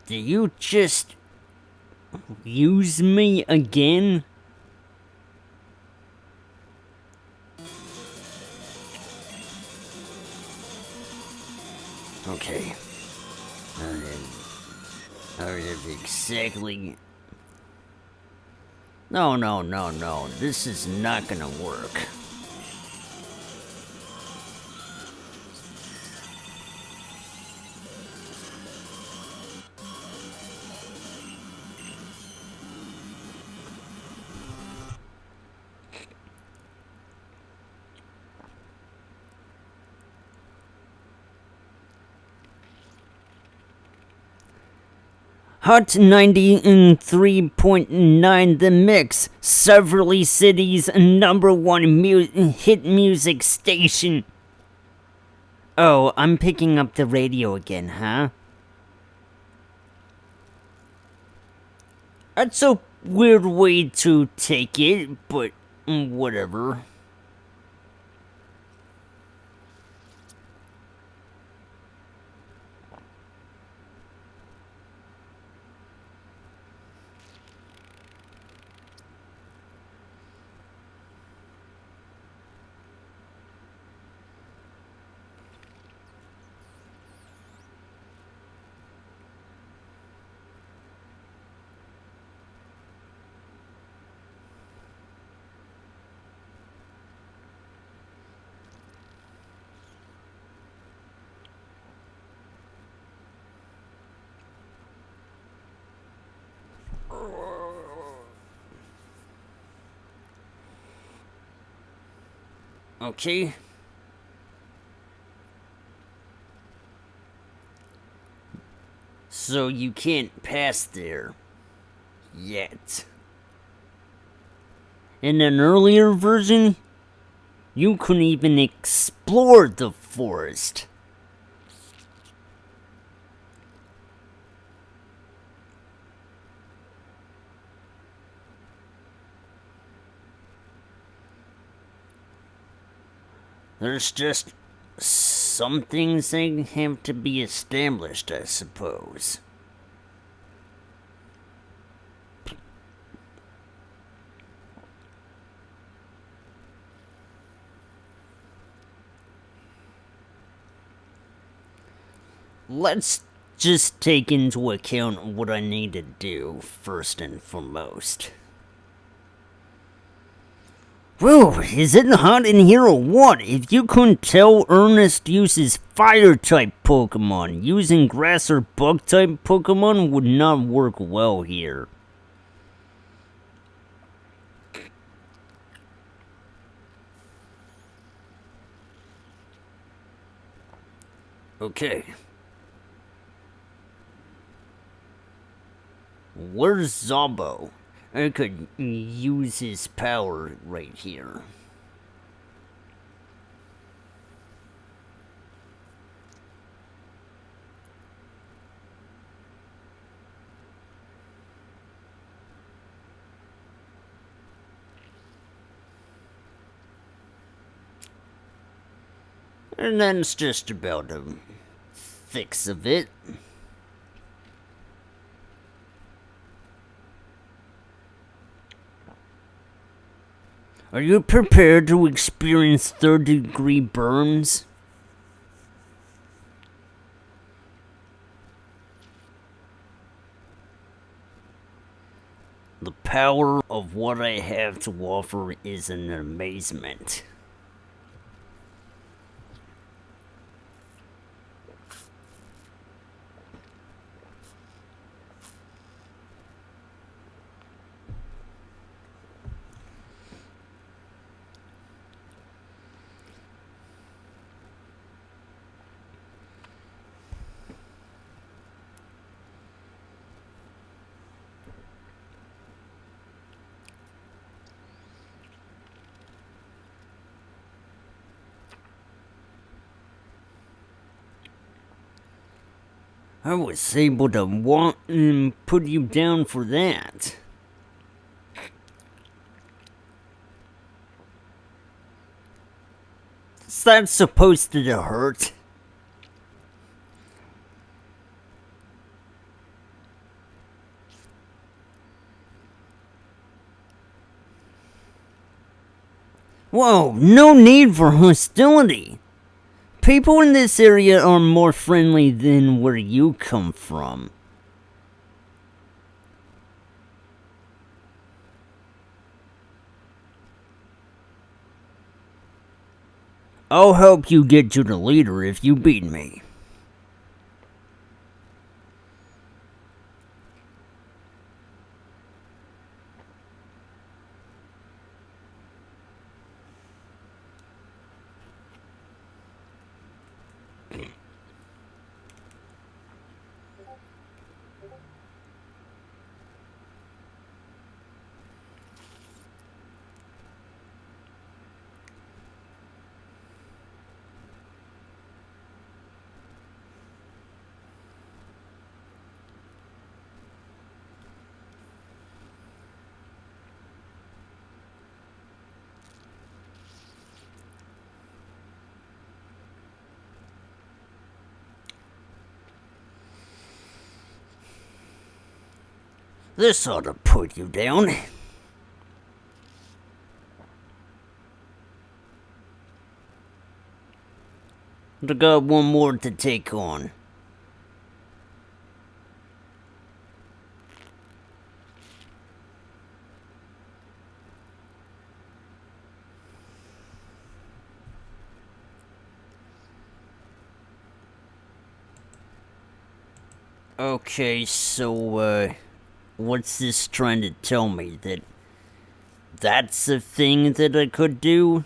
Do you just use me again? Okay. I have exactly... No. This is not gonna work. Hot 93.9 The Mix, Severely City's #1 hit music station. Oh, I'm picking up the radio again, huh? That's a weird way to take it, but whatever. Okay. So you can't pass there. Yet. In an earlier version, you couldn't even explore the forest. There's just some things that have to be established, I suppose. Let's just take into account what I need to do first and foremost. Whoa, is it hot in here or what? If you couldn't tell, Ernest uses fire-type Pokemon. Using grass or bug-type Pokemon would not work well here. Okay. Where's Zobbo? I could use his power right here. And that's just about a fix of it. Are you prepared to experience third-degree burns? The power of what I have to offer is an amazement. I was able to put you down for that. Is that supposed to hurt? Whoa, no need for hostility. People in this area are more friendly than where you come from. I'll help you get to the leader if you beat me. This ought to put you down. I got one more to take on. Okay, so, what's this trying to tell me? That's a thing that I could do?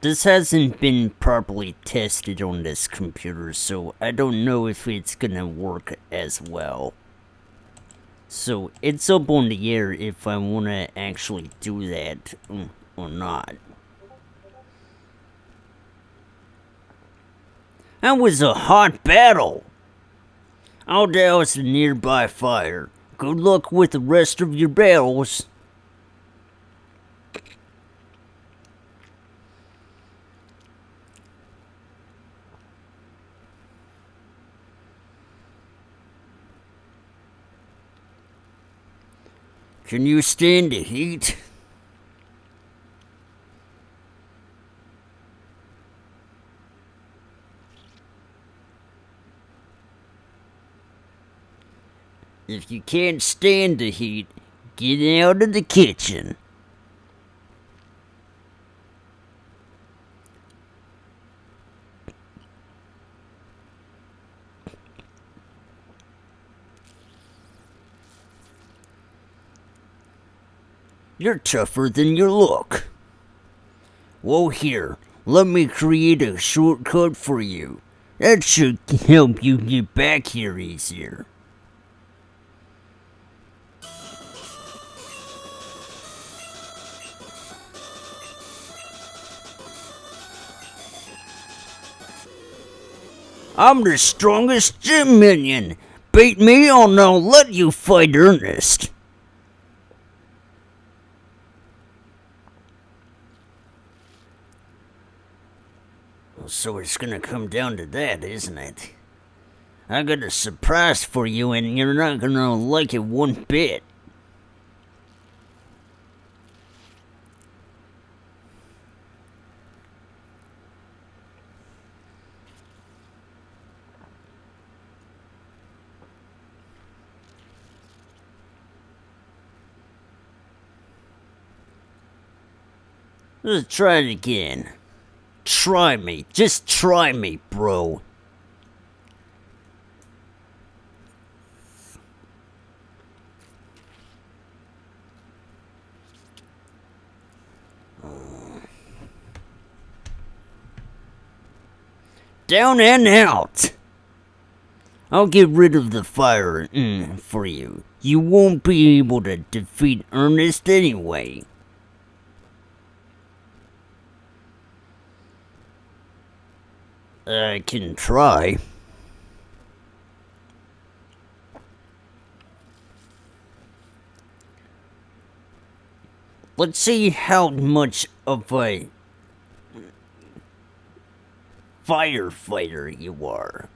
This hasn't been properly tested on this computer, so I don't know if it's gonna work as well. So it's up on the air if I wanna actually do that or not. That was a hot battle! I'll douse the nearby fire. Good luck with the rest of your battles. Can you stand the heat? If you can't stand the heat, get out of the kitchen. You're tougher than you look. Well, here, let me create a shortcut for you. That should help you get back here easier. I'm the strongest gym minion. Beat me or I'll let you fight Ernest. So it's gonna come down to that, isn't it? I got a surprise for you and you're not gonna like it one bit. Let's try it again. Try me. Just try me, bro. Down and out. I'll get rid of the fire for you. You won't be able to defeat Ernest anyway. I can try. Let's see how much of a firefighter you are.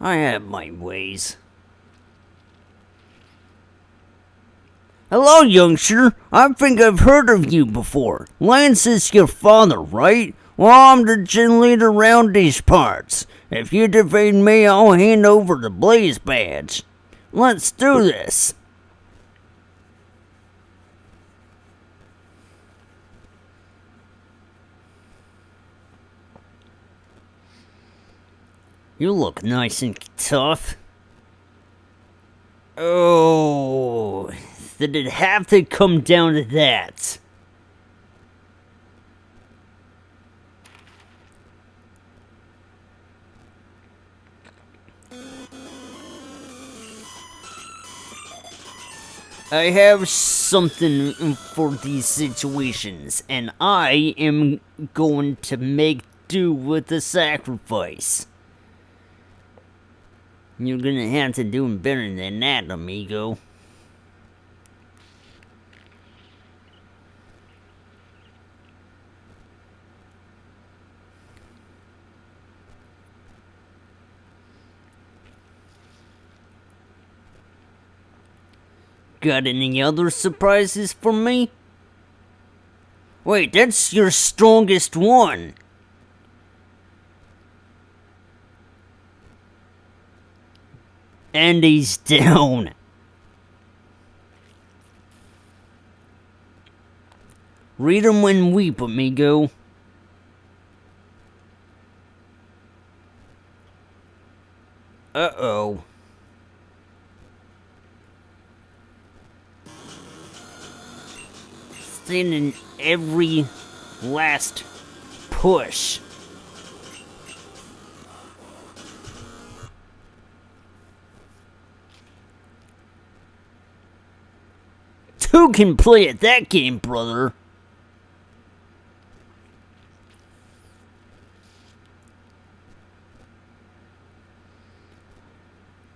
I have my ways. Hello, youngster. I think I've heard of you before. Lance is your father, right? Well, I'm the gym leader around these parts. If you defeat me, I'll hand over the Blaze badge. Let's do this. You look nice and tough. Oh, did it have to come down to that? I have something for these situations, and I am going to make do with the sacrifice. You're gonna have to do better than that, amigo. Got any other surprises for me? Wait, that's your strongest one. And he's down. Read 'em and weep, amigo. Uh-oh. everything and every last push. Who can play at that game, brother?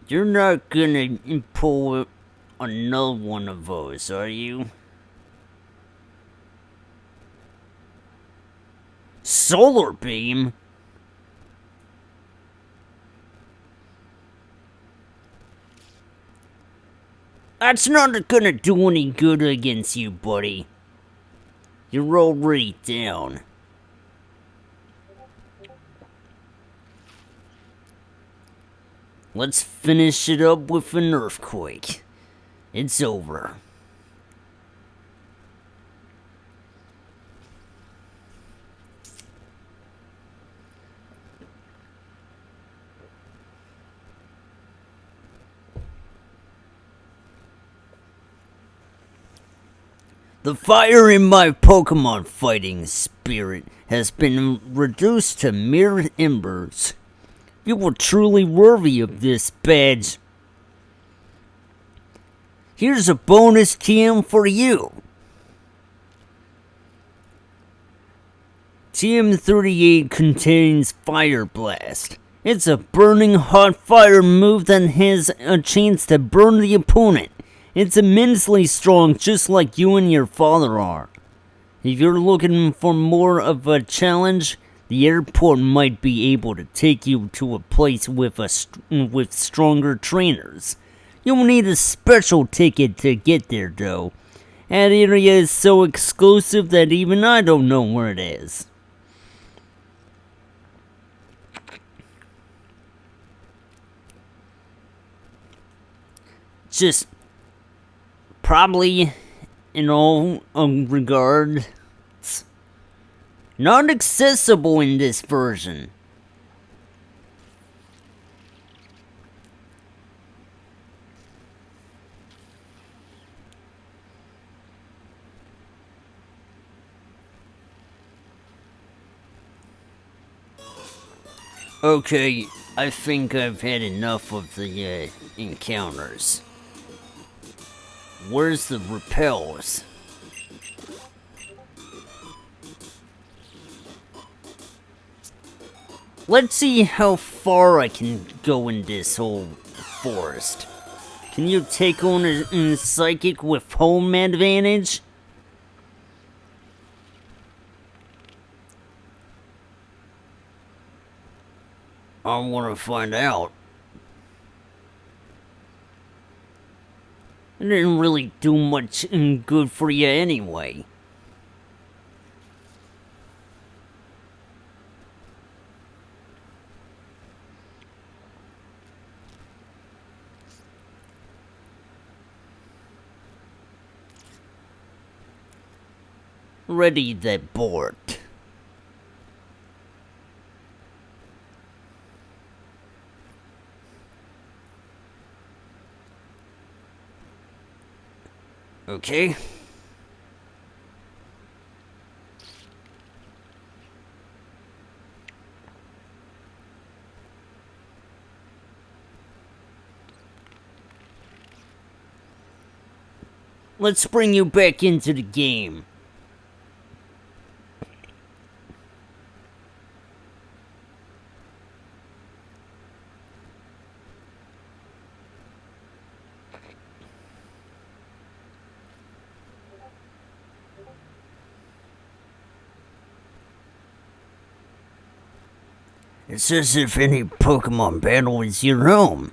You're not gonna pull another one of those, are you? Solar beam? That's not gonna do any good against you, buddy. You're already down. Let's finish it up with an earthquake. It's over. The fire in my Pokemon fighting spirit has been reduced to mere embers. You were truly worthy of this badge. Here's a bonus TM for you. TM38 contains Fire Blast. It's a burning hot fire move that has a chance to burn the opponent. It's immensely strong, just like you and your father are. If you're looking for more of a challenge, the airport might be able to take you to a place with stronger trainers. You'll need a special ticket to get there, though. That area is so exclusive that even I don't know where it is. Just probably, in all regards, not accessible in this version. Okay, I think I've had enough of the encounters. Where's the repels? Let's see how far I can go in this whole forest. Can you take on a psychic with home advantage? I want to find out. It didn't really do much good for you anyway. Ready that board. Okay. Let's bring you back into the game. It's as if any Pokemon battle is your own.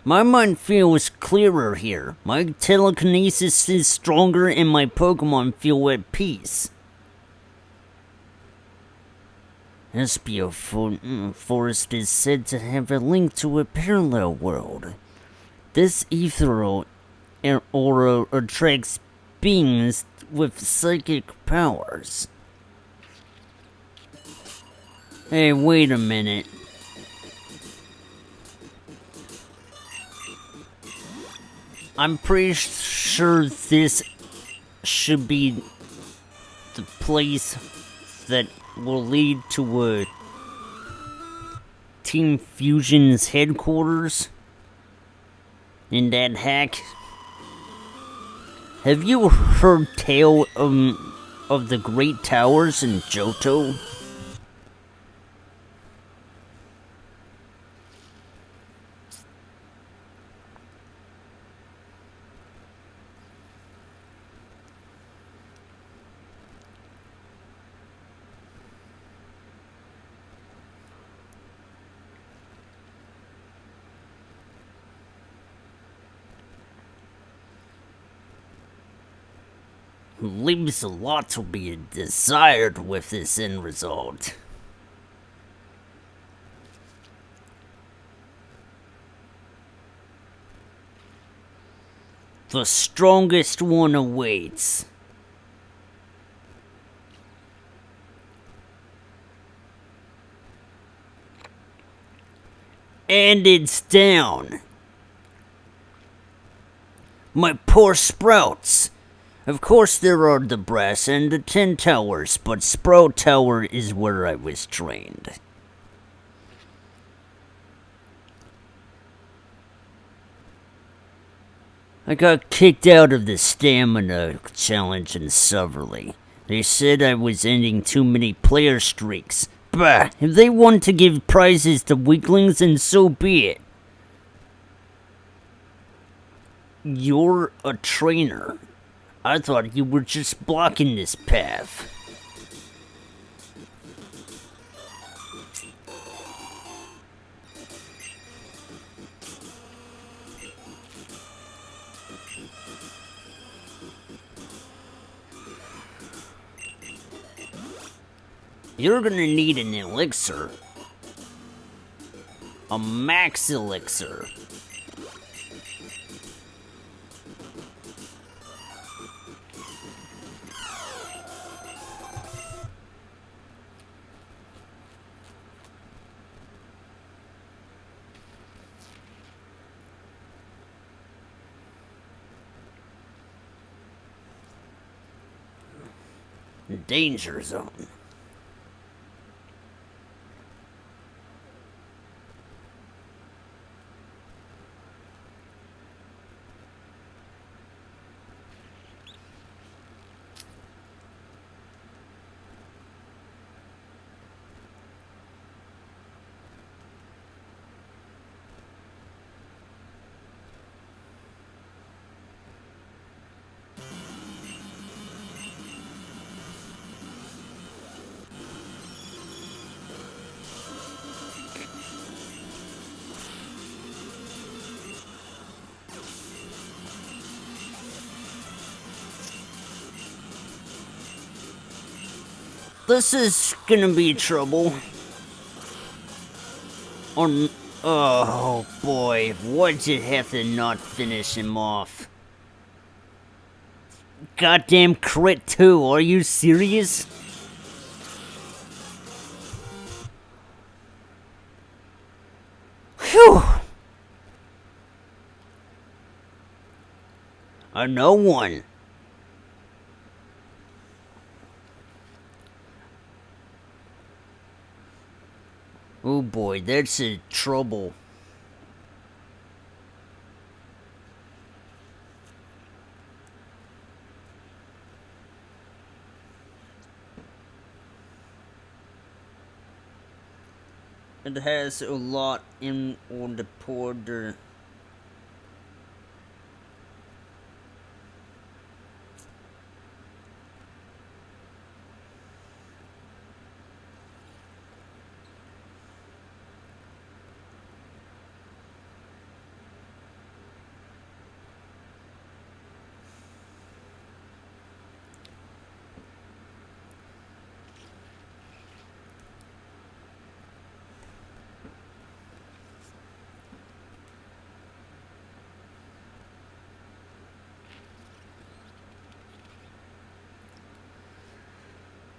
My mind feels clearer here. My telekinesis is stronger and my Pokemon feel at peace. Espio Forest is said to have a link to a parallel world. This ethereal aura attracts beings with psychic powers. Hey, wait a minute. I'm pretty sure this should be the place that will lead to Team Fusion's headquarters in that hack. Have you heard tale of the Great Towers in Johto? Leaves a lot to be desired with this end result. The strongest one awaits. And it's down. My poor Sprouts. Of course there are the Brass and the 10 Towers, but Sprout Tower is where I was trained. I got kicked out of the stamina challenge in Severly. They said I was ending too many player streaks. Bah, if they want to give prizes to weaklings, then so be it. You're a trainer. I thought you were just blocking this path. You're gonna need an elixir. A max elixir. Danger zone. This is gonna be trouble. Oh boy, why'd you have to not finish him off? Goddamn crit too, are you serious? Phew! I know one. Oh boy, that's a trouble. It has a lot in on the border.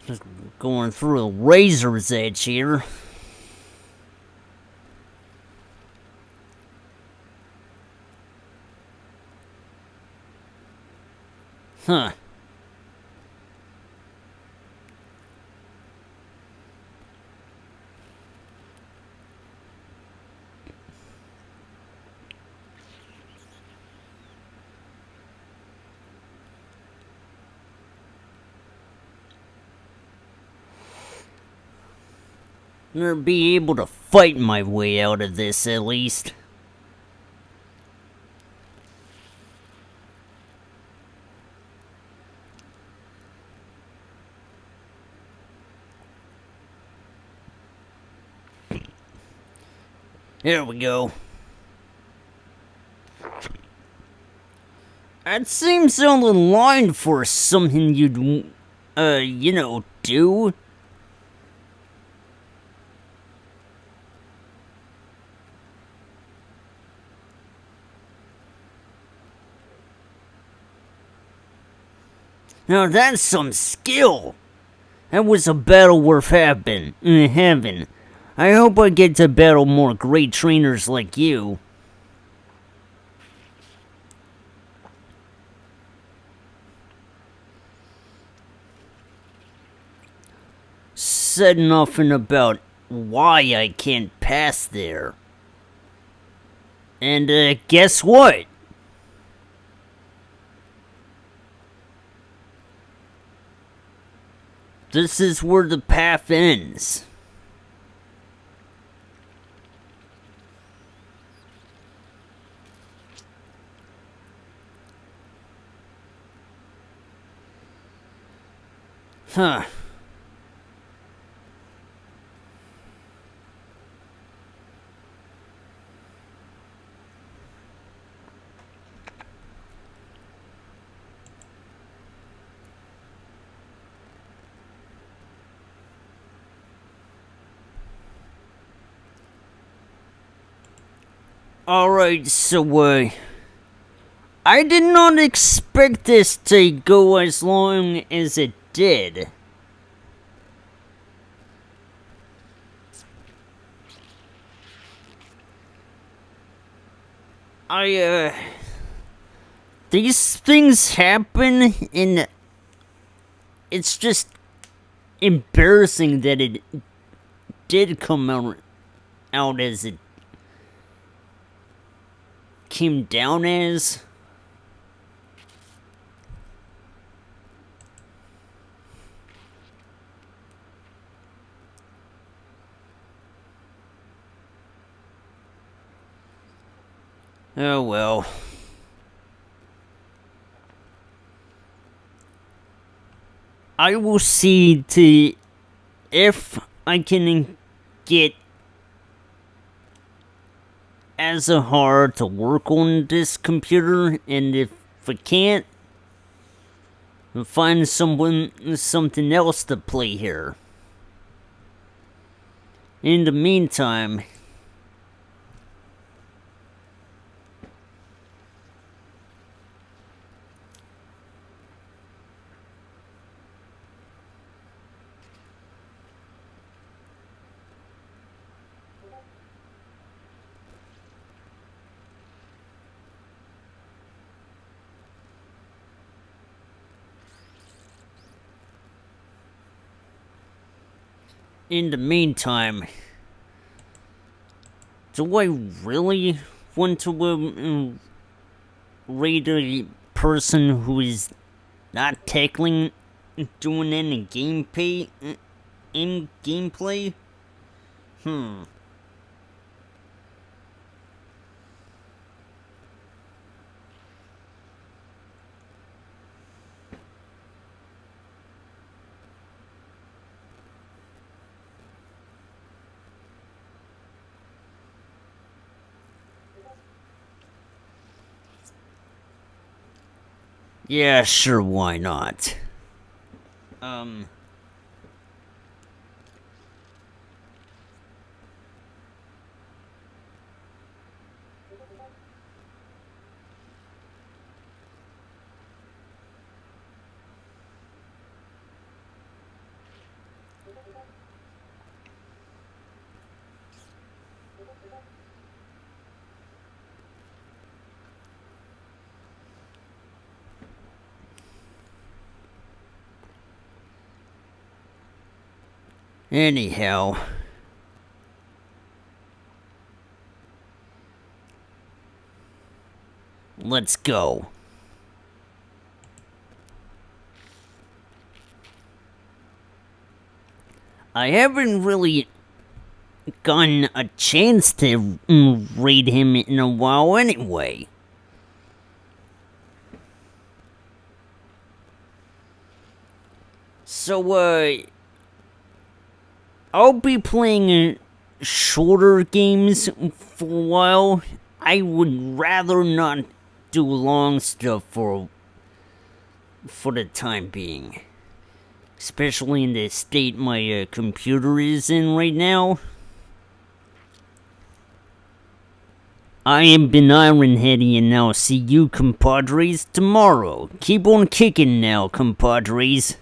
Just going through a razor's edge here. Huh. gonna be able to fight my way out of this at least. There we go. That seems on the line for something you'd, do. Now that's some skill. That was a battle worth having. I hope I get to battle more great trainers like you. Said nothing about why I can't pass there. And guess what? This is where the path ends. Huh. Alright, so, I did not expect this to go as long as it did. These things happen, and it's just embarrassing that it did come out as it came down as. Oh well. I will see to if I can get Azahar to work on this computer, and if I can't, I'll find something else to play here. In the meantime, do I really want to raid a person who is not tackling doing any gameplay? Yeah, sure, why not? Anyhow, let's go. I haven't really gotten a chance to raid him in a while anyway. So, I'll be playing shorter games for a while. I would rather not do long stuff for the time being. Especially in the state my computer is in right now. I am Ben Ironheady, and I'll see you compadres tomorrow. Keep on kicking now, compadres.